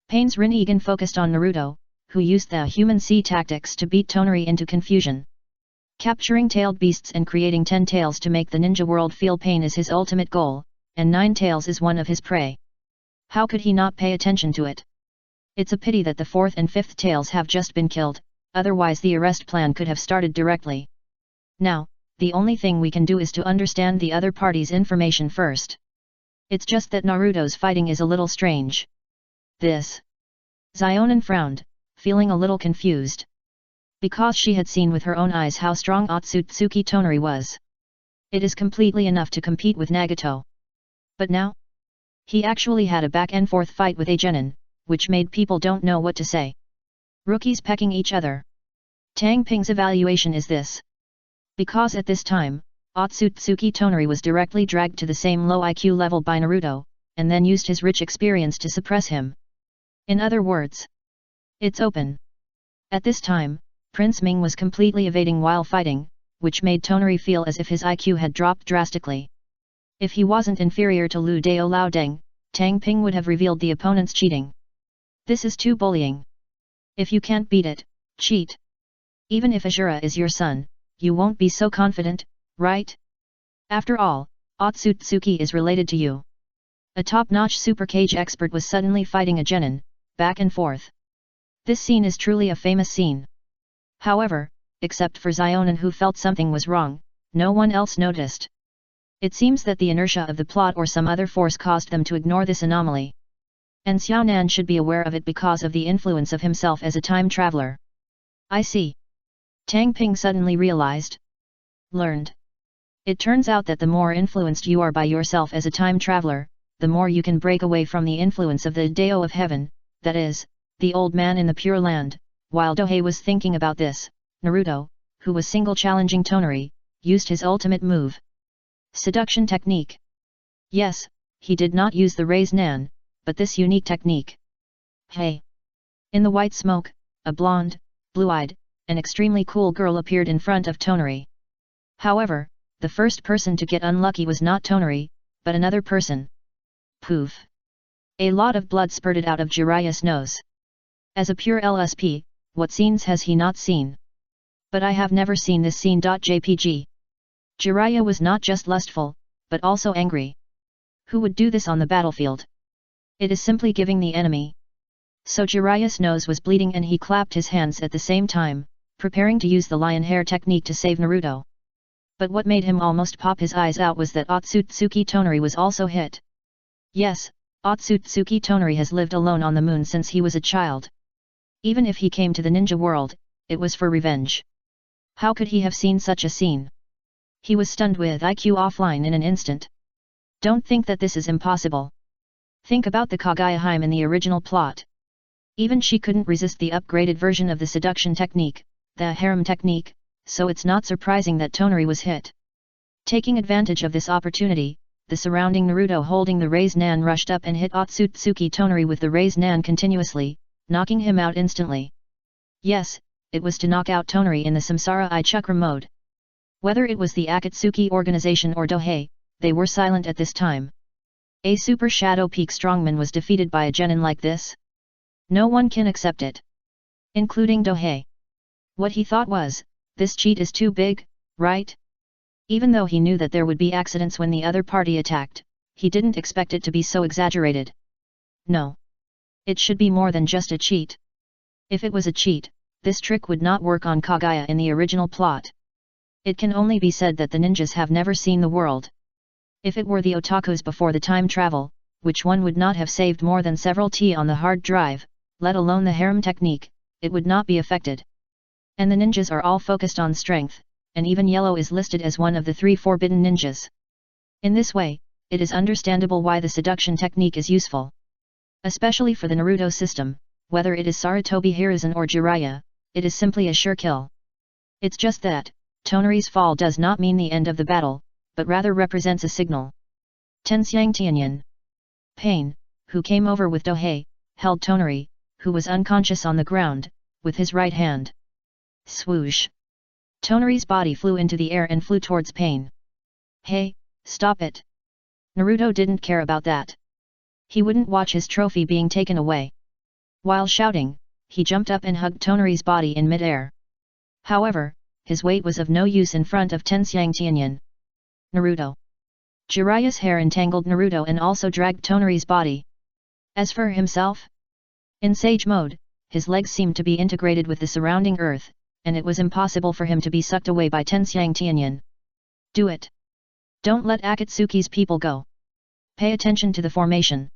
Pain's Rinnegan focused on Naruto, who used the human sea tactics to beat Tonari into confusion. Capturing tailed beasts and creating 10 tails to make the ninja world feel pain is his ultimate goal, and 9 tails is one of his prey. How could he not pay attention to it? It's a pity that the 4th and 5th tails have just been killed, otherwise the arrest plan could have started directly. Now, the only thing we can do is to understand the other party's information first. It's just that Naruto's fighting is a little strange. This. Zionin frowned, feeling a little confused. Because she had seen with her own eyes how strong Otsutsuki Tonari was. It is completely enough to compete with Nagato. But now? He actually had a back-and-forth fight with a genin, which made people don't know what to say. Rookies pecking each other. Tang Ping's evaluation is this. Because at this time, Otsutsuki Tonari was directly dragged to the same low IQ level by Naruto, and then used his rich experience to suppress him. In other words, it's open. At this time, Prince Ming was completely evading while fighting, which made Tonari feel as if his IQ had dropped drastically. If he wasn't inferior to Lu Dao Lao Deng, Tang Ping would have revealed the opponent's cheating. This is too bullying. If you can't beat it, cheat. Even if Ashura is your son, you won't be so confident, right? After all, Otsutsuki is related to you. A top-notch super cage expert was suddenly fighting a genin, back and forth. This scene is truly a famous scene. However, except for Zionin who felt something was wrong, no one else noticed. It seems that the inertia of the plot or some other force caused them to ignore this anomaly. And Xiaonan should be aware of it because of the influence of himself as a time traveler. I see. Tang Ping suddenly realized. Learned. It turns out that the more influenced you are by yourself as a time traveler, the more you can break away from the influence of the Dao of Heaven, that is, the old man in the Pure Land. While Dohei was thinking about this, Naruto, who was single-challenging Tonari, used his ultimate move. Seduction technique. Yes, he did not use the Raise Nan, but this unique technique. Hey! In the white smoke, a blonde, blue-eyed, and extremely cool girl appeared in front of Tonari. However, the first person to get unlucky was not Tonari, but another person. Poof! A lot of blood spurted out of Jiraiya's nose. As a pure LSP, what scenes has he not seen? But I have never seen this scene. JPG. Jiraiya was not just lustful, but also angry. Who would do this on the battlefield? It is simply giving the enemy. So Jiraiya's nose was bleeding and he clapped his hands at the same time, preparing to use the lion hair technique to save Naruto. But what made him almost pop his eyes out was that Otsutsuki Tonari was also hit. Yes, Otsutsuki Tonari has lived alone on the moon since he was a child. Even if he came to the ninja world, it was for revenge. How could he have seen such a scene? He was stunned with IQ offline in an instant. Don't think that this is impossible. Think about the Kaguya-hime in the original plot. Even she couldn't resist the upgraded version of the seduction technique, the harem technique, so it's not surprising that Tonari was hit. Taking advantage of this opportunity, the surrounding Naruto holding the Raise Nan rushed up and hit Otsutsuki Tonari with the Raise Nan continuously, knocking him out instantly. Yes, it was to knock out Tonari in the Samsara I Chakra mode. Whether it was the Akatsuki organization or Dohei, they were silent at this time. A super shadow peak strongman was defeated by a genin like this? No one can accept it. Including Dohei. What he thought was, this cheat is too big, right? Even though he knew that there would be accidents when the other party attacked, he didn't expect it to be so exaggerated. No. It should be more than just a cheat. If it was a cheat, this trick would not work on Kaguya in the original plot. It can only be said that the ninjas have never seen the world. If it were the otakus before the time travel, which one would not have saved more than several T on the hard drive, let alone the harem technique, it would not be affected. And the ninjas are all focused on strength, and even Yellow is listed as one of the 3 forbidden ninjas. In this way, it is understandable why the seduction technique is useful. Especially for the Naruto system, Whether it is Sarutobi Hiruzen or Jiraiya, it is simply a sure kill. It's just that, Tonari's fall does not mean the end of the battle, but rather represents a signal. Tensyang Tianyan. Pain, who came over with Dohei, held Tonari, who was unconscious on the ground, with his right hand. Swoosh! Tonari's body flew into the air and flew towards Pain. Hey, stop it! Naruto didn't care about that. He wouldn't watch his trophy being taken away. While shouting, he jumped up and hugged Tonari's body in mid-air. However, his weight was of no use in front of Tensyang Tianyan. Naruto. Jiraiya's hair entangled Naruto and also dragged Tonari's body. As for himself? In Sage mode, his legs seemed to be integrated with the surrounding earth, and it was impossible for him to be sucked away by Tensyang Tianyan. Do it! Don't let Akatsuki's people go. Pay attention to the formation.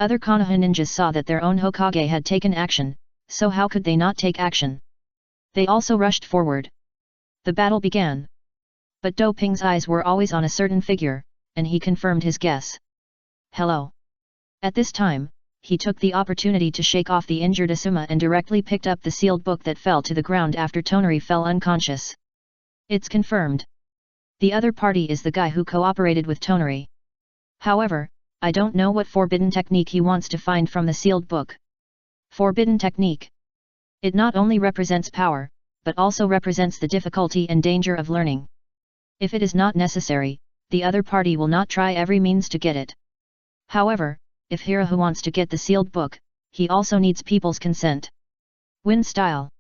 Other Konoha ninjas saw that their own Hokage had taken action, so how could they not take action? They also rushed forward. The battle began. But Doping's eyes were always on a certain figure, and he confirmed his guess. Hello. At this time, he took the opportunity to shake off the injured Asuma and directly picked up the sealed book that fell to the ground after Tonari fell unconscious. It's confirmed. The other party is the guy who cooperated with Tonari. However, I don't know what forbidden technique he wants to find from the sealed book. Forbidden technique. It not only represents power, but also represents the difficulty and danger of learning. If it is not necessary, the other party will not try every means to get it. However, if Hirohu wants to get the sealed book, he also needs people's consent. Wind style.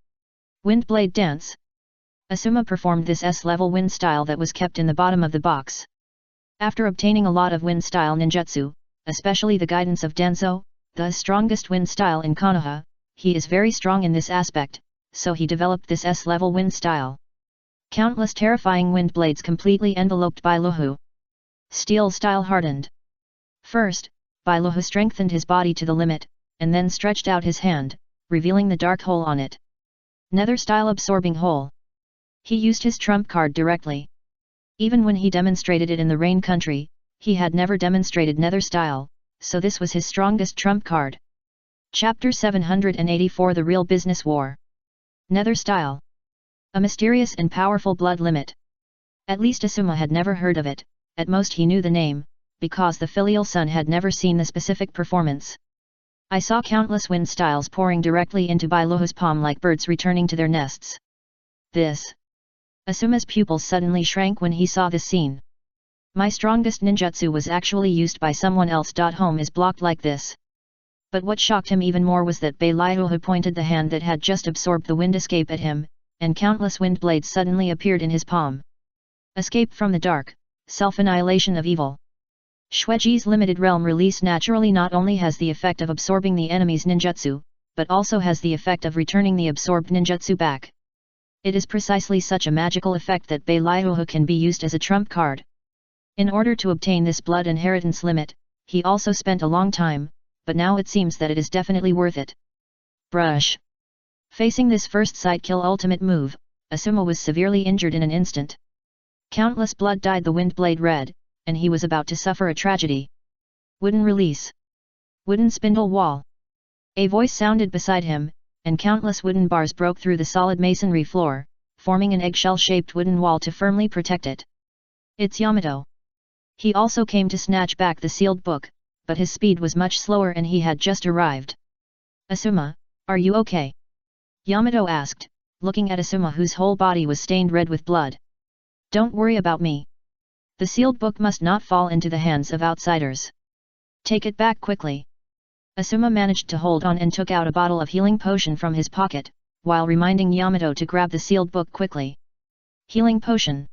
Wind blade dance. Asuma performed this S-level wind style that was kept in the bottom of the box. After obtaining a lot of wind style ninjutsu, especially the guidance of Danzo, the strongest wind style in Konoha, he is very strong in this aspect, so he developed this S-level wind style. Countless terrifying wind blades completely enveloped Bailuhu. Steel style hardened. First, Bailuhu strengthened his body to the limit, and then stretched out his hand, revealing the dark hole on it. Nether style absorbing hole. He used his trump card directly. Even when he demonstrated it in the Rain Country, he had never demonstrated Nether style, so this was his strongest trump card. Chapter 784 The Real Business War. Nether style. A mysterious and powerful blood limit. At least Asuma had never heard of it, at most he knew the name, because the filial son had never seen the specific performance. I saw countless wind styles pouring directly into Bailuhu's palm like birds returning to their nests. This. Asuma's pupils suddenly shrank when he saw this scene. My strongest ninjutsu was actually used by someone else. Home is blocked like this. But what shocked him even more was that Bailuhu pointed the hand that had just absorbed the wind escape at him, and countless wind blades suddenly appeared in his palm. Escape from the dark, self-annihilation of evil. Shueji's limited realm release naturally not only has the effect of absorbing the enemy's ninjutsu, but also has the effect of returning the absorbed ninjutsu back. It is precisely such a magical effect that Bailuhu can be used as a trump card. In order to obtain this blood inheritance limit, he also spent a long time, but now it seems that it is definitely worth it. Brush. Facing this first sight kill ultimate move, Asuma was severely injured in an instant. Countless blood dyed the wind blade red, and he was about to suffer a tragedy. Wooden release. Wooden spindle wall. A voice sounded beside him, and countless wooden bars broke through the solid masonry floor, forming an eggshell-shaped wooden wall to firmly protect it. It's Yamato. He also came to snatch back the sealed book, but his speed was much slower and he had just arrived. Asuma, are you okay? Yamato asked, looking at Asuma whose whole body was stained red with blood. Don't worry about me. The sealed book must not fall into the hands of outsiders. Take it back quickly. Asuma managed to hold on and took out a bottle of healing potion from his pocket, while reminding Yamato to grab the sealed book quickly. Healing potion.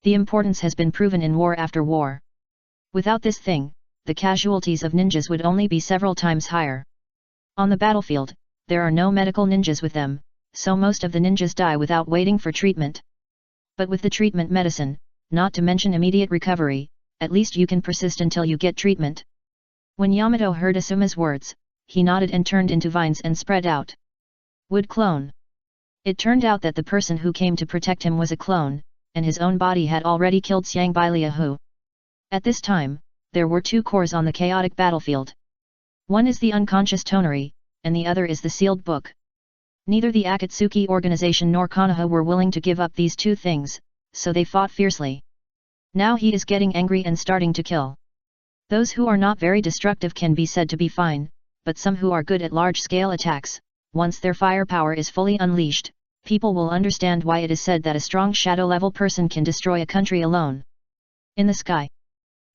The importance has been proven in war after war. Without this thing, the casualties of ninjas would only be several times higher. On the battlefield, there are no medical ninjas with them, so most of the ninjas die without waiting for treatment. But with the treatment medicine, not to mention immediate recovery, at least you can persist until you get treatment. When Yamato heard Asuma's words, he nodded and turned into vines and spread out. Wood clone. It turned out that the person who came to protect him was a clone, and his own body had already killed Xiang Bailuhu. At this time, there were two cores on the chaotic battlefield. One is the unconscious Tonari, and the other is the sealed book. Neither the Akatsuki organization nor Konoha were willing to give up these two things, so they fought fiercely. Now he is getting angry and starting to kill. Those who are not very destructive can be said to be fine, but some who are good at large-scale attacks, once their firepower is fully unleashed, people will understand why it is said that a strong shadow-level person can destroy a country alone. In the sky.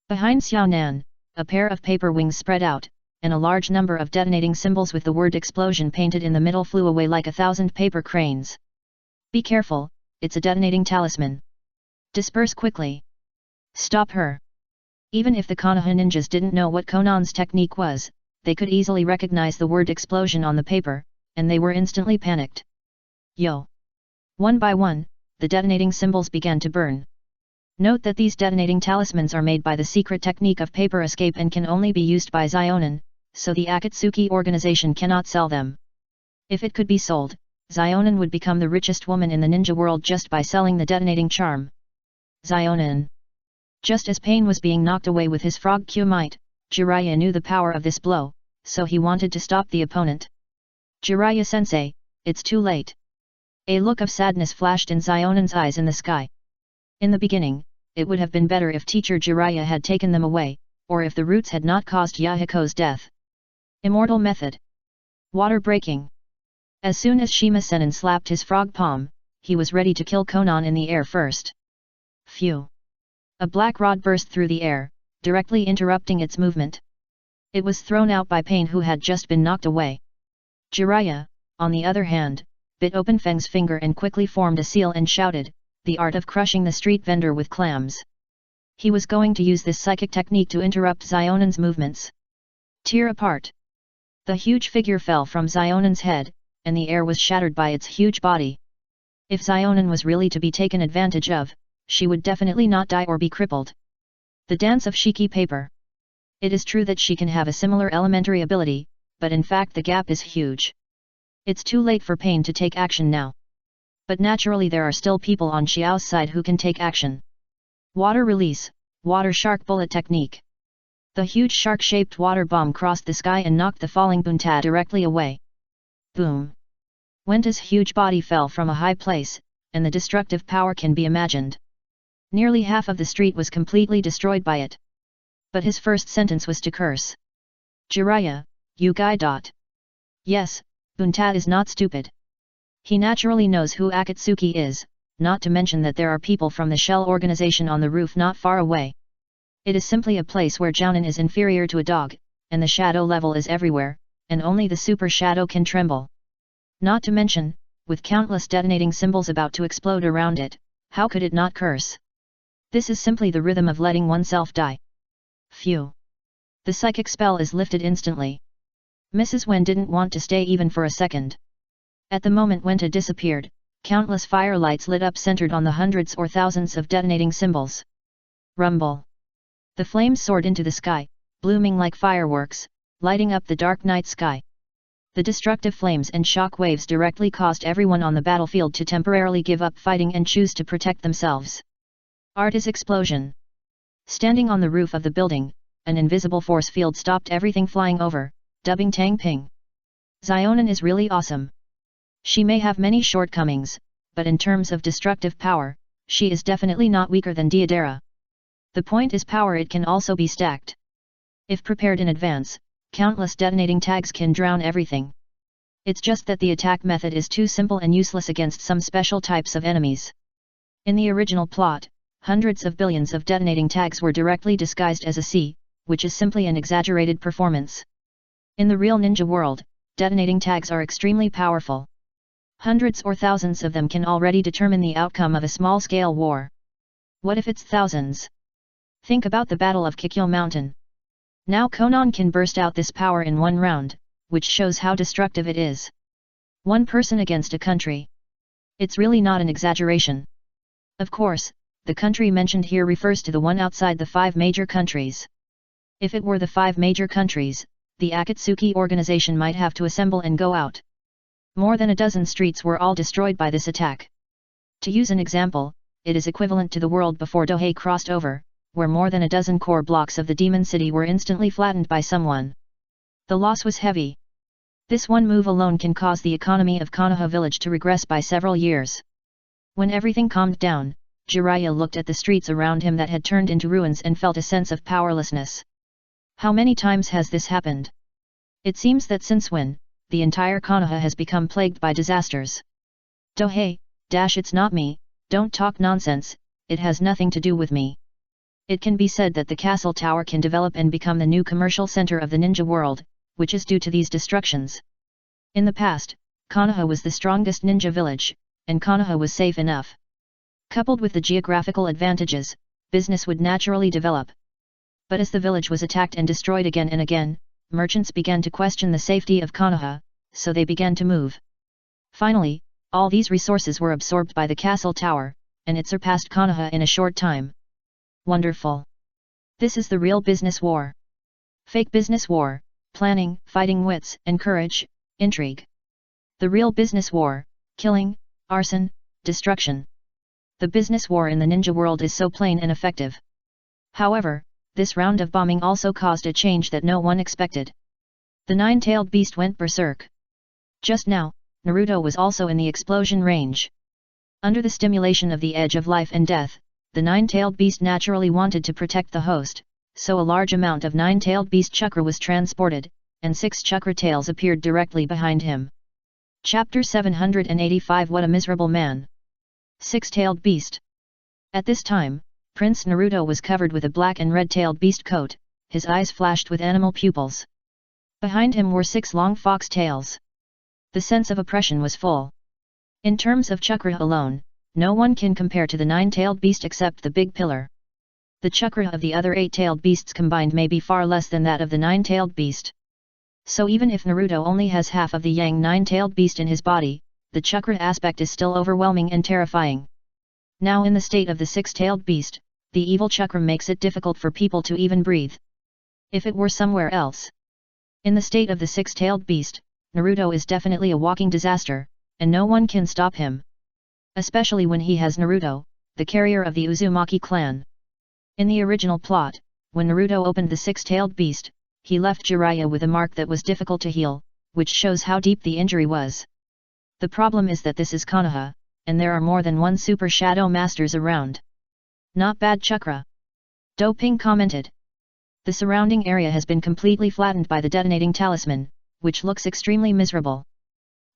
Behind Xiao Nan, a pair of paper wings spread out, and a large number of detonating symbols with the word explosion painted in the middle flew away like 1,000 paper cranes. Be careful, it's a detonating talisman. Disperse quickly. Stop her. Even if the Konoha ninjas didn't know what Conan's technique was, they could easily recognize the word explosion on the paper, and they were instantly panicked. Yo! One by one, the detonating symbols began to burn. Note that these detonating talismans are made by the secret technique of paper escape and can only be used by Xionin, so the Akatsuki organization cannot sell them. If it could be sold, Xionin would become the richest woman in the ninja world just by selling the detonating charm. Xionin. Just as Pain was being knocked away with his frog Q-Might, Jiraiya knew the power of this blow, so he wanted to stop the opponent. Jiraiya-sensei, it's too late. A look of sadness flashed in Xionin's eyes in the sky. In the beginning, it would have been better if teacher Jiraiya had taken them away, or if the roots had not caused Yahiko's death. Immortal method. Water breaking. As soon as Shima Sennin slapped his frog palm, he was ready to kill Konan in the air first. Phew! A black rod burst through the air, directly interrupting its movement. It was thrown out by Pain, who had just been knocked away. Jiraiya, on the other hand, bit open Feng's finger and quickly formed a seal and shouted, "The art of crushing the street vendor with clams." He was going to use this psychic technique to interrupt Xionin's movements. Tear apart. The huge figure fell from Xionin's head, and the air was shattered by its huge body. If Xionin was really to be taken advantage of, she would definitely not die or be crippled. The dance of Shiki paper. It is true that she can have a similar elementary ability, but in fact the gap is huge. It's too late for Pain to take action now. But naturally there are still people on Xiao's side who can take action. Water release, water shark bullet technique. The huge shark-shaped water bomb crossed the sky and knocked the falling Bunta directly away. Boom! Wenta's huge body fell from a high place, and the destructive power can be imagined. Nearly half of the street was completely destroyed by it. But his first sentence was to curse. Jiraiya, you guy. Yes, Bunta is not stupid. He naturally knows who Akatsuki is, not to mention that there are people from the Shell organization on the roof not far away. It is simply a place where Jounin is inferior to a dog, and the shadow level is everywhere, and only the super shadow can tremble. Not to mention, with countless detonating symbols about to explode around it, how could it not curse? This is simply the rhythm of letting oneself die. Phew! The psychic spell is lifted instantly. Mrs. Wen didn't want to stay even for a second. At the moment Wenta disappeared, countless firelights lit up centered on the hundreds or thousands of detonating symbols. Rumble! The flames soared into the sky, blooming like fireworks, lighting up the dark night sky. The destructive flames and shock waves directly caused everyone on the battlefield to temporarily give up fighting and choose to protect themselves. Art is explosion. Standing on the roof of the building, an invisible force field stopped everything flying over, dubbing Tang Ping. Xionin is really awesome. She may have many shortcomings, but in terms of destructive power, she is definitely not weaker than Deidara. The point is power. It can also be stacked. If prepared in advance, countless detonating tags can drown everything. It's just that the attack method is too simple and useless against some special types of enemies. In the original plot, hundreds of billions of detonating tags were directly disguised as a C, which is simply an exaggerated performance. In the real ninja world, detonating tags are extremely powerful. Hundreds or thousands of them can already determine the outcome of a small-scale war. What if it's thousands? Think about the Battle of Kikyo Mountain. Now Konan can burst out this power in one round, which shows how destructive it is. One person against a country. It's really not an exaggeration. Of course, the country mentioned here refers to the one outside the 5 major countries. If it were the 5 major countries, the Akatsuki organization might have to assemble and go out. More than a dozen streets were all destroyed by this attack. To use an example, it is equivalent to the world before Dohei crossed over, where more than a dozen core blocks of the Demon City were instantly flattened by someone. The loss was heavy. This one move alone can cause the economy of Konoha village to regress by several years. When everything calmed down, Jiraiya looked at the streets around him that had turned into ruins and felt a sense of powerlessness. How many times has this happened? It seems that since when, the entire Konoha has become plagued by disasters. Dohei, it's not me, don't talk nonsense, it has nothing to do with me. It can be said that the castle tower can develop and become the new commercial center of the ninja world, which is due to these destructions. In the past, Konoha was the strongest ninja village, and Konoha was safe enough. Coupled with the geographical advantages, business would naturally develop. But as the village was attacked and destroyed again and again, merchants began to question the safety of Konoha, so they began to move. Finally, all these resources were absorbed by the castle tower, and it surpassed Konoha in a short time. Wonderful! This is the real business war. Fake business war, planning, fighting wits, and courage, intrigue. The real business war, killing, arson, destruction. The business war in the ninja world is so plain and effective. However, this round of bombing also caused a change that no one expected. The nine-tailed beast went berserk. Just now, Naruto was also in the explosion range. Under the stimulation of the edge of life and death, the nine-tailed beast naturally wanted to protect the host, so a large amount of nine-tailed beast chakra was transported, and 6 chakra tails appeared directly behind him. Chapter 785 What a miserable man! Six-tailed beast. At this time, Prince Naruto was covered with a black and red-tailed beast coat, his eyes flashed with animal pupils. Behind him were 6 long fox tails. The sense of oppression was full. In terms of chakra alone, no one can compare to the 9-tailed beast except the big pillar. The chakra of the other 8-tailed beasts combined may be far less than that of the 9-tailed beast. So even if Naruto only has half of the yang 9-tailed beast in his body, the chakra aspect is still overwhelming and terrifying. Now in the state of the 6-tailed beast, the evil chakra makes it difficult for people to even breathe. If it were somewhere else. In the state of the 6-tailed beast, Naruto is definitely a walking disaster, and no one can stop him. Especially when he has Naruto, the carrier of the Uzumaki clan. In the original plot, when Naruto opened the 6-tailed beast, he left Jiraiya with a mark that was difficult to heal, which shows how deep the injury was. The problem is that this is Konoha, and there are more than one Super Shadow Masters around. Not bad chakra. Doping commented. The surrounding area has been completely flattened by the detonating talisman, which looks extremely miserable.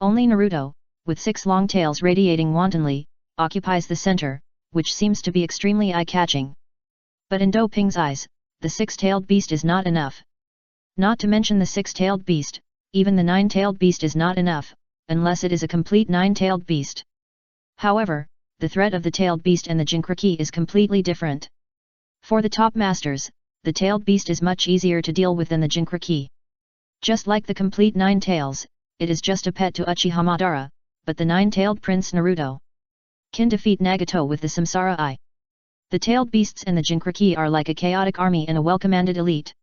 Only Naruto, with 6 long tails radiating wantonly, occupies the center, which seems to be extremely eye-catching. But in Doping's eyes, the 6-tailed beast is not enough. Not to mention the 6-tailed beast, even the 9-tailed beast is not enough, unless it is a complete 9-tailed beast. However, the threat of the tailed beast and the Jinchuriki is completely different. For the top masters, the tailed beast is much easier to deal with than the Jinchuriki. Just like the complete 9 tails, it is just a pet to Uchiha Madara, but the 9-tailed Prince Naruto can defeat Nagato with the Samsara Eye. The tailed beasts and the Jinchuriki are like a chaotic army and a well-commanded elite.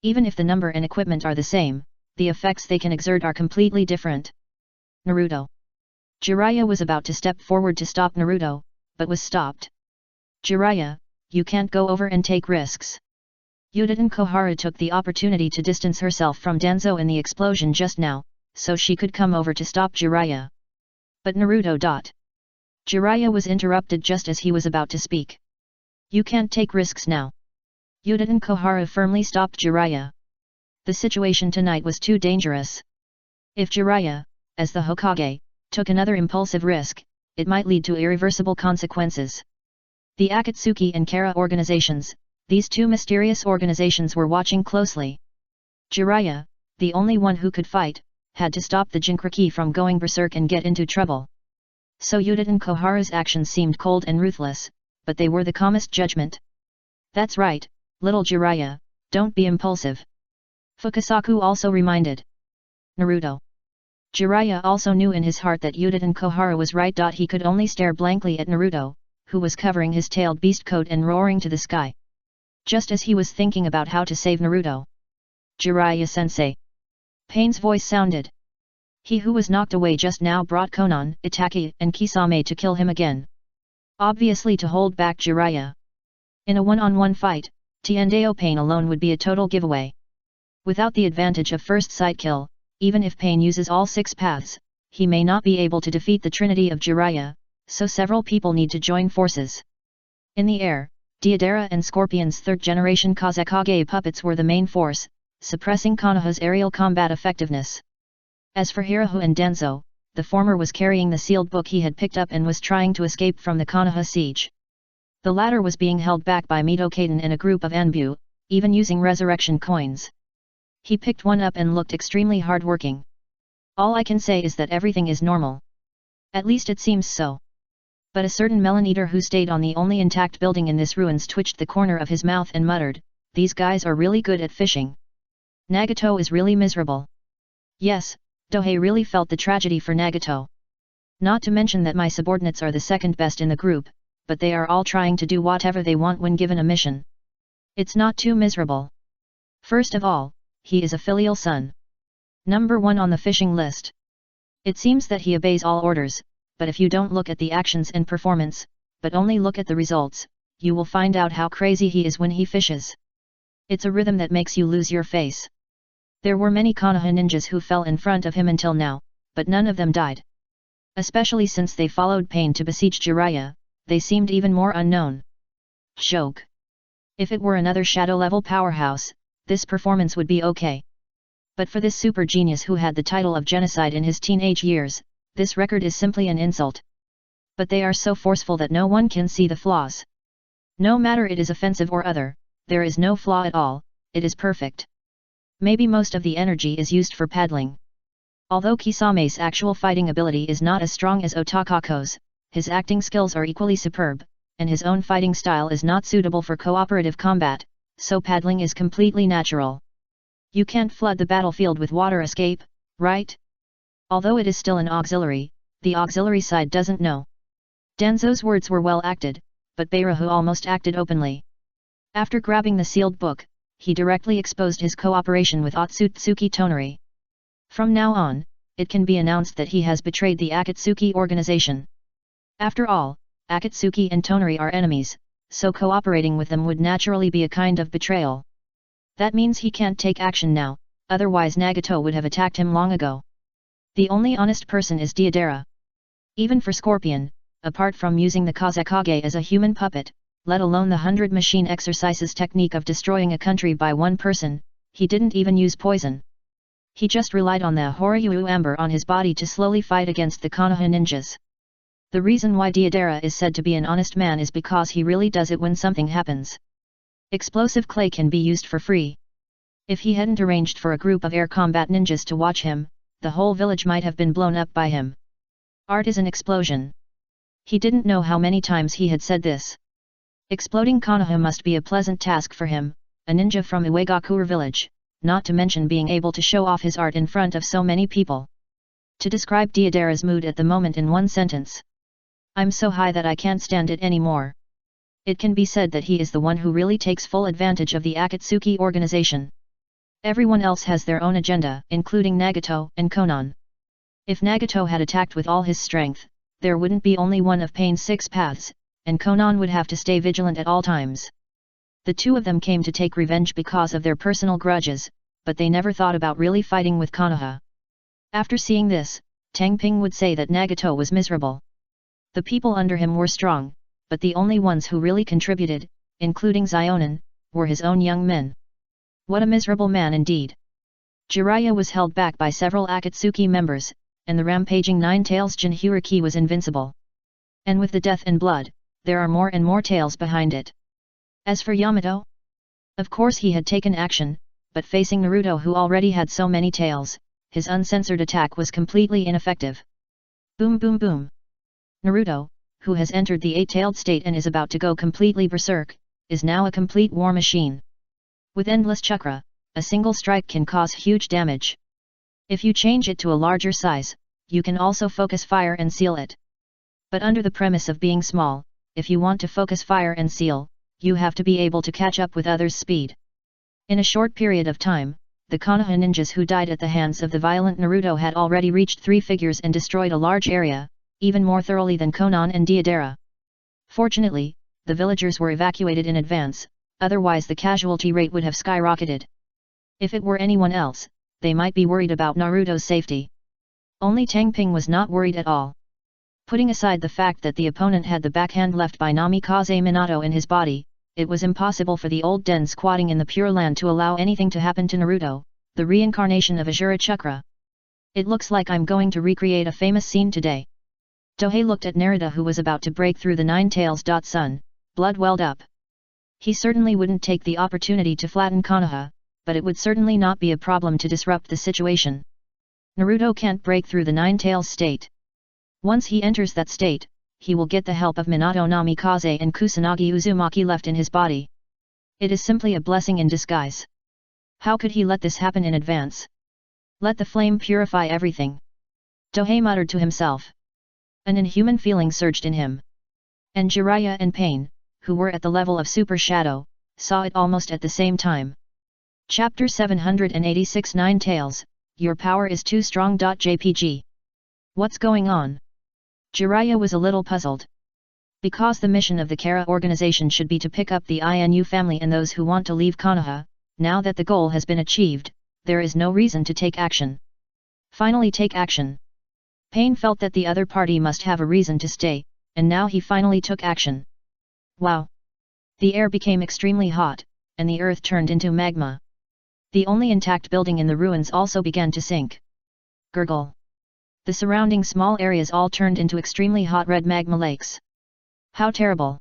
Even if the number and equipment are the same, the effects they can exert are completely different. Naruto. Jiraiya was about to step forward to stop Naruto, but was stopped. Jiraiya, you can't go over and take risks. Yudin Koharu took the opportunity to distance herself from Danzo in the explosion just now, so she could come over to stop Jiraiya. But Naruto. Jiraiya was interrupted just as he was about to speak. You can't take risks now. Yudin Koharu firmly stopped Jiraiya. The situation tonight was too dangerous. If Jiraiya, as the Hokage, took another impulsive risk, it might lead to irreversible consequences. The Akatsuki and Kara organizations, these 2 mysterious organizations were watching closely. Jiraiya, the only one who could fight, had to stop the Jinchuriki from going berserk and get into trouble. So Yudin Koharu's actions seemed cold and ruthless, but they were the calmest judgment. That's right, little Jiraiya, don't be impulsive. Fukasaku also reminded Naruto. Jiraiya also knew in his heart that Yudin Koharu was right. He could only stare blankly at Naruto, who was covering his tailed beast coat and roaring to the sky. Just as he was thinking about how to save Naruto. Jiraiya-sensei. Pain's voice sounded. He who was knocked away just now brought Konan, Itaki, and Kisame to kill him again. Obviously to hold back Jiraiya. In a one-on-one fight, Tiendeo Pain alone would be a total giveaway. Without the advantage of first sight kill, even if Pain uses all 6 paths, he may not be able to defeat the Trinity of Jiraiya, so several people need to join forces. In the air, Deidara and Scorpion's 3rd generation Kazekage puppets were the main force, suppressing Konoha's aerial combat effectiveness. As for Hirahu and Danzo, the former was carrying the sealed book he had picked up and was trying to escape from the Konoha siege. The latter was being held back by Mito Kaden and a group of Anbu, even using resurrection coins. He picked one up and looked extremely hard-working. All I can say is that everything is normal. At least it seems so. But a certain melon eater who stayed on the only intact building in this ruins twitched the corner of his mouth and muttered, "These guys are really good at fishing. Nagato is really miserable." Yes, Dohei really felt the tragedy for Nagato. Not to mention that my subordinates are the second best in the group, but they are all trying to do whatever they want when given a mission. It's not too miserable. First of all, he is a filial son. Number 1 on the fishing list. It seems that he obeys all orders, but if you don't look at the actions and performance, but only look at the results, you will find out how crazy he is when he fishes. It's a rhythm that makes you lose your face. There were many Konoha ninjas who fell in front of him until now, but none of them died. Especially since they followed Pain to besiege Jiraiya, they seemed even more unknown. Joke. If it were another shadow-level powerhouse, this performance would be okay. But for this super genius who had the title of genocide in his teenage years, this record is simply an insult. But they are so forceful that no one can see the flaws. No matter it is offensive or other, there is no flaw at all, it is perfect. Maybe most of the energy is used for paddling. Although Kisame's actual fighting ability is not as strong as Otakako's, his acting skills are equally superb, and his own fighting style is not suitable for cooperative combat, so paddling is completely natural. You can't flood the battlefield with water escape, right? Although it is still an auxiliary, the auxiliary side doesn't know. Danzo's words were well acted, but Beirahu almost acted openly. After grabbing the sealed book, he directly exposed his cooperation with Otsutsuki Tonari. From now on, it can be announced that he has betrayed the Akatsuki organization. After all, Akatsuki and Tonari are enemies, so cooperating with them would naturally be a kind of betrayal. That means he can't take action now, otherwise Nagato would have attacked him long ago. The only honest person is Deidara. Even for Scorpion, apart from using the Kazekage as a human puppet, let alone the 100 machine exercises technique of destroying a country by one person, he didn't even use poison. He just relied on the Horyu Amber on his body to slowly fight against the Konoha ninjas. The reason why Deidara is said to be an honest man is because he really does it when something happens. Explosive clay can be used for free. If he hadn't arranged for a group of air combat ninjas to watch him, the whole village might have been blown up by him. Art is an explosion. He didn't know how many times he had said this. Exploding Konoha must be a pleasant task for him, a ninja from Uegakure village, not to mention being able to show off his art in front of so many people. To describe Deidara's mood at the moment in one sentence. I'm so high that I can't stand it anymore. It can be said that he is the one who really takes full advantage of the Akatsuki organization. Everyone else has their own agenda, including Nagato and Konan. If Nagato had attacked with all his strength, there wouldn't be only one of Pain's 6 paths, and Konan would have to stay vigilant at all times. The two of them came to take revenge because of their personal grudges, but they never thought about really fighting with Konoha. After seeing this, Tang Ping would say that Nagato was miserable. The people under him were strong, but the only ones who really contributed, including Zionin, were his own young men. What a miserable man indeed. Jiraiya was held back by several Akatsuki members, and the rampaging Nine Tails Jinhuriki was invincible. And with the death and blood, there are more and more tales behind it. As for Yamato? Of course he had taken action, but facing Naruto who already had so many tails, his uncensored attack was completely ineffective. Boom boom boom. Naruto, who has entered the 8-tailed state and is about to go completely berserk, is now a complete war machine. With endless chakra, a single strike can cause huge damage. If you change it to a larger size, you can also focus fire and seal it. But under the premise of being small, if you want to focus fire and seal, you have to be able to catch up with others' speed. In a short period of time, the Konoha ninjas who died at the hands of the violent Naruto had already reached 3 figures and destroyed a large area, even more thoroughly than Konan and Deidara. Fortunately, the villagers were evacuated in advance, otherwise the casualty rate would have skyrocketed. If it were anyone else, they might be worried about Naruto's safety. Only Tang Ping was not worried at all. Putting aside the fact that the opponent had the backhand left by Namikaze Minato in his body, it was impossible for the old den squatting in the Pure Land to allow anything to happen to Naruto, the reincarnation of Ajura Chakra. It looks like I'm going to recreate a famous scene today. Tohei looked at Narita, who was about to break through the Nine Tails. Sun, blood welled up. He certainly wouldn't take the opportunity to flatten Konoha, but it would certainly not be a problem to disrupt the situation. Naruto can't break through the Nine Tails state. Once he enters that state, he will get the help of Minato Namikaze and Kusanagi Uzumaki left in his body. It is simply a blessing in disguise. How could he let this happen in advance? Let the flame purify everything. Tohei muttered to himself. An inhuman feeling surged in him. And Jiraiya and Pain, who were at the level of Super Shadow, saw it almost at the same time. Chapter 786 Nine Tails, Your Power is Too Strong. JPG. What's going on? Jiraiya was a little puzzled. Because the mission of the Kara organization should be to pick up the Inu family and those who want to leave Konoha, now that the goal has been achieved, there is no reason to take action. Finally take action. Pain felt that the other party must have a reason to stay, and now he finally took action. Wow! The air became extremely hot, and the earth turned into magma. The only intact building in the ruins also began to sink. Gurgle. The surrounding small areas all turned into extremely hot red magma lakes. How terrible!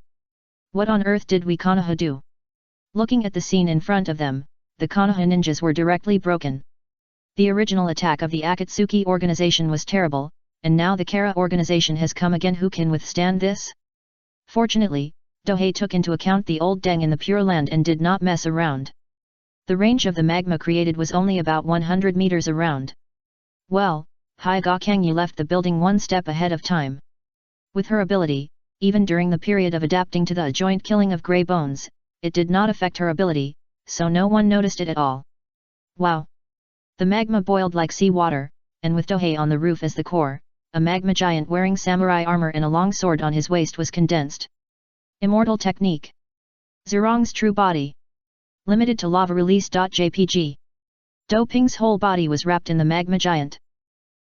What on earth did we Konoha do? Looking at the scene in front of them, the Konoha ninjas were directly broken. The original attack of the Akatsuki organization was terrible, and now the Kara organization has come again. Who can withstand this? Fortunately, Tohei took into account the old Deng in the Pure Land and did not mess around. The range of the magma created was only about 100 meters around. Well, Hyagakangyi left the building one step ahead of time. With her ability, even during the period of adapting to the joint killing of Grey Bones, it did not affect her ability, so no one noticed it at all. Wow! The magma boiled like sea water, and with Tohei on the roof as the core, a magma giant wearing samurai armor and a long sword on his waist was condensed. Immortal technique. Zerong's true body. Limited to lava release. JPG. Do Ping's whole body was wrapped in the magma giant.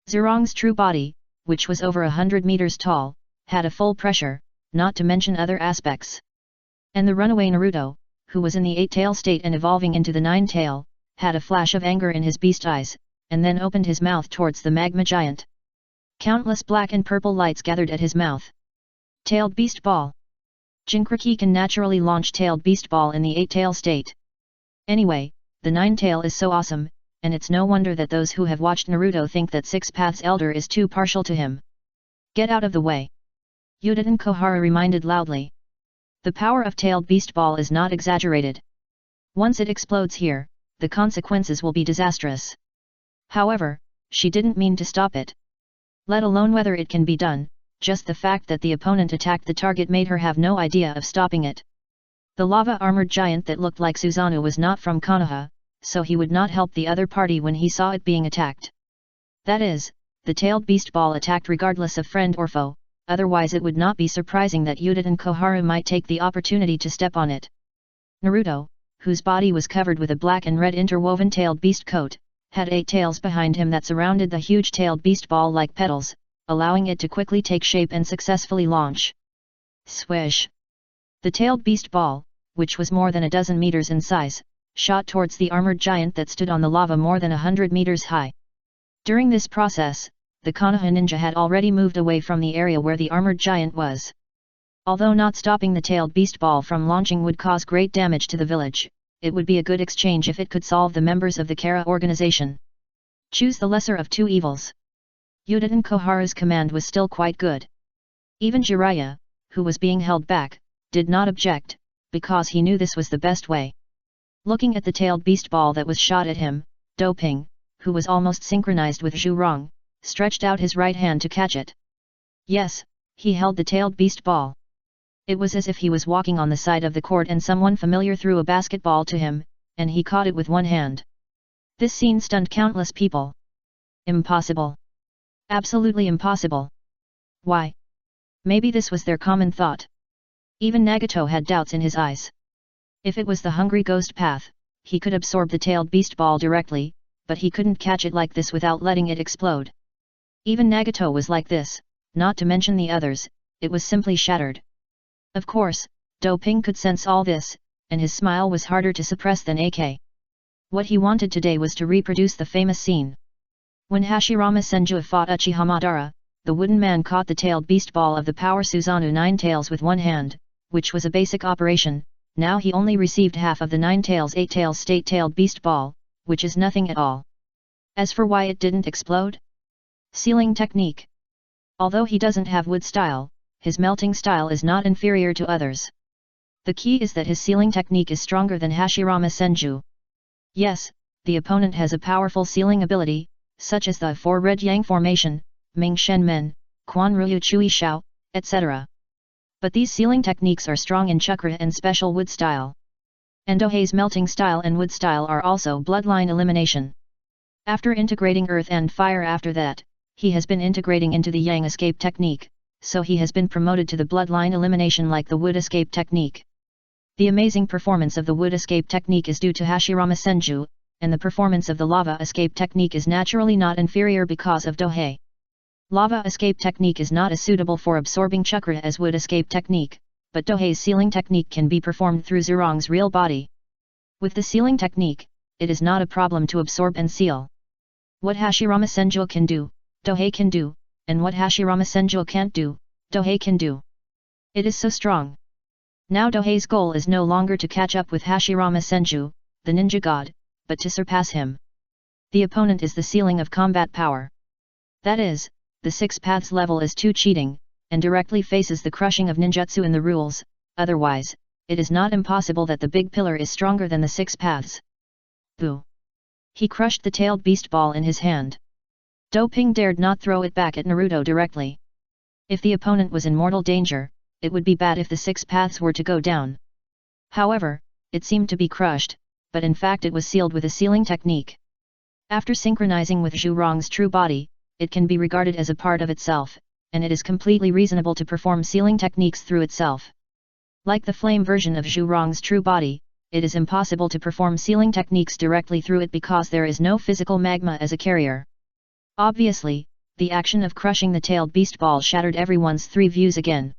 Zerong's true body, which was over 100 meters tall, had a full pressure, not to mention other aspects. And the runaway Naruto, who was in the 8-tail state and evolving into the 9-tail, had a flash of anger in his beast eyes, and then opened his mouth towards the magma giant. Countless black and purple lights gathered at his mouth. Tailed Beast Ball. Jinchuriki can naturally launch Tailed Beast Ball in the 8-tail state. Anyway, the 9-tail is so awesome, and it's no wonder that those who have watched Naruto think that Six Paths Elder is too partial to him. Get out of the way! Yudin Kohara reminded loudly. The power of Tailed Beast Ball is not exaggerated. Once it explodes here, the consequences will be disastrous. However, she didn't mean to stop it. Let alone whether it can be done, just the fact that the opponent attacked the target made her have no idea of stopping it. The lava-armored giant that looked like Susanoo was not from Konoha, so he would not help the other party when he saw it being attacked. That is, the Tailed Beast Ball attacked regardless of friend or foe, otherwise it would not be surprising that Yudin Koharu might take the opportunity to step on it. Naruto, whose body was covered with a black and red interwoven tailed beast coat, had 8 tails behind him that surrounded the huge tailed beast ball like petals, allowing it to quickly take shape and successfully launch. Swish! The tailed beast ball, which was more than a dozen meters in size, shot towards the armored giant that stood on the lava more than 100 meters high. During this process, the Konoha ninja had already moved away from the area where the armored giant was. Although not stopping the tailed beast ball from launching would cause great damage to the village, it would be a good exchange if it could solve the members of the Kara organization. Choose the lesser of two evils. Yudin Koharu's command was still quite good. Even Jiraiya, who was being held back, did not object, because he knew this was the best way. Looking at the tailed beast ball that was shot at him, Do Ping, who was almost synchronized with Zhu Rong, stretched out his right hand to catch it. Yes, he held the tailed beast ball. It was as if he was walking on the side of the court and someone familiar threw a basketball to him, and he caught it with one hand. This scene stunned countless people. Impossible. Absolutely impossible. Why? Maybe this was their common thought. Even Nagato had doubts in his eyes. If it was the hungry ghost path, he could absorb the tailed beast ball directly, but he couldn't catch it like this without letting it explode. Even Nagato was like this, not to mention the others, it was simply shattered. Of course, Doping could sense all this, and his smile was harder to suppress than AK. What he wanted today was to reproduce the famous scene. When Hashirama Senju fought Uchiha Madara, the wooden man caught the tailed beast ball of the power Susanoo Nine Tails with one hand, which was a basic operation. Now he only received half of the Nine Tails Eight Tails state-tailed beast ball, which is nothing at all. As for why it didn't explode? Sealing technique. Although he doesn't have wood style, his melting style is not inferior to others. The key is that his sealing technique is stronger than Hashirama Senju. Yes, the opponent has a powerful sealing ability, such as the 4 Red Yang formation, Ming Shen Men, Quan Ryu Chui Shao, etc. But these sealing techniques are strong in chakra and special wood style. And Dohei's melting style and wood style are also bloodline elimination. After integrating earth and fire after that, he has been integrating into the Yang escape technique, so he has been promoted to the bloodline elimination like the wood escape technique. The amazing performance of the wood escape technique is due to Hashirama Senju, and the performance of the lava escape technique is naturally not inferior because of Dohei. Lava escape technique is not as suitable for absorbing chakra as wood escape technique, but Dohei's sealing technique can be performed through Zurong's real body. With the sealing technique, it is not a problem to absorb and seal. What Hashirama Senju can do, Dohei can do, and what Hashirama Senju can't do, Dohei can do. It is so strong. Now Dohei's goal is no longer to catch up with Hashirama Senju, the ninja god, but to surpass him. The opponent is the ceiling of combat power. That is, the 6 paths level is too cheating, and directly faces the crushing of ninjutsu in the rules, otherwise, it is not impossible that the big pillar is stronger than the 6 paths. Boo! He crushed the tailed beast ball in his hand. Doping dared not throw it back at Naruto directly. If the opponent was in mortal danger, it would be bad if the 6 paths were to go down. However, it seemed to be crushed, but in fact it was sealed with a sealing technique. After synchronizing with Zhurong's true body, it can be regarded as a part of itself, and it is completely reasonable to perform sealing techniques through itself. Like the flame version of Zhurong's true body, it is impossible to perform sealing techniques directly through it because there is no physical magma as a carrier. Obviously, the action of crushing the tailed beast ball shattered everyone's 3 views again.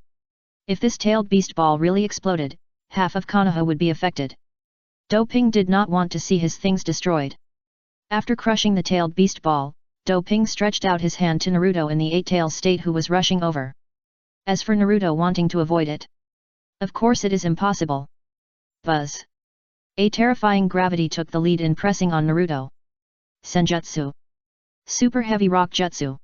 If this tailed beast ball really exploded, half of Konoha would be affected. Doping did not want to see his things destroyed. After crushing the tailed beast ball, Doping stretched out his hand to Naruto in the 8-tail state who was rushing over. As for Naruto wanting to avoid it, of course it is impossible. Buzz! A terrifying gravity took the lead in pressing on Naruto. Senjutsu. Super heavy rock jutsu.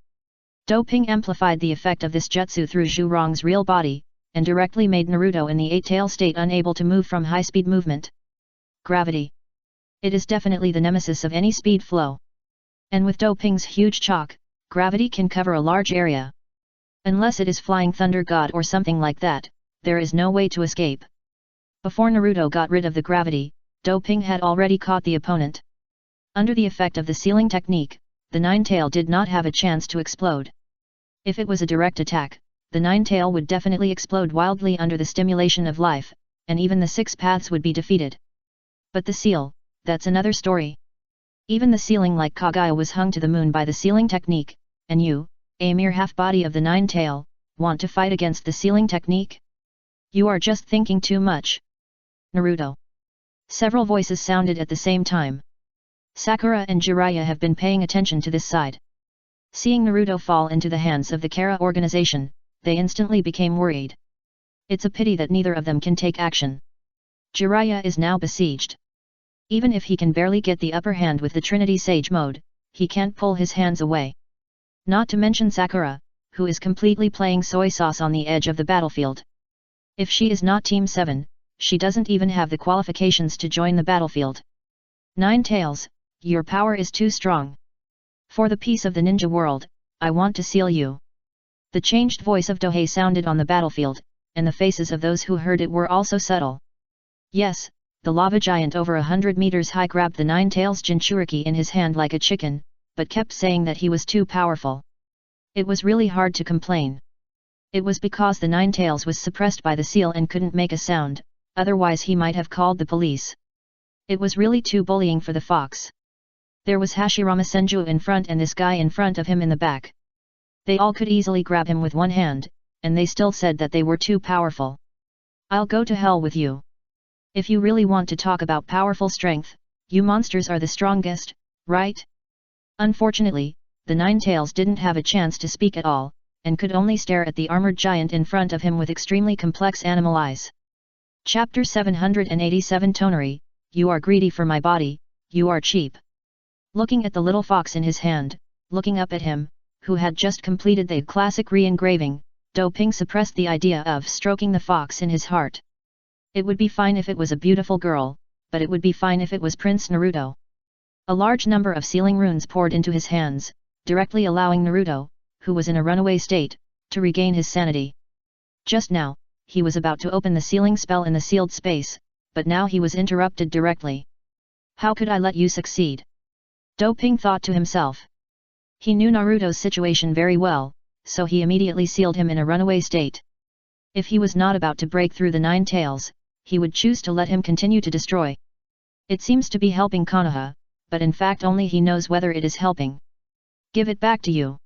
Doping amplified the effect of this jutsu through Zhurong's real body, and directly made Naruto in the 8-tail state unable to move from high-speed movement. Gravity. It is definitely the nemesis of any speed flow. And with Doping's huge chalk, gravity can cover a large area. Unless it is Flying Thunder God or something like that, there is no way to escape. Before Naruto got rid of the gravity, Doping had already caught the opponent. Under the effect of the sealing technique, the 9-tail did not have a chance to explode. If it was a direct attack, the 9-tail would definitely explode wildly under the stimulation of life, and even the 6 paths would be defeated. But the seal, that's another story. Even the ceiling like Kaguya was hung to the moon by the sealing technique, and you, a mere half-body of the 9-tail, want to fight against the sealing technique? You are just thinking too much. Naruto. Several voices sounded at the same time. Sakura and Jiraiya have been paying attention to this side. Seeing Naruto fall into the hands of the Kara organization, they instantly became worried. It's a pity that neither of them can take action. Jiraiya is now besieged. Even if he can barely get the upper hand with the Trinity Sage mode, he can't pull his hands away. Not to mention Sakura, who is completely playing soy sauce on the edge of the battlefield. If she is not Team 7, she doesn't even have the qualifications to join the battlefield. 9 Tails, your power is too strong. For the peace of the ninja world, I want to seal you. The changed voice of Dohei sounded on the battlefield, and the faces of those who heard it were also subtle. Yes, the lava giant over 100 meters high grabbed the 9 Tails Jinchuriki in his hand like a chicken, but kept saying that he was too powerful. It was really hard to complain. It was because the 9 Tails was suppressed by the seal and couldn't make a sound, otherwise he might have called the police. It was really too bullying for the fox. There was Hashirama Senju in front and this guy in front of him in the back. They all could easily grab him with one hand, and they still said that they were too powerful. I'll go to hell with you. If you really want to talk about powerful strength, you monsters are the strongest, right? Unfortunately, the Nine Tails didn't have a chance to speak at all, and could only stare at the armored giant in front of him with extremely complex animal eyes. Chapter 787 Tonari, you are greedy for my body, you are cheap. Looking at the little fox in his hand, looking up at him, who had just completed the classic re-engraving, Do Ping suppressed the idea of stroking the fox in his heart. It would be fine if it was a beautiful girl, but it would be fine if it was Prince Naruto. A large number of sealing runes poured into his hands, directly allowing Naruto, who was in a runaway state, to regain his sanity. Just now, he was about to open the sealing spell in the sealed space, but now he was interrupted directly. How could I let you succeed? Do Ping thought to himself. He knew Naruto's situation very well, so he immediately sealed him in a runaway state. If he was not about to break through the Nine Tails, he would choose to let him continue to destroy. It seems to be helping Konoha, but in fact only he knows whether it is helping. Give it back to you.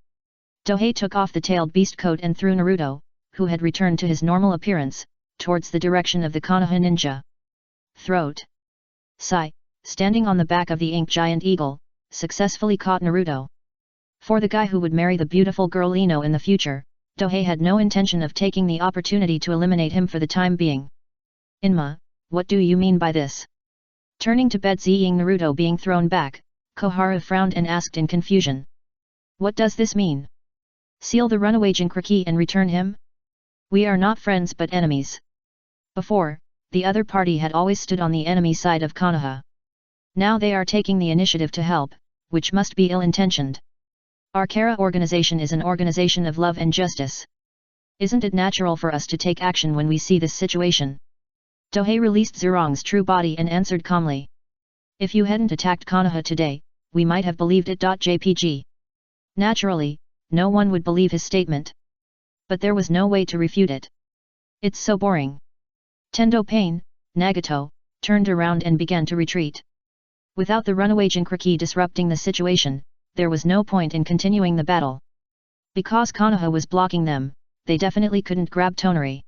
Dohei took off the tailed beast coat and threw Naruto, who had returned to his normal appearance, towards the direction of the Konoha ninja. Throat. Sai, standing on the back of the ink giant eagle, successfully caught Naruto. For the guy who would marry the beautiful girl Ino in the future, Dohei had no intention of taking the opportunity to eliminate him for the time being. Inma, what do you mean by this? Turning to bed seeing Naruto being thrown back, Koharu frowned and asked in confusion. What does this mean? Seal the runaway Jinchuriki and return him? We are not friends but enemies. Before, the other party had always stood on the enemy side of Konoha. Now they are taking the initiative to help, which must be ill-intentioned. Our Kara organization is an organization of love and justice. Isn't it natural for us to take action when we see this situation? Dohei released Zurong's true body and answered calmly. If you hadn't attacked Konoha today, we might have believed it. JPG. Naturally, no one would believe his statement. But there was no way to refute it. It's so boring. Tendo Pain, Nagato, turned around and began to retreat. Without the runaway Jinchuriki disrupting the situation, there was no point in continuing the battle. Because Konoha was blocking them, they definitely couldn't grab Tonari.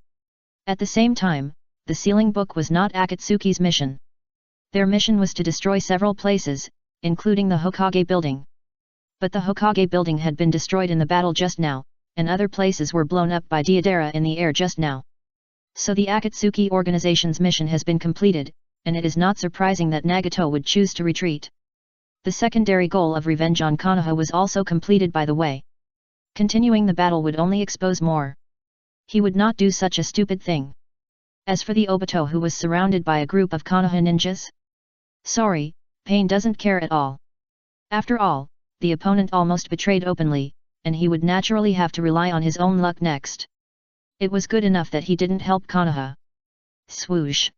At the same time, the sealing book was not Akatsuki's mission. Their mission was to destroy several places, including the Hokage building. But the Hokage building had been destroyed in the battle just now, and other places were blown up by Deidara in the air just now. So the Akatsuki organization's mission has been completed, and it is not surprising that Nagato would choose to retreat. The secondary goal of revenge on Konoha was also completed by the way. Continuing the battle would only expose more. He would not do such a stupid thing. As for the Obito who was surrounded by a group of Konoha ninjas? Sorry, Pain doesn't care at all. After all, the opponent almost betrayed openly, and he would naturally have to rely on his own luck next. It was good enough that he didn't help Konoha. Swoosh.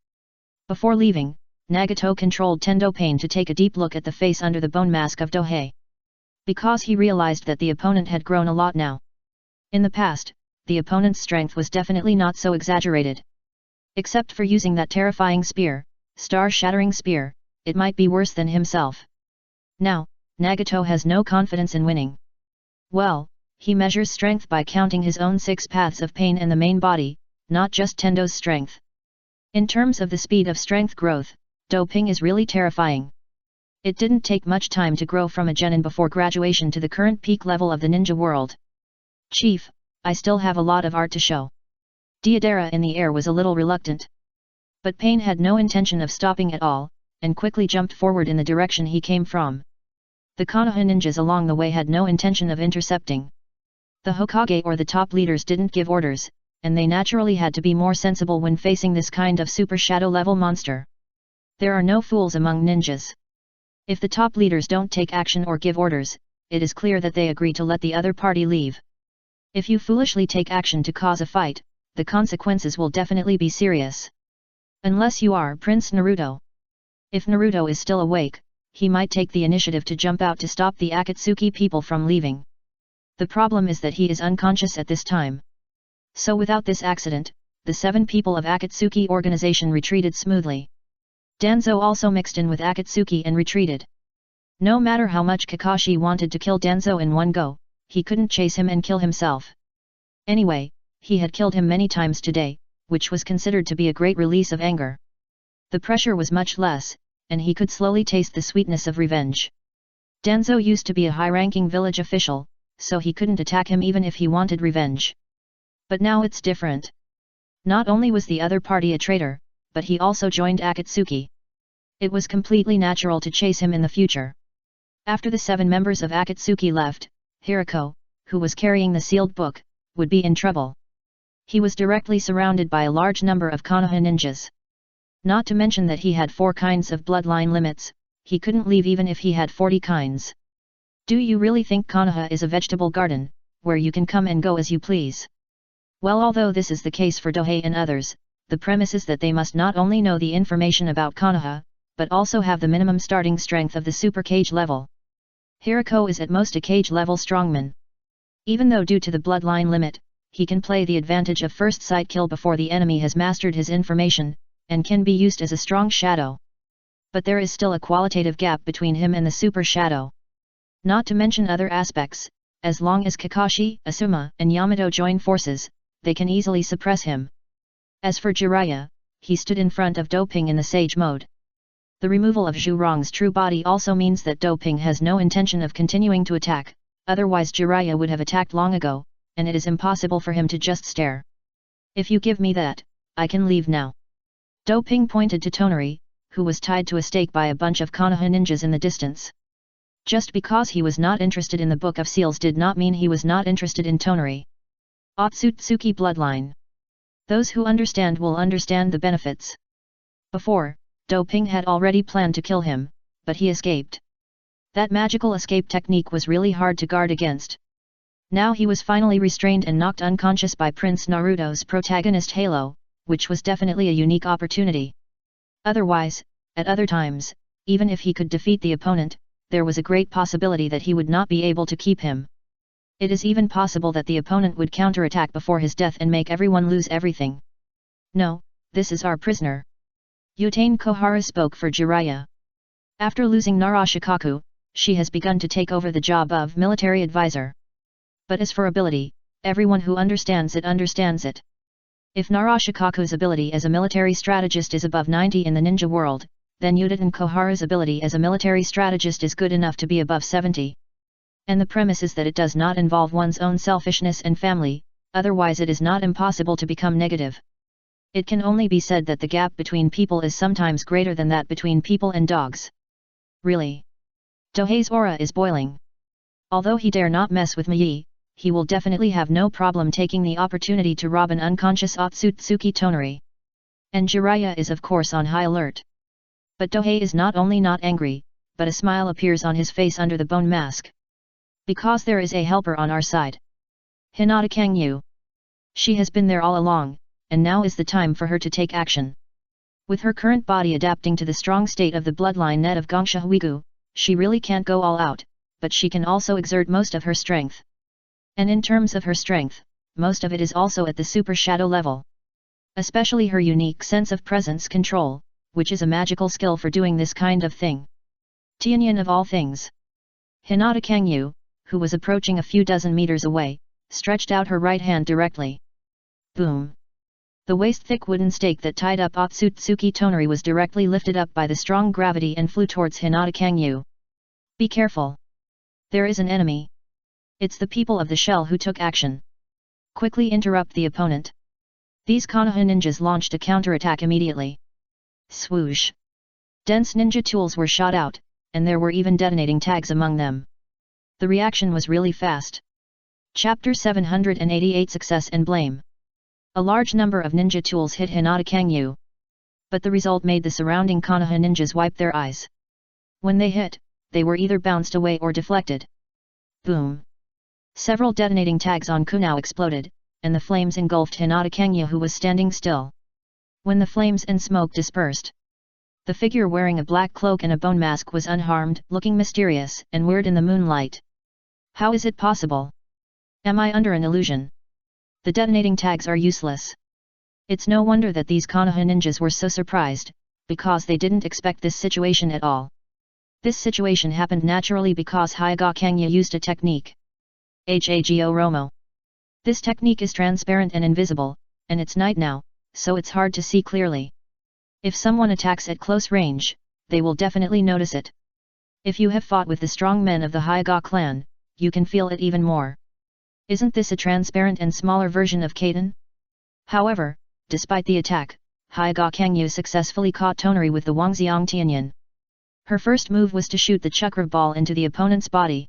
Before leaving, Nagato controlled Tendo Pain to take a deep look at the face under the bone mask of Dohei. Because he realized that the opponent had grown a lot now. In the past, the opponent's strength was definitely not so exaggerated. Except for using that terrifying spear, star-shattering spear, it might be worse than himself. Now, Nagato has no confidence in winning. Well, he measures strength by counting his own 6 paths of pain and the main body, not just Tendo's strength. In terms of the speed of strength growth, Do Ping is really terrifying. It didn't take much time to grow from a genin before graduation to the current peak level of the ninja world. Chief, I still have a lot of art to show. Deidara in the air was a little reluctant. But Pain had no intention of stopping at all, and quickly jumped forward in the direction he came from. The Konoha ninjas along the way had no intention of intercepting. The Hokage or the top leaders didn't give orders, and they naturally had to be more sensible when facing this kind of super shadow level monster. There are no fools among ninjas. If the top leaders don't take action or give orders, it is clear that they agree to let the other party leave. If you foolishly take action to cause a fight, the consequences will definitely be serious. Unless you are Prince Naruto. If Naruto is still awake, he might take the initiative to jump out to stop the Akatsuki people from leaving. The problem is that he is unconscious at this time. So without this accident, the 7 people of Akatsuki organization retreated smoothly. Danzo also mixed in with Akatsuki and retreated. No matter how much Kakashi wanted to kill Danzo in one go, he couldn't chase him and kill himself. Anyway, he had killed him many times today, which was considered to be a great release of anger. The pressure was much less, and he could slowly taste the sweetness of revenge. Danzo used to be a high-ranking village official, so he couldn't attack him even if he wanted revenge. But now it's different. Not only was the other party a traitor, but he also joined Akatsuki. It was completely natural to chase him in the future. After the 7 members of Akatsuki left, Hirako, who was carrying the sealed book, would be in trouble. He was directly surrounded by a large number of Konoha ninjas. Not to mention that he had 4 kinds of bloodline limits, he couldn't leave even if he had 40 kinds. Do you really think Konoha is a vegetable garden, where you can come and go as you please? Well, although this is the case for Dohei and others, the premise is that they must not only know the information about Konoha, but also have the minimum starting strength of the super cage level. Hirako is at most a cage level strongman. Even though due to the bloodline limit, he can play the advantage of first sight kill before the enemy has mastered his information, and can be used as a strong shadow. But there is still a qualitative gap between him and the super shadow. Not to mention other aspects, as long as Kakashi, Asuma, and Yamato join forces, they can easily suppress him. As for Jiraiya, he stood in front of Doping in the Sage mode. The removal of Zhu Rong's true body also means that Doping has no intention of continuing to attack, otherwise Jiraiya would have attacked long ago, and it is impossible for him to just stare. If you give me that, I can leave now. Doping pointed to Tonari, who was tied to a stake by a bunch of Konoha ninjas in the distance. Just because he was not interested in the Book of Seals did not mean he was not interested in Tonari. Otsutsuki bloodline. Those who understand will understand the benefits. Before, Doping had already planned to kill him, but he escaped. That magical escape technique was really hard to guard against. Now he was finally restrained and knocked unconscious by Prince Naruto's protagonist Halo, which was definitely a unique opportunity. Otherwise, at other times, even if he could defeat the opponent, there was a great possibility that he would not be able to keep him. It is even possible that the opponent would counterattack before his death and make everyone lose everything. No, this is our prisoner. Yutane Kohara spoke for Jiraiya. After losing Narashikaku, she has begun to take over the job of military advisor. But as for ability, everyone who understands it understands it. If Narashikaku's ability as a military strategist is above 90 in the ninja world, then Yutane Kohara's ability as a military strategist is good enough to be above 70. And the premise is that it does not involve one's own selfishness and family, otherwise it is not impossible to become negative. It can only be said that the gap between people is sometimes greater than that between people and dogs. Really? Dohei's aura is boiling. Although he dare not mess with Mei, he will definitely have no problem taking the opportunity to rob an unconscious Otsutsuki Tonari. And Jiraiya is of course on high alert. But Dohei is not only not angry, but a smile appears on his face under the bone mask. Because there is a helper on our side. Hinata Kangyu. She has been there all along, and now is the time for her to take action. With her current body adapting to the strong state of the bloodline net of Gongsha Huigu, she really can't go all out, but she can also exert most of her strength. And in terms of her strength, most of it is also at the super shadow level. Especially her unique sense of presence control, which is a magical skill for doing this kind of thing. Tianyan of all things. Hinata Kangyu, who was approaching a few dozen meters away, stretched out her right hand directly. Boom! The waist-thick wooden stake that tied up Otsutsuki Tonari was directly lifted up by the strong gravity and flew towards Hinata Kangyu. Be careful! There is an enemy. It's the people of the shell who took action. Quickly interrupt the opponent. These Konoha ninjas launched a counterattack immediately. Swoosh! Dense ninja tools were shot out, and there were even detonating tags among them. The reaction was really fast. Chapter 788 Success and Blame. A large number of ninja tools hit Hinata Kangyu. But the result made the surrounding Konoha ninjas wipe their eyes. When they hit, they were either bounced away or deflected. Boom! Several detonating tags on Kunao exploded, and the flames engulfed Hinata Kangyu, who was standing still. When the flames and smoke dispersed, the figure wearing a black cloak and a bone mask was unharmed, looking mysterious and weird in the moonlight. How is it possible? Am I under an illusion? The detonating tags are useless. It's no wonder that these Konoha ninjas were so surprised, because they didn't expect this situation at all. This situation happened naturally because Hyuga Kangya used a technique. Hago Romo. This technique is transparent and invisible, and it's night now, so it's hard to see clearly. If someone attacks at close range, they will definitely notice it. If you have fought with the strong men of the Hyuga clan, you can feel it even more. Isn't this a transparent and smaller version of Kaiten? However, despite the attack, Hyuga Kangyu successfully caught Tonari with the Wangxiang Tianyan. Her first move was to shoot the chakra ball into the opponent's body.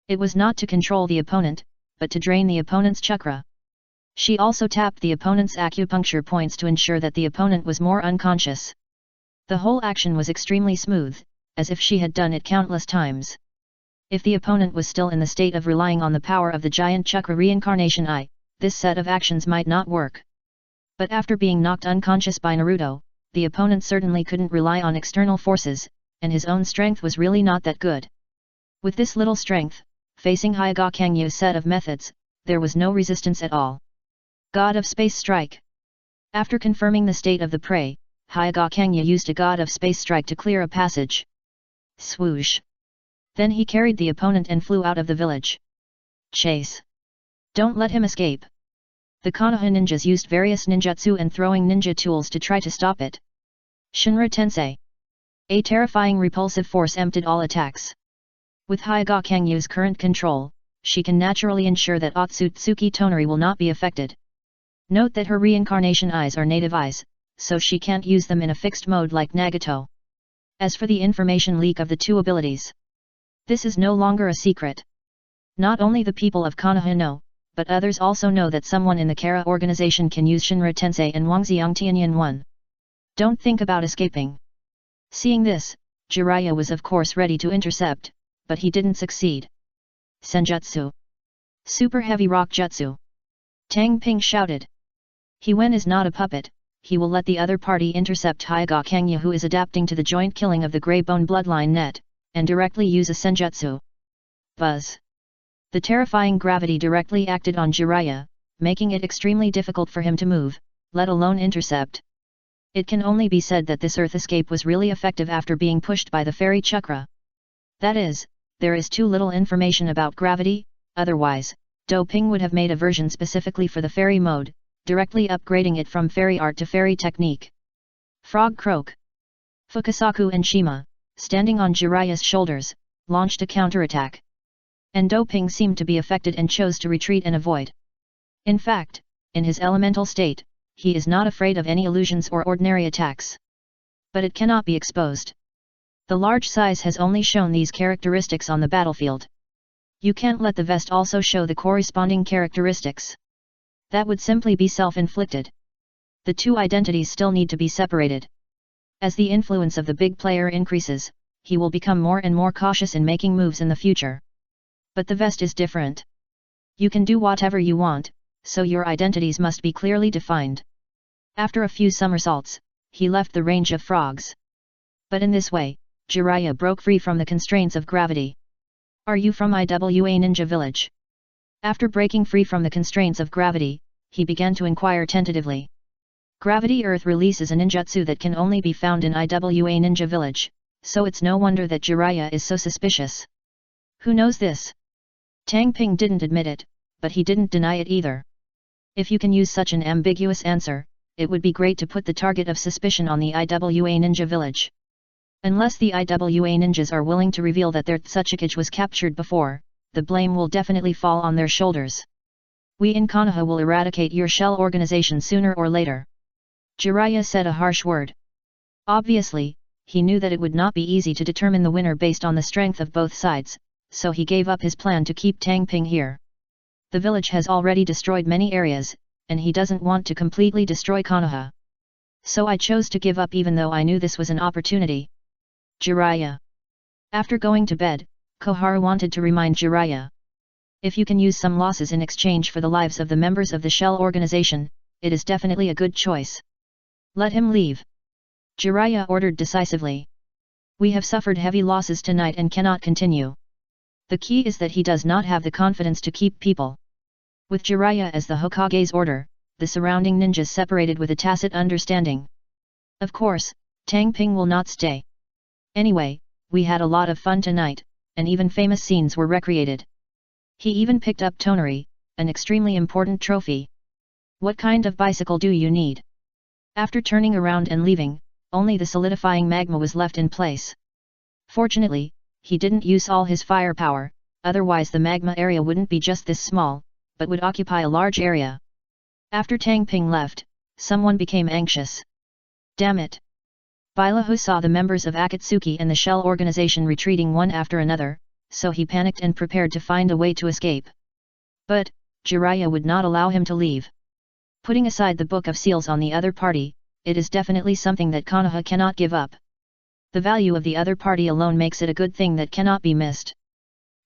It was not to control the opponent, but to drain the opponent's chakra. She also tapped the opponent's acupuncture points to ensure that the opponent was more unconscious. The whole action was extremely smooth, as if she had done it countless times. If the opponent was still in the state of relying on the power of the giant chakra reincarnation eye, this set of actions might not work. But after being knocked unconscious by Naruto, the opponent certainly couldn't rely on external forces, and his own strength was really not that good. With this little strength, facing Hyuga Kangyu's set of methods, there was no resistance at all. God of Space Strike. After confirming the state of the prey, Hyuga Kangyu used a God of Space Strike to clear a passage. Swoosh! Then he carried the opponent and flew out of the village. Chase! Don't let him escape! The Konoha ninjas used various ninjutsu and throwing ninja tools to try to stop it. Shinra Tensei. A terrifying repulsive force emptied all attacks. With Hyuga Kangyu's current control, she can naturally ensure that Otsutsuki Tonari will not be affected. Note that her reincarnation eyes are native eyes, so she can't use them in a fixed mode like Nagato. As for the information leak of the two abilities, this is no longer a secret. Not only the people of Konoha know, but others also know that someone in the Kara organization can use Shinra Tensei and Wangxiang Tianyan 1. Don't think about escaping. Seeing this, Jiraiya was of course ready to intercept, but he didn't succeed. Senjutsu. Super Heavy Rock Jutsu. Tang Ping shouted. He Wen is not a puppet, he will let the other party intercept Hyuga Kangyu who is adapting to the joint killing of the Grey Bone bloodline net, and directly use a Senjutsu. Buzz. The terrifying gravity directly acted on Jiraiya, making it extremely difficult for him to move, let alone intercept. It can only be said that this earth escape was really effective after being pushed by the fairy chakra. That is, there is too little information about gravity, otherwise, Do Ping would have made a version specifically for the fairy mode, directly upgrading it from fairy art to fairy technique. Frog Croak. Fukasaku and Shima, standing on Jiraiya's shoulders, launched a counterattack. And Do Ping seemed to be affected and chose to retreat and avoid. In fact, in his elemental state, he is not afraid of any illusions or ordinary attacks. But it cannot be exposed. The large size has only shown these characteristics on the battlefield. You can't let the vest also show the corresponding characteristics. That would simply be self-inflicted. The two identities still need to be separated. As the influence of the big player increases, he will become more and more cautious in making moves in the future. But the vest is different. You can do whatever you want, so your identities must be clearly defined. After a few somersaults, he left the range of frogs. But in this way, Jiraiya broke free from the constraints of gravity. Are you from Iwa Ninja Village? After breaking free from the constraints of gravity, he began to inquire tentatively. Gravity Earth releases a ninjutsu that can only be found in Iwa Ninja Village, so it's no wonder that Jiraiya is so suspicious. Who knows this? Tang Ping didn't admit it, but he didn't deny it either. If you can use such an ambiguous answer, it would be great to put the target of suspicion on the Iwa Ninja Village. Unless the Iwa ninjas are willing to reveal that their Tsuchikage was captured before, the blame will definitely fall on their shoulders. We in Konoha will eradicate your shell organization sooner or later. Jiraiya said a harsh word. Obviously, he knew that it would not be easy to determine the winner based on the strength of both sides, so he gave up his plan to keep Tang Ping here. The village has already destroyed many areas, and he doesn't want to completely destroy Konoha. So I chose to give up even though I knew this was an opportunity. Jiraiya. After going to bed, Koharu wanted to remind Jiraiya. If you can use some losses in exchange for the lives of the members of the shell organization, it is definitely a good choice. Let him leave. Jiraiya ordered decisively. We have suffered heavy losses tonight and cannot continue. The key is that he does not have the confidence to keep people. With Jiraiya as the Hokage's order, the surrounding ninjas separated with a tacit understanding. Of course, Tang Ping will not stay. Anyway, we had a lot of fun tonight, and even famous scenes were recreated. He even picked up Toneri, an extremely important trophy. What kind of bicycle do you need? After turning around and leaving, only the solidifying magma was left in place. Fortunately, he didn't use all his firepower, otherwise the magma area wouldn't be just this small, but would occupy a large area. After Tang Ping left, someone became anxious. Damn it! Bailahu saw the members of Akatsuki and the Shell organization retreating one after another, so he panicked and prepared to find a way to escape. But, Jiraiya would not allow him to leave. Putting aside the Book of Seals on the other party, it is definitely something that Konoha cannot give up. The value of the other party alone makes it a good thing that cannot be missed.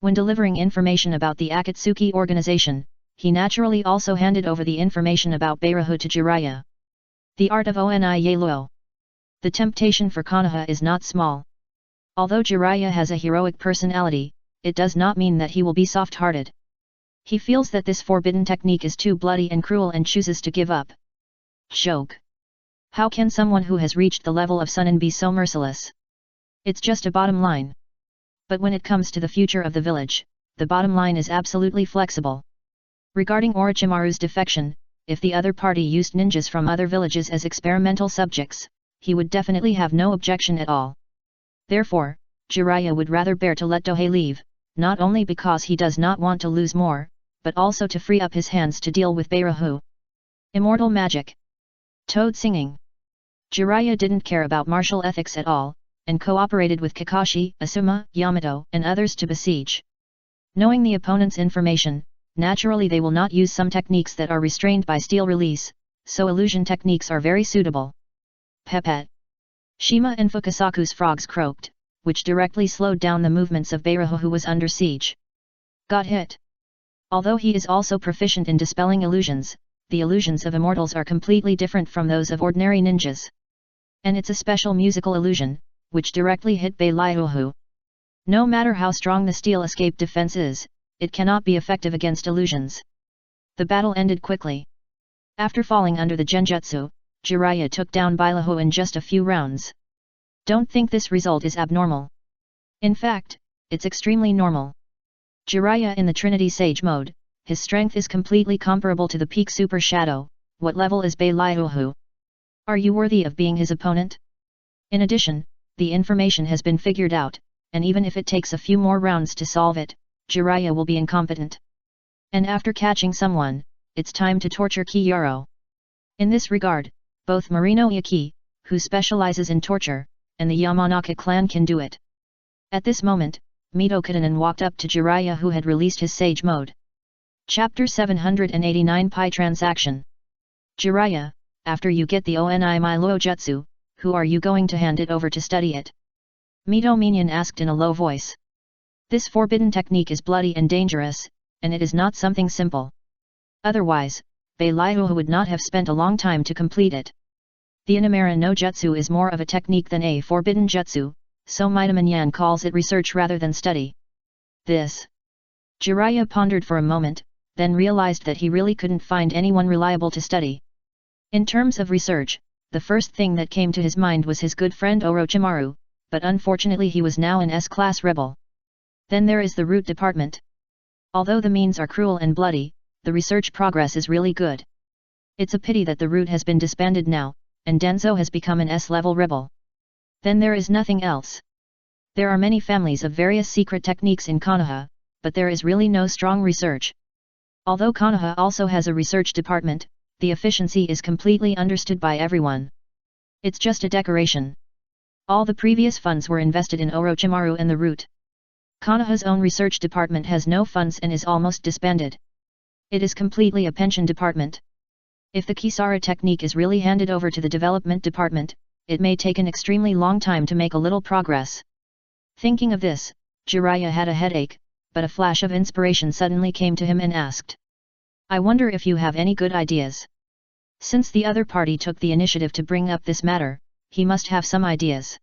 When delivering information about the Akatsuki organization, he naturally also handed over the information about Beirahu to Jiraiya. The art of Oni Yelou. The temptation for Konoha is not small. Although Jiraiya has a heroic personality, it does not mean that he will be soft-hearted. He feels that this forbidden technique is too bloody and cruel and chooses to give up. Joke. How can someone who has reached the level of Sunin be so merciless? It's just a bottom line. But when it comes to the future of the village, the bottom line is absolutely flexible. Regarding Orochimaru's defection, if the other party used ninjas from other villages as experimental subjects, he would definitely have no objection at all. Therefore, Jiraiya would rather bear to let Dohei leave, not only because he does not want to lose more, but also to free up his hands to deal with Beirahu. Immortal magic. Toad singing. Jiraiya didn't care about martial ethics at all, and cooperated with Kakashi, Asuma, Yamato, and others to besiege. Knowing the opponent's information, naturally they will not use some techniques that are restrained by steel release, so illusion techniques are very suitable. Pepet. Shima and Fukasaku's frogs croaked, which directly slowed down the movements of Beirahu, who was under siege. Got hit. Although he is also proficient in dispelling illusions, the illusions of immortals are completely different from those of ordinary ninjas. And it's a special musical illusion, which directly hit Beirahu. No matter how strong the steel escape defense is, it cannot be effective against illusions. The battle ended quickly. After falling under the genjutsu, Jiraiya took down Beirahu in just a few rounds. Don't think this result is abnormal. In fact, it's extremely normal. Jiraiya in the Trinity Sage mode, his strength is completely comparable to the peak Super Shadow. What level is Beirahu? Are you worthy of being his opponent? In addition, the information has been figured out, and even if it takes a few more rounds to solve it, Jiraiya will be incompetent. And after catching someone, it's time to torture Kiyoro. In this regard, both Marino Yaki, who specializes in torture, and the Yamanaka clan can do it. At this moment, Mito Katanen walked up to Jiraiya, who had released his Sage mode. Chapter 789 Pi Transaction. Jiraiya, after you get the Oni Milo Jutsu, who are you going to hand it over to study it? Mito Minion asked in a low voice. This forbidden technique is bloody and dangerous, and it is not something simple. Otherwise, Beirahu would not have spent a long time to complete it. The Inamara no Jutsu is more of a technique than a forbidden jutsu, so Mitamanyan calls it research rather than study. This. Jiraiya pondered for a moment, then realized that he really couldn't find anyone reliable to study. In terms of research, the first thing that came to his mind was his good friend Orochimaru, but unfortunately he was now an S-class rebel. Then there is the root department. Although the means are cruel and bloody, the research progress is really good. It's a pity that the root has been disbanded now, and Denzo has become an S-level rebel. Then there is nothing else. There are many families of various secret techniques in Konoha, but there is really no strong research. Although Konoha also has a research department, the efficiency is completely understood by everyone. It's just a decoration. All the previous funds were invested in Orochimaru and the root. Konoha's own research department has no funds and is almost disbanded. It is completely a pension department. If the Kisara technique is really handed over to the development department, it may take an extremely long time to make a little progress. Thinking of this, Jiraiya had a headache, but a flash of inspiration suddenly came to him and asked. I wonder if you have any good ideas. Since the other party took the initiative to bring up this matter, he must have some ideas.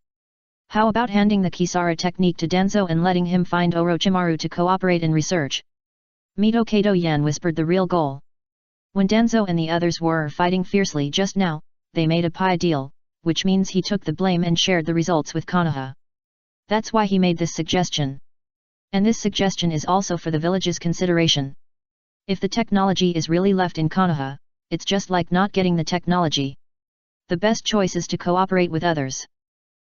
How about handing the Kisara technique to Denzo and letting him find Orochimaru to cooperate in research? Mito Kato Yan whispered the real goal. When Denzo and the others were fighting fiercely just now, they made a pie deal, which means he took the blame and shared the results with Konoha. That's why he made this suggestion. And this suggestion is also for the village's consideration. If the technology is really left in Konoha, it's just like not getting the technology. The best choice is to cooperate with others.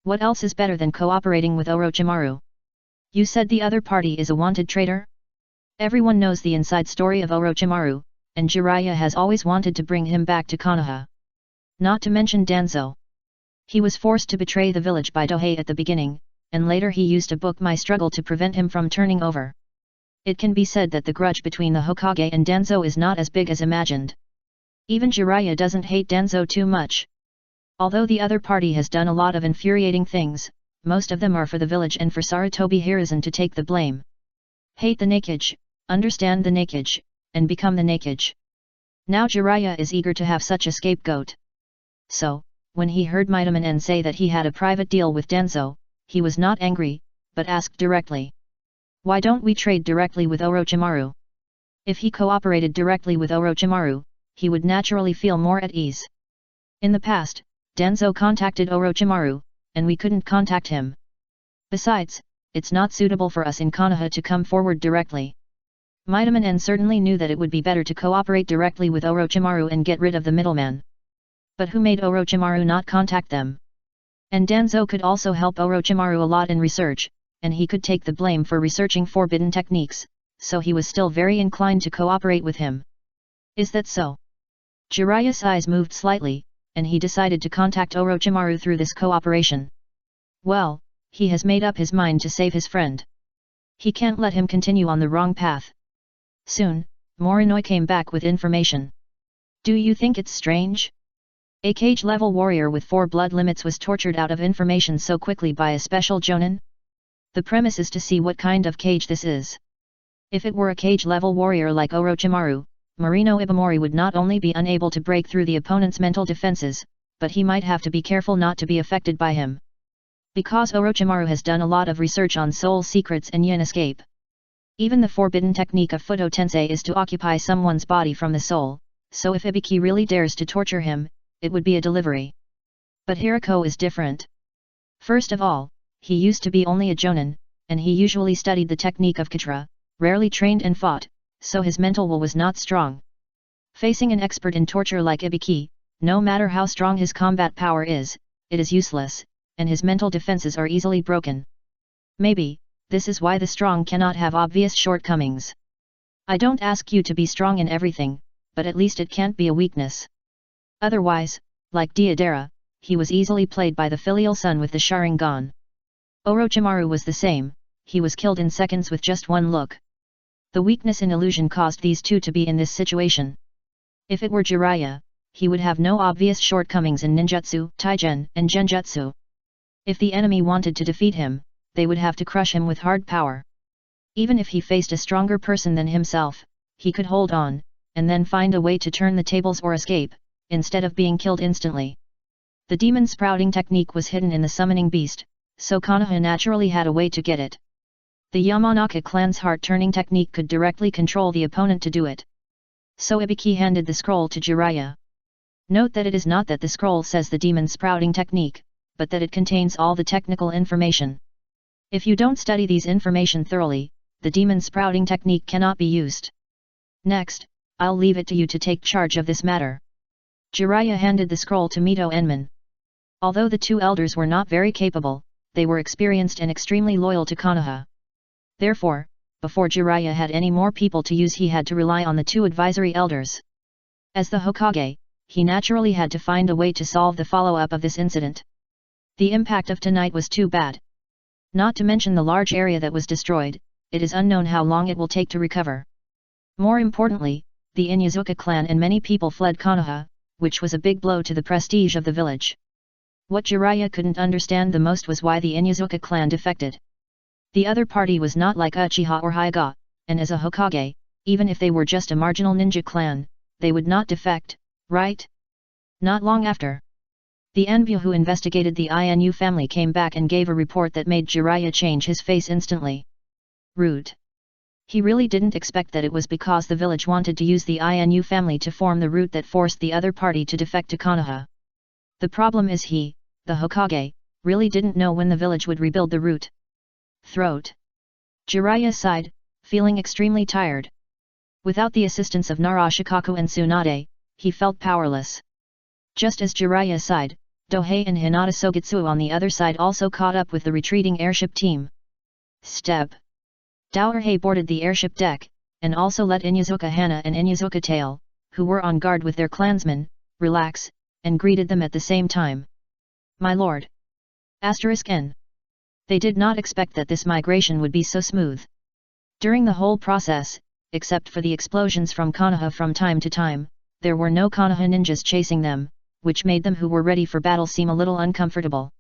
What else is better than cooperating with Orochimaru? You said the other party is a wanted traitor? Everyone knows the inside story of Orochimaru, and Jiraiya has always wanted to bring him back to Konoha. Not to mention Danzo. He was forced to betray the village by Dohei at the beginning, and later he used a book My Struggle to prevent him from turning over. It can be said that the grudge between the Hokage and Danzo is not as big as imagined. Even Jiraiya doesn't hate Danzo too much. Although the other party has done a lot of infuriating things, most of them are for the village and for Sarutobi Hiruzen to take the blame. Hate the Nakage, understand the Nakage, and become the Nakage. Now Jiraiya is eager to have such a scapegoat. So, when he heard Midomanen say that he had a private deal with Danzo, he was not angry, but asked directly. Why don't we trade directly with Orochimaru? If he cooperated directly with Orochimaru, he would naturally feel more at ease. In the past, Danzo contacted Orochimaru, and we couldn't contact him. Besides, it's not suitable for us in Konoha to come forward directly. Midomanen certainly knew that it would be better to cooperate directly with Orochimaru and get rid of the middleman. But who made Orochimaru not contact them? And Danzo could also help Orochimaru a lot in research, and he could take the blame for researching forbidden techniques, so he was still very inclined to cooperate with him. Is that so? Jiraiya's eyes moved slightly, and he decided to contact Orochimaru through this cooperation. Well, he has made up his mind to save his friend. He can't let him continue on the wrong path. Soon, Morinoi came back with information. Do you think it's strange? A cage-level warrior with 4 blood limits was tortured out of information so quickly by a special jonin? The premise is to see what kind of cage this is. If it were a cage-level warrior like Orochimaru, Marino Ibamori would not only be unable to break through the opponent's mental defenses, but he might have to be careful not to be affected by him. Because Orochimaru has done a lot of research on soul secrets and yin escape. Even the forbidden technique of Fudo Tensei is to occupy someone's body from the soul, so if Ibiki really dares to torture him, it would be a delivery. But Hirako is different. First of all, he used to be only a jonin, and he usually studied the technique of Katra, rarely trained and fought, so his mental will was not strong. Facing an expert in torture like Ibiki, no matter how strong his combat power is, it is useless, and his mental defenses are easily broken. Maybe, this is why the strong cannot have obvious shortcomings. I don't ask you to be strong in everything, but at least it can't be a weakness. Otherwise, like Deidara, he was easily played by the filial son with the Sharingan. Orochimaru was the same, he was killed in seconds with just one look. The weakness in illusion caused these two to be in this situation. If it were Jiraiya, he would have no obvious shortcomings in ninjutsu, taigen, and genjutsu. If the enemy wanted to defeat him, they would have to crush him with hard power. Even if he faced a stronger person than himself, he could hold on, and then find a way to turn the tables or escape, instead of being killed instantly. The demon sprouting technique was hidden in the summoning beast, so Konoha naturally had a way to get it. The Yamanaka clan's heart-turning technique could directly control the opponent to do it. So Ibiki handed the scroll to Jiraiya. Note that it is not that the scroll says the demon sprouting technique, but that it contains all the technical information. If you don't study these information thoroughly, the demon sprouting technique cannot be used. Next, I'll leave it to you to take charge of this matter. Jiraiya handed the scroll to Mito Enman. Although the two elders were not very capable, they were experienced and extremely loyal to Konoha. Therefore, before Jiraiya had any more people to use, he had to rely on the two advisory elders. As the Hokage, he naturally had to find a way to solve the follow-up of this incident. The impact of tonight was too bad. Not to mention the large area that was destroyed, it is unknown how long it will take to recover. More importantly, the Inyazuka clan and many people fled Konoha, which was a big blow to the prestige of the village. What Jiraiya couldn't understand the most was why the Inyazuka clan defected. The other party was not like Uchiha or Hyuga, and as a Hokage, even if they were just a marginal ninja clan, they would not defect, right? Not long after. The Enbu who investigated the Inu family came back and gave a report that made Jiraiya change his face instantly. Rude. He really didn't expect that it was because the village wanted to use the Inu family to form the route that forced the other party to defect to Konoha. The problem is he, the Hokage, really didn't know when the village would rebuild the route. throat. Jiraiya sighed, feeling extremely tired. Without the assistance of Narashikaku and Tsunade, he felt powerless. Just as Jiraiya sighed, Dohei and Hinata Sogitsu on the other side also caught up with the retreating airship team. Step. Dohei boarded the airship deck, and also let Inuzuka Hana and Inuzuka Tail, who were on guard with their clansmen, relax, and greeted them at the same time. My lord. N. They did not expect that this migration would be so smooth. During the whole process, except for the explosions from Konoha from time to time, there were no Konoha ninjas chasing them, which made them who were ready for battle seem a little uncomfortable.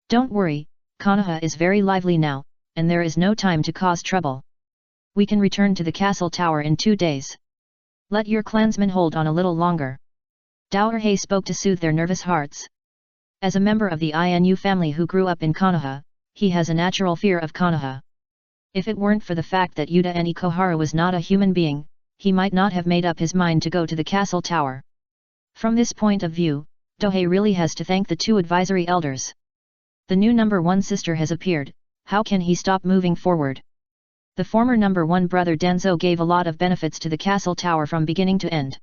Don't worry, Konoha is very lively now, and there is no time to cause trouble. We can return to the castle tower in 2 days. Let your clansmen hold on a little longer. Dohei spoke to soothe their nervous hearts. As a member of the Inu family who grew up in Konoha, he has a natural fear of Konoha. If it weren't for the fact that Yuta and Ikuhara was not a human being, he might not have made up his mind to go to the castle tower. From this point of view, Dohei really has to thank the 2 advisory elders. The new number 1 sister has appeared, how can he stop moving forward? The former number 1 brother Danzo gave a lot of benefits to the castle tower from beginning to end.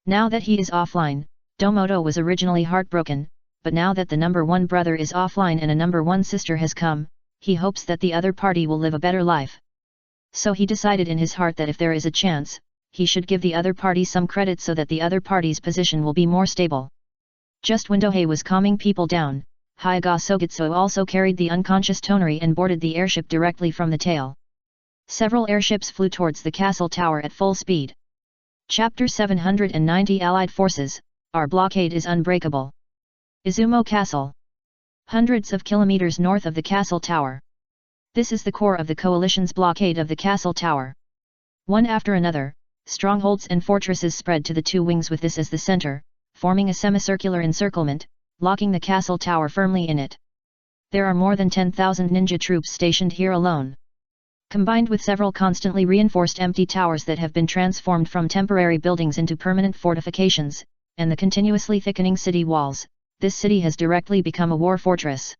Now that he is offline, Domoto was originally heartbroken, but now that the number 1 brother is offline and a number 1 sister has come, he hopes that the other party will live a better life. So he decided in his heart that if there is a chance, he should give the other party some credit so that the other party's position will be more stable. Just when Dohei was calming people down, Hyuga Sogitsu also carried the unconscious Tonari and boarded the airship directly from the tail. Several airships flew towards the castle tower at full speed. Chapter 790 Allied Forces, Our blockade is unbreakable. Izumo Castle. Hundreds of kilometers north of the castle tower. This is the core of the coalition's blockade of the castle tower. One after another, strongholds and fortresses spread to the 2 wings with this as the center, forming a semicircular encirclement, locking the castle tower firmly in it. There are more than 10,000 ninja troops stationed here alone. Combined with several constantly reinforced empty towers that have been transformed from temporary buildings into permanent fortifications, and the continuously thickening city walls, this city has directly become a war fortress.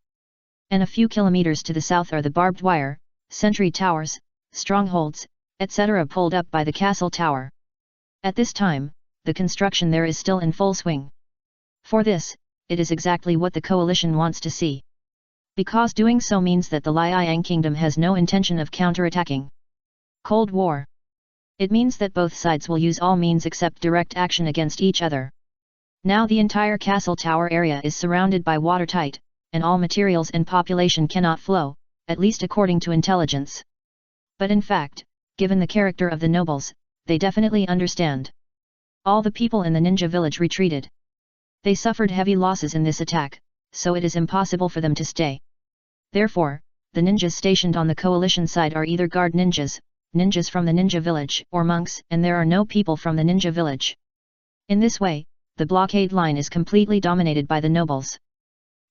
And a few kilometers to the south are the barbed wire, sentry towers, strongholds, etc. pulled up by the castle tower. At this time, the construction there is still in full swing. For this, it is exactly what the coalition wants to see. Because doing so means that the Liang kingdom has no intention of counterattacking. Cold War. It means that both sides will use all means except direct action against each other. Now the entire castle tower area is surrounded by watertight, and all materials and population cannot flow, at least according to intelligence. But in fact, given the character of the nobles, they definitely understand. All the people in the ninja village retreated. They suffered heavy losses in this attack, so it is impossible for them to stay. Therefore, the ninjas stationed on the coalition side are either guard ninjas, ninjas from the ninja village, or monks, and there are no people from the ninja village. In this way, the blockade line is completely dominated by the nobles.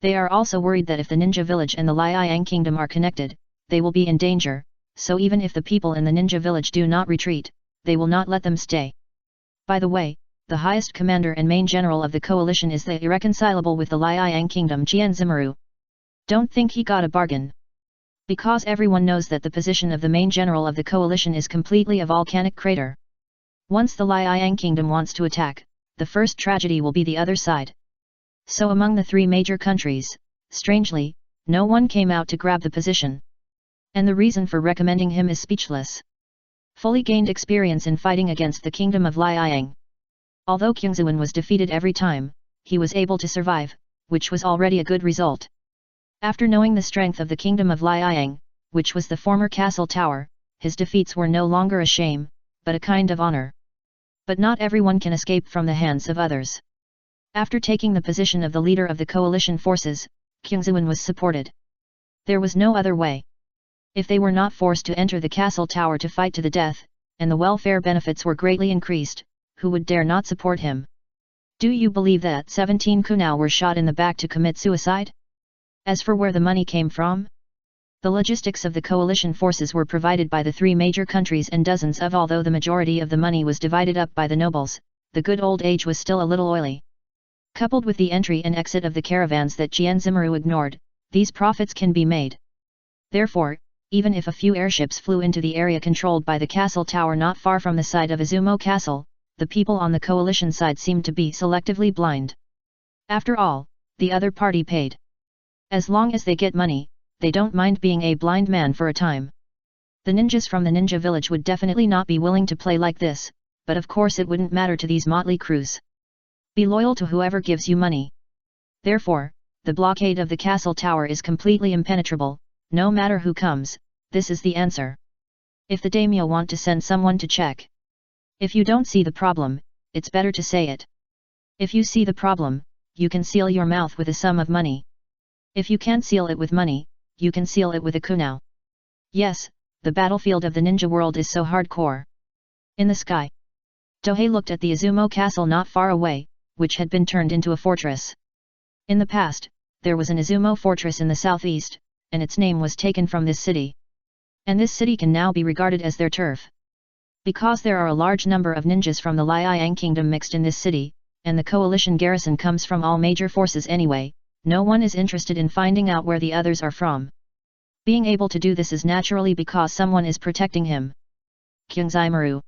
They are also worried that if the ninja village and the Liang kingdom are connected, they will be in danger, so even if the people in the ninja village do not retreat, they will not let them stay. By the way, the highest commander and main general of the coalition is the irreconcilable with the Liang kingdom Jian Zimaru. Don't think he got a bargain. Because everyone knows that the position of the main general of the coalition is completely a volcanic crater. Once the Liang kingdom wants to attack, the first tragedy will be the other side. So among the 3 major countries, strangely, no one came out to grab the position. And the reason for recommending him is speechless. Fully gained experience in fighting against the kingdom of Liang. Although Kyungzuan was defeated every time, he was able to survive, which was already a good result. After knowing the strength of the kingdom of Liang, which was the former castle tower, his defeats were no longer a shame, but a kind of honor. But not everyone can escape from the hands of others. After taking the position of the leader of the coalition forces, Kyungzuan was supported. There was no other way. If they were not forced to enter the castle tower to fight to the death, and the welfare benefits were greatly increased, who would dare not support him? Do you believe that 17 Kunao were shot in the back to commit suicide? As for where the money came from? The logistics of the coalition forces were provided by the 3 major countries and dozens of although the majority of the money was divided up by the nobles, the good old age was still a little oily. Coupled with the entry and exit of the caravans that Jian Zimaru ignored, these profits can be made. Therefore, even if a few airships flew into the area controlled by the castle tower not far from the site of Izumo Castle, the people on the coalition side seemed to be selectively blind. After all, the other party paid. As long as they get money, they don't mind being a blind man for a time. The ninjas from the ninja village would definitely not be willing to play like this, but of course it wouldn't matter to these motley crews. Be loyal to whoever gives you money. Therefore, the blockade of the castle tower is completely impenetrable, no matter who comes. This is the answer. If the daimyo want to send someone to check. If you don't see the problem, it's better to say it. If you see the problem, you can seal your mouth with a sum of money. If you can't seal it with money, you can seal it with a kunao. Yes, the battlefield of the ninja world is so hardcore. In the sky, Tohei looked at the Izumo castle not far away, which had been turned into a fortress. In the past, there was an Izumo fortress in the southeast, and its name was taken from this city. And this city can now be regarded as their turf. Because there are a large number of ninjas from the Liang kingdom mixed in this city, and the coalition garrison comes from all major forces anyway, no one is interested in finding out where the others are from. Being able to do this is naturally because someone is protecting him. Kyungzaimaru.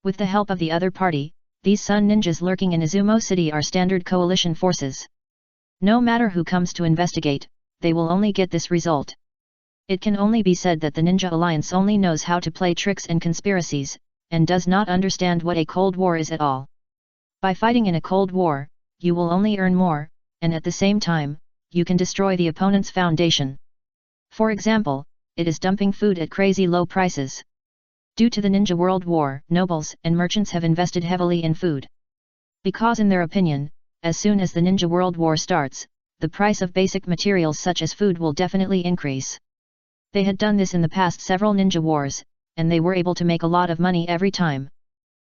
With the help of the other party, these Sun ninjas lurking in Izumo City are standard coalition forces. No matter who comes to investigate, they will only get this result. It can only be said that the Ninja Alliance only knows how to play tricks and conspiracies, and does not understand what a Cold War is at all. By fighting in a Cold War, you will only earn more, and at the same time, you can destroy the opponent's foundation. For example, it is dumping food at crazy low prices. Due to the Ninja World War, nobles and merchants have invested heavily in food. Because in their opinion, as soon as the Ninja World War starts, the price of basic materials such as food will definitely increase. They had done this in the past several ninja wars, and they were able to make a lot of money every time.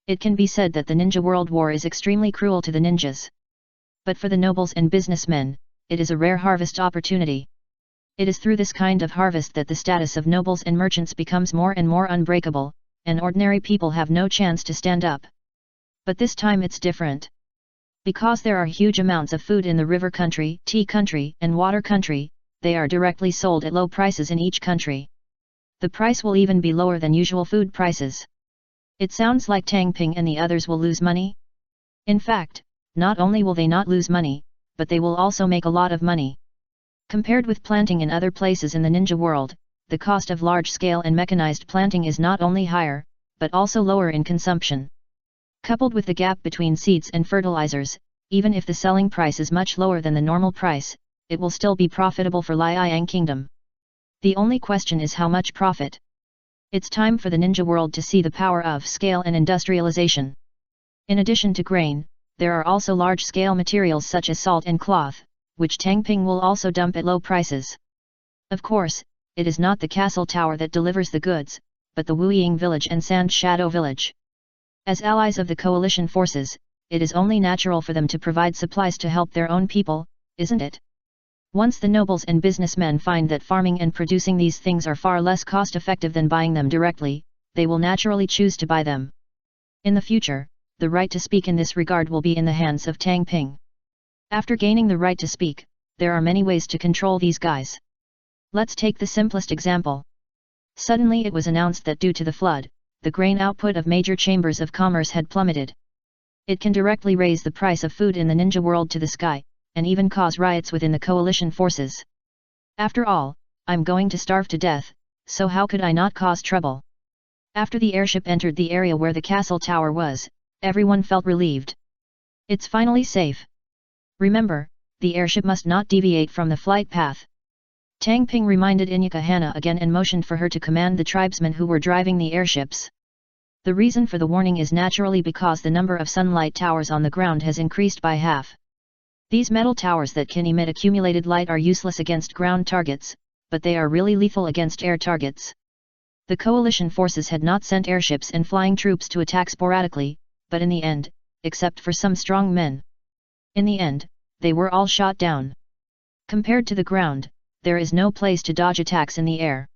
It can be said that the Ninja World War is extremely cruel to the ninjas. But for the nobles and businessmen, it is a rare harvest opportunity. It is through this kind of harvest that the status of nobles and merchants becomes more and more unbreakable, and ordinary people have no chance to stand up. But this time it's different. Because there are huge amounts of food in the river country, tea country, and water country, they are directly sold at low prices in each country. The price will even be lower than usual food prices. It sounds like Tang Ping and the others will lose money? In fact, not only will they not lose money, but they will also make a lot of money. Compared with planting in other places in the ninja world, the cost of large-scale and mechanized planting is not only higher, but also lower in consumption. Coupled with the gap between seeds and fertilizers, even if the selling price is much lower than the normal price, it will still be profitable for Liang Kingdom. The only question is how much profit. It's time for the ninja world to see the power of scale and industrialization. In addition to grain, there are also large-scale materials such as salt and cloth, which Tang Ping will also dump at low prices. Of course, it is not the castle tower that delivers the goods, but the Wuying village and Sand Shadow village. As allies of the coalition forces, it is only natural for them to provide supplies to help their own people, isn't it? Once the nobles and businessmen find that farming and producing these things are far less cost-effective than buying them directly, they will naturally choose to buy them. In the future, the right to speak in this regard will be in the hands of Tang Ping. After gaining the right to speak, there are many ways to control these guys. Let's take the simplest example. Suddenly it was announced that due to the flood, the grain output of major chambers of commerce had plummeted. It can directly raise the price of food in the ninja world to the sky, and even cause riots within the coalition forces. After all, I'm going to starve to death, so how could I not cause trouble? After the airship entered the area where the castle tower was, everyone felt relieved. It's finally safe. Remember, the airship must not deviate from the flight path. Tang Ping reminded Inyuka Hana again and motioned for her to command the tribesmen who were driving the airships. The reason for the warning is naturally because the number of sunlight towers on the ground has increased by half. These metal towers that can emit accumulated light are useless against ground targets, but they are really lethal against air targets. The coalition forces had not sent airships and flying troops to attack sporadically, but in the end, except for some strong men. In the end, they were all shot down. Compared to the ground, there is no place to dodge attacks in the air.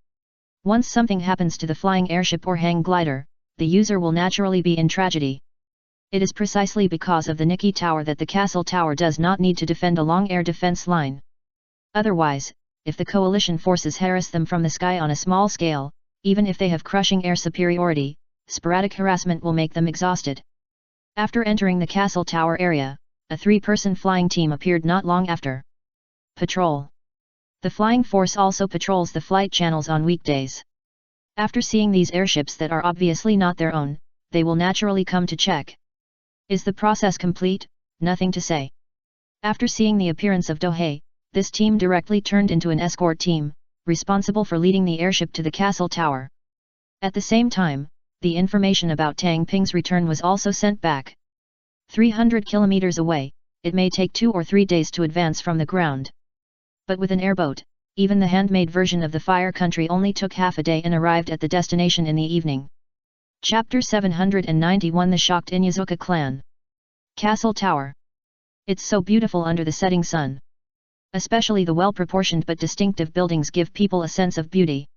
Once something happens to the flying airship or hang glider, the user will naturally be in tragedy. It is precisely because of the Nikki Tower that the castle tower does not need to defend a long air defense line. Otherwise, if the coalition forces harass them from the sky on a small scale, even if they have crushing air superiority, sporadic harassment will make them exhausted. After entering the castle tower area, a 3-person flying team appeared not long after. Patrol. The flying force also patrols the flight channels on weekdays. After seeing these airships that are obviously not their own, they will naturally come to check. Is the process complete? Nothing to say. After seeing the appearance of Dohei, this team directly turned into an escort team, responsible for leading the airship to the castle tower. At the same time, the information about Tang Ping's return was also sent back. 300 kilometers away, it may take 2 or 3 days to advance from the ground. But with an airboat, even the handmade version of the Fire Country only took half a day and arrived at the destination in the evening. Chapter 791 The Shocked Inyazuka Clan. Castle Tower. It's so beautiful under the setting sun. Especially the well-proportioned but distinctive buildings give people a sense of beauty.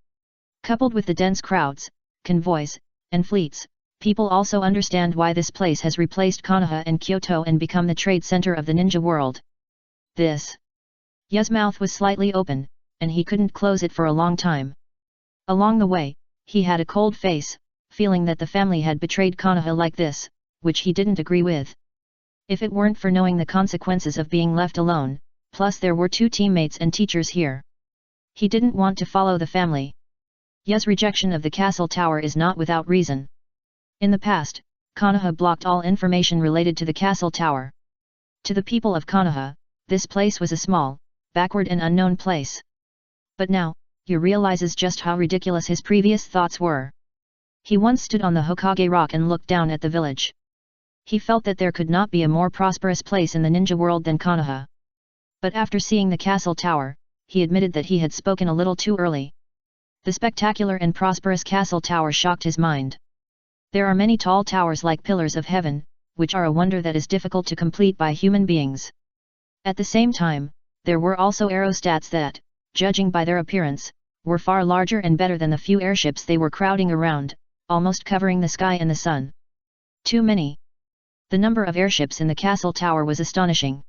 Coupled with the dense crowds, convoys, and fleets, people also understand why this place has replaced Konoha and Kyoto and become the trade center of the ninja world. Ya's mouth was slightly open, and he couldn't close it for a long time. Along the way, he had a cold face, feeling that the family had betrayed Konoha like this, which he didn't agree with. If it weren't for knowing the consequences of being left alone, plus there were 2 teammates and teachers here, he didn't want to follow the family. Ya's rejection of the castle tower is not without reason. In the past, Konoha blocked all information related to the castle tower. To the people of Konoha, this place was a small, backward and unknown place. But now, he realizes just how ridiculous his previous thoughts were. He once stood on the Hokage Rock and looked down at the village. He felt that there could not be a more prosperous place in the ninja world than Konoha. But after seeing the castle tower, he admitted that he had spoken a little too early. The spectacular and prosperous castle tower shocked his mind. There are many tall towers like pillars of heaven, which are a wonder that is difficult to complete by human beings. At the same time, there were also aerostats that, judging by their appearance, were far larger and better than the few airships they were crowding around, almost covering the sky and the sun. Too many. The number of airships in the castle tower was astonishing.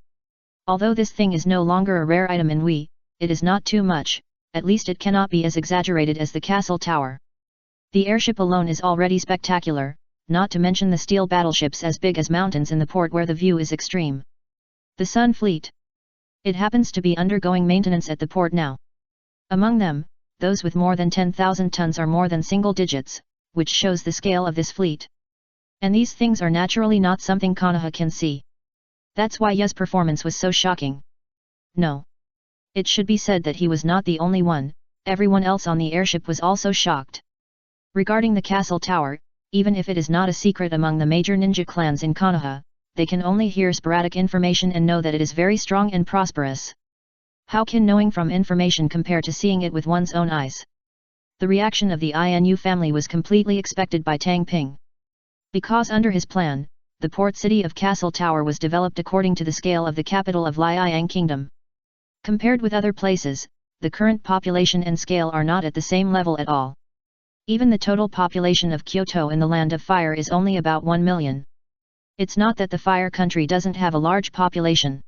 Although this thing is no longer a rare item in Wii, it is not too much, at least it cannot be as exaggerated as the castle tower. The airship alone is already spectacular, not to mention the steel battleships as big as mountains in the port where the view is extreme. The Sun Fleet. It happens to be undergoing maintenance at the port now. Among them, those with more than 10,000 tons are more than single digits, which shows the scale of this fleet. And these things are naturally not something Konoha can see. That's why Ya's performance was so shocking. No. It should be said that he was not the only one, everyone else on the airship was also shocked. Regarding the castle tower, even if it is not a secret among the major ninja clans in Konoha, they can only hear sporadic information and know that it is very strong and prosperous. How can knowing from information compare to seeing it with one's own eyes? The reaction of the Inu family was completely expected by Tang Ping. Because under his plan, the port city of Castle Tower was developed according to the scale of the capital of Liang Kingdom. Compared with other places, the current population and scale are not at the same level at all. Even the total population of Kyoto in the Land of Fire is only about 1 million. It's not that the Fire Country doesn't have a large population.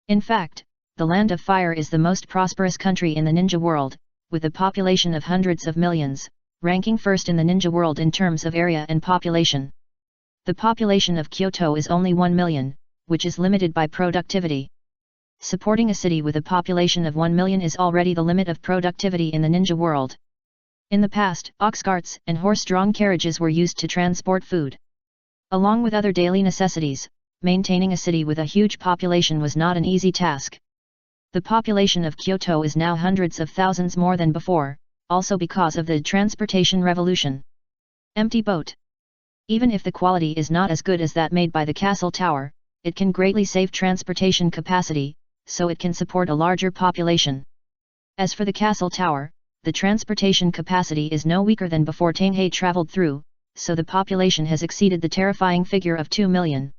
In fact, the Land of Fire is the most prosperous country in the ninja world, with a population of hundreds of millions, ranking first in the ninja world in terms of area and population. The population of Kyoto is only 1 million, which is limited by productivity. Supporting a city with a population of 1 million is already the limit of productivity in the ninja world. In the past, ox carts and horse-drawn carriages were used to transport food. Along with other daily necessities, maintaining a city with a huge population was not an easy task. The population of Kyoto is now hundreds of thousands more than before, also because of the transportation revolution. Empty boat. Even if the quality is not as good as that made by the castle tower, it can greatly save transportation capacity, so it can support a larger population. As for the castle tower, the transportation capacity is no weaker than before Tanhei traveled through, so the population has exceeded the terrifying figure of 2 million.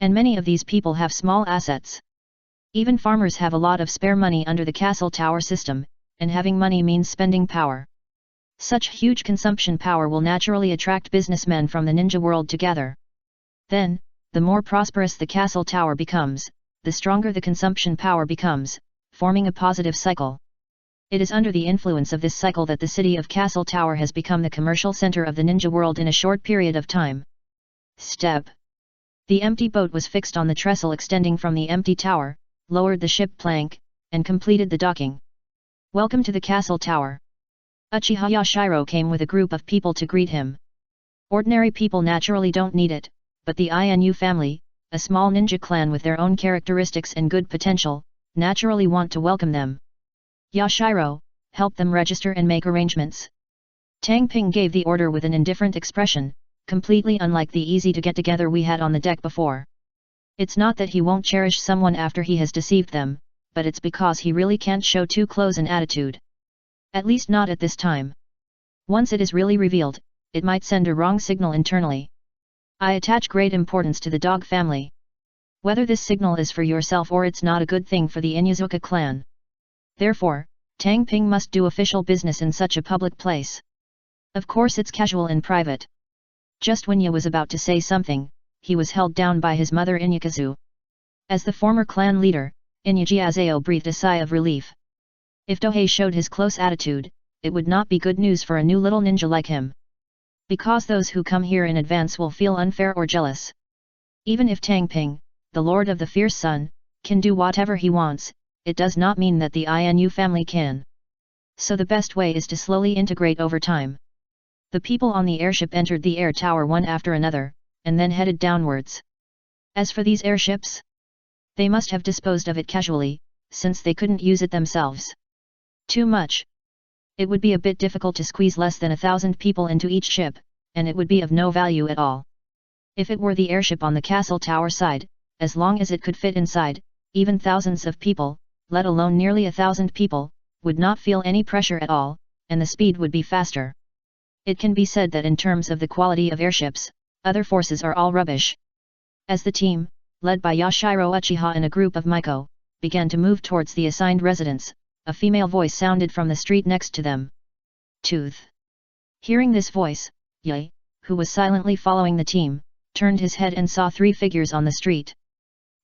And many of these people have small assets. Even farmers have a lot of spare money under the castle tower system, and having money means spending power. Such huge consumption power will naturally attract businessmen from the ninja world together. Then, the more prosperous the castle tower becomes, the stronger the consumption power becomes, forming a positive cycle. It is under the influence of this cycle that the city of Castle Tower has become the commercial center of the ninja world in a short period of time. Step. The empty boat was fixed on the trestle extending from the empty tower, lowered the ship plank, and completed the docking. Welcome to the Castle Tower. Uchiha Yashiro came with a group of people to greet him. Ordinary people naturally don't need it, but the Inu family, a small ninja clan with their own characteristics and good potential, naturally want to welcome them. Yashiro, help them register and make arrangements. Tang Ping gave the order with an indifferent expression, completely unlike the easy to get together we had on the deck before. It's not that he won't cherish someone after he has deceived them, but it's because he really can't show too close an attitude. At least not at this time. Once it is really revealed, it might send a wrong signal internally. I attach great importance to the dog family. Whether this signal is for yourself or it's not a good thing for the Inuzuka clan. Therefore, Tang Ping must do official business in such a public place. Of course it's casual in private. Just when Yu was about to say something, he was held down by his mother Inukazu. As the former clan leader, Inujiazeo breathed a sigh of relief. If Dohei showed his close attitude, it would not be good news for a new little ninja like him. Because those who come here in advance will feel unfair or jealous. Even if Tang Ping, the Lord of the Fierce Sun, can do whatever he wants, it does not mean that the Inu family can. So the best way is to slowly integrate over time. The people on the airship entered the air tower one after another, and then headed downwards. As for these airships, they must have disposed of it casually, since they couldn't use it themselves. Too much. It would be a bit difficult to squeeze less than 1,000 people into each ship, and it would be of no value at all. If it were the airship on the castle tower side, as long as it could fit inside, even thousands of people, let alone nearly 1,000 people, would not feel any pressure at all, and the speed would be faster. It can be said that in terms of the quality of airships, other forces are all rubbish. As the team, led by Yashiro Uchiha and a group of Miko, began to move towards the assigned residence, a female voice sounded from the street next to them. Tooth. Hearing this voice, Ye, who was silently following the team, turned his head and saw 3 figures on the street.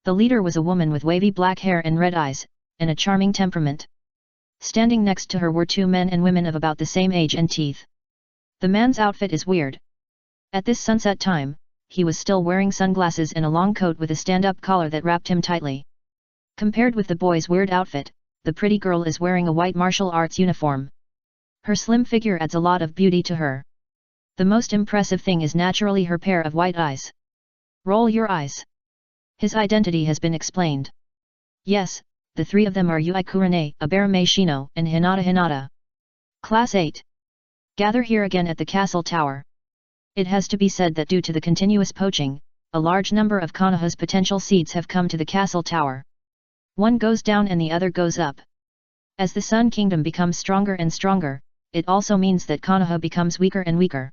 The leader was a woman with wavy black hair and red eyes, and a charming temperament. Standing next to her were 2 men and women of about the same age and teeth. The man's outfit is weird. At this sunset time, he was still wearing sunglasses and a long coat with a stand-up collar that wrapped him tightly. Compared with the boy's weird outfit, the pretty girl is wearing a white martial arts uniform. Her slim figure adds a lot of beauty to her. The most impressive thing is naturally her pair of white eyes. Roll your eyes. His identity has been explained. Yes, the 3 of them are Yui Kurane, Abarame Shino, and Hinata. Class 8. Gather here again at the castle tower. It has to be said that due to the continuous poaching, a large number of Konoha's potential seeds have come to the castle tower. One goes down and the other goes up. As the Sun Kingdom becomes stronger and stronger, it also means that Konoha becomes weaker and weaker.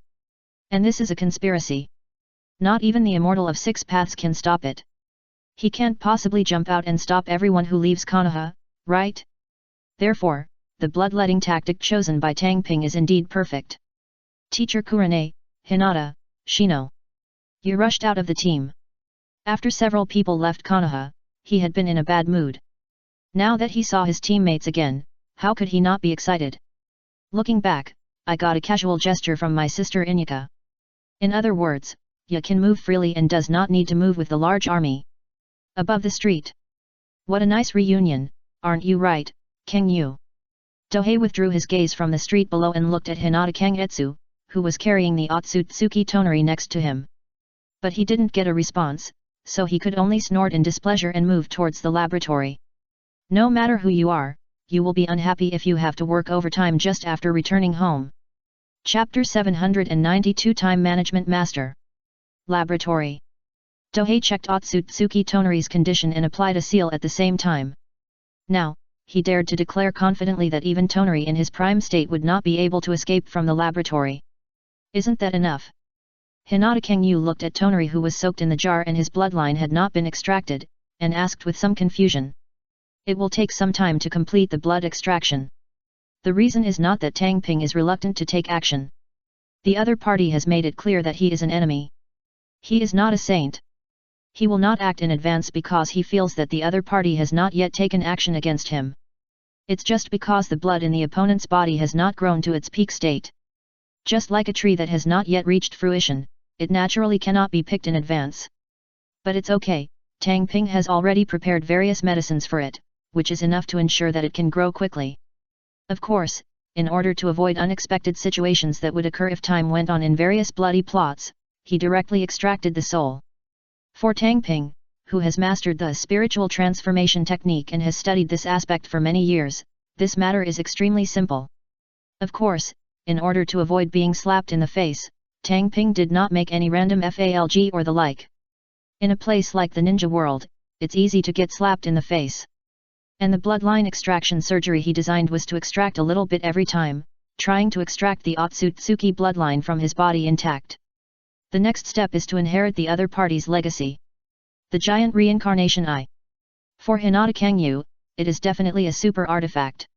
And this is a conspiracy. Not even the Immortal of 6 Paths can stop it. He can't possibly jump out and stop everyone who leaves Konoha, right? Therefore, the bloodletting tactic chosen by Tang Ping is indeed perfect. Teacher Kurane, Hinata, Shino. You rushed out of the team. After several people left Konoha, he had been in a bad mood. Now that he saw his teammates again, how could he not be excited? Looking back, I got a casual gesture from my sister Inuka. In other words, Ya can move freely and does not need to move with the large army. Above the street. What a nice reunion, aren't you right, Kang Yu? Dohei withdrew his gaze from the street below and looked at Hinata Kangetsu, who was carrying the Otsutsuki tonari next to him. But he didn't get a response, so he could only snort in displeasure and move towards the laboratory. No matter who you are, you will be unhappy if you have to work overtime just after returning home. Chapter 792 Time Management Master. Laboratory. Dohei checked Otsutsuki Tonari's condition and applied a seal at the same time. Now, he dared to declare confidently that even Tonari in his prime state would not be able to escape from the laboratory. Isn't that enough? Hinata Kangyu looked at Tonari, who was soaked in the jar and his bloodline had not been extracted, and asked with some confusion. It will take some time to complete the blood extraction. The reason is not that Tang Ping is reluctant to take action. The other party has made it clear that he is an enemy. He is not a saint. He will not act in advance because he feels that the other party has not yet taken action against him. It's just because the blood in the opponent's body has not grown to its peak state. Just like a tree that has not yet reached fruition, it naturally cannot be picked in advance. But it's okay, Tang Ping has already prepared various medicines for it, which is enough to ensure that it can grow quickly. Of course, in order to avoid unexpected situations that would occur if time went on in various bloody plots, he directly extracted the soul. For Tang Ping, who has mastered the spiritual transformation technique and has studied this aspect for many years, this matter is extremely simple. Of course, in order to avoid being slapped in the face, Tang Ping did not make any random FALG or the like. In a place like the ninja world, it's easy to get slapped in the face. And the bloodline extraction surgery he designed was to extract a little bit every time, trying to extract the Otsutsuki bloodline from his body intact. The next step is to inherit the other party's legacy. The giant reincarnation eye. For Hinata Kangyu, it is definitely a super artifact.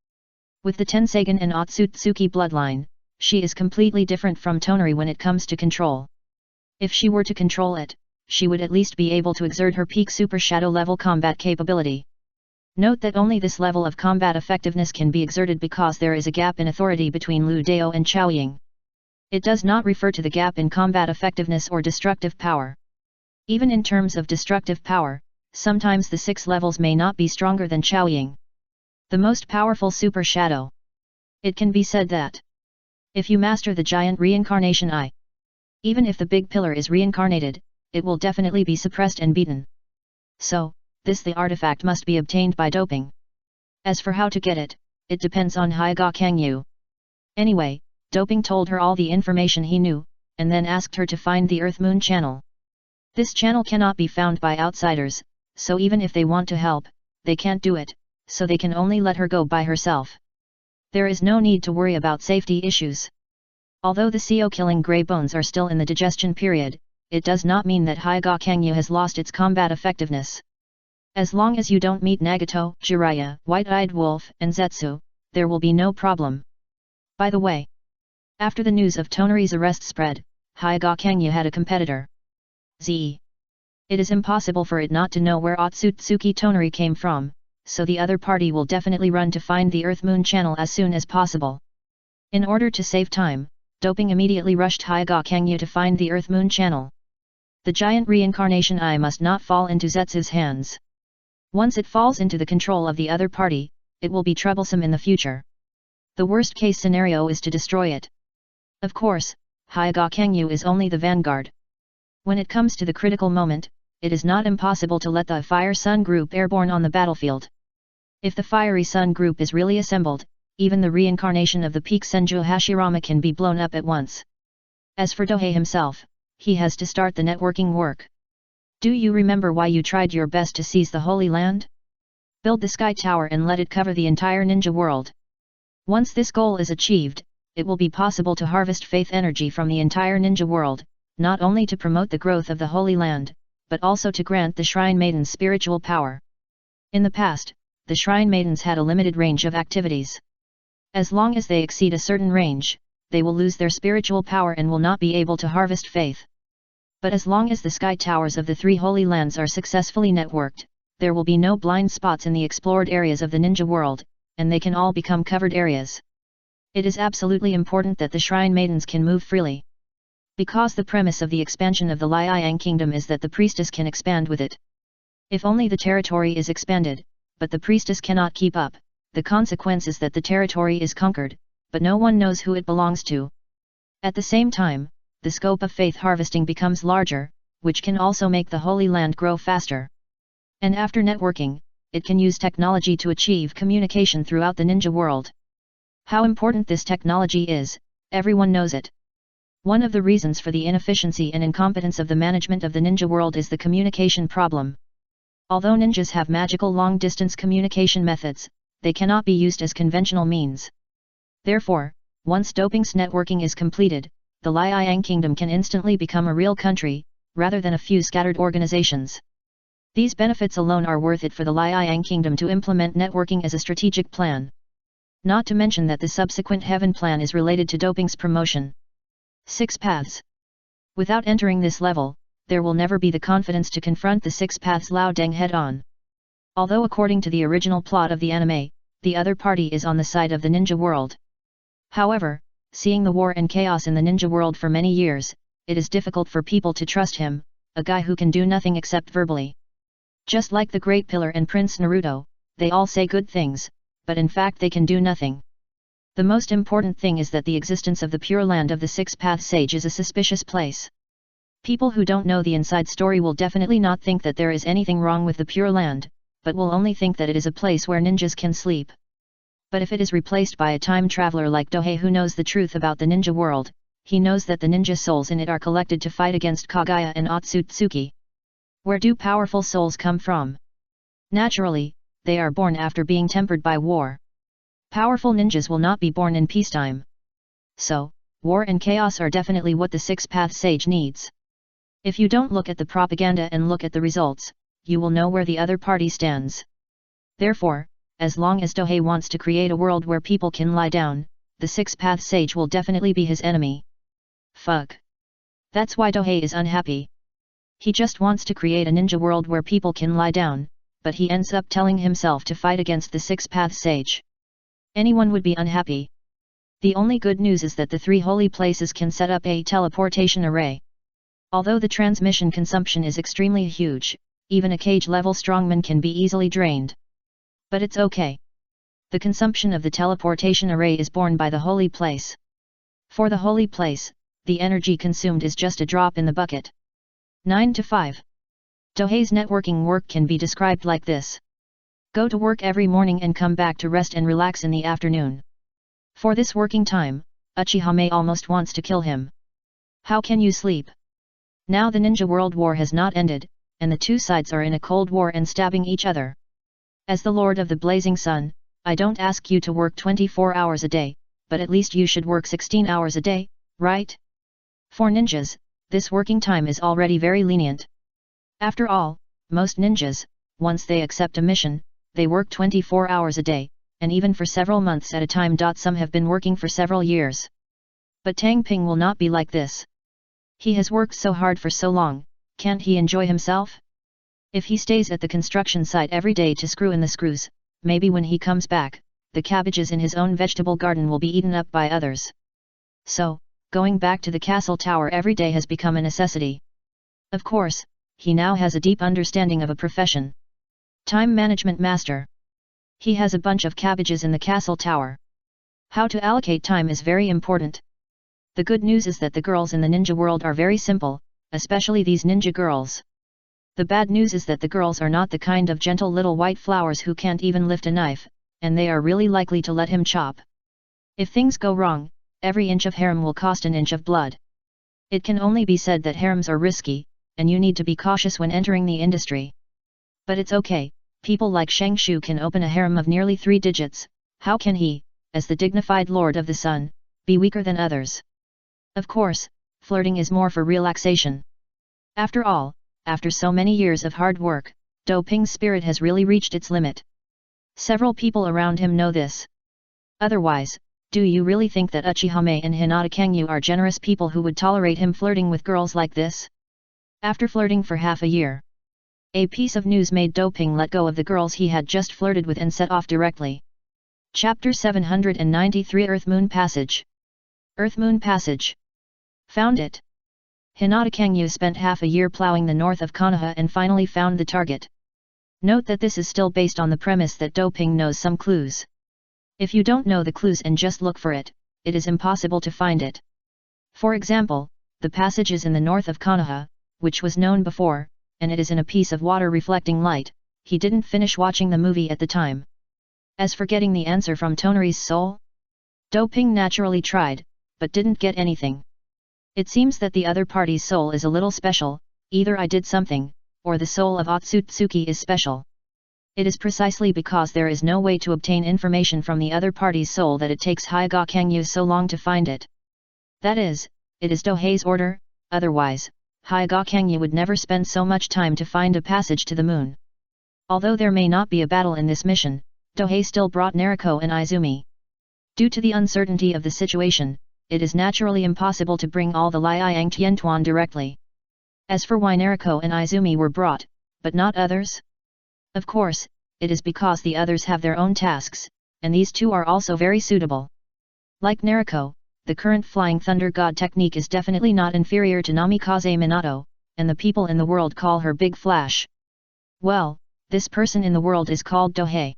With the Tensagen and Otsutsuki bloodline, she is completely different from Tonari when it comes to control. If she were to control it, she would at least be able to exert her peak super shadow level combat capability. Note that only this level of combat effectiveness can be exerted because there is a gap in authority between Lu Dao and Chao Ying. It does not refer to the gap in combat effectiveness or destructive power. Even in terms of destructive power, sometimes the 6 levels may not be stronger than Chao Ying, the most powerful super shadow. It can be said that if you master the giant reincarnation eye, even if the big pillar is reincarnated, it will definitely be suppressed and beaten. So, the artifact must be obtained by doping. As for how to get it, it depends on Hyaga Kangyu. Anyway, doping told her all the information he knew, and then asked her to find the Earth-Moon channel. This channel cannot be found by outsiders, so even if they want to help, they can't do it, so they can only let her go by herself. There is no need to worry about safety issues. Although the CO killing grey bones are still in the digestion period, it does not mean that Hyaga Kangyu has lost its combat effectiveness. As long as you don't meet Nagato, Jiraiya, White-Eyed Wolf, and Zetsu, there will be no problem. By the way, after the news of Tonari's arrest spread, Hyaga Kangyu had a competitor. It is impossible for it not to know where Otsutsuki Tonari came from, so the other party will definitely run to find the Earth-Moon channel as soon as possible. In order to save time, doping immediately rushed Hyaga Kangyu to find the Earth-Moon channel. The giant reincarnation eye must not fall into Zetsu's hands. Once it falls into the control of the other party, it will be troublesome in the future. The worst case scenario is to destroy it. Of course, Hyaga Kangyu is only the vanguard. When it comes to the critical moment, it is not impossible to let the Fire Sun group airborne on the battlefield. If the Fiery Sun group is really assembled, even the reincarnation of the peak Senju Hashirama can be blown up at once. As for Dohei himself, he has to start the networking work. Do you remember why you tried your best to seize the Holy Land? Build the Sky Tower and let it cover the entire ninja world. Once this goal is achieved, it will be possible to harvest faith energy from the entire ninja world, not only to promote the growth of the Holy Land, but also to grant the Shrine Maidens spiritual power. In the past, the Shrine Maidens had a limited range of activities. As long as they exceed a certain range, they will lose their spiritual power and will not be able to harvest faith. But as long as the Sky Towers of the 3 Holy Lands are successfully networked, there will be no blind spots in the explored areas of the ninja world, and they can all become covered areas. It is absolutely important that the Shrine Maidens can move freely. Because the premise of the expansion of the Liang Kingdom is that the priestess can expand with it. If only the territory is expanded, but the priestess cannot keep up, the consequence is that the territory is conquered, but no one knows who it belongs to. At the same time, the scope of faith harvesting becomes larger, which can also make the Holy Land grow faster. And after networking, it can use technology to achieve communication throughout the ninja world. How important this technology is, everyone knows it. One of the reasons for the inefficiency and incompetence of the management of the ninja world is the communication problem. Although ninjas have magical long-distance communication methods, they cannot be used as conventional means. Therefore, once doping's networking is completed, the Liang Kingdom can instantly become a real country, rather than a few scattered organizations. These benefits alone are worth it for the Liang Kingdom to implement networking as a strategic plan. Not to mention that the subsequent Heaven Plan is related to doping's promotion. 6 paths. Without entering this level, there will never be the confidence to confront the 6 paths Lao Deng head-on. Although according to the original plot of the anime, the other party is on the side of the ninja world. However, seeing the war and chaos in the ninja world for many years, it is difficult for people to trust him, a guy who can do nothing except verbally. Just like the Great Pillar and Prince Naruto, they all say good things, but in fact they can do nothing. The most important thing is that the existence of the Pure Land of the Six Paths Sage is a suspicious place. People who don't know the inside story will definitely not think that there is anything wrong with the Pure Land, but will only think that it is a place where ninjas can sleep. But if it is replaced by a time traveler like Dohei who knows the truth about the ninja world, he knows that the ninja souls in it are collected to fight against Kaguya and Otsutsuki. Where do powerful souls come from? Naturally, they are born after being tempered by war. Powerful ninjas will not be born in peacetime. So, war and chaos are definitely what the Six Paths Sage needs. If you don't look at the propaganda and look at the results, you will know where the other party stands. Therefore, as long as Dohei wants to create a world where people can lie down, the Six Paths Sage will definitely be his enemy. Fuck. That's why Dohei is unhappy. He just wants to create a ninja world where people can lie down, but he ends up telling himself to fight against the Six Paths Sage. Anyone would be unhappy. The only good news is that the three holy places can set up a teleportation array. Although the transmission consumption is extremely huge, even a cage-level strongman can be easily drained. But it's okay. The consumption of the teleportation array is borne by the holy place. For the holy place, the energy consumed is just a drop in the bucket. 9 to 5. Dohei's networking work can be described like this. Go to work every morning and come back to rest and relax in the afternoon. For this working time, Uchiha almost wants to kill him. How can you sleep? Now the Ninja World War has not ended, and the two sides are in a cold war and stabbing each other. As the Lord of the Blazing Sun, I don't ask you to work 24 hours a day, but at least you should work 16 hours a day, right? For ninjas, this working time is already very lenient. After all, most ninjas, once they accept a mission, they work 24 hours a day, and even for several months at a time. Some have been working for several years. But Tang Ping will not be like this. He has worked so hard for so long, can't he enjoy himself? If he stays at the construction site every day to screw in the screws, maybe when he comes back, the cabbages in his own vegetable garden will be eaten up by others. So, going back to the castle tower every day has become a necessity. Of course, he now has a deep understanding of a profession. Time management master. He has a bunch of cabbages in the castle tower. How to allocate time is very important. The good news is that the girls in the ninja world are very simple, especially these ninja girls. The bad news is that the girls are not the kind of gentle little white flowers who can't even lift a knife, and they are really likely to let him chop. If things go wrong, every inch of harem will cost an inch of blood. It can only be said that harems are risky, and you need to be cautious when entering the industry. But it's okay, people like Shang Shu can open a harem of nearly 3 digits, how can he, as the dignified Lord of the Sun, be weaker than others? Of course, flirting is more for relaxation. After all, after so many years of hard work, Do Ping's spirit has really reached its limit. Several people around him know this. Otherwise, do you really think that Uchiha and Hinata Kangyu are generous people who would tolerate him flirting with girls like this? After flirting for half a year, a piece of news made Do Ping let go of the girls he had just flirted with and set off directly. Chapter 793 Earth Moon Passage. Earth Moon Passage. Found it. Hinata Kangyu spent half a year plowing the north of Konoha and finally found the target. Note that this is still based on the premise that Do Ping knows some clues. If you don't know the clues and just look for it, it is impossible to find it. For example, the passage is in the north of Konoha, which was known before, and it is in a piece of water reflecting light. He didn't finish watching the movie at the time. As for getting the answer from Tonari's soul, Do Ping naturally tried, but didn't get anything. It seems that the other party's soul is a little special, either I did something, or the soul of Otsutsuki is special. It is precisely because there is no way to obtain information from the other party's soul that it takes Hyaga Kangyu so long to find it. That is, it is Dohei's order, otherwise, Hyaga Kangyu would never spend so much time to find a passage to the moon. Although there may not be a battle in this mission, Dohei still brought Nariko and Izumi. Due to the uncertainty of the situation, it is naturally impossible to bring all the Liang Tiantuan directly. As for why Nariko and Izumi were brought, but not others? Of course, it is because the others have their own tasks, and these two are also very suitable. Like Naruko, the current Flying Thunder God technique is definitely not inferior to Namikaze Minato, and the people in the world call her Big Flash. Well, this person in the world is called Dohei.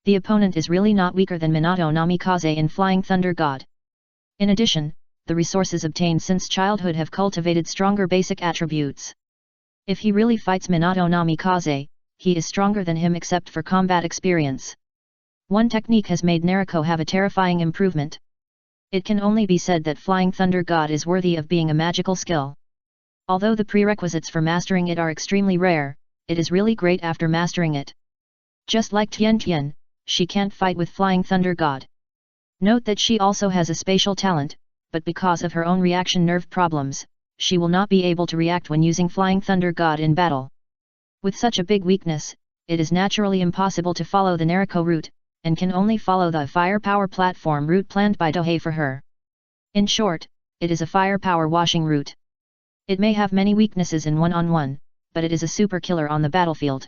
The opponent is really not weaker than Minato Namikaze in Flying Thunder God. In addition, the resources obtained since childhood have cultivated stronger basic attributes. If he really fights Minato Namikaze, he is stronger than him except for combat experience. One technique has made Naruko have a terrifying improvement. It can only be said that Flying Thunder God is worthy of being a magical skill. Although the prerequisites for mastering it are extremely rare, it is really great after mastering it. Just like Tian, she can't fight with Flying Thunder God. Note that she also has a spatial talent, but because of her own reaction nerve problems, she will not be able to react when using Flying Thunder God in battle. With such a big weakness, it is naturally impossible to follow the Naruko route, and can only follow the firepower platform route planned by Dohei for her. In short, it is a firepower washing route. It may have many weaknesses in one-on-one, but it is a super killer on the battlefield.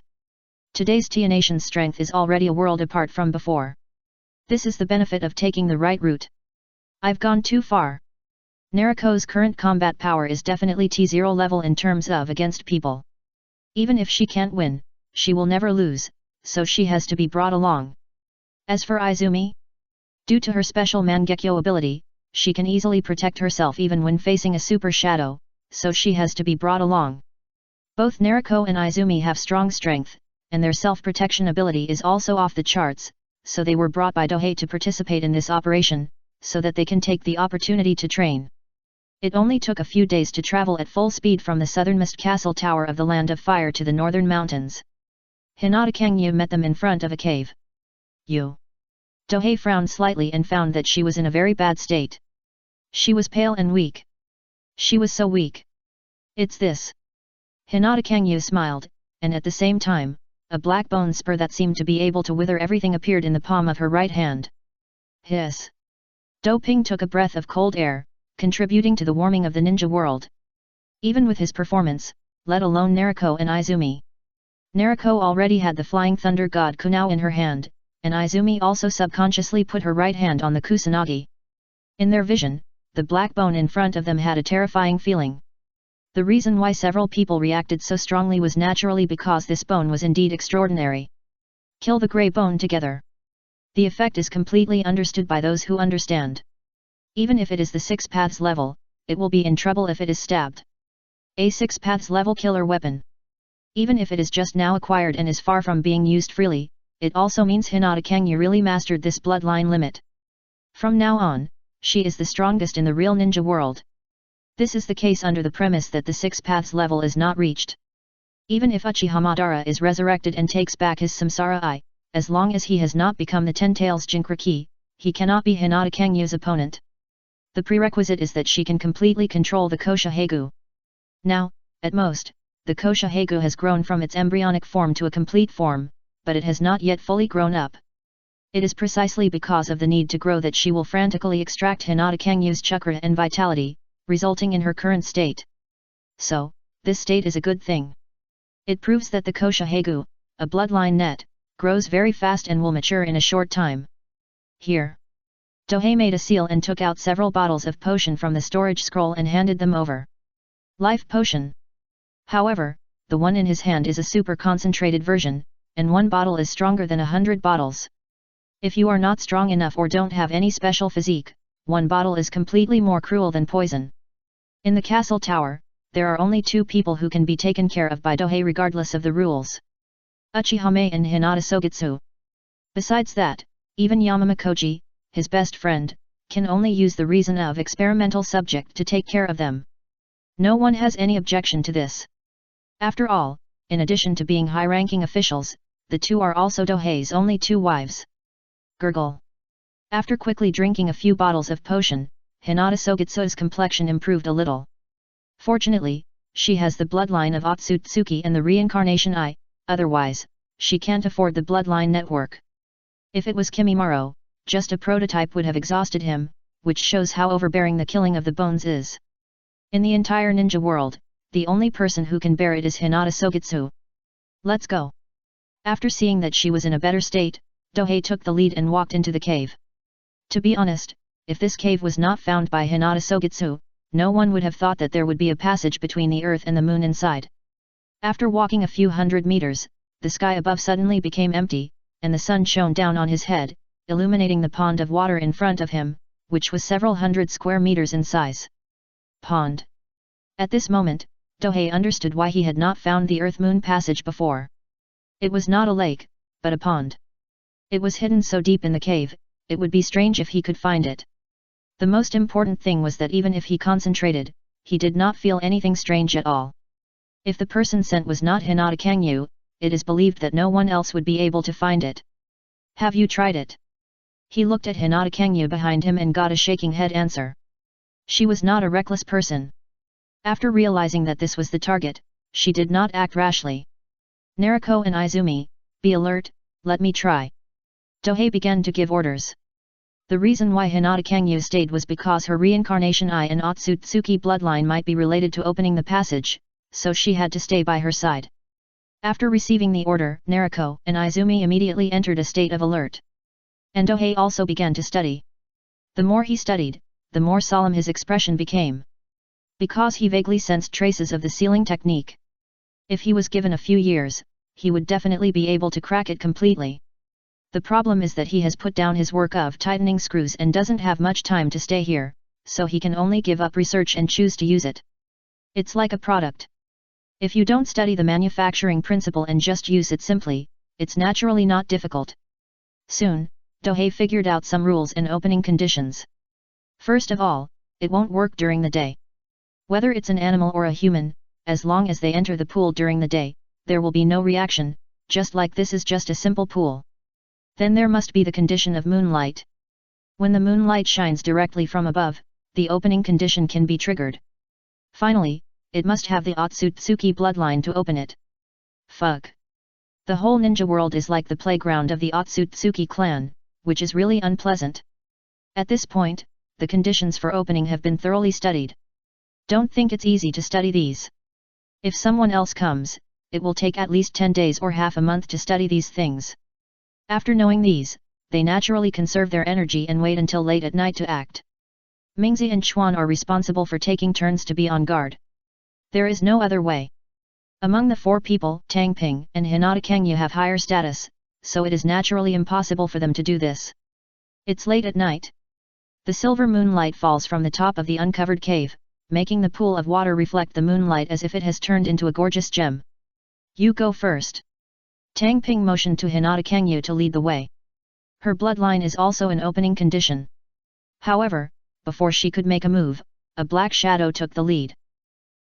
Today's Tianation's strength is already a world apart from before. This is the benefit of taking the right route. I've gone too far. Naruko's current combat power is definitely T0 level in terms of against people. Even if she can't win, she will never lose, so she has to be brought along. As for Izumi, due to her special Mangekyo ability, she can easily protect herself even when facing a super shadow, so she has to be brought along. Both Naruko and Izumi have strong strength, and their self-protection ability is also off the charts, so they were brought by Dohei to participate in this operation, so that they can take the opportunity to train. It only took a few days to travel at full speed from the southernmost castle tower of the Land of Fire to the northern mountains. Hinata Kangyu met them in front of a cave. You. Dohei frowned slightly and found that she was in a very bad state. She was pale and weak. She was so weak. It's this. Hinata Kangyu smiled, and at the same time, a black bone spur that seemed to be able to wither everything appeared in the palm of her right hand. Hiss. Doping took a breath of cold air, contributing to the warming of the ninja world. Even with his performance, let alone Naruko and Izumi. Naruko already had the Flying Thunder God Kunao in her hand, and Izumi also subconsciously put her right hand on the Kusanagi. In their vision, the black bone in front of them had a terrifying feeling. The reason why several people reacted so strongly was naturally because this bone was indeed extraordinary. Kill the grey bone together. The effect is completely understood by those who understand. Even if it is the 6 paths level, it will be in trouble if it is stabbed. A 6 paths level killer weapon. Even if it is just now acquired and is far from being used freely, it also means Hinata Kangyu really mastered this bloodline limit. From now on, she is the strongest in the real ninja world. This is the case under the premise that the 6 paths level is not reached. Even if Uchiha Madara is resurrected and takes back his Samsara Eye, as long as he has not become the Ten Tails Jinchuriki, he cannot be Hinata Kangyu's opponent. The prerequisite is that she can completely control the Koshahegu. Now, at most, the Koshahegu has grown from its embryonic form to a complete form, but it has not yet fully grown up. It is precisely because of the need to grow that she will frantically extract Hinata Kangyu's chakra and vitality, resulting in her current state. So, this state is a good thing. It proves that the Koshahegu, a bloodline net, grows very fast and will mature in a short time. Here. Dohei made a seal and took out several bottles of potion from the storage scroll and handed them over. Life potion. However, the one in his hand is a super concentrated version, and one bottle is stronger than 100 bottles. If you are not strong enough or don't have any special physique, one bottle is completely more cruel than poison. In the castle tower, there are only 2 people who can be taken care of by Dohei regardless of the rules. Uchihame and Hinata Sogitsu. Besides that, even Yamamakoji, his best friend, can only use the reason of experimental subject to take care of them. No one has any objection to this. After all, in addition to being high-ranking officials, the 2 are also Dohei's only 2 wives. Gurgle. After quickly drinking a few bottles of potion, Hinata Sogitsu's complexion improved a little. Fortunately, she has the bloodline of Otsutsuki and the reincarnation eye, otherwise, she can't afford the bloodline network. If it was Kimimaro, just a prototype would have exhausted him, which shows how overbearing the killing of the bones is. In the entire ninja world, the only person who can bear it is Hinata Sogitsu. Let's go. After seeing that she was in a better state, Dohei took the lead and walked into the cave. To be honest, if this cave was not found by Hinata Sogetsu, no one would have thought that there would be a passage between the earth and the moon inside. After walking a few hundred meters, the sky above suddenly became empty, and the sun shone down on his head, illuminating the pond of water in front of him, which was several hundred square meters in size. Pond. At this moment, Dohei understood why he had not found the Earth-Moon passage before. It was not a lake, but a pond. It was hidden so deep in the cave, it would be strange if he could find it. The most important thing was that even if he concentrated, he did not feel anything strange at all. If the person sent was not Hinata Kangyu, it is believed that no one else would be able to find it. Have you tried it? He looked at Hinata Kangyu behind him and got a shaking head answer. She was not a reckless person. After realizing that this was the target, she did not act rashly. Nariko and Izumi, be alert, let me try. Dohei began to give orders. The reason why Hinata Kangyu stayed was because her reincarnation eye and Otsutsuki bloodline might be related to opening the passage, so she had to stay by her side. After receiving the order, Nariko and Izumi immediately entered a state of alert. And Dohei also began to study. The more he studied, the more solemn his expression became. Because he vaguely sensed traces of the sealing technique. If he was given a few years, he would definitely be able to crack it completely. The problem is that he has put down his work of tightening screws and doesn't have much time to stay here, so he can only give up research and choose to use it. It's like a product. If you don't study the manufacturing principle and just use it simply, it's naturally not difficult. Soon, Dohei figured out some rules and opening conditions. First of all, it won't work during the day. Whether it's an animal or a human, as long as they enter the pool during the day, there will be no reaction, just like this is just a simple pool. Then there must be the condition of moonlight. When the moonlight shines directly from above, the opening condition can be triggered. Finally, it must have the Otsutsuki bloodline to open it. Fuck. The whole ninja world is like the playground of the Otsutsuki clan, which is really unpleasant. At this point, the conditions for opening have been thoroughly studied. Don't think it's easy to study these. If someone else comes, it will take at least 10 days or half a month to study these things. After knowing these, they naturally conserve their energy and wait until late at night to act. Mingzi and Chuan are responsible for taking turns to be on guard. There is no other way. Among the four people, Tang Ping and Hinata Kangyu have higher status, so it is naturally impossible for them to do this. It's late at night. The silver moonlight falls from the top of the uncovered cave, making the pool of water reflect the moonlight as if it has turned into a gorgeous gem. You go first. Tang Ping motioned to Hinata Kangyu to lead the way. Her bloodline is also an opening condition. However, before she could make a move, a black shadow took the lead.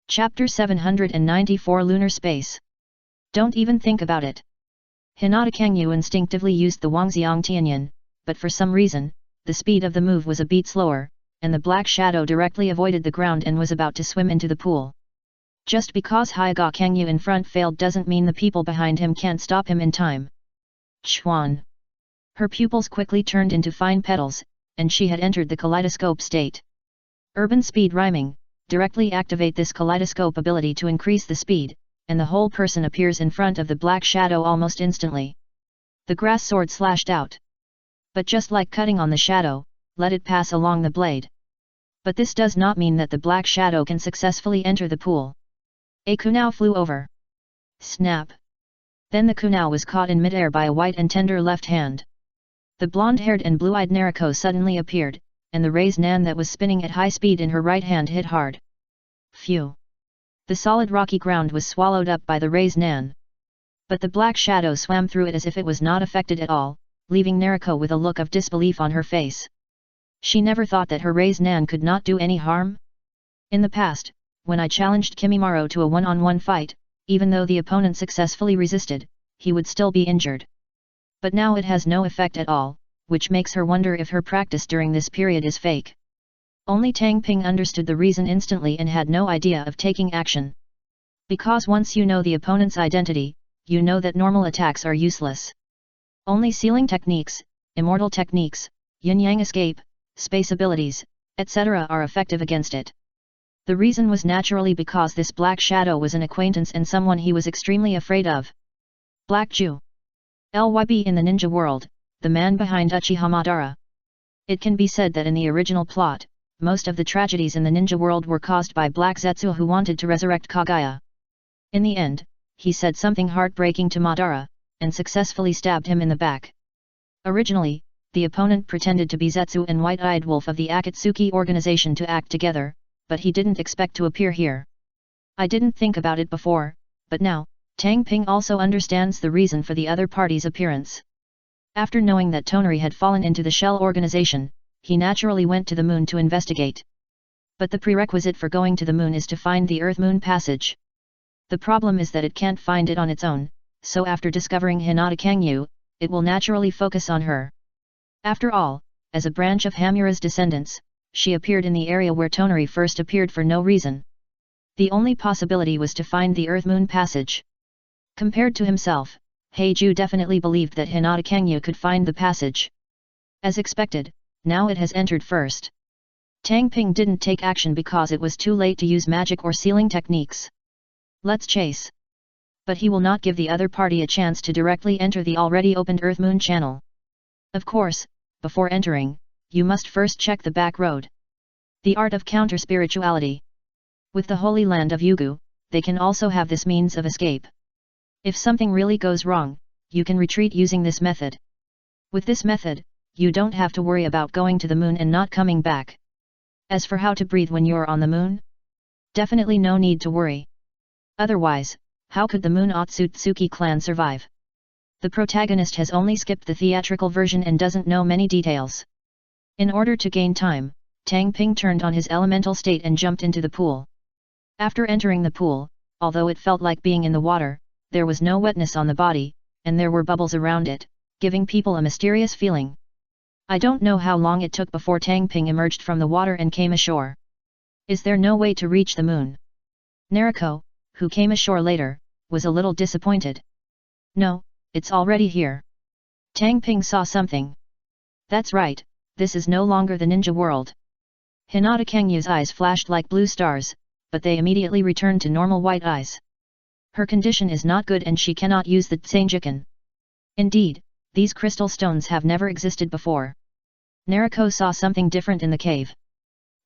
Chapter 794 Lunar Space. Don't even think about it. Hinata Kangyu instinctively used the Wangxiang Tianyan, but for some reason, the speed of the move was a beat slower, and the black shadow directly avoided the ground and was about to swim into the pool. Just because Hyaga Kangyu in front failed doesn't mean the people behind him can't stop him in time. Chuan. Her pupils quickly turned into fine petals, and she had entered the kaleidoscope state. Urban speed rhyming, directly activate this kaleidoscope ability to increase the speed, and the whole person appears in front of the black shadow almost instantly. The grass sword slashed out. But just like cutting on the shadow, let it pass along the blade. But this does not mean that the black shadow can successfully enter the pool. A kunao flew over. Snap. Then the kunao was caught in midair by a white and tender left hand. The blonde-haired and blue-eyed Nariko suddenly appeared, and the raised nan that was spinning at high speed in her right hand hit hard. Phew! The solid rocky ground was swallowed up by the raised nan. But the black shadow swam through it as if it was not affected at all, leaving Nariko with a look of disbelief on her face. She never thought that her raised nan could not do any harm. In the past, when I challenged Kimimaro to a one-on-one fight, even though the opponent successfully resisted, he would still be injured. But now it has no effect at all, which makes her wonder if her practice during this period is fake. Only Tang Ping understood the reason instantly and had no idea of taking action. Because once you know the opponent's identity, you know that normal attacks are useless. Only sealing techniques, immortal techniques, yin-yang escape, space abilities, etc. are effective against it. The reason was naturally because this black shadow was an acquaintance and someone he was extremely afraid of. Black Jew. LYB in the ninja world, the man behind Uchiha Madara. It can be said that in the original plot, most of the tragedies in the ninja world were caused by Black Zetsu who wanted to resurrect Kaguya. In the end, he said something heartbreaking to Madara, and successfully stabbed him in the back. Originally, the opponent pretended to be Zetsu and White-Eyed Wolf of the Akatsuki organization to act together, but he didn't expect to appear here. I didn't think about it before, but now, Tang Ping also understands the reason for the other party's appearance. After knowing that Tonari had fallen into the Shell organization, he naturally went to the moon to investigate. But the prerequisite for going to the moon is to find the Earth-Moon passage. The problem is that it can't find it on its own, so after discovering Hinata Kangyu, it will naturally focus on her. After all, as a branch of Hamura's descendants, she appeared in the area where Tonari first appeared for no reason. The only possibility was to find the Earth-Moon passage. Compared to himself, Heiju definitely believed that Hinata Kangyu could find the passage. As expected, now it has entered first. Tang Ping didn't take action because it was too late to use magic or sealing techniques. Let's chase. But he will not give the other party a chance to directly enter the already opened Earth-Moon channel. Of course, before entering, you must first check the back road. The art of counter-spirituality. With the Holy Land of Yugu, they can also have this means of escape. If something really goes wrong, you can retreat using this method. With this method, you don't have to worry about going to the moon and not coming back. As for how to breathe when you're on the moon? Definitely no need to worry. Otherwise, how could the Moon Otsutsuki clan survive? The protagonist has only skipped the theatrical version and doesn't know many details. In order to gain time, Tang Ping turned on his elemental state and jumped into the pool. After entering the pool, although it felt like being in the water, there was no wetness on the body, and there were bubbles around it, giving people a mysterious feeling. I don't know how long it took before Tang Ping emerged from the water and came ashore. Is there no way to reach the moon? Nariko, who came ashore later, was a little disappointed. No, it's already here. Tang Ping saw something. That's right, this is no longer the ninja world. Hinata Kangyu's eyes flashed like blue stars, but they immediately returned to normal white eyes. Her condition is not good and she cannot use the Tsanjikan. Indeed, these crystal stones have never existed before. Nariko saw something different in the cave.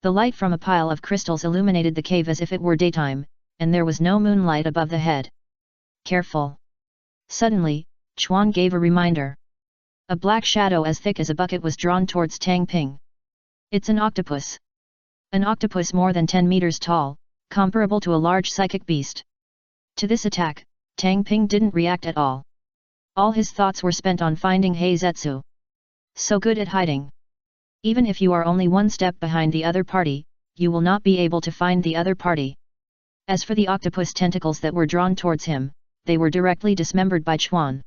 The light from a pile of crystals illuminated the cave as if it were daytime, and there was no moonlight above the head. Careful! Suddenly, Chuan gave a reminder. A black shadow as thick as a bucket was drawn towards Tang Ping. It's an octopus. An octopus more than 10 meters tall, comparable to a large psychic beast. To this attack, Tang Ping didn't react at all. All his thoughts were spent on finding Heizetsu. So good at hiding. Even if you are only one step behind the other party, you will not be able to find the other party. As for the octopus tentacles that were drawn towards him, they were directly dismembered by Chuan.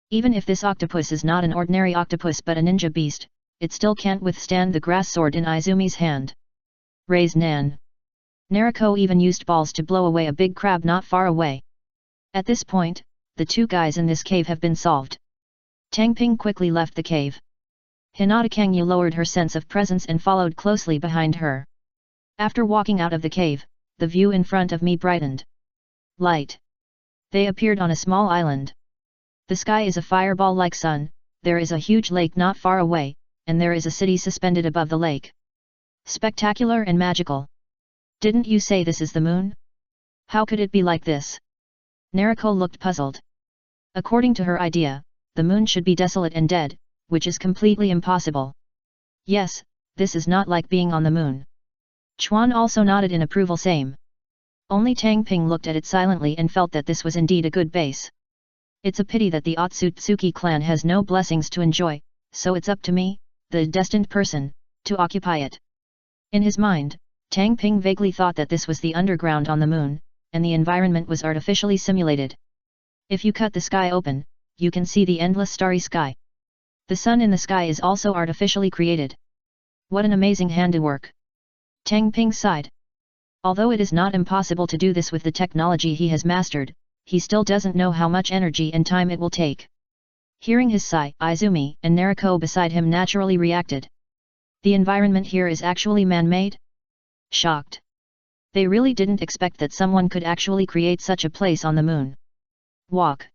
Even if this octopus is not an ordinary octopus but a ninja beast, it still can't withstand the grass sword in Izumi's hand. Raise Nan. Nariko even used balls to blow away a big crab not far away. At this point, the two guys in this cave have been solved. Tang Ping quickly left the cave. Hinata Kangyu lowered her sense of presence and followed closely behind her. After walking out of the cave, the view in front of me brightened. Light. They appeared on a small island. The sky is a fireball-like sun, there is a huge lake not far away, and there is a city suspended above the lake. Spectacular and magical. Didn't you say this is the moon? How could it be like this? Nariko looked puzzled. According to her idea, the moon should be desolate and dead, which is completely impossible. Yes, this is not like being on the moon. Chuan also nodded in approval same. Only Tang Ping looked at it silently and felt that this was indeed a good base. It's a pity that the Otsutsuki clan has no blessings to enjoy, so it's up to me, the destined person, to occupy it. In his mind, Tang Ping vaguely thought that this was the underground on the moon, and the environment was artificially simulated. If you cut the sky open, you can see the endless starry sky. The sun in the sky is also artificially created. What an amazing handiwork! Tang Ping sighed. Although it is not impossible to do this with the technology he has mastered, he still doesn't know how much energy and time it will take. Hearing his sigh, Izumi and Nariko beside him naturally reacted. The environment here is actually man-made? Shocked. They really didn't expect that someone could actually create such a place on the moon. Walk.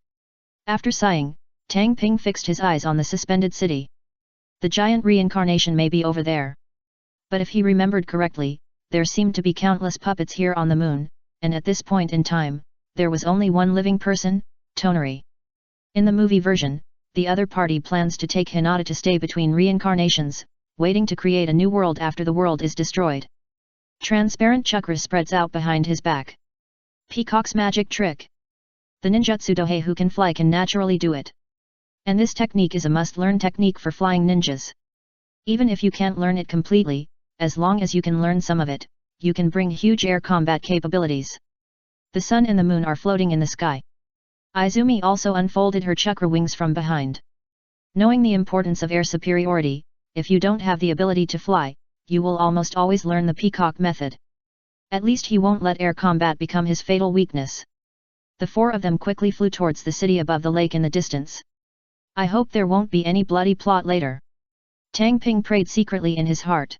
After sighing, Tang Ping fixed his eyes on the suspended city. The giant reincarnation may be over there. But if he remembered correctly, there seemed to be countless puppets here on the moon, and at this point in time, there was only one living person, Toneri. In the movie version, the other party plans to take Hinata to stay between reincarnations, waiting to create a new world after the world is destroyed. Transparent chakra spreads out behind his back. Peacock's magic trick. The ninjutsu Dohei who can fly can naturally do it. And this technique is a must-learn technique for flying ninjas. Even if you can't learn it completely, as long as you can learn some of it, you can bring huge air combat capabilities. The sun and the moon are floating in the sky. Izumi also unfolded her chakra wings from behind. Knowing the importance of air superiority, if you don't have the ability to fly, you will almost always learn the peacock method. At least he won't let air combat become his fatal weakness. The four of them quickly flew towards the city above the lake in the distance. I hope there won't be any bloody plot later. Tang Ping prayed secretly in his heart.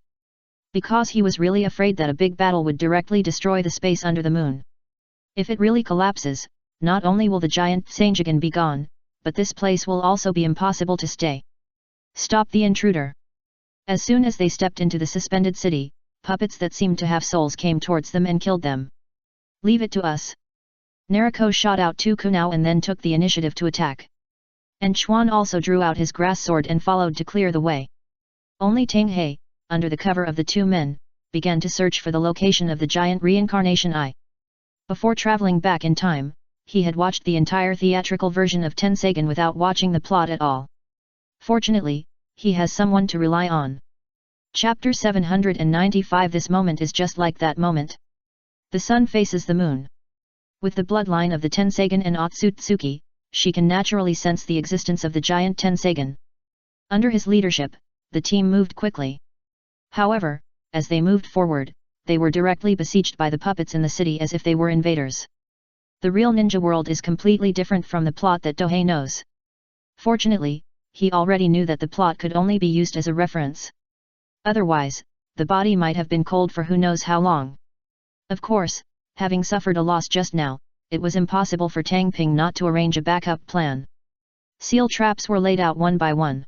Because he was really afraid that a big battle would directly destroy the space under the moon. If it really collapses, not only will the giant Sanjigan be gone, but this place will also be impossible to stay. Stop the intruder. As soon as they stepped into the suspended city, puppets that seemed to have souls came towards them and killed them. Leave it to us. Nariko shot out two kunao and then took the initiative to attack. And Chuan also drew out his grass sword and followed to clear the way. Only Tang He, under the cover of the two men, began to search for the location of the giant reincarnation eye. Before traveling back in time, he had watched the entire theatrical version of Tensagen without watching the plot at all. Fortunately, he has someone to rely on. Chapter 795. This moment is just like that moment. The sun faces the moon. With the bloodline of the Tensagen and Otsutsuki, she can naturally sense the existence of the giant Tensagen. Under his leadership, the team moved quickly. However, as they moved forward, they were directly besieged by the puppets in the city as if they were invaders. The real ninja world is completely different from the plot that Dohei knows. Fortunately, he already knew that the plot could only be used as a reference. Otherwise, the body might have been cold for who knows how long. Of course, having suffered a loss just now, it was impossible for Tang Ping not to arrange a backup plan. Seal traps were laid out one by one.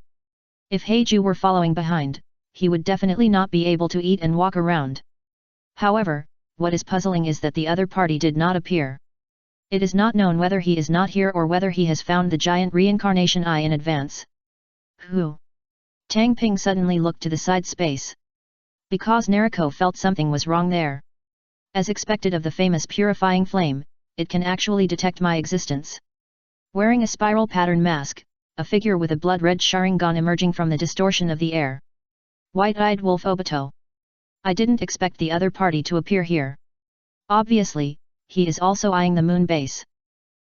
If Heiju were following behind, he would definitely not be able to eat and walk around. However, what is puzzling is that the other party did not appear. It is not known whether he is not here or whether he has found the giant reincarnation eye in advance. Who? Tang Ping suddenly looked to the side space. Because Nariko felt something was wrong there. As expected of the famous purifying flame, it can actually detect my existence. Wearing a spiral pattern mask, a figure with a blood-red Sharingan emerging from the distortion of the air. White-eyed wolf Obito. I didn't expect the other party to appear here. Obviously, he is also eyeing the moon base.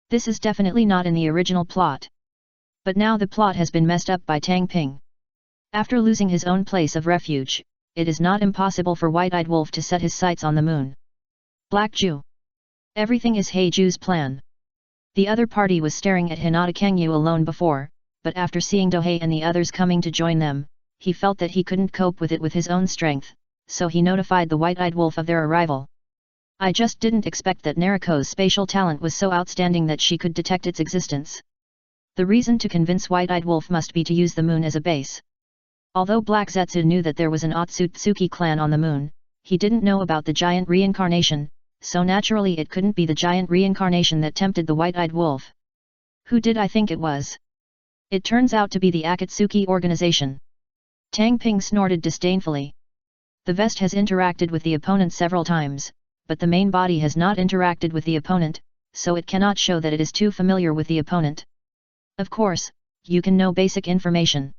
This is definitely not in the original plot. But now the plot has been messed up by Tang Ping. After losing his own place of refuge, it is not impossible for White-eyed Wolf to set his sights on the moon. Black Jew. Everything is Heiju's plan. The other party was staring at Hinata Kangyu alone before, but after seeing Dohei and the others coming to join them, he felt that he couldn't cope with it with his own strength, so he notified the White-eyed Wolf of their arrival. I just didn't expect that Nariko's spatial talent was so outstanding that she could detect its existence. The reason to convince White-eyed Wolf must be to use the moon as a base. Although Black Zetsu knew that there was an Otsutsuki clan on the moon, he didn't know about the giant reincarnation, so naturally it couldn't be the giant reincarnation that tempted the White-eyed Wolf. Who did I think it was? It turns out to be the Akatsuki organization. Tang Ping snorted disdainfully. The vest has interacted with the opponent several times, but the main body has not interacted with the opponent, so it cannot show that it is too familiar with the opponent. Of course, you can know basic information.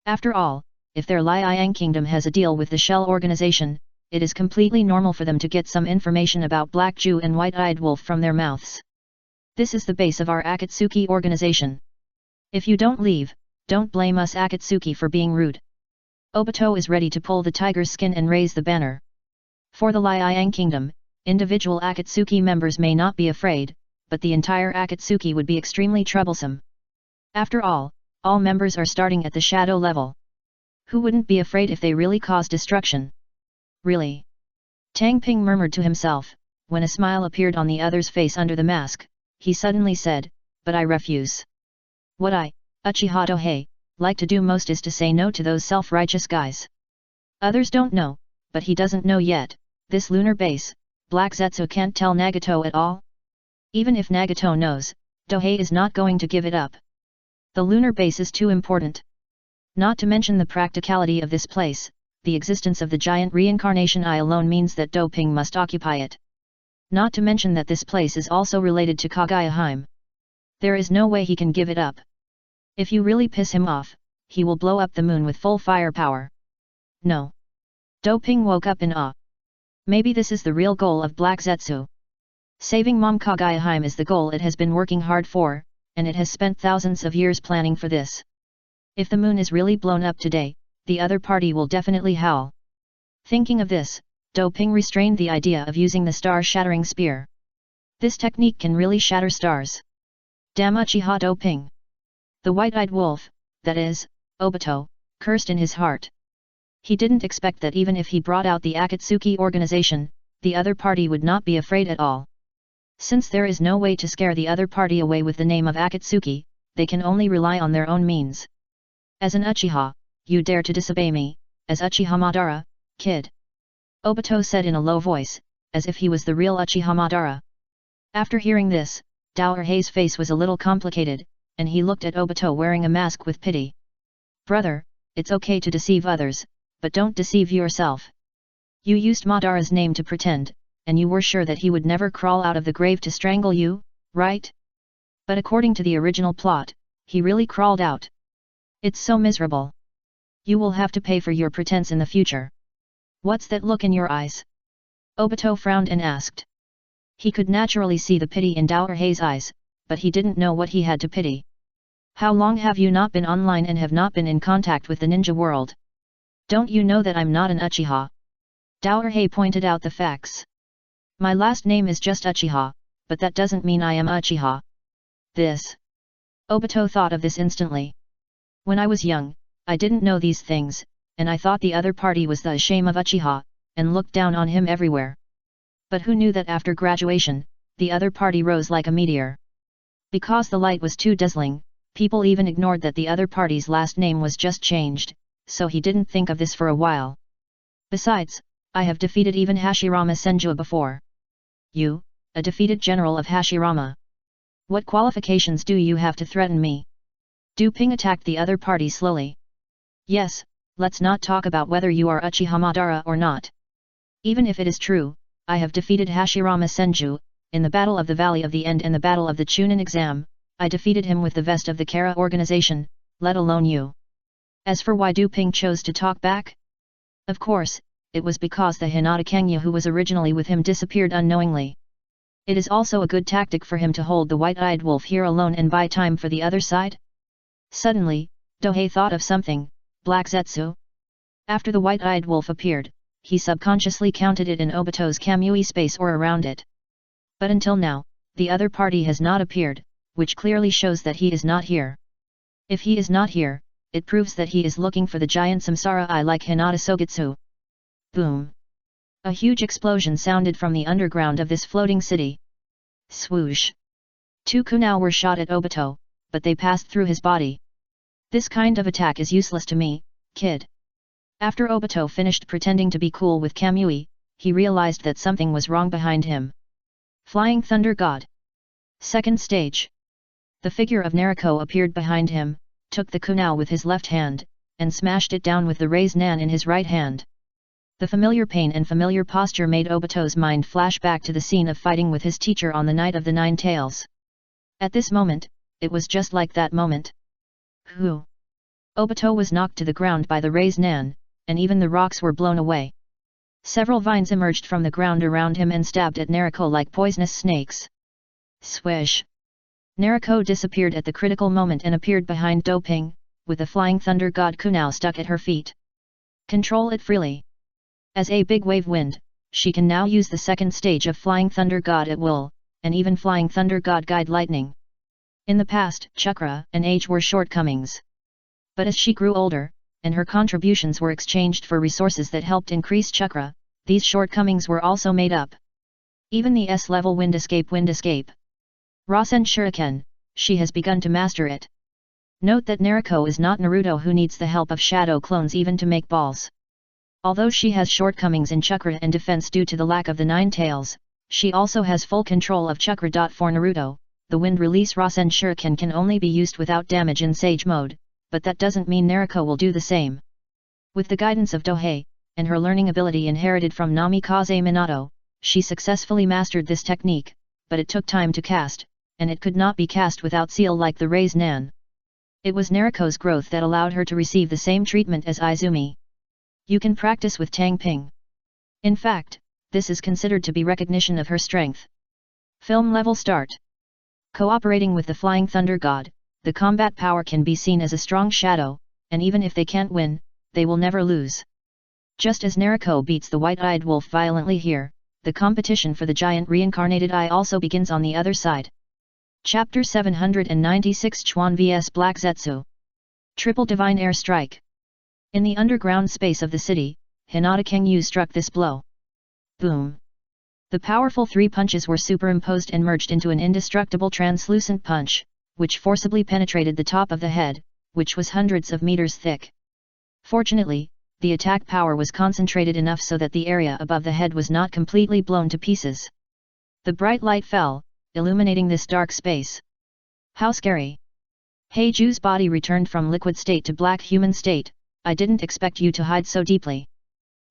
After all, if their Liang Kingdom has a deal with the Shell organization, it is completely normal for them to get some information about Black Jew and White-eyed Wolf from their mouths. This is the base of our Akatsuki organization. If you don't leave, don't blame us Akatsuki for being rude. Obito is ready to pull the tiger's skin and raise the banner. For the Liang Kingdom, individual Akatsuki members may not be afraid, but the entire Akatsuki would be extremely troublesome. After all members are starting at the shadow level. Who wouldn't be afraid if they really cause destruction? Really? Tang Ping murmured to himself. When a smile appeared on the other's face under the mask, he suddenly said, but I refuse. What Uchiha Dohei, like to do most is to say no to those self-righteous guys. Others don't know, but he doesn't know yet, this lunar base, Black Zetsu can't tell Nagato at all? Even if Nagato knows, Dohei is not going to give it up. The lunar base is too important. Not to mention the practicality of this place, the existence of the giant reincarnation eye alone means that Doping must occupy it. Not to mention that this place is also related to Kagayaheim. There is no way he can give it up. If you really piss him off, he will blow up the moon with full firepower. No. Doping woke up in awe. Maybe this is the real goal of Black Zetsu. Saving Mom Kagayaheim is the goal it has been working hard for, and it has spent thousands of years planning for this. If the moon is really blown up today, the other party will definitely howl. Thinking of this, Doping restrained the idea of using the star-shattering spear. This technique can really shatter stars. Damn Uchiha Doping! The white-eyed wolf, that is, Obito, cursed in his heart. He didn't expect that even if he brought out the Akatsuki organization, the other party would not be afraid at all. Since there is no way to scare the other party away with the name of Akatsuki, they can only rely on their own means. As an Uchiha, you dare to disobey me, as Uchiha Madara, kid. Obito said in a low voice, as if he was the real Uchiha Madara. After hearing this, Daohei's face was a little complicated, and he looked at Obito wearing a mask with pity. Brother, it's okay to deceive others, but don't deceive yourself. You used Madara's name to pretend, and you were sure that he would never crawl out of the grave to strangle you, right? But according to the original plot, he really crawled out. It's so miserable. You will have to pay for your pretense in the future. What's that look in your eyes? Obito frowned and asked. He could naturally see the pity in Daohei's eyes, but he didn't know what he had to pity. How long have you not been online and have not been in contact with the ninja world? Don't you know that I'm not an Uchiha? Daohei pointed out the facts. My last name is just Uchiha, but that doesn't mean I am Uchiha. This. Obito thought of this instantly. When I was young, I didn't know these things, and I thought the other party was the shame of Uchiha, and looked down on him everywhere. But who knew that after graduation, the other party rose like a meteor? Because the light was too dazzling, people even ignored that the other party's last name was just changed, so he didn't think of this for a while. Besides, I have defeated even Hashirama Senju before. You, a defeated general of Hashirama. What qualifications do you have to threaten me? Du Ping attacked the other party slowly. Yes, let's not talk about whether you are Uchiha Madara or not. Even if it is true, I have defeated Hashirama Senju, in the Battle of the Valley of the End and the Battle of the Chunin exam, I defeated him with the vest of the Kara organization, let alone you. As for why Du Ping chose to talk back? Of course, it was because the Hinata Kenya who was originally with him disappeared unknowingly. It is also a good tactic for him to hold the white-eyed wolf here alone and buy time for the other side. Suddenly, Dohei thought of something, Black Zetsu. After the white-eyed wolf appeared, he subconsciously counted it in Obito's Kamui space or around it. But until now, the other party has not appeared, which clearly shows that he is not here. If he is not here, it proves that he is looking for the giant Samsara eye like Hinata Sogetsu. Boom! A huge explosion sounded from the underground of this floating city. Swoosh! 2 kunai were shot at Obito, but they passed through his body. This kind of attack is useless to me, kid. After Obito finished pretending to be cool with Kamui, he realized that something was wrong behind him. Flying Thunder God. Second stage. The figure of Naruko appeared behind him, took the kunai with his left hand, and smashed it down with the raised nan in his right hand. The familiar pain and familiar posture made Obito's mind flash back to the scene of fighting with his teacher on the night of the 9 Tails. At this moment, it was just like that moment. Whew! Obito was knocked to the ground by the raised nan, and even the rocks were blown away. Several vines emerged from the ground around him and stabbed at Naruko like poisonous snakes. Swish! Naruko disappeared at the critical moment and appeared behind Doping, with the Flying Thunder God kunai stuck at her feet. Control it freely. As a big wave wind, she can now use the second stage of Flying Thunder God at will, and even Flying Thunder God Guide Lightning. In the past, chakra and age were shortcomings. But as she grew older, and her contributions were exchanged for resources that helped increase chakra, these shortcomings were also made up. Even the S-level Wind Escape. Rasen Shuriken, she has begun to master it. Note that Naruko is not Naruto, who needs the help of shadow clones even to make balls. Although she has shortcomings in chakra and defense due to the lack of the 9 tails, she also has full control of chakra. For Naruto, the wind release Rasen Shuriken can only be used without damage in Sage mode, but that doesn't mean Naruko will do the same. With the guidance of Dohei, and her learning ability inherited from Namikaze Minato, she successfully mastered this technique, but it took time to cast, and it could not be cast without seal like the Raise Nan. It was Naruko's growth that allowed her to receive the same treatment as Izumi. You can practice with Tang Ping. In fact, this is considered to be recognition of her strength. Film level start. Cooperating with the Flying Thunder God, the combat power can be seen as a strong shadow, and even if they can't win, they will never lose. Just as Naruko beats the white-eyed wolf violently here, the competition for the giant reincarnated eye also begins on the other side. Chapter 796 Chuan vs Black Zetsu. Triple Divine Air Strike. In the underground space of the city, Hinata Kengyu struck this blow. Boom! The powerful 3 punches were superimposed and merged into an indestructible translucent punch, which forcibly penetrated the top of the head, which was hundreds of meters thick. Fortunately, the attack power was concentrated enough so that the area above the head was not completely blown to pieces. The bright light fell, illuminating this dark space. How scary! Heiju's body returned from liquid state to black human state. I didn't expect you to hide so deeply.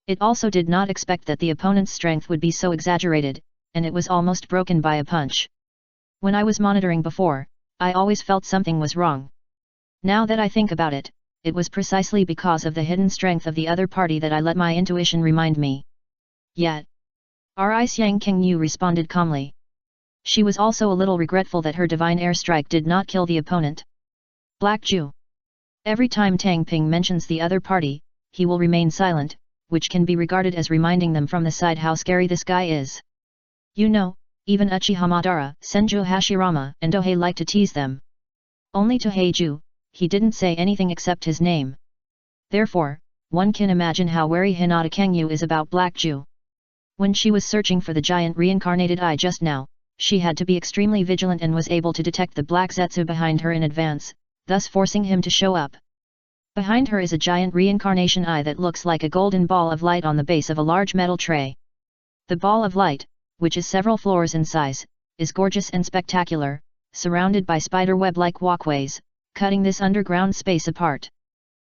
It also did not expect that the opponent's strength would be so exaggerated, and it was almost broken by a punch. When I was monitoring before, I always felt something was wrong. Now that I think about it, it was precisely because of the hidden strength of the other party that I let my intuition remind me. Yet, Yang Kengyu responded calmly. She was also a little regretful that her divine air strike did not kill the opponent. Black Jew. Every time Tang Ping mentions the other party, he will remain silent, which can be regarded as reminding them from the side how scary this guy is. You know, even Uchiha Madara, Senju Hashirama and Dohei like to tease them. Only to Heiju, he didn't say anything except his name. Therefore, one can imagine how wary Hinata Kengyu is about Black Jew. When she was searching for the giant reincarnated eye just now, she had to be extremely vigilant and was able to detect the Black Zetsu behind her in advance, thus forcing him to show up. Behind her is a giant reincarnation eye that looks like a golden ball of light on the base of a large metal tray. The ball of light, which is several floors in size, is gorgeous and spectacular, surrounded by spider web-like walkways, cutting this underground space apart.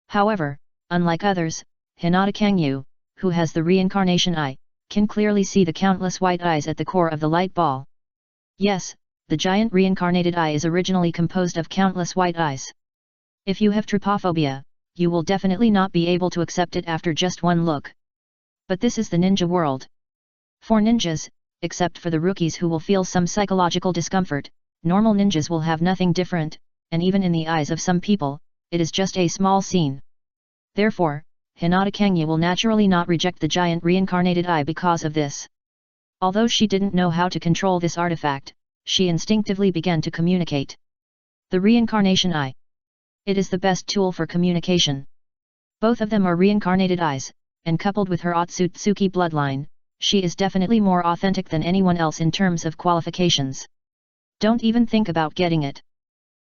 However, unlike others, Hinata Kengyu, who has the reincarnation eye, can clearly see the countless white eyes at the core of the light ball. Yes, the giant reincarnated eye is originally composed of countless white eyes. If you have trypophobia, you will definitely not be able to accept it after just one look. But this is the ninja world. For ninjas, except for the rookies who will feel some psychological discomfort, normal ninjas will have nothing different, and even in the eyes of some people, it is just a small scene. Therefore, Hinata Kengyu will naturally not reject the giant reincarnated eye because of this. Although she didn't know how to control this artifact, she instinctively began to communicate. The reincarnation eye. It is the best tool for communication. Both of them are reincarnated eyes, and coupled with her Otsutsuki bloodline, she is definitely more authentic than anyone else in terms of qualifications. Don't even think about getting it.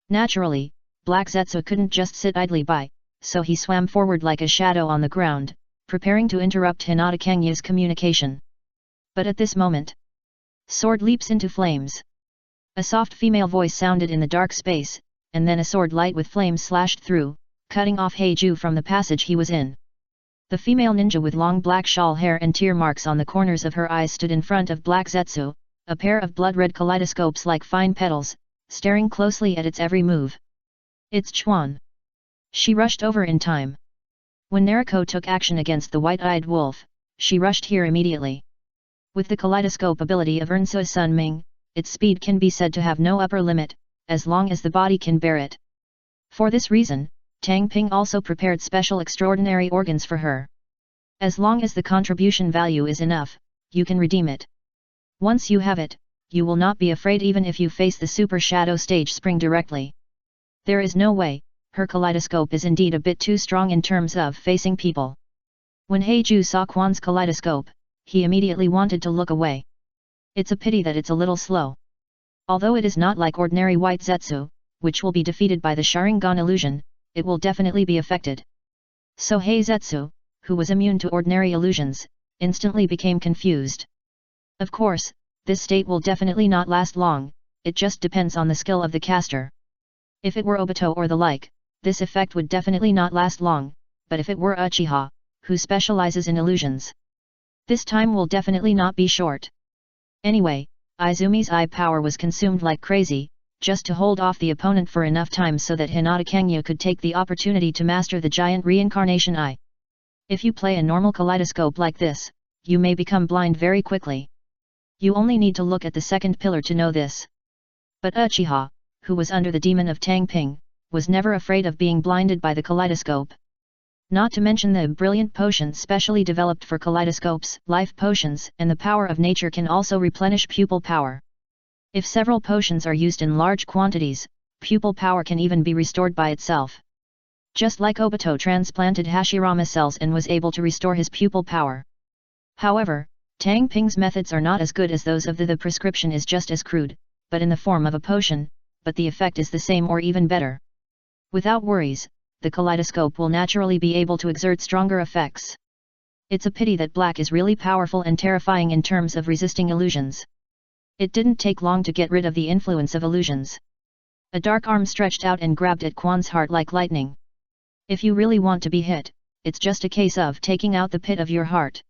Naturally, Black Zetsu couldn't just sit idly by, so he swam forward like a shadow on the ground, preparing to interrupt Hinata Kengyu's communication. But at this moment, sword leaps into flames. A soft female voice sounded in the dark space, and then a sword light with flames slashed through, cutting off Heiju from the passage he was in. The female ninja with long black shawl hair and tear marks on the corners of her eyes stood in front of Black Zetsu, a pair of blood-red kaleidoscopes like fine petals, staring closely at its every move. It's Chuan. She rushed over in time. When Naruko took action against the white-eyed wolf, she rushed here immediately. With the kaleidoscope ability of Ernsu Sun Ming, its speed can be said to have no upper limit, as long as the body can bear it. For this reason, Tang Ping also prepared special extraordinary organs for her. As long as the contribution value is enough, you can redeem it. Once you have it, you will not be afraid even if you face the Super Shadow Stage Spring directly. There is no way, her kaleidoscope is indeed a bit too strong in terms of facing people. When Heiju saw Quan's kaleidoscope, he immediately wanted to look away. It's a pity that it's a little slow. Although it is not like ordinary white Zetsu, which will be defeated by the Sharingan illusion, it will definitely be affected. So Heizetsu, who was immune to ordinary illusions, instantly became confused. Of course, this state will definitely not last long, it just depends on the skill of the caster. If it were Obito or the like, this effect would definitely not last long, but if it were Uchiha, who specializes in illusions, this time will definitely not be short. Anyway, Izumi's eye power was consumed like crazy, just to hold off the opponent for enough time so that Hinata Kangya could take the opportunity to master the giant reincarnation eye. If you play a normal kaleidoscope like this, you may become blind very quickly. You only need to look at the second pillar to know this. But Uchiha, who was under the demon of Tangping, was never afraid of being blinded by the kaleidoscope. Not to mention the brilliant potion specially developed for kaleidoscopes, life potions, and the power of nature can also replenish pupil power. If several potions are used in large quantities, pupil power can even be restored by itself. Just like Obito transplanted Hashirama cells and was able to restore his pupil power. However, Tangping's methods are not as good as those of the prescription is just as crude, but in the form of a potion, but the effect is the same or even better. Without worries, the kaleidoscope will naturally be able to exert stronger effects. It's a pity that black is really powerful and terrifying in terms of resisting illusions. It didn't take long to get rid of the influence of illusions. A dark arm stretched out and grabbed at Quan's heart like lightning. If you really want to be hit, it's just a case of taking out the pit of your heart.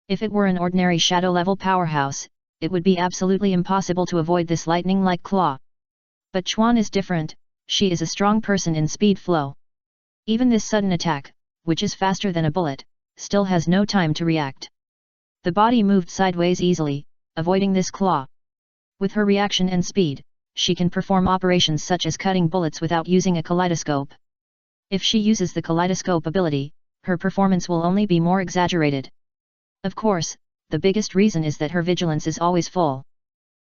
If it were an ordinary shadow-level powerhouse, it would be absolutely impossible to avoid this lightning-like claw. But Chuan is different, she is a strong person in speed flow. Even this sudden attack, which is faster than a bullet, still has no time to react. The body moved sideways easily, avoiding this claw. With her reaction and speed, she can perform operations such as cutting bullets without using a kaleidoscope. If she uses the kaleidoscope ability, her performance will only be more exaggerated. Of course, the biggest reason is that her vigilance is always full.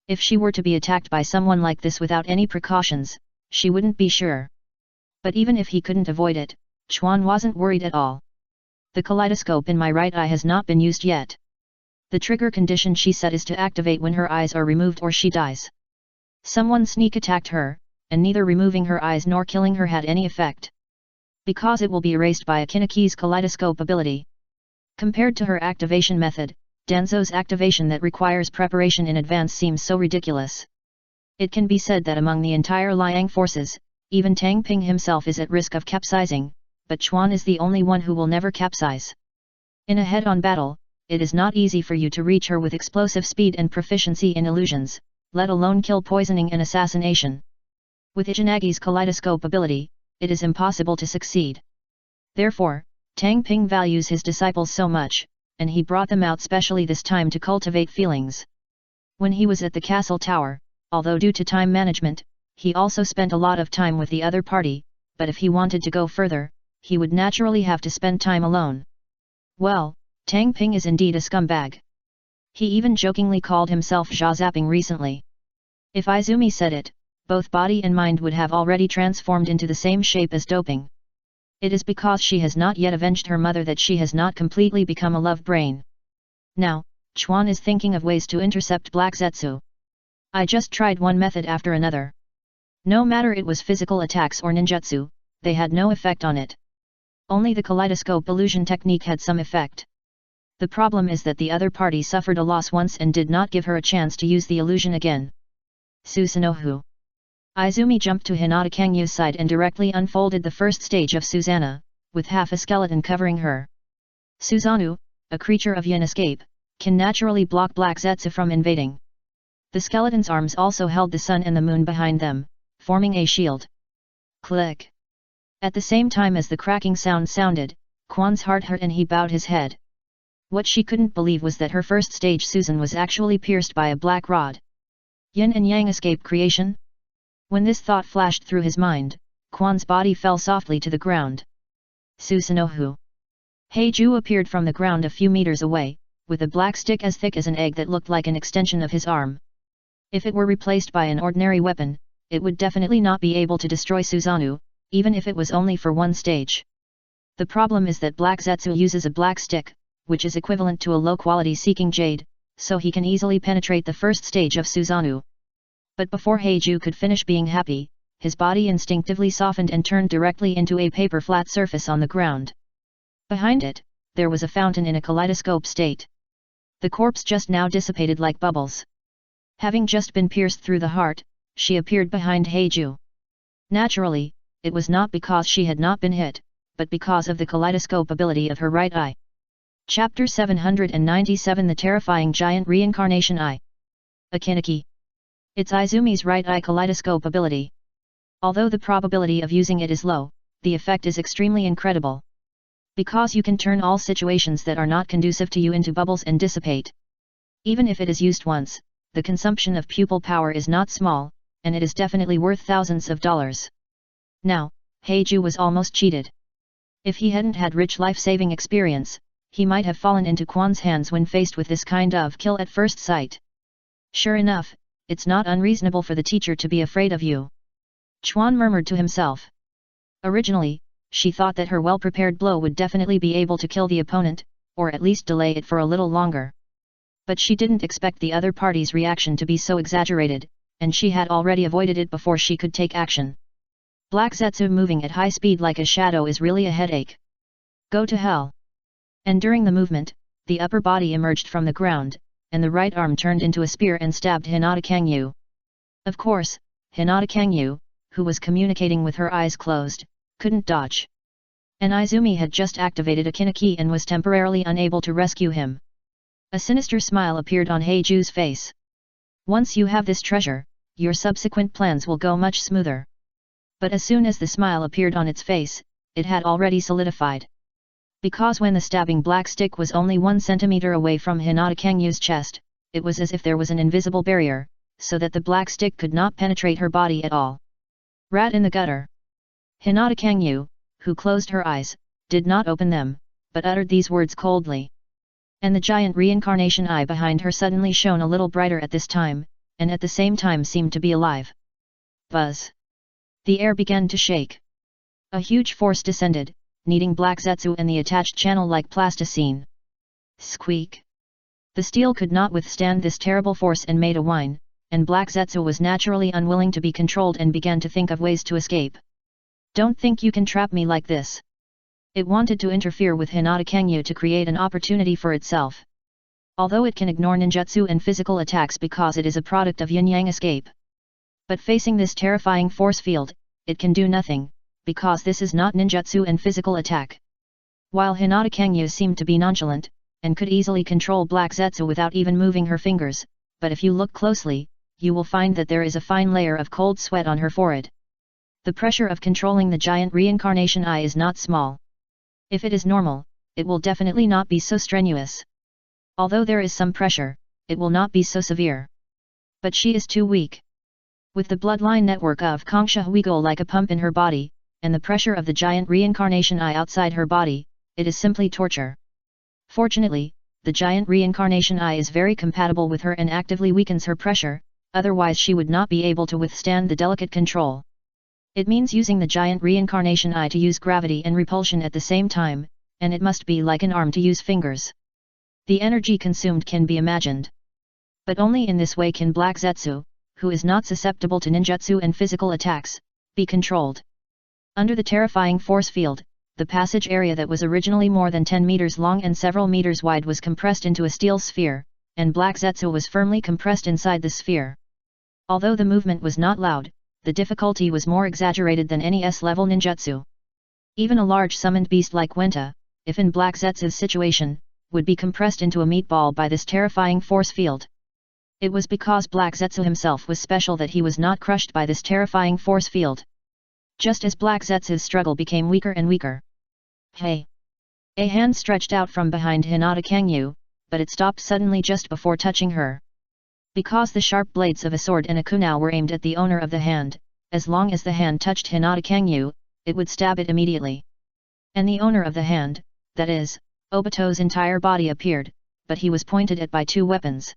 If she were to be attacked by someone like this without any precautions, she wouldn't be sure. But even if he couldn't avoid it, Chuan wasn't worried at all. The kaleidoscope in my right eye has not been used yet. The trigger condition she set is to activate when her eyes are removed or she dies. Someone sneak attacked her, and neither removing her eyes nor killing her had any effect. Because it will be erased by Akinaki's kaleidoscope ability. Compared to her activation method, Danzo's activation that requires preparation in advance seems so ridiculous. It can be said that among the entire Liang forces, even Tangping himself is at risk of capsizing, but Chuan is the only one who will never capsize. In a head-on battle, it is not easy for you to reach her with explosive speed and proficiency in illusions, let alone kill poisoning and assassination. With Izanagi's kaleidoscope ability, it is impossible to succeed. Therefore, Tangping values his disciples so much, and he brought them out specially this time to cultivate feelings. When he was at the castle tower, although due to time management, he also spent a lot of time with the other party, but if he wanted to go further, he would naturally have to spend time alone. Well, Tangping is indeed a scumbag. He even jokingly called himself Zha-zapping recently. If Izumi said it, both body and mind would have already transformed into the same shape as doping. It is because she has not yet avenged her mother that she has not completely become a love brain. Now, Chuan is thinking of ways to intercept Black Zetsu. I just tried one method after another. No matter it was physical attacks or ninjutsu, they had no effect on it. Only the kaleidoscope illusion technique had some effect. The problem is that the other party suffered a loss once and did not give her a chance to use the illusion again. Susanoo. Izumi jumped to Hinata Kangya's side and directly unfolded the first stage of Susanoo, with half a skeleton covering her. Susanoo, a creature of yin escape, can naturally block Black Zetsu from invading. The skeleton's arms also held the sun and the moon behind them, forming a shield. Click! At the same time as the cracking sound sounded, Quan's heart hurt and he bowed his head. What she couldn't believe was that her first stage Susan was actually pierced by a black rod. Yin and Yang escape creation? When this thought flashed through his mind, Quan's body fell softly to the ground. Susanoo. Heiju appeared from the ground a few meters away, with a black stick as thick as an egg that looked like an extension of his arm. If it were replaced by an ordinary weapon, it would definitely not be able to destroy Susanoo, even if it was only for one stage. The problem is that Black Zetsu uses a black stick, which is equivalent to a low-quality seeking jade, so he can easily penetrate the first stage of Susanoo. But before Heiju could finish being happy, his body instinctively softened and turned directly into a paper flat surface on the ground. Behind it, there was a fountain in a kaleidoscope state. The corpse just now dissipated like bubbles. Having just been pierced through the heart, she appeared behind Heiju. Naturally, it was not because she had not been hit, but because of the kaleidoscope ability of her right eye. Chapter 797 The Terrifying Giant Reincarnation Eye. Akinaki. It's Izumi's right eye kaleidoscope ability. Although the probability of using it is low, the effect is extremely incredible. Because you can turn all situations that are not conducive to you into bubbles and dissipate. Even if it is used once, the consumption of pupil power is not small, and it is definitely worth thousands of dollars. Now, Heiju was almost cheated. If he hadn't had rich life-saving experience, he might have fallen into Quan's hands when faced with this kind of kill at first sight. Sure enough, it's not unreasonable for the teacher to be afraid of you. Chuan murmured to himself. Originally, she thought that her well-prepared blow would definitely be able to kill the opponent, or at least delay it for a little longer. But she didn't expect the other party's reaction to be so exaggerated, and she had already avoided it before she could take action. Black Zetsu moving at high speed like a shadow is really a headache. Go to hell. And during the movement, the upper body emerged from the ground, and the right arm turned into a spear and stabbed Hinata Kangyu. Of course, Hinata Kangyu, who was communicating with her eyes closed, couldn't dodge. And Izumi had just activated a Kinaki and was temporarily unable to rescue him. A sinister smile appeared on Heiju's face. Once you have this treasure, your subsequent plans will go much smoother. But as soon as the smile appeared on its face, it had already solidified. Because when the stabbing black stick was only 1 centimeter away from Hinata Kangyu's chest, it was as if there was an invisible barrier, so that the black stick could not penetrate her body at all. Rat in the gutter. Hinata Kangyu, who closed her eyes, did not open them, but uttered these words coldly. And the giant reincarnation eye behind her suddenly shone a little brighter at this time, and at the same time seemed to be alive. Buzz. The air began to shake. A huge force descended, kneading Black Zetsu and the attached channel like plasticine. Squeak. The steel could not withstand this terrible force and made a whine, and Black Zetsu was naturally unwilling to be controlled and began to think of ways to escape. Don't think you can trap me like this. It wanted to interfere with Hinata Kangyu to create an opportunity for itself. Although it can ignore ninjutsu and physical attacks because it is a product of yin-yang escape. But facing this terrifying force field, it can do nothing, because this is not ninjutsu and physical attack. While Hinata Kangyu seemed to be nonchalant, and could easily control Black Zetsu without even moving her fingers, but if you look closely, you will find that there is a fine layer of cold sweat on her forehead. The pressure of controlling the giant reincarnation eye is not small. If it is normal, it will definitely not be so strenuous. Although there is some pressure, it will not be so severe. But she is too weak. With the bloodline network of Kongsha Huigo like a pump in her body, and the pressure of the giant reincarnation eye outside her body, it is simply torture. Fortunately, the giant reincarnation eye is very compatible with her and actively weakens her pressure, otherwise she would not be able to withstand the delicate control. It means using the giant reincarnation eye to use gravity and repulsion at the same time, and it must be like an arm to use fingers. The energy consumed can be imagined. But only in this way can Black Zetsu, who is not susceptible to ninjutsu and physical attacks, be controlled. Under the terrifying force field, the passage area that was originally more than 10 meters long and several meters wide was compressed into a steel sphere, and Black Zetsu was firmly compressed inside the sphere. Although the movement was not loud, the difficulty was more exaggerated than any S-level ninjutsu. Even a large summoned beast like Wenta, if in Black Zetsu's situation, would be compressed into a meatball by this terrifying force field. It was because Black Zetsu himself was special that he was not crushed by this terrifying force field. Just as Black Zetsu's struggle became weaker and weaker. Hey! A hand stretched out from behind Hinata Kangyu, but it stopped suddenly just before touching her. Because the sharp blades of a sword and a kunai were aimed at the owner of the hand, as long as the hand touched Hinata Kangyu, it would stab it immediately. And the owner of the hand, that is, Obito's entire body appeared, but he was pointed at by 2 weapons.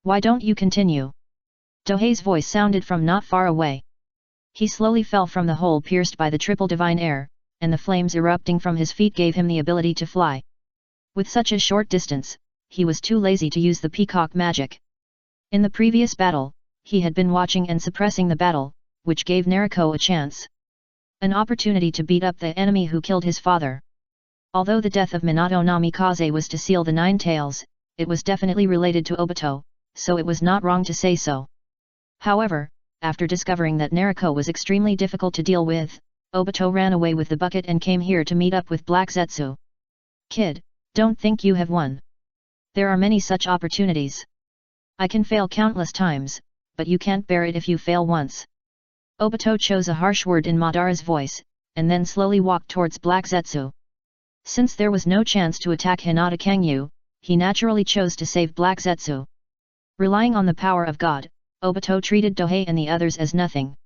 Why don't you continue? Dohei's voice sounded from not far away. He slowly fell from the hole pierced by the triple divine air, and the flames erupting from his feet gave him the ability to fly. With such a short distance, he was too lazy to use the peacock magic. In the previous battle, he had been watching and suppressing the battle, which gave Naruko a chance. An opportunity to beat up the enemy who killed his father. Although the death of Minato Namikaze was to seal the Nine Tails, it was definitely related to Obito, so it was not wrong to say so. However, after discovering that Naruko was extremely difficult to deal with, Obito ran away with the bucket and came here to meet up with Black Zetsu. Kid, don't think you have won. There are many such opportunities. I can fail countless times, but you can't bear it if you fail once. Obito chose a harsh word in Madara's voice, and then slowly walked towards Black Zetsu. Since there was no chance to attack Hinata Kangyu, he naturally chose to save Black Zetsu. Relying on the power of God, Obito treated Dohei and the others as nothing.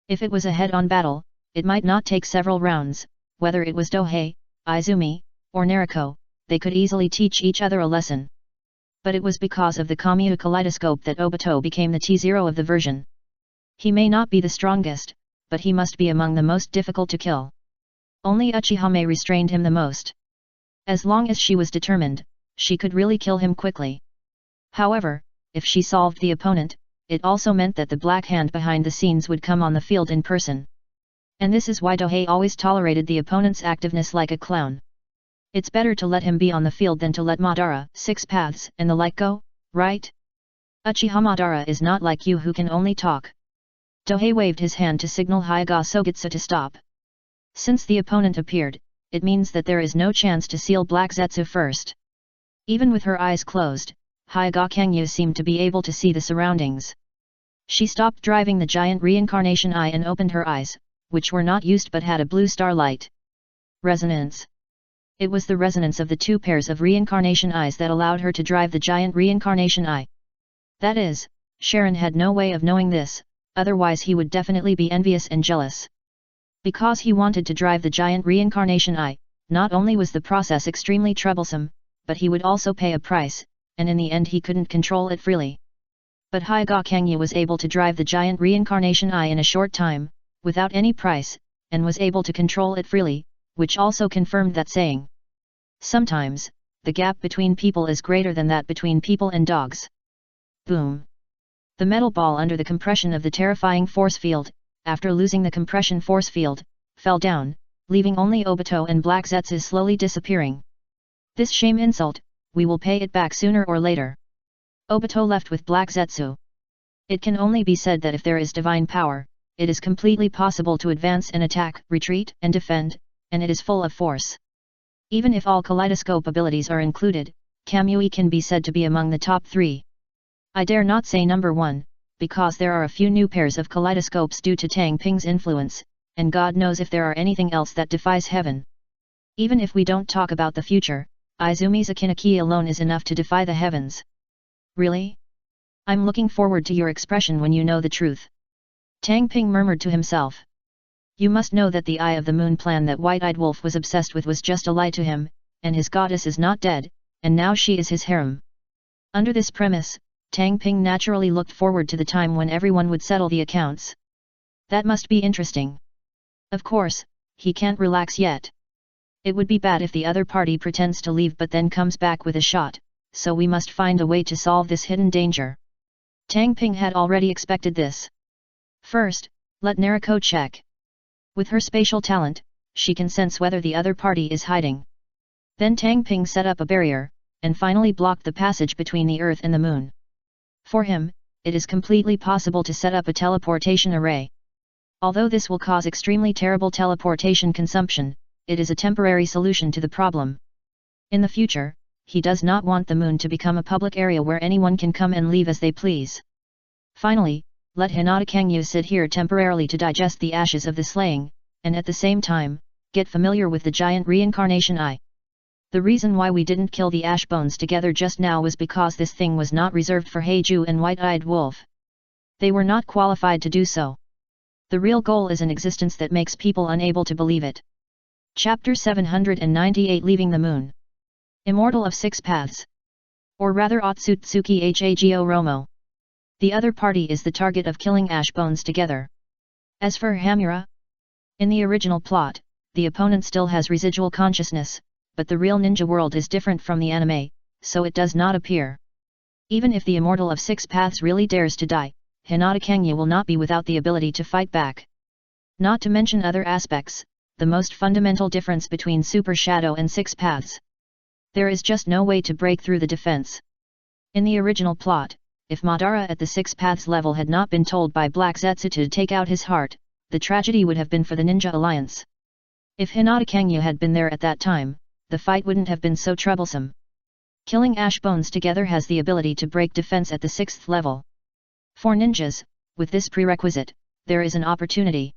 If it was a head-on battle, it might not take several rounds, whether it was Dohei, Izumi, or Naruko, they could easily teach each other a lesson. But it was because of the Kamyu kaleidoscope that Obito became the T0 of the version. He may not be the strongest, but he must be among the most difficult to kill. Only Uchihame restrained him the most. As long as she was determined, she could really kill him quickly. However, if she solved the opponent, it also meant that the Black Hand behind the scenes would come on the field in person. And this is why Dohei always tolerated the opponent's activeness like a clown. It's better to let him be on the field than to let Madara, Six Paths and the like go, right? Uchiha Madara is not like you who can only talk. Dohei waved his hand to signal Hyuga Sogitsu to stop. Since the opponent appeared, it means that there is no chance to seal Black Zetsu first. Even with her eyes closed, Hyuga Kangyu seemed to be able to see the surroundings. She stopped driving the giant reincarnation eye and opened her eyes, which were not used but had a blue starlight. Resonance. It was the resonance of the two pairs of reincarnation eyes that allowed her to drive the giant reincarnation eye. That is, Sharon had no way of knowing this, otherwise he would definitely be envious and jealous. Because he wanted to drive the giant reincarnation eye, not only was the process extremely troublesome, but he would also pay a price, and in the end he couldn't control it freely. But Hyuga Kangyu was able to drive the giant reincarnation eye in a short time, without any price, and was able to control it freely, which also confirmed that saying. Sometimes, the gap between people is greater than that between people and dogs. Boom! The metal ball under the compression of the terrifying force field, after losing the compression force field, fell down, leaving only Obito and Black Zetsu slowly disappearing. This shame insult, we will pay it back sooner or later. Obito left with Black Zetsu. It can only be said that if there is divine power, it is completely possible to advance and attack, retreat and defend, and it is full of force. Even if all kaleidoscope abilities are included, Kamui can be said to be among the top 3. I dare not say number 1, because there are a few new pairs of kaleidoscopes due to Tang Ping's influence, and God knows if there are anything else that defies heaven. Even if we don't talk about the future, Izumi's Akinaki alone is enough to defy the heavens. Really? I'm looking forward to your expression when you know the truth. Tang Ping murmured to himself. You must know that the Eye of the Moon plan that White-Eyed Wolf was obsessed with was just a lie to him, and his goddess is not dead, and now she is his harem. Under this premise, Tang Ping naturally looked forward to the time when everyone would settle the accounts. That must be interesting. Of course, he can't relax yet. It would be bad if the other party pretends to leave but then comes back with a shot, so we must find a way to solve this hidden danger. Tang Ping had already expected this. First, let Naruko check. With her spatial talent, she can sense whether the other party is hiding. Then Tang Ping set up a barrier, and finally blocked the passage between the Earth and the Moon. For him, it is completely possible to set up a teleportation array. Although this will cause extremely terrible teleportation consumption, it is a temporary solution to the problem. In the future, he does not want the Moon to become a public area where anyone can come and leave as they please. Finally, let Hinata Kangyu sit here temporarily to digest the ashes of the slaying, and at the same time, get familiar with the giant reincarnation eye. The reason why we didn't kill the ash bones together just now was because this thing was not reserved for Heiju and White-Eyed Wolf. They were not qualified to do so. The real goal is an existence that makes people unable to believe it. Chapter 798 Leaving the Moon. Immortal of Six Paths. Or rather Otsutsuki Hago Romo. The other party is the target of killing ash bones together. As for Hamura, in the original plot, the opponent still has residual consciousness, but the real ninja world is different from the anime, so it does not appear. Even if the Immortal of Six Paths really dares to die, Hinata Kangya will not be without the ability to fight back. Not to mention other aspects, the most fundamental difference between Super Shadow and Six Paths. There is just no way to break through the defense. In the original plot, if Madara at the Six Paths level had not been told by Black Zetsu to take out his heart, the tragedy would have been for the Ninja Alliance. If Hinata Kangya had been there at that time, the fight wouldn't have been so troublesome. Killing Ash Bones together has the ability to break defense at the 6th level. For ninjas, with this prerequisite, there is an opportunity.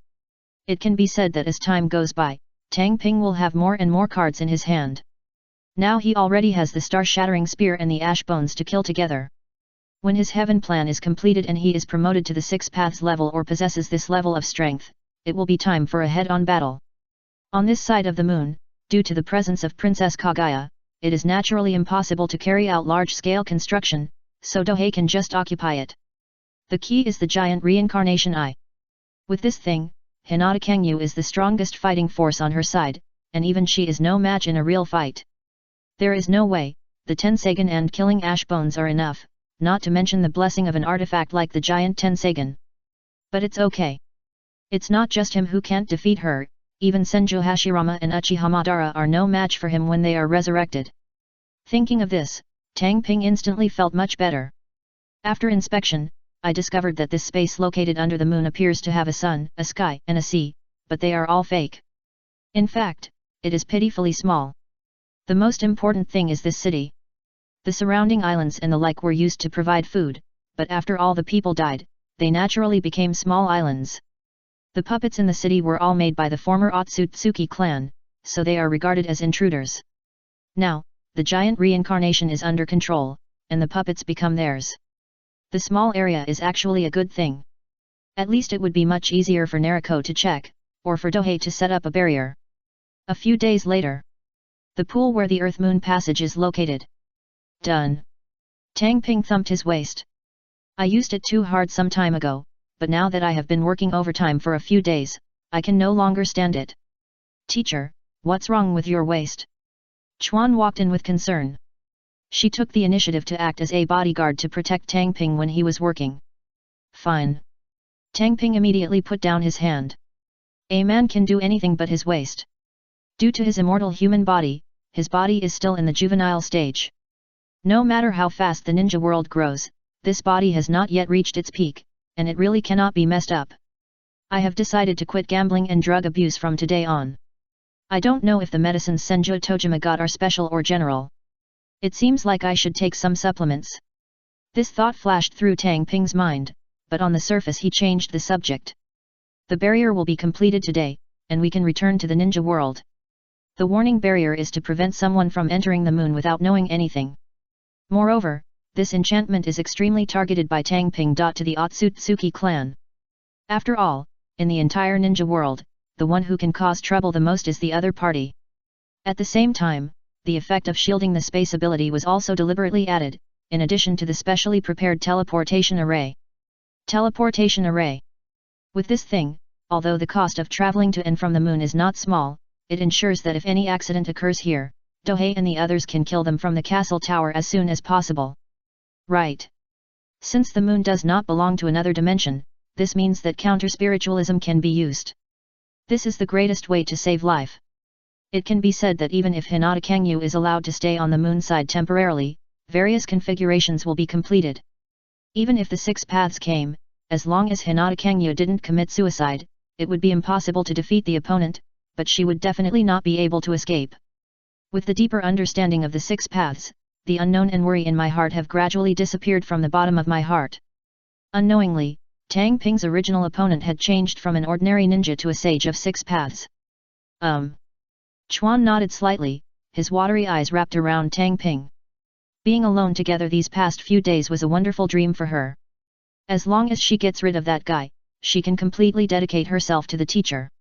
It can be said that as time goes by, Tang Ping will have more and more cards in his hand. Now he already has the Star-Shattering Spear and the Ash Bones to kill together. When his Heaven Plan is completed and he is promoted to the 6 Paths level or possesses this level of strength, it will be time for a head-on battle. On this side of the moon, due to the presence of Princess Kaguya, it is naturally impossible to carry out large-scale construction, so Dohei can just occupy it. The key is the giant reincarnation eye. With this thing, Hinata Kangya is the strongest fighting force on her side, and even she is no match in a real fight. There is no way, the Tensagen and killing Ash Bones are enough, not to mention the blessing of an artifact like the giant Tensagen. But it's okay. It's not just him who can't defeat her, even Senju Hashirama and Uchiha Madara are no match for him when they are resurrected. Thinking of this, Tang Ping instantly felt much better. After inspection, I discovered that this space located under the moon appears to have a sun, a sky, and a sea, but they are all fake. In fact, it is pitifully small. The most important thing is this city. The surrounding islands and the like were used to provide food, but after all the people died, they naturally became small islands. The puppets in the city were all made by the former Otsutsuki clan, so they are regarded as intruders. Now, the giant reincarnation is under control, and the puppets become theirs. The small area is actually a good thing. At least it would be much easier for Nariko to check, or for Dohei to set up a barrier. A few days later. The pool where the Earth-Moon passage is located. Done. Tang Ping thumped his waist. I used it too hard some time ago, but now that I have been working overtime for a few days, I can no longer stand it. Teacher, what's wrong with your waist? Chuan walked in with concern. She took the initiative to act as a bodyguard to protect Tang Ping when he was working. Fine. Tang Ping immediately put down his hand. A man can do anything but his waist. Due to his immortal human body, his body is still in the juvenile stage. No matter how fast the ninja world grows, this body has not yet reached its peak, and it really cannot be messed up. I have decided to quit gambling and drug abuse from today on. I don't know if the medicines Senju Tojima got are special or general. It seems like I should take some supplements. This thought flashed through Tang Ping's mind, but on the surface he changed the subject. The barrier will be completed today, and we can return to the ninja world. The warning barrier is to prevent someone from entering the moon without knowing anything. Moreover, this enchantment is extremely targeted by Tang Ping. To the Otsutsuki clan. After all, in the entire ninja world, the one who can cause trouble the most is the other party. At the same time, the effect of shielding the space ability was also deliberately added, in addition to the specially prepared teleportation array. Teleportation array. With this thing, although the cost of traveling to and from the moon is not small, it ensures that if any accident occurs here, Dohei and the others can kill them from the castle tower as soon as possible. Right. Since the moon does not belong to another dimension, this means that counter-spiritualism can be used. This is the greatest way to save life. It can be said that even if Hinata Kangya is allowed to stay on the moon side temporarily, various configurations will be completed. Even if the 6 paths came, as long as Hinata Kangya didn't commit suicide, it would be impossible to defeat the opponent, but she would definitely not be able to escape. With the deeper understanding of the 6 paths, the unknown and worry in my heart have gradually disappeared from the bottom of my heart. Unknowingly, Tang Ping's original opponent had changed from an ordinary ninja to a sage of 6 paths. Chuan nodded slightly, his watery eyes wrapped around Tang Ping. Being alone together these past few days was a wonderful dream for her. As long as she gets rid of that guy, she can completely dedicate herself to the teacher.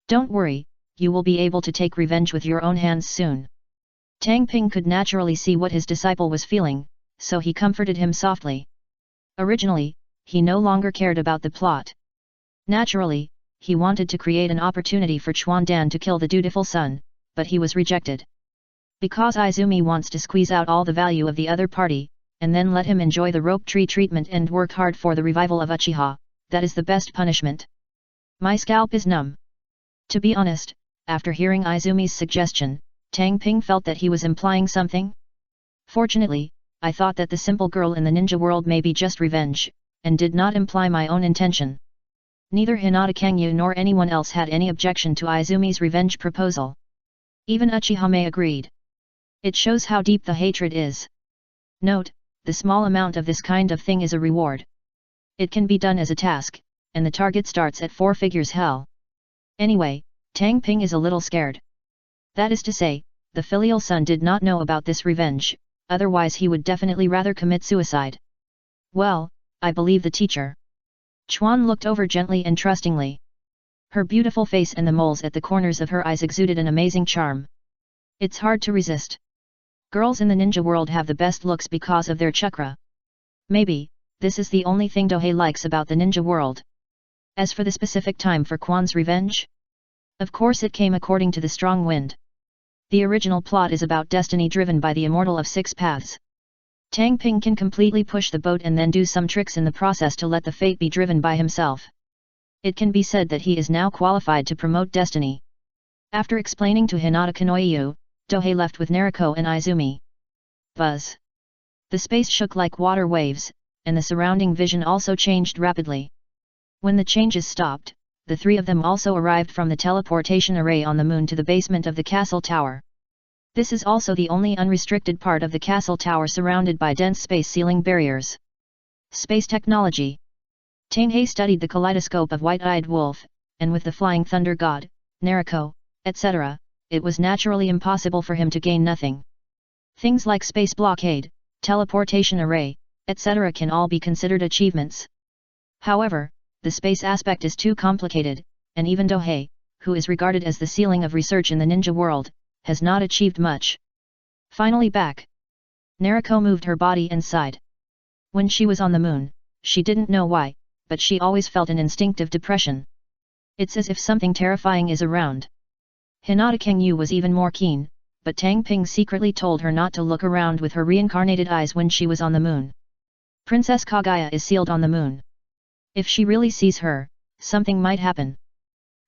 Don't worry, you will be able to take revenge with your own hands soon. Tang Ping could naturally see what his disciple was feeling, so he comforted him softly. Originally, he no longer cared about the plot. Naturally, he wanted to create an opportunity for Chuan Dan to kill the dutiful son, but he was rejected. Because Izumi wants to squeeze out all the value of the other party, and then let him enjoy the rope tree treatment and work hard for the revival of Uchiha. That is the best punishment. My scalp is numb. To be honest, after hearing Izumi's suggestion, Tang Ping felt that he was implying something. Fortunately, I thought that the simple girl in the ninja world may be just revenge, and did not imply my own intention. Neither Hinata Kangyu nor anyone else had any objection to Izumi's revenge proposal. Even Uchihame agreed. It shows how deep the hatred is. Note, the small amount of this kind of thing is a reward. It can be done as a task, and the target starts at 4 figures hell. Anyway, Tang Ping is a little scared. That is to say, the filial son did not know about this revenge, otherwise he would definitely rather commit suicide. Well, I believe the teacher. Chuan looked over gently and trustingly. Her beautiful face and the moles at the corners of her eyes exuded an amazing charm. It's hard to resist. Girls in the ninja world have the best looks because of their chakra. Maybe, this is the only thing Dohei likes about the ninja world. As for the specific time for Quan's revenge? Of course it came according to the strong wind. The original plot is about destiny driven by the immortal of 6 paths. Tang Ping can completely push the boat and then do some tricks in the process to let the fate be driven by himself. It can be said that he is now qualified to promote destiny. After explaining to Hinata Kanoyu, Dohei left with Nariko and Izumi. Buzz. The space shook like water waves, and the surrounding vision also changed rapidly. When the changes stopped, the 3 of them also arrived from the teleportation array on the moon to the basement of the castle tower. This is also the only unrestricted part of the castle tower surrounded by dense space ceiling barriers. Space technology. Tanhei studied the kaleidoscope of White-Eyed Wolf, and with the Flying Thunder God, Nariko, etc., it was naturally impossible for him to gain nothing. Things like space blockade, teleportation array, etc. can all be considered achievements. However, the space aspect is too complicated, and even Dohei, who is regarded as the ceiling of research in the ninja world, has not achieved much. Finally back. Nariko moved her body and sighed. When she was on the moon, she didn't know why, but she always felt an instinctive depression. It's as if something terrifying is around. Hinata Kangyu was even more keen, but Tang Ping secretly told her not to look around with her reincarnated eyes when she was on the moon. Princess Kaguya is sealed on the moon. If she really sees her, something might happen.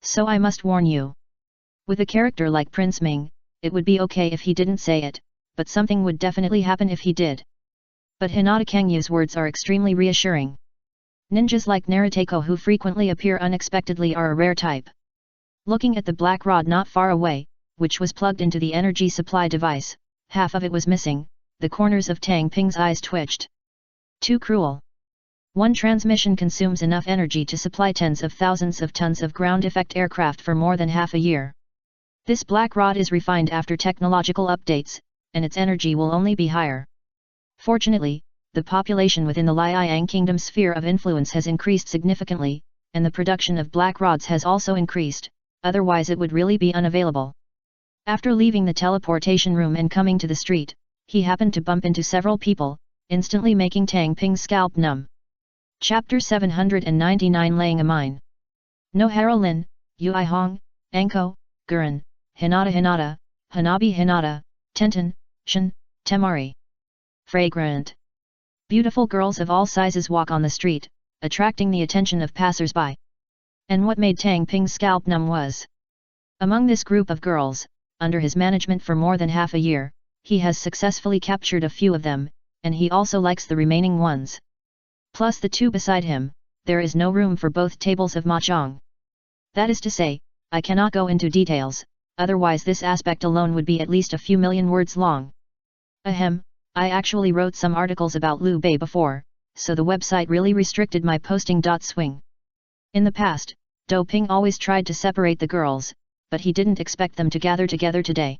So I must warn you. With a character like Prince Ming, it would be okay if he didn't say it, but something would definitely happen if he did. But Hinata Kangyu's words are extremely reassuring. Ninjas like Naruto who frequently appear unexpectedly are a rare type. Looking at the black rod not far away, which was plugged into the energy supply device, half of it was missing, the corners of Tang Ping's eyes twitched. Too cruel. One transmission consumes enough energy to supply tens of thousands of tons of ground effect aircraft for more than half a year. This black rod is refined after technological updates, and its energy will only be higher. Fortunately, the population within the Liang Kingdom's sphere of influence has increased significantly, and the production of black rods has also increased, otherwise it would really be unavailable. After leaving the teleportation room and coming to the street, he happened to bump into several people, instantly making Tang Ping's scalp numb. Chapter 799 Laying a Mine. Nohara Lin, Yui Hong, Anko, Gurren, Hinata, Hanabi Hinata, Tenten, Shin, Temari. Fragrant. Beautiful girls of all sizes walk on the street, attracting the attention of passers-by. And what made Tang Ping's scalp numb was. Among this group of girls, under his management for more than half a year, he has successfully captured a few of them, and he also likes the remaining ones. Plus the 2 beside him, there is no room for both tables of mahjong. That is to say, I cannot go into details, otherwise this aspect alone would be at least a few million words long. Ahem, I actually wrote some articles about Liu Bei before, so the website really restricted my posting. Swing. In the past, Do Ping always tried to separate the girls, but he didn't expect them to gather together today.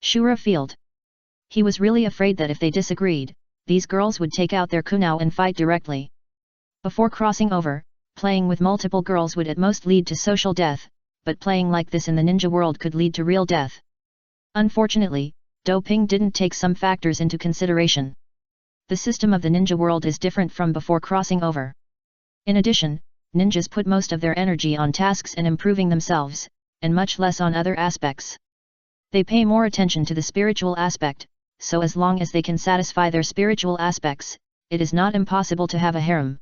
Shura Field. He was really afraid that if they disagreed, these girls would take out their kunao and fight directly. Before crossing over, playing with multiple girls would at most lead to social death, but playing like this in the ninja world could lead to real death. Unfortunately, Do Ping didn't take some factors into consideration. The system of the ninja world is different from before crossing over. In addition, ninjas put most of their energy on tasks and improving themselves, and much less on other aspects. They pay more attention to the spiritual aspect, so as long as they can satisfy their spiritual aspects, it is not impossible to have a harem.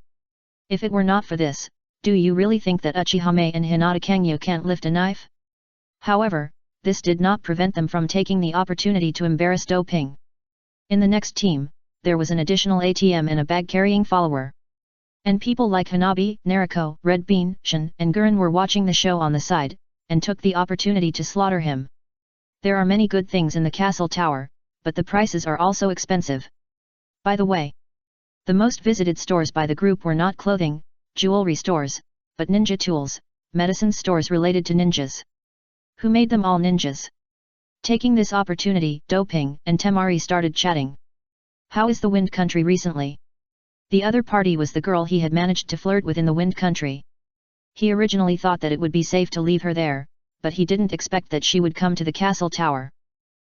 If it were not for this, do you really think that Uchihame and Hinata Kangyo can't lift a knife? However, this did not prevent them from taking the opportunity to embarrass Do Ping. In the next team, there was an additional ATM and a bag-carrying follower. And people like Hanabi, Nariko, Red Bean, Shin, and Gurren were watching the show on the side, and took the opportunity to slaughter him. There are many good things in the castle tower, but the prices are also expensive. By the way, the most visited stores by the group were not clothing, jewelry stores, but ninja tools, medicine stores related to ninjas. Who made them all ninjas? Taking this opportunity, Doping and Temari started chatting. How is the Wind Country recently? The other party was the girl he had managed to flirt with in the Wind Country. He originally thought that it would be safe to leave her there, but he didn't expect that she would come to the castle tower.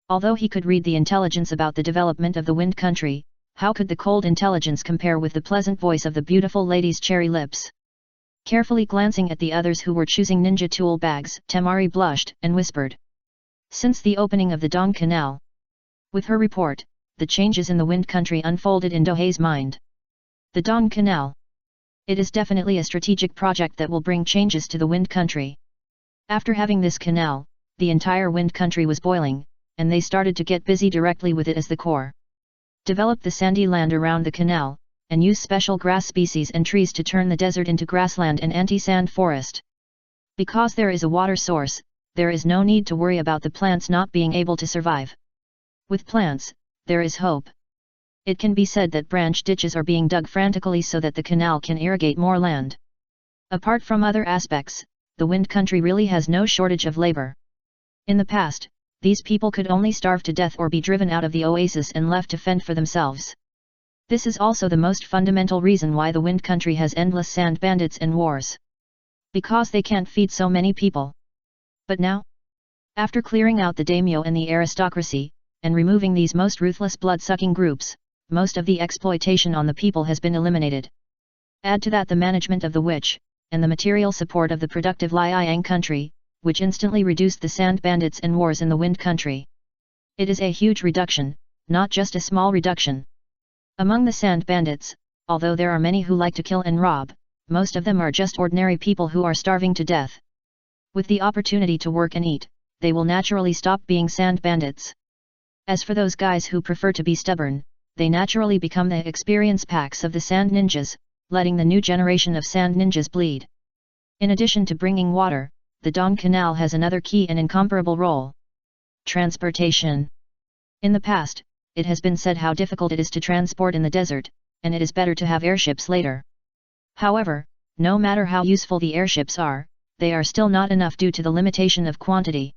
Although he could read the intelligence about the development of the Wind Country, how could the cold intelligence compare with the pleasant voice of the beautiful lady's cherry lips? Carefully glancing at the others who were choosing ninja tool bags, Temari blushed and whispered. Since the opening of the Dong Canal. With her report, the changes in the Wind Country unfolded in Dohei's mind. The Dong Canal. It is definitely a strategic project that will bring changes to the Wind Country. After having this canal, the entire Wind Country was boiling, and they started to get busy directly with it as the core. Develop the sandy land around the canal, and use special grass species and trees to turn the desert into grassland and anti-sand forest. Because there is a water source, there is no need to worry about the plants not being able to survive. With plants, there is hope. It can be said that branch ditches are being dug frantically so that the canal can irrigate more land. Apart from other aspects, the Wind Country really has no shortage of labor. In the past, these people could only starve to death or be driven out of the oasis and left to fend for themselves. This is also the most fundamental reason why the Wind Country has endless sand bandits and wars. Because they can't feed so many people. But now, after clearing out the daimyo and the aristocracy, and removing these most ruthless blood-sucking groups, most of the exploitation on the people has been eliminated. Add to that the management of the witch, and the material support of the productive Liang country, which instantly reduced the sand bandits and wars in the Wind Country. It is a huge reduction, not just a small reduction. Among the sand bandits, although there are many who like to kill and rob, most of them are just ordinary people who are starving to death. With the opportunity to work and eat, they will naturally stop being sand bandits. As for those guys who prefer to be stubborn, they naturally become the experience packs of the sand ninjas, letting the new generation of sand ninjas bleed. In addition to bringing water, the Dong Canal has another key and incomparable role. Transportation. In the past, it has been said how difficult it is to transport in the desert, and it is better to have airships later. However, no matter how useful the airships are, they are still not enough due to the limitation of quantity.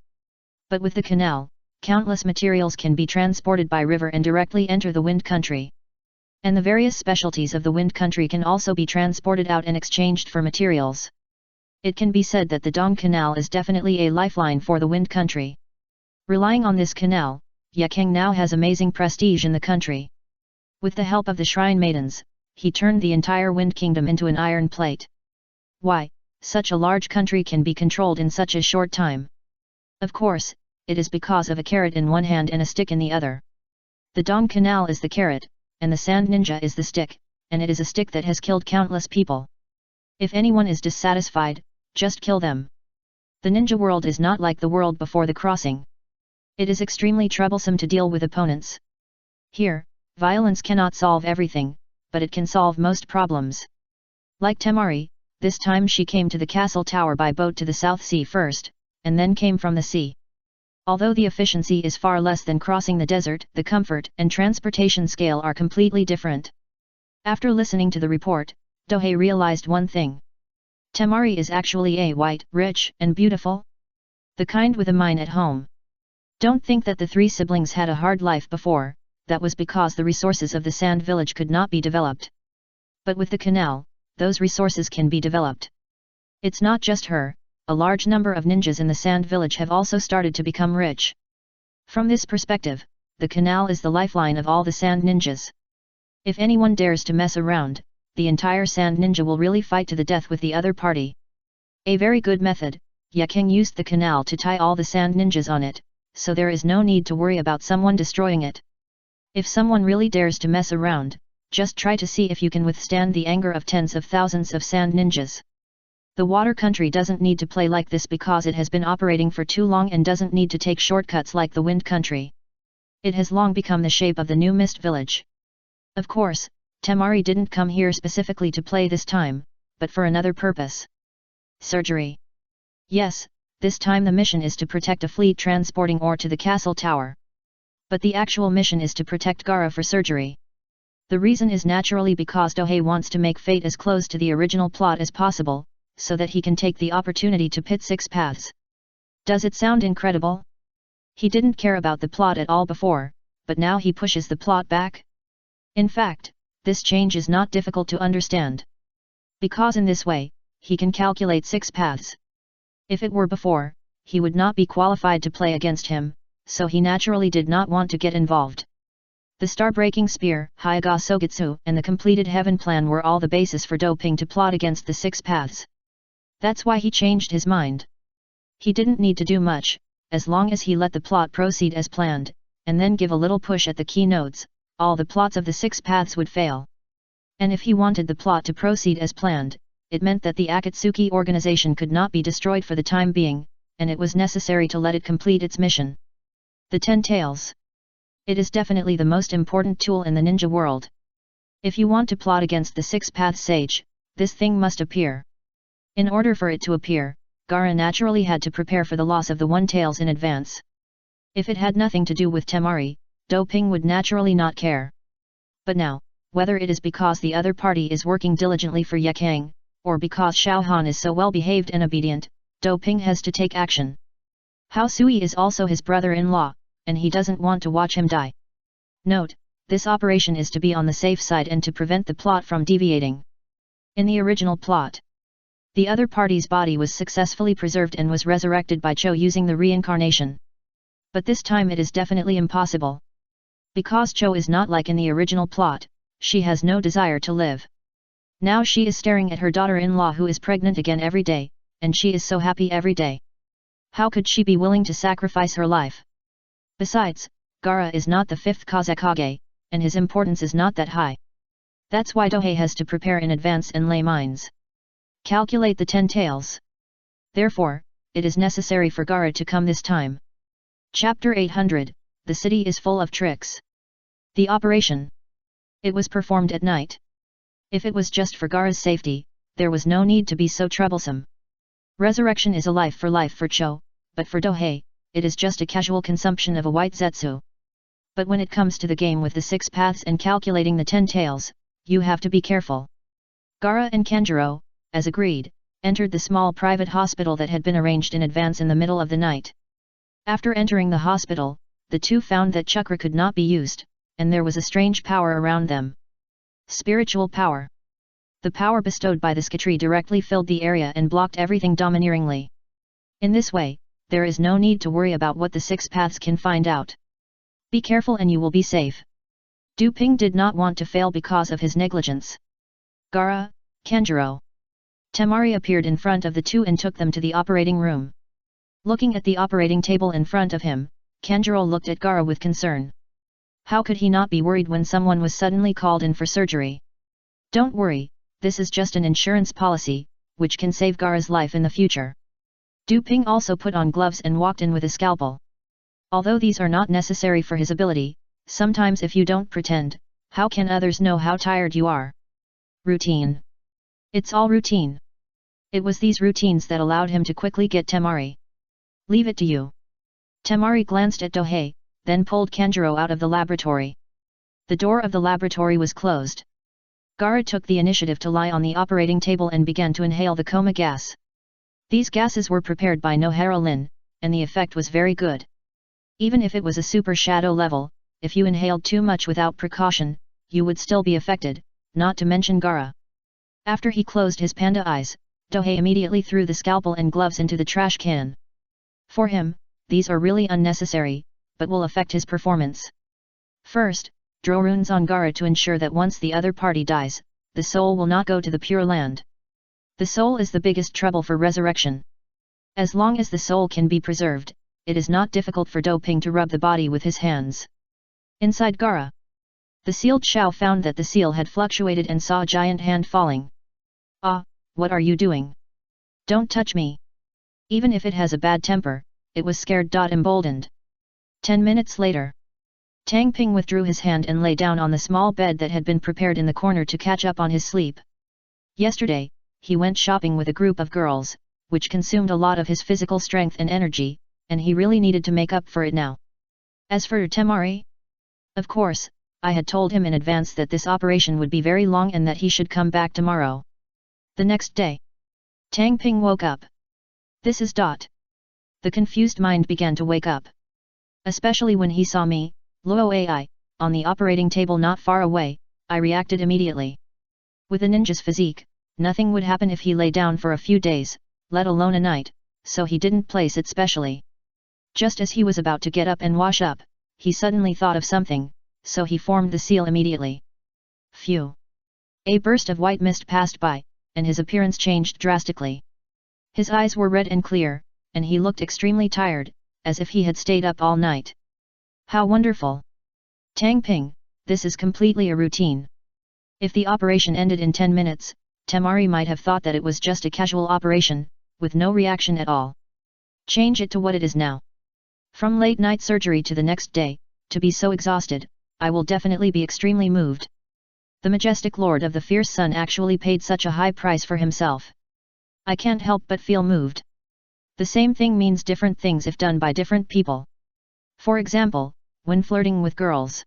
But with the canal, countless materials can be transported by river and directly enter the Wind Country. And the various specialties of the Wind Country can also be transported out and exchanged for materials. It can be said that the Dong Canal is definitely a lifeline for the Wind Country. Relying on this canal, Yakeng now has amazing prestige in the country. With the help of the Shrine Maidens, he turned the entire Wind Kingdom into an iron plate. Why, such a large country can be controlled in such a short time? Of course, it is because of a carrot in one hand and a stick in the other. The Dong Canal is the carrot, and the Sand Ninja is the stick, and it is a stick that has killed countless people. If anyone is dissatisfied, just kill them. The ninja world is not like the world before the crossing. It is extremely troublesome to deal with opponents. Here, violence cannot solve everything, but it can solve most problems. Like Temari, this time she came to the castle tower by boat to the South Sea first, and then came from the sea. Although the efficiency is far less than crossing the desert, the comfort and transportation scale are completely different. After listening to the report, Dohei realized one thing. Temari is actually a white, rich, and beautiful. The kind with a mine at home. Don't think that the three siblings had a hard life before, that was because the resources of the sand village could not be developed. But with the canal, those resources can be developed. It's not just her, a large number of ninjas in the sand village have also started to become rich. From this perspective, the canal is the lifeline of all the sand ninjas. If anyone dares to mess around, the entire sand ninja will really fight to the death with the other party. A very good method, Yakeng used the canal to tie all the sand ninjas on it, so there is no need to worry about someone destroying it. If someone really dares to mess around, just try to see if you can withstand the anger of tens of thousands of sand ninjas. The water country doesn't need to play like this because it has been operating for too long and doesn't need to take shortcuts like the wind country. It has long become the shape of the new mist village. Of course, Temari didn't come here specifically to play this time, but for another purpose. Surgery. Yes, this time the mission is to protect a fleet transporting ore to the castle tower. But the actual mission is to protect Gaara for surgery. The reason is naturally because Dohei wants to make fate as close to the original plot as possible, so that he can take the opportunity to pit 6 paths. Does it sound incredible? He didn't care about the plot at all before, but now he pushes the plot back? In fact, this change is not difficult to understand. Because in this way, he can calculate 6 paths. If it were before, he would not be qualified to play against him, so he naturally did not want to get involved. The Star-Breaking Spear, Hyaga Sogetsu, and the completed Heaven Plan were all the basis for Doping to plot against the 6 paths. That's why he changed his mind. He didn't need to do much, as long as he let the plot proceed as planned, and then give a little push at the key nodes, all the plots of the 6 paths would fail. And if he wanted the plot to proceed as planned, it meant that the Akatsuki organization could not be destroyed for the time being, and it was necessary to let it complete its mission. The 10 Tails. It is definitely the most important tool in the ninja world. If you want to plot against the 6 paths sage, this thing must appear. In order for it to appear, Gaara naturally had to prepare for the loss of the 1 Tails in advance. If it had nothing to do with Temari, Doping would naturally not care. But now, whether it is because the other party is working diligently for Yekang, or because Xiao Han is so well behaved and obedient, Doping has to take action. Hao Sui is also his brother-in-law, and he doesn't want to watch him die. Note, this operation is to be on the safe side and to prevent the plot from deviating. In the original plot, the other party's body was successfully preserved and was resurrected by Cho using the reincarnation. But this time it is definitely impossible. Because Cho is not like in the original plot, she has no desire to live. Now she is staring at her daughter-in-law who is pregnant again every day, and she is so happy every day. How could she be willing to sacrifice her life? Besides, Gaara is not the 5th Kazekage, and his importance is not that high. That's why Dohei has to prepare in advance and lay mines. Calculate the 10 Tails. Therefore, it is necessary for Gaara to come this time. Chapter 800, The City is Full of Tricks. The operation. It was performed at night. If it was just for Gaara's safety, there was no need to be so troublesome. Resurrection is a life for Cho, but for Dohei, it is just a casual consumption of a white zetsu. But when it comes to the game with the 6 paths and calculating the 10 tails, you have to be careful. Gaara and Kanjuro, as agreed, entered the small private hospital that had been arranged in advance in the middle of the night. After entering the hospital, the two found that chakra could not be used, and there was a strange power around them. Spiritual power. The power bestowed by the Skatri directly filled the area and blocked everything domineeringly. In this way, there is no need to worry about what the 6 paths can find out. Be careful and you will be safe. Du Ping did not want to fail because of his negligence. Gaara, Kanjuro. Temari appeared in front of the two and took them to the operating room. Looking at the operating table in front of him, Kanjuro looked at Gaara with concern. How could he not be worried when someone was suddenly called in for surgery? Don't worry, this is just an insurance policy, which can save Gaara's life in the future. Du Ping also put on gloves and walked in with a scalpel. Although these are not necessary for his ability, sometimes if you don't pretend, how can others know how tired you are? Routine. It's all routine. It was these routines that allowed him to quickly get Temari. Leave it to you. Temari glanced at Dohei, then pulled Kanjuro out of the laboratory. The door of the laboratory was closed. Gaara took the initiative to lie on the operating table and began to inhale the coma gas. These gases were prepared by Nohara Lin, and the effect was very good. Even if it was a super shadow level, if you inhaled too much without precaution, you would still be affected, not to mention Gaara. After he closed his panda eyes, Dohei immediately threw the scalpel and gloves into the trash can. For him, these are really unnecessary, but will affect his performance. First, draw runes on Gaara to ensure that once the other party dies, the soul will not go to the Pure Land. The soul is the biggest trouble for resurrection. As long as the soul can be preserved, it is not difficult for Du Ping to rub the body with his hands. Inside Gaara, The sealed Xiao found that the seal had fluctuated and saw a giant hand falling. Ah, what are you doing? Don't touch me. Even if it has a bad temper, it was scared. Emboldened. 10 minutes later. Tang Ping withdrew his hand and lay down on the small bed that had been prepared in the corner to catch up on his sleep. Yesterday, he went shopping with a group of girls, which consumed a lot of his physical strength and energy, and he really needed to make up for it now. As for Temari, of course, I had told him in advance that this operation would be very long and that he should come back tomorrow. The next day, Tang Ping woke up. This is ... The confused mind began to wake up. Especially when he saw me, Luo Ai, on the operating table not far away, I reacted immediately. With a ninja's physique, nothing would happen if he lay down for a few days, let alone a night, so he didn't place it specially. Just as he was about to get up and wash up, he suddenly thought of something, so he formed the seal immediately. Phew! A burst of white mist passed by, and his appearance changed drastically. His eyes were red and clear, and he looked extremely tired, as if he had stayed up all night. How wonderful! Tang Ping, this is completely a routine. If the operation ended in 10 minutes, Temari might have thought that it was just a casual operation, with no reaction at all. Change it to what it is now. From late night surgery to the next day, to be so exhausted, I will definitely be extremely moved. The majestic lord of the fierce sun actually paid such a high price for himself. I can't help but feel moved. The same thing means different things if done by different people. For example, when flirting with girls.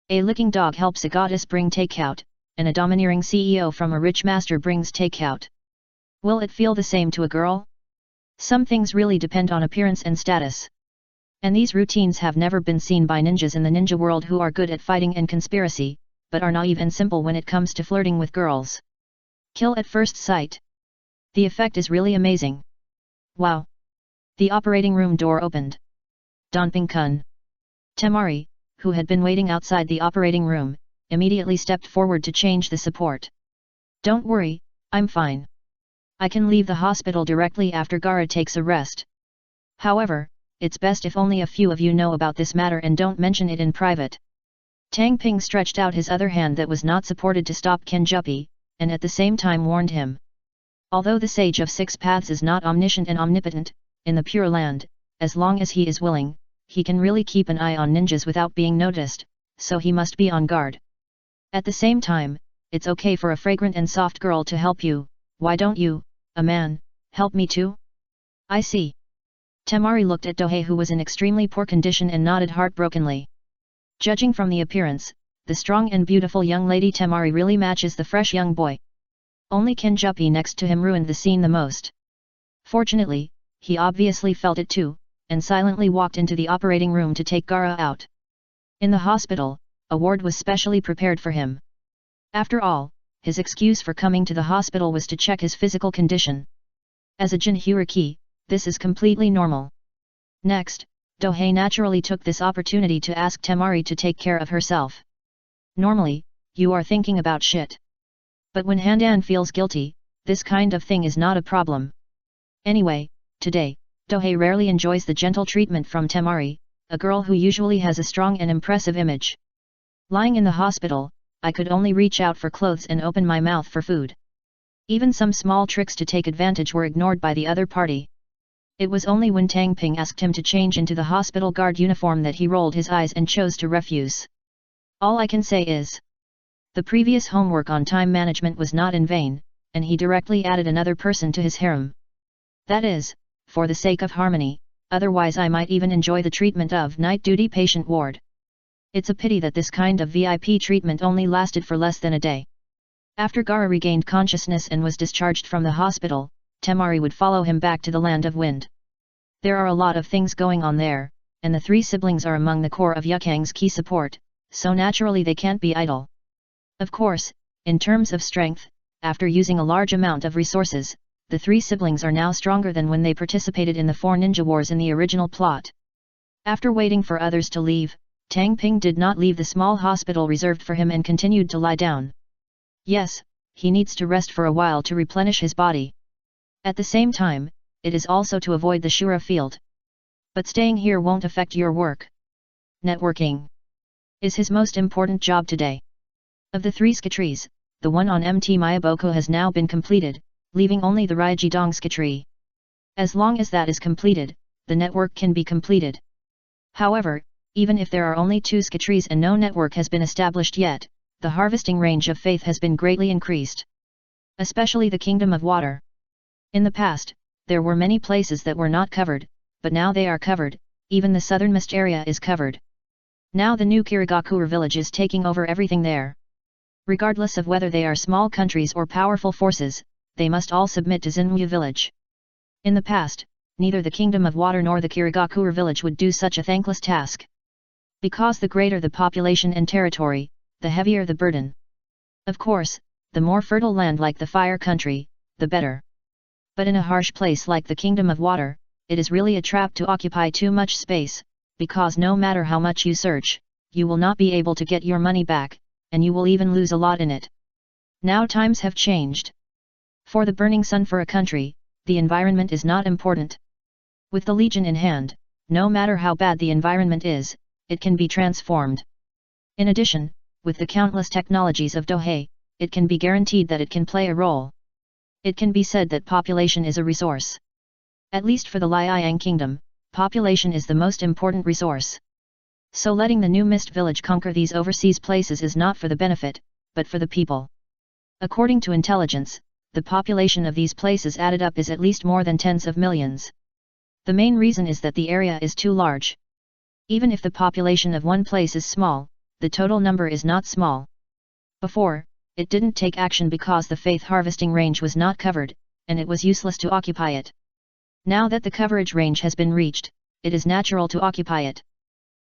A licking dog helps a goddess bring takeout, and a domineering CEO from a rich master brings takeout. Will it feel the same to a girl? Some things really depend on appearance and status. And these routines have never been seen by ninjas in the ninja world who are good at fighting and conspiracy, but are naive and simple when it comes to flirting with girls. Kill at first sight. The effect is really amazing. Wow! The operating room door opened. Donping-kun. Temari, who had been waiting outside the operating room, immediately stepped forward to change the support. Don't worry, I'm fine. I can leave the hospital directly after Gara takes a rest. However, it's best if only a few of you know about this matter and don't mention it in private. Tang Ping stretched out his other hand that was not supported to stop Kenjupi, and at the same time warned him. Although the Sage of Six Paths is not omniscient and omnipotent, in the Pure Land, as long as he is willing, he can really keep an eye on ninjas without being noticed, so he must be on guard. At the same time, it's okay for a fragrant and soft girl to help you, why don't you, a man, help me too? I see. Temari looked at Dohei who was in extremely poor condition and nodded heartbrokenly. Judging from the appearance, the strong and beautiful young lady Temari really matches the fresh young boy. Only Kenjupi next to him ruined the scene the most. Fortunately, he obviously felt it too, and silently walked into the operating room to take Gara out. In the hospital, a ward was specially prepared for him. After all, his excuse for coming to the hospital was to check his physical condition. As a Jinhyuriki, this is completely normal. Next, Dohei naturally took this opportunity to ask Temari to take care of herself. Normally, you are thinking about shit. But when Handan feels guilty, this kind of thing is not a problem. Anyway, today, Dohei rarely enjoys the gentle treatment from Temari, a girl who usually has a strong and impressive image. Lying in the hospital, I could only reach out for clothes and open my mouth for food. Even some small tricks to take advantage were ignored by the other party. It was only when Tang Ping asked him to change into the hospital guard uniform that he rolled his eyes and chose to refuse. All I can say is, the previous homework on time management was not in vain, and he directly added another person to his harem. That is, for the sake of harmony, otherwise I might even enjoy the treatment of night duty patient ward. It's a pity that this kind of VIP treatment only lasted for less than a day. After Gara regained consciousness and was discharged from the hospital, Temari would follow him back to the Land of Wind. There are a lot of things going on there, and the three siblings are among the core of Yukang's key support, so naturally they can't be idle. Of course, in terms of strength, after using a large amount of resources, the three siblings are now stronger than when they participated in the 4 ninja wars in the original plot. After waiting for others to leave, Tang Ping did not leave the small hospital reserved for him and continued to lie down. Yes, he needs to rest for a while to replenish his body. At the same time, it is also to avoid the Shura field. But staying here won't affect your work. Networking. is his most important job today. Of the 3 skitries, the one on Mt Mayaboko has now been completed, leaving only the Ryujidong skitri. As long as that is completed, the network can be completed. However, even if there are only 2 skitris and no network has been established yet, the harvesting range of faith has been greatly increased. Especially the Kingdom of Water. In the past, there were many places that were not covered, but now they are covered, even the southernmost area is covered. Now the new Kirigakure village is taking over everything there. Regardless of whether they are small countries or powerful forces, they must all submit to Zinmu village. In the past, neither the Kingdom of Water nor the Kirigakure village would do such a thankless task. Because the greater the population and territory, the heavier the burden. Of course, the more fertile land like the Fire Country, the better. But in a harsh place like the Kingdom of Water, it is really a trap to occupy too much space, because no matter how much you search, you will not be able to get your money back, and you will even lose a lot in it. Now times have changed. For the burning sun for a country, the environment is not important. With the Legion in hand, no matter how bad the environment is, it can be transformed. In addition, with the countless technologies of Dohei, it can be guaranteed that it can play a role. It can be said that population is a resource. At least for the Liang Kingdom, population is the most important resource. So letting the new Mist Village conquer these overseas places is not for the benefit, but for the people. According to intelligence, the population of these places added up is at least more than tens of millions. The main reason is that the area is too large. Even if the population of one place is small, the total number is not small. Before, it didn't take action because the faith harvesting range was not covered, and it was useless to occupy it. Now that the coverage range has been reached, it is natural to occupy it.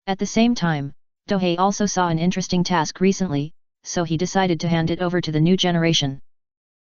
At the same time, Dohei also saw an interesting task recently, so he decided to hand it over to the new generation.